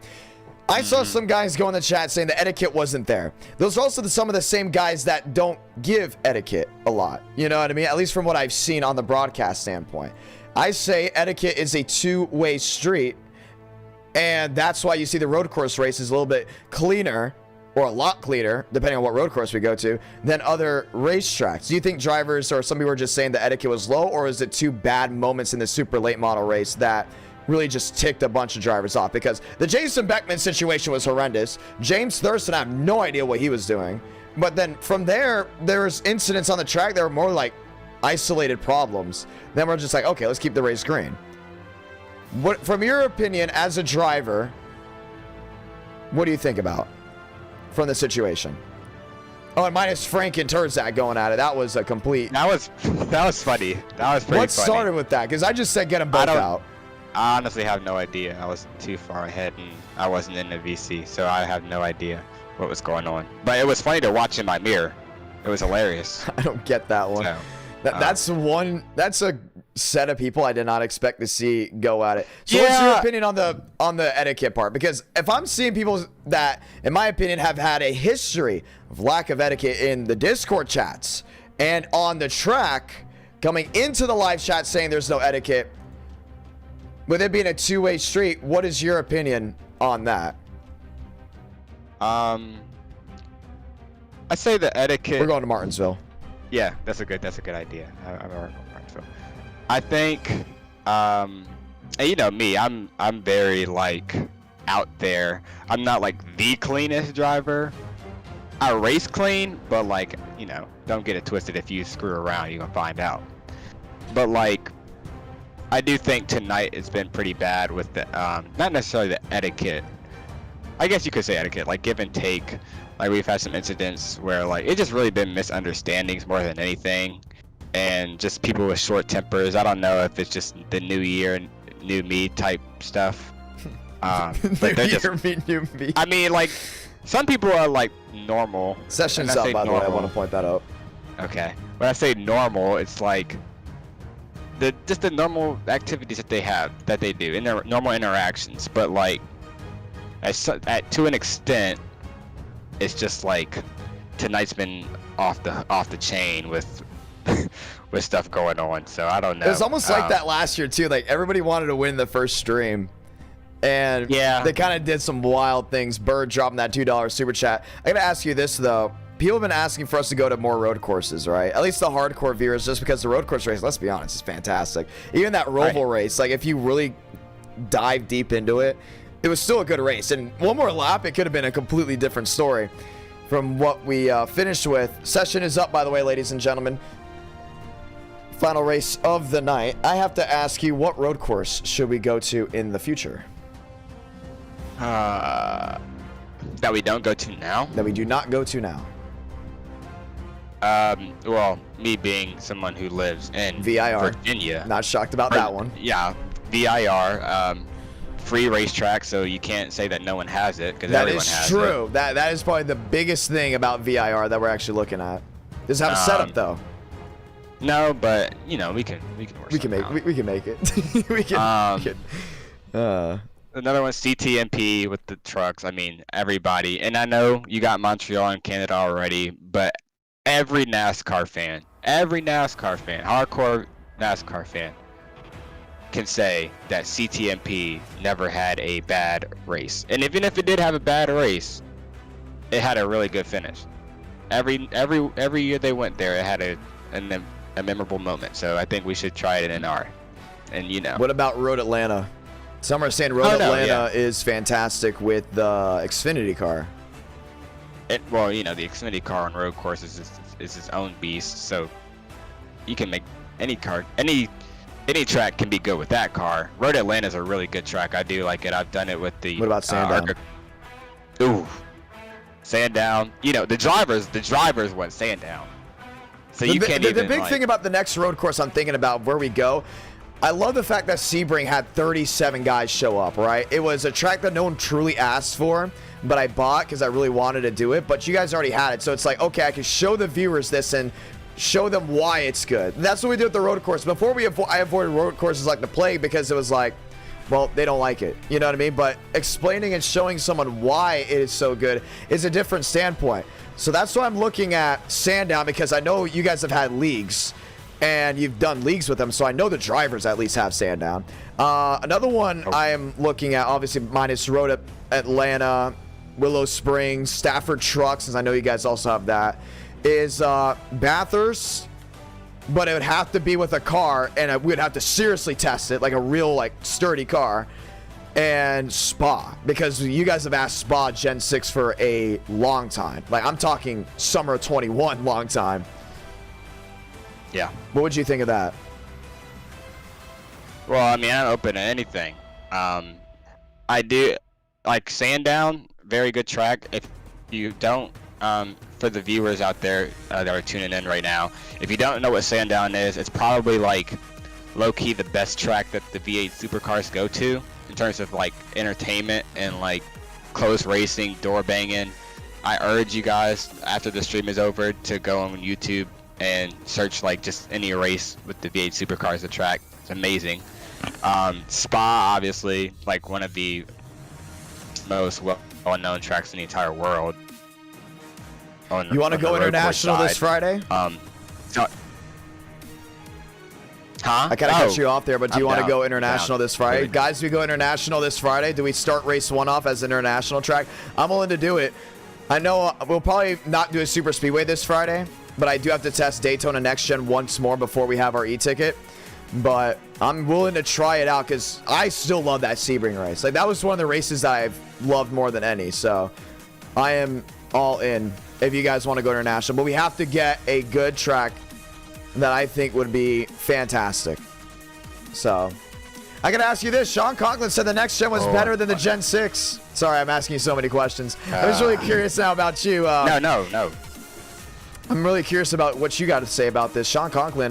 I saw some guys go in the chat saying the etiquette wasn't there. Those are also some of the same guys that don't give etiquette a lot. You know what I mean? At least from what I've seen on the broadcast standpoint. I say etiquette is a two-way street, and that's why you see the road course races a little bit cleaner, or a lot cleaner, depending on what road course we go to, than other racetracks. Do you think drivers or some people are just saying the etiquette was low, or is it 2 bad moments in the super late model race that really just ticked a bunch of drivers off? Because the Jason Beckman situation was horrendous. James Thurston, I have no idea what he was doing. But then from there was incidents on the track that were more like isolated problems. Then we're just like, okay, let's keep the race green. What, from your opinion as a driver, what do you think about from the situation? Oh, and minus Frank and Turzak going at it. That was a complete... That was funny. That was pretty funny. What started with that? Because I just said get them both out. I honestly have no idea. I was too far ahead, and I wasn't in the VC, so I have no idea what was going on. But it was funny to watch in my mirror. It was hilarious. I don't get that one. So, that's a set of people I did not expect to see go at it. So what's your opinion on the etiquette part? Because if I'm seeing people that, in my opinion, have had a history of lack of etiquette in the Discord chats and on the track, coming into the live chat saying there's no etiquette, with it being a two-way street, what is your opinion on that? I say the etiquette. We're going to Martinsville. Yeah, that's a good idea. I'm going to Martinsville. I think, and you know me, I'm very like out there. I'm not like the cleanest driver. I race clean, but like, you know, don't get it twisted. If you screw around, you're gonna find out. But like, I do think tonight it's been pretty bad with the not necessarily the etiquette. I guess you could say etiquette, like give and take. Like we've had some incidents where like it's just really been misunderstandings more than anything. and just people with short tempers. I don't know if it's just the new year and new me type stuff. But they're just, new me. I mean, like, some people are like normal. Session's up, by the way. I want to point that out. Okay. When I say normal, it's like just the normal activities that they do in their normal interactions. But like, to an extent, it's just like tonight's been off the chain with with stuff going on. So I don't know. It was almost like that last year too. Like everybody wanted to win the first stream. And yeah, they kind of did some wild things. Bird dropping that $2 super chat. I gotta ask you this though. People have been asking for us to go to more road courses, right? At least the hardcore viewers, just because the road course race, let's be honest, is fantastic. Even that ROVAL race, like if you really dive deep into it, it was still a good race. And one more lap, it could have been a completely different story from what we finished with. Session is up, by the way, ladies and gentlemen. Final race of the night. I have to ask you, what road course should we go to in the future? That we don't go to now? That we do not go to now. Well, me being someone who lives in VIR. Virginia. Not shocked about that one. Yeah, VIR. Free racetrack, so you can't say that no one has it, because everyone has it. That is true. That is probably the biggest thing about VIR that we're actually looking at. Does it have a setup though? No, but you know we can work. We can make it. we can. Another one, CTMP with the trucks. I mean, everybody, and I know you got Montreal and Canada already, but every NASCAR fan, hardcore NASCAR fan, can say that CTMP never had a bad race. And even if it did have a bad race, it had a really good finish. Every year they went there, it had a memorable moment. So I think we should try it in NR. And you know. What about Road Atlanta? Some are saying Road Atlanta is fantastic with the Xfinity car. Well, you know, the Xfinity car on road courses is its own beast. So you can make any car, any track can be good with that car. Road Atlanta is a really good track. I do like it. I've done it with the. What about Sandown? Ooh, Sandown. You know, the drivers want Sandown. So you can't even. The big thing about the next road course I'm thinking about where we go. I love the fact that Sebring had 37 guys show up, right? It was a track that no one truly asked for, but I bought because I really wanted to do it. But you guys already had it, so it's like, okay, I can show the viewers this and show them why it's good. And that's what we did with the road course. Before I avoided road courses like the plague because it was like, well, they don't like it. You know what I mean? But explaining and showing someone why it is so good is a different standpoint. So that's why I'm looking at Sandown, because I know you guys have had leagues and you've done leagues with them, so I know the drivers at least have Sandown. Another one I am looking at, obviously minus Road Atlanta, Willow Springs, Stafford Trucks, since I know you guys also have that, is Bathurst, but it would have to be with a car, and we'd have to seriously test it, like a real, like, sturdy car, and Spa, because you guys have asked Spa Gen 6 for a long time. Like, I'm talking summer of 21, long time. Yeah. What would you think of that? Well, I mean, I'm open to anything. I do like Sandown, very good track. If you don't, for the viewers out there that are tuning in right now, if you don't know what Sandown is, it's probably like low-key the best track that the V8 supercars go to in terms of like entertainment and like close racing, door banging. I urge you guys after the stream is over to go on YouTube and search like just any race with the V8 supercars, the track. It's amazing. Spa, obviously, like one of the most well-known tracks in the entire world. You want to go international this Friday? So, huh? I kind of cut you off there, but do you want to go international this Friday? Really? Guys, we go international this Friday. Do we start race 1 off as an international track? I'm willing to do it. I know we'll probably not do a super speedway this Friday, but I do have to test Daytona Next-Gen once more before we have our e-ticket. But I'm willing to try it out because I still love that Sebring race. Like, that was one of the races that I've loved more than any. So I am all in if you guys want to go international. But we have to get a good track that I think would be fantastic. So I got to ask you this. Sean Conklin said the Next-Gen was better than the Gen 6. Sorry, I'm asking you so many questions. I was really curious now about you. No. I'm really curious about what you got to say about this. Sean Conklin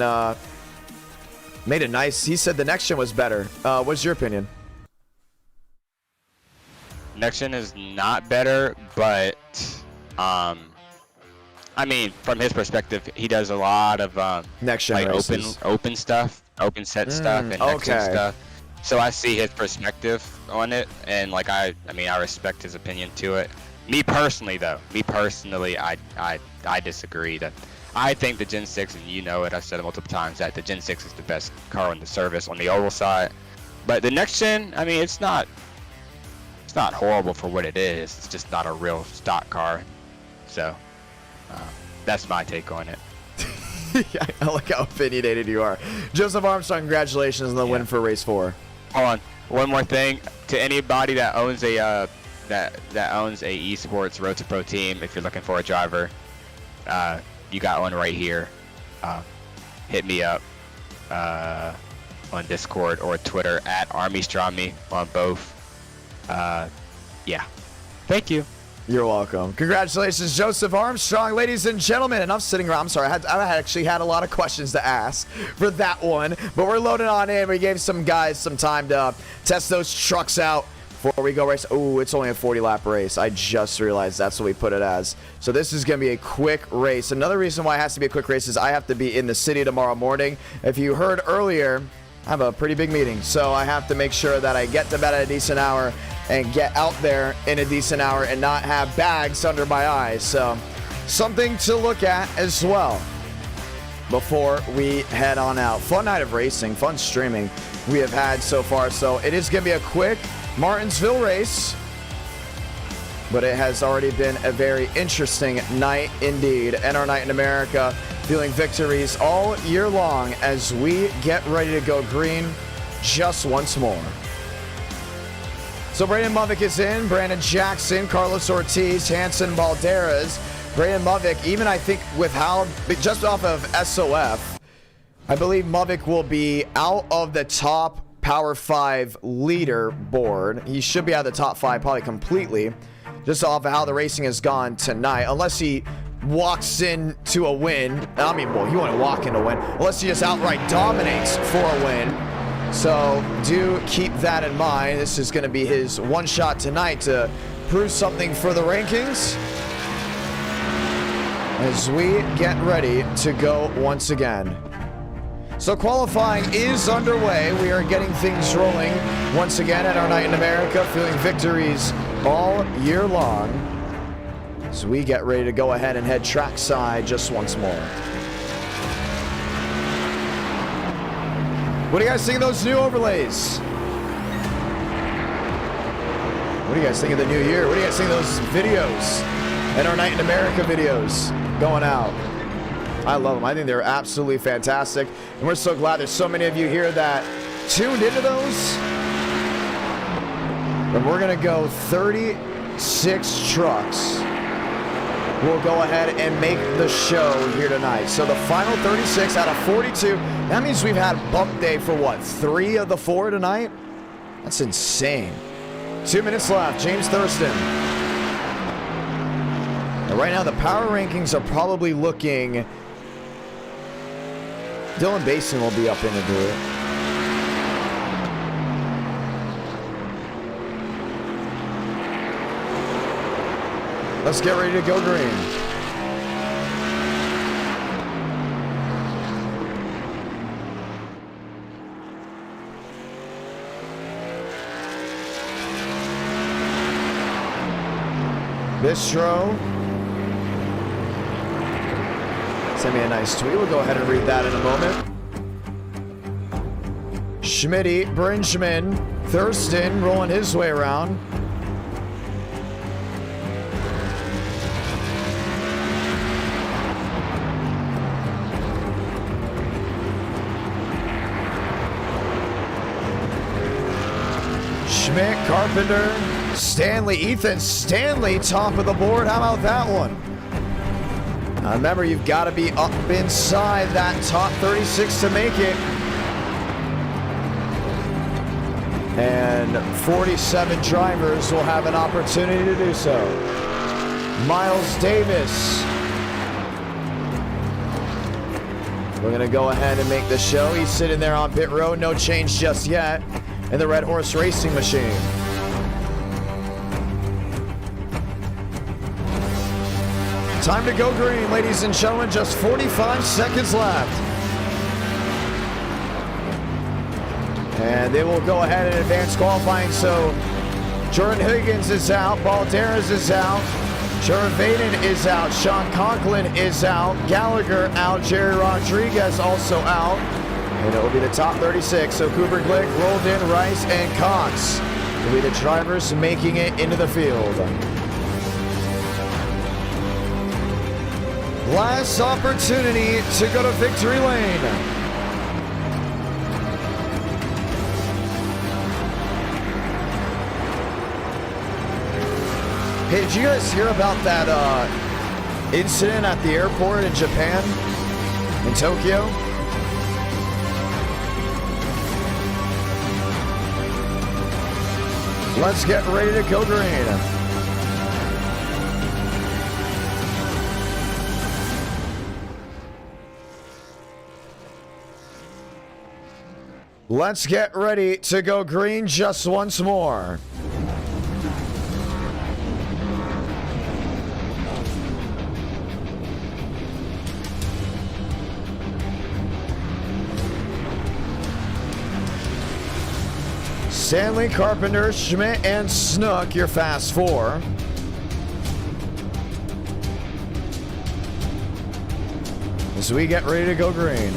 made it nice. He said the next gen was better. What's your opinion? Next gen is not better, but I mean, from his perspective, he does a lot of Next gen like races. open stuff, open set stuff, and next gen stuff. So I see his perspective on it, and like I mean, I respect his opinion to it. Me personally, I disagree. That I think the Gen 6, and you know it, I've said it multiple times, that the Gen 6 is the best car on the service on the oval side. But the next gen, I mean, it's not horrible for what it is. It's just not a real stock car. So that's my take on it. Yeah, I like how opinionated you are. Joseph Armstrong, congratulations on the win for race 4. Hold on, one more thing to anybody that owns a that owns a esports Road to Pro team. If you're looking for a driver, you got one right here. Hit me up on Discord or Twitter at ArmyStrami on both. Yeah, thank you. You're welcome. Congratulations, Joseph Armstrong. Ladies and gentlemen, and I'm sitting around. I'm sorry, I actually had a lot of questions to ask for that one, but we're loading on in. We gave some guys some time to test those trucks out before we go race. Oh, it's only a 40-lap race. I just realized that's what we put it as. So this is going to be a quick race. Another reason why it has to be a quick race is I have to be in the city tomorrow morning. If you heard earlier, I have a pretty big meeting, so I have to make sure that I get to bed at a decent hour and get out there in a decent hour and not have bags under my eyes. So something to look at as well before we head on out. Fun night of racing, fun streaming we have had so far. So it is going to be a quick Martinsville race, but it has already been a very interesting night indeed. And our night in America, feeling victories all year long as we get ready to go green just once more. So Brandon Movick is in, Brandon Jackson, Carlos Ortiz, Hanson Balderas. Brandon Movick, even I think with how, just off of SOF, I believe Movick will be out of the top Power 5 leader board. He should be out of the top 5 probably completely, just off of how the racing has gone tonight, unless he walks into a win. I mean, well, he won't walk into a win, unless he just outright dominates for a win. So do keep that in mind. This is going to be his one shot tonight to prove something for the rankings as we get ready to go once again. So qualifying is underway. We are getting things rolling once again at our night in America, feeling victories all year long as we get ready to go ahead and head trackside just once more. What do you guys think of those new overlays? What do you guys think of the new year? What do you guys think of those videos and our Night in America videos going out? I love them. I think they're absolutely fantastic. And we're so glad there's so many of you here that tuned into those. And we're going to go 36 trucks. We'll go ahead and make the show here tonight. So the final 36 out of 42. That means we've had bump day for what, 3 of the 4 tonight? That's insane. 2 minutes left. James Thurston. And right now the power rankings are probably looking. Dylan Basin will be up into it. Let's get ready to go green. Bistro. Send me a nice tweet. We'll go ahead and read that in a moment. Schmitty, Brinchman, Thurston rolling his way around. Schmidt, Carpenter, Stanley, Ethan Stanley, top of the board. How about that one? Now remember, you've got to be up inside that top 36 to make it. And 47 drivers will have an opportunity to do so. Miles Davis, we're going to go ahead and make the show. He's sitting there on pit road. No change just yet in the Red Horse Racing machine. Time to go green, ladies and gentlemen. Just 45 seconds left. And they will go ahead and advance qualifying. So Jordan Higgins is out. Balderas is out. Jared Vaden is out. Sean Conklin is out. Gallagher out. Jerry Rodriguez also out. And it will be the top 36. So Cooper Glick, Roldan, Rice, and Cox will be the drivers making it into the field. Last opportunity to go to victory lane. Hey, did you guys hear about that incident at the airport in Japan, in Tokyo? Let's get ready to go green. Let's get ready to go green just once more. Stanley, Carpenter, Schmidt, and Snook, your fast four. As we get ready to go green.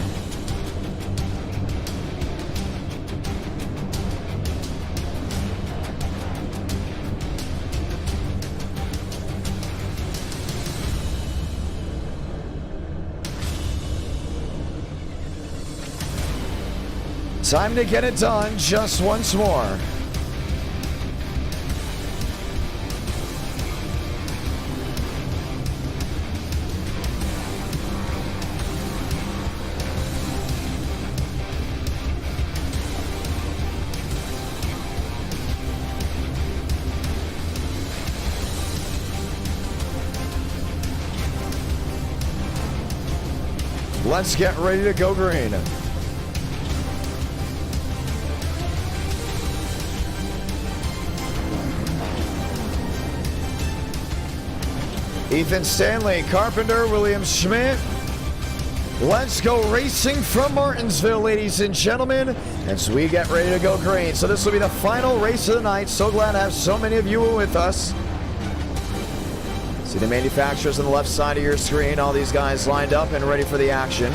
Time to get it done just once more. Let's get ready to go green. Ethan Stanley, Carpenter, William Schmidt. Let's go racing from Martinsville, ladies and gentlemen, as we get ready to go green. So this will be the final race of the night. So glad to have so many of you with us. See the manufacturers on the left side of your screen. All these guys lined up and ready for the action.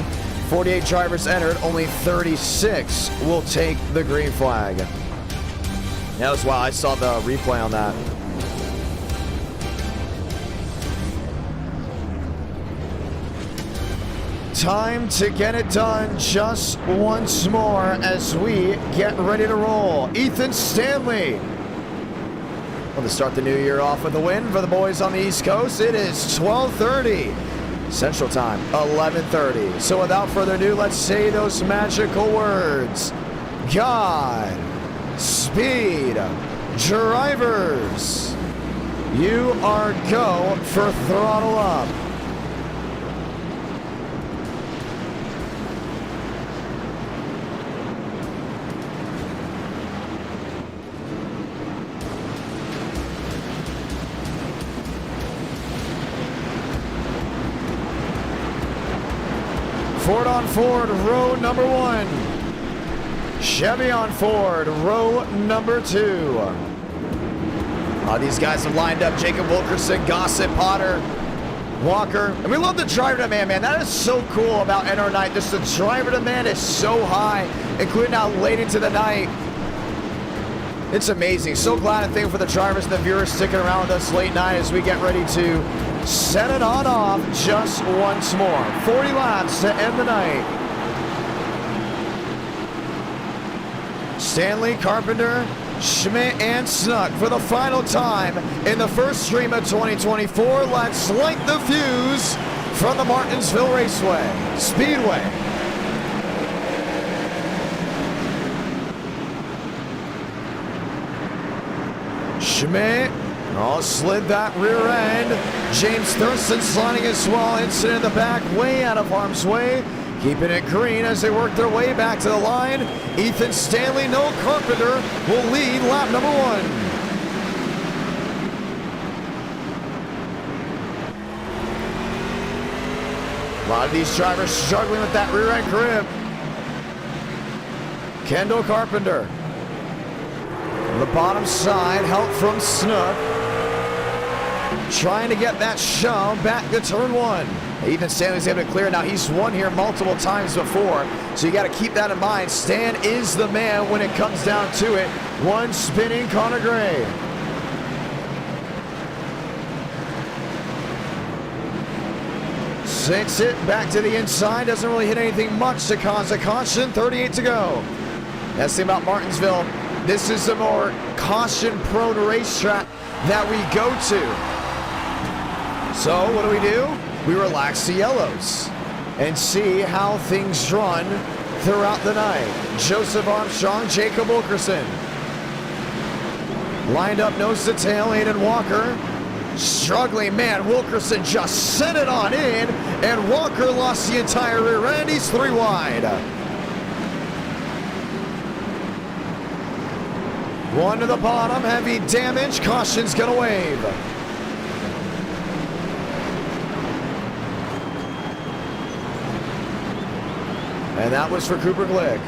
48 drivers entered. Only 36 will take the green flag. That was wild. I saw the replay on that. Time to get it done just once more as we get ready to roll. Ethan Stanley. Well, to start the new year off with a win for the boys on the East Coast, it is 12:30 Central Time, 11:30. So without further ado, let's say those magical words. God, speed, drivers. You are go for throttle up. Ford on Ford, row number 1. Chevy on Ford, row number 2. These guys have lined up. Jacob Wilkerson, Gossett, Potter, Walker. And we love the driver demand, man. That is so cool about NR Night. Just the driver demand is so high, including out late into the night. It's amazing. So glad and thankful for the drivers and the viewers sticking around with us late night as we get ready to set it on off just once more. 40 laps to end the night. Stanley, Carpenter, Schmidt, and Snook for the final time in the first stream of 2024. Let's light the fuse from the Martinsville Raceway Speedway. Schmidt slid that rear end. James Thurston sliding as well. Incident in the back, way out of harm's way. Keeping it green as they work their way back to the line. Ethan Stanley, Noah Carpenter will lead lap number 1. A lot of these drivers struggling with that rear end grip. Kendall Carpenter. On the bottom side, help from Snook. Trying to get that shove back to turn 1. Ethan Stanley's able to clear. Now he's won here multiple times before, so you got to keep that in mind. Stan is the man when it comes down to it. One spinning Connor Gray. Sinks it back to the inside. Doesn't really hit anything much to cause a caution. 38 to go. That's the thing about Martinsville. This is a more caution-prone racetrack that we go to. So what do? We relax the yellows and see how things run throughout the night. Joseph Armstrong, Jacob Wilkerson. Lined up nose to tail, Aiden Walker. Struggling, man, Wilkerson just sent it on in, and Walker lost the entire rear end. He's 3 wide. One to the bottom, heavy damage. Caution's gonna wave. And that was for Cooper Glick.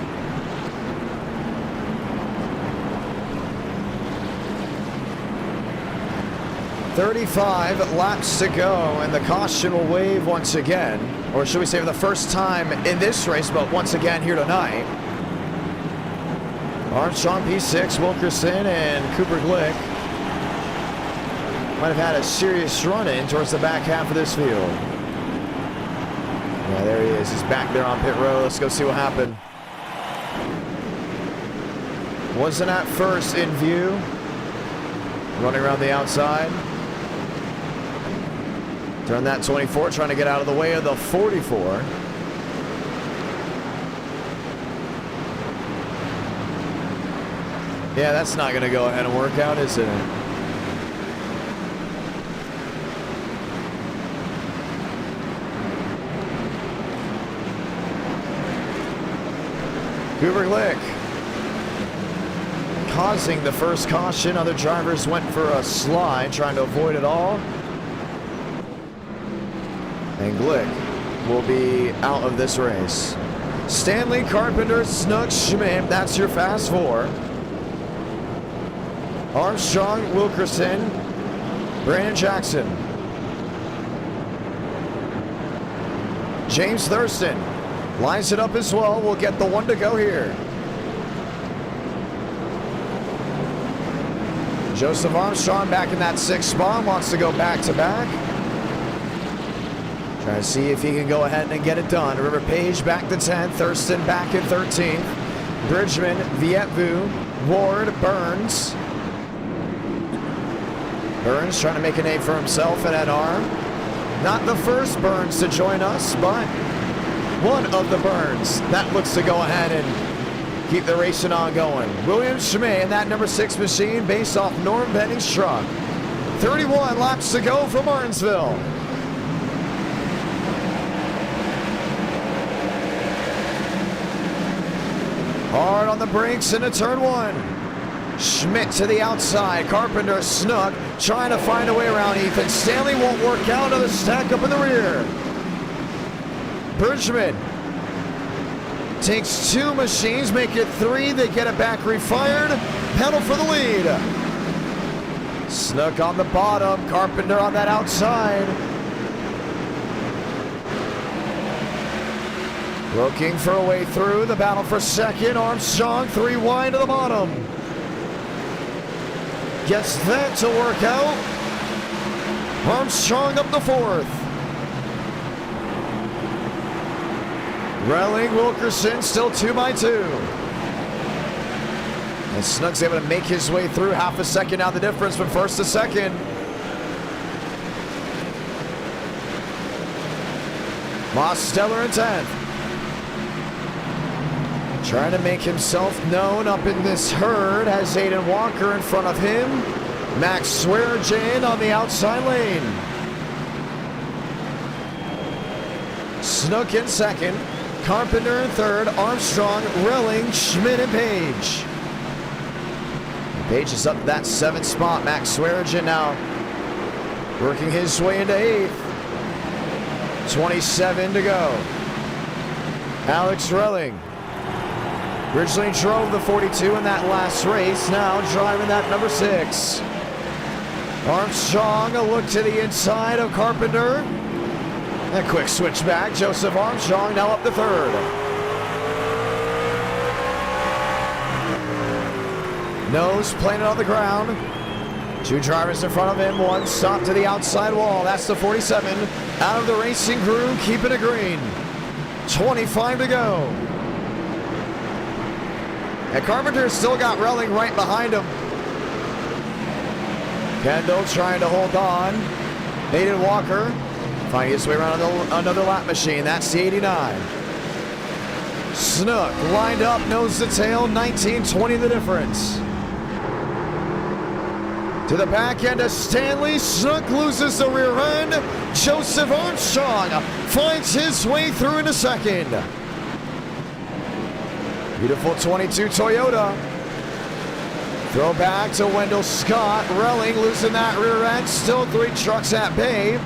"35 laps to go, and the caution will wave once again. Or should we say for the first time in this race, but once again here tonight. Armstrong P6, Wilkerson, and Cooper Glick might have had a serious run-in towards the back half of this field. Yeah, there he is. He's back there on pit road. Let's go see what happened. Wasn't at first in view. Running around the outside. Turn that 24, trying to get out of the way of the 44. Yeah, that's not going to go ahead and work out, is it? Cooper Glick causing the first caution. Other drivers went for a slide, trying to avoid it all. And Glick will be out of this race. Stanley, Carpenter, Snook, Schmidt. That's your fast 4. Armstrong, Wilkerson, Brandon Jackson. James Thurston lines it up as well. We'll get the 1 to go here. Joseph Armstrong back in that 6th spot. Wants to go back to back. Trying to see if he can go ahead and get it done. River Page back to 10th. Thurston back in 13th. Bridgman, Vietvu, Ward, Burns. Burns trying to make a name for himself at NR. Not the first Burns to join us, but one of the Burns that looks to go ahead and keep the racing on going. William Schmay in that number 6 machine based off Norm Benning's truck. 31 laps to go for Martinsville. Hard on the brakes into turn 1. Schmidt to the outside. Carpenter, Snook trying to find a way around Ethan Stanley. Won't work out. Another stack up in the rear. Bridgman takes 2 machines, make it 3. They get it back refired. Pedal for the lead. Snook on the bottom. Carpenter on that outside. Looking for a way through. The battle for second. Armstrong 3 wide to the bottom. Gets that to work out. Armstrong up the 4th. Relling, Wilkerson still 2 by 2. And Snook's able to make his way through. Half a second now the difference from first to second. Moss Stellar in 10th. Trying to make himself known up in this herd as Aiden Walker in front of him. Max Swearengin on the outside lane. Snook in second. Carpenter in third, Armstrong, Relling, Schmidt, and Page. Page is up to that 7th spot. Max Swearinger now working his way into 8th. 27 to go. Alex Relling originally drove the 42 in that last race, now driving that number 6. Armstrong, a look to the inside of Carpenter. A quick switch back. Joseph Armstrong now up to 3rd. Nose planted on the ground. 2 drivers in front of him, 1 stop to the outside wall. That's the 47. Out of the racing crew, keeping it green. 25 to go. And Carpenter's still got Relling right behind him. Kendall trying to hold on. Hayden Walker finding his way around another lap machine. That's the 89. Snook lined up, nose to tail, 19-20 the difference. To the back end of Stanley. Snook loses the rear end. Joseph Armstrong finds his way through into 2nd. Beautiful 22 Toyota. Throw back to Wendell Scott. Relling losing that rear end. Still 3 trucks at bay.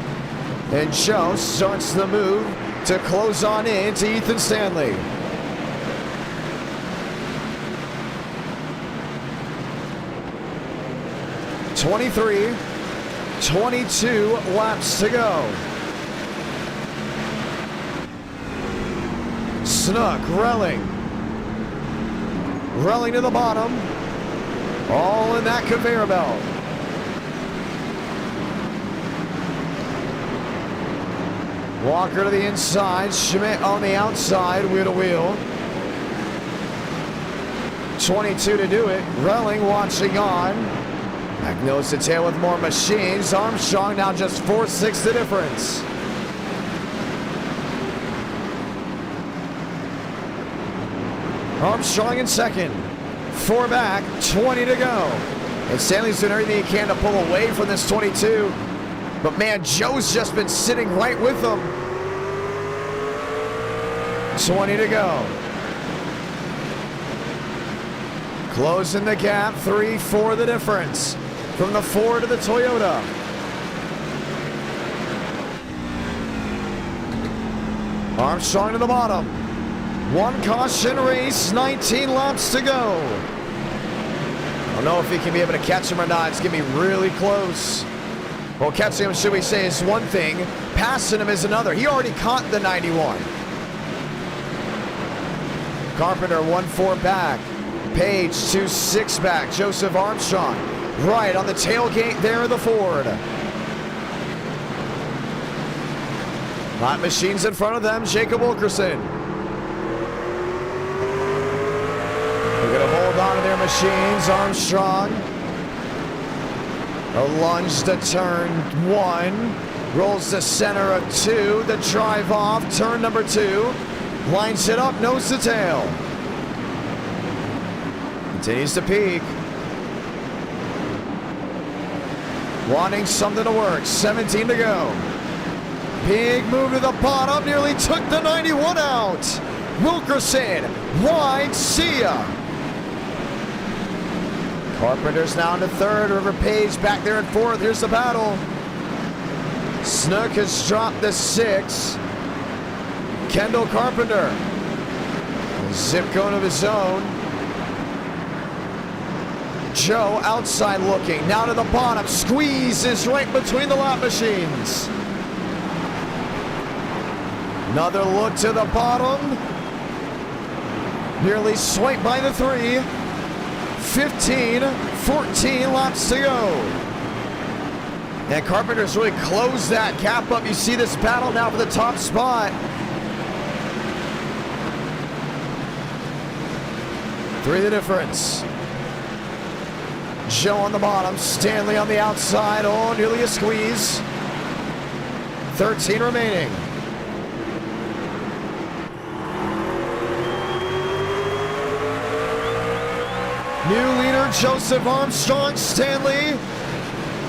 And Joe starts the move to close on in to Ethan Stanley. (23, 22 laps to go. Snook, Relling to the bottom. All in that conveyor belt. Walker to the inside. Schmidt on the outside, wheel to wheel. 22 to do it. Relling watching on. Back nose to tail with more machines. Armstrong now just 4/6 the difference. Armstrong in 2nd. 4 back, 20 to go. And Stanley's doing everything he can to pull away from this 22. But man, Joe's just been sitting right with them. 20 to go. Closing the gap, 3-4 the difference. From the Ford to the Toyota. Armstrong to the bottom. 1 caution race, 19 laps to go. I don't know if he can be able to catch him or not. It's going to be really close. Well, catching him, should we say, is one thing. Passing him is another. He already caught the 91. Carpenter 1-4 back. Page 2-6 back. Joseph Armstrong right on the tailgate there of the Ford. Hot machines in front of them. Jacob Wilkerson. They're going to hold on to their machines. Armstrong. A lunge to turn 1. Rolls to center of 2. The drive off. Turn number 2. Lines it up. Nose to tail. Continues to peak. Wanting something to work. 17 to go. Big move to the bottom. Nearly took the 91 out. Wilkerson. Wide. See ya. Carpenter's now into 3rd. River Page back there in 4th. Here's the battle. Snook has dropped the 6. Kendall Carpenter. A zip code of his own. Joe outside looking. Now to the bottom. Squeezes right between the lap machines. Another look to the bottom. Nearly swiped by the 3. 15, 14 laps to go. And Carpenter's really closed that gap up. You see this battle now for the top spot. 3 the difference. Joe on the bottom, Stanley on the outside. Oh, nearly a squeeze. 13 remaining. New leader, Joseph Armstrong. Stanley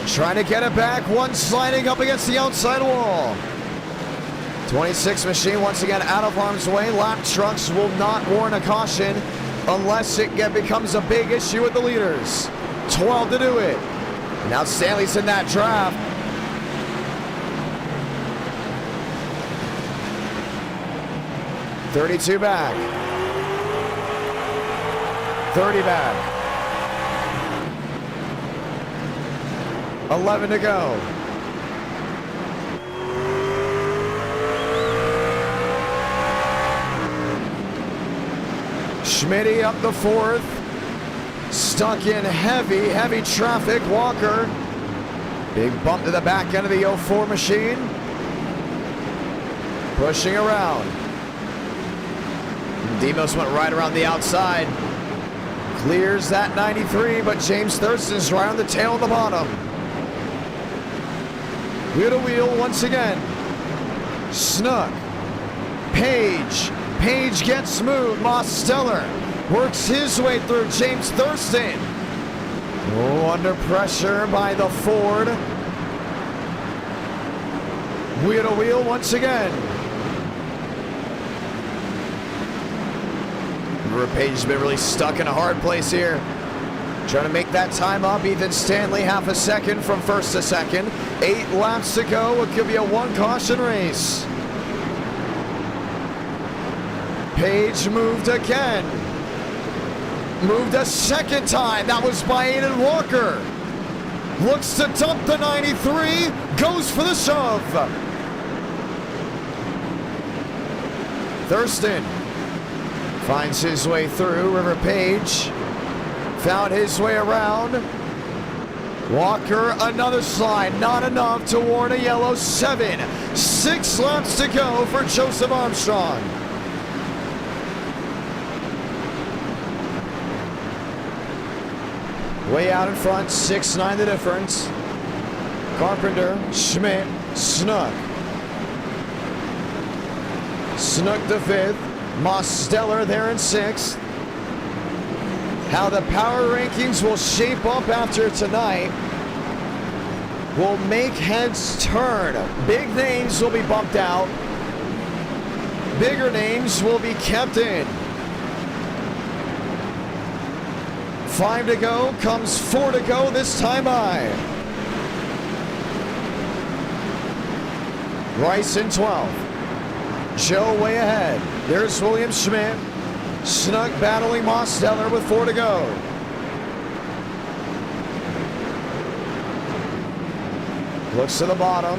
trying to get it back. 1 sliding up against the outside wall. 26 machine once again out of harm's way. Lap trucks will not warrant a caution unless it becomes a big issue with the leaders. 12 to do it. Now Stanley's in that draft. $32 back. 30 back. 11 to go. Schmitty up the fourth. Stuck in heavy traffic. Walker. Big bump to the back end of the 04 machine. Pushing around. Demos went right around the outside. Clears that 93, but James Thurston's right on the tail of the bottom. Wheel to wheel once again. Snook. Page. Page gets moved. Mosteller works his way through. James Thurston. Oh, under pressure by the Ford. Wheel to wheel once again. Page has been really stuck in a hard place here. Trying to make that time up. Ethan Stanley half a second from first to second. 8 laps to go. It could be a 1 caution race. Page moved again. Moved a second time. That was by Aiden Walker. Looks to dump the 93. Goes for the shove. Thurston finds his way through. River Page found his way around. Walker, another slide. Not enough to warrant a yellow. 7. 6 laps to go for Joseph Armstrong. Way out in front, 6-9 the difference. Carpenter, Schmidt, Snook. Snook to 5th. Mosteller there in 6th. How the power rankings will shape up after tonight will make heads turn. Big names will be bumped out. Bigger names will be kept in. 5 to go, comes 4 to go, this time by. Rice in 12th. Joe way ahead. There's William Schmidt. Snook battling Mosteller with 4 to go. Looks to the bottom.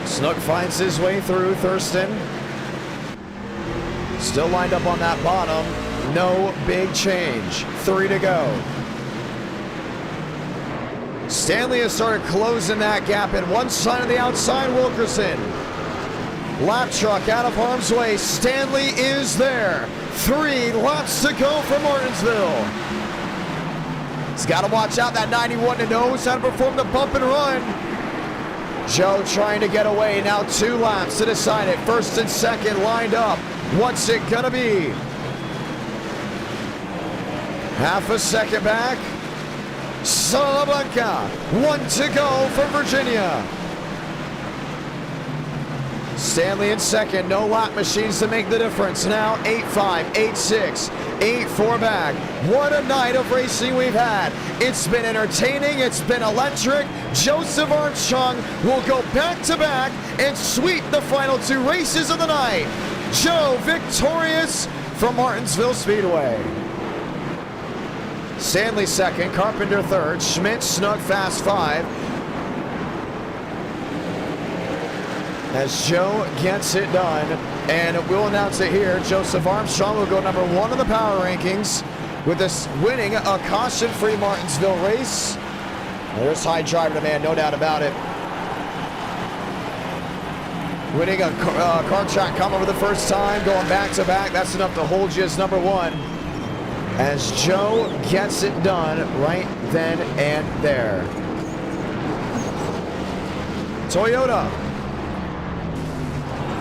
Snook finds his way through. Thurston still lined up on that bottom. No big change. 3 to go. Stanley has started closing that gap in one side of the outside. Wilkerson. Lap truck out of harm's way. Stanley is there. 3 laps to go for Martinsville. He's got to watch out. That 91 to knows how to perform the bump and run. Joe trying to get away. Now 2 laps to decide it. First and second lined up. What's it gonna be? Half a second back. Salamanca. 1 to go for Virginia. Stanley in second. No lap machines to make the difference. Now 8-5, 8-6, 8-4 back. What a night of racing we've had. It's been entertaining. It's been electric. Joseph Armstrong will go back to back and sweep the final 2 races of the night. Joe victorious from Martinsville Speedway. Stanley second, Carpenter third, Schmidt, Snook, Fast 5. As Joe gets it done, and we'll announce it here, Joseph Armstrong will go number 1 in the power rankings with this winning a caution-free Martinsville race. There's high driver demand, no doubt about it. Winning a car track come over the first time, going back-to-back, that's enough to hold you as number 1. As Joe gets it done right then and there. Toyota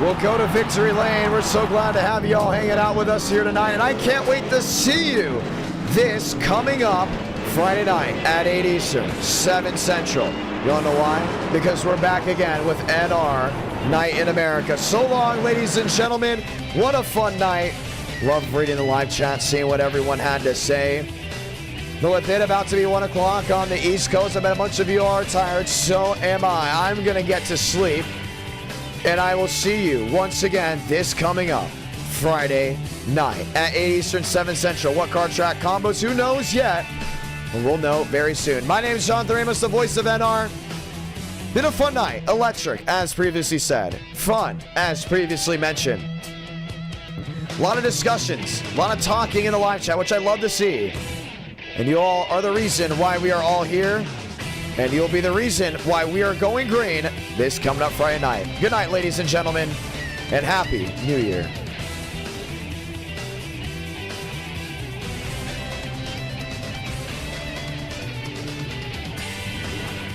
will go to victory lane. We're so glad to have you all hanging out with us here tonight, and I can't wait to see you this coming up Friday night at 8 Eastern, 7 Central. You wanna know why? Because we're back again with NR Night in America. So long, ladies and gentlemen. What a fun night. Love reading the live chat, seeing what everyone had to say. But with it about to be 1 o'clock on the East Coast, I bet a bunch of you are tired. So am I. I'm gonna get to sleep. And I will see you once again this coming up Friday night at 8 Eastern, 7 Central. What car track combos? Who knows yet? And we'll know very soon. My name is Jonathan Ramos, the voice of NR. Been a fun night. Electric, as previously said. Fun, as previously mentioned. A lot of discussions, a lot of talking in the live chat, which I love to see. And you all are the reason why we are all here. And you'll be the reason why we are going green this coming up Friday night. Good night, ladies and gentlemen, and Happy New Year.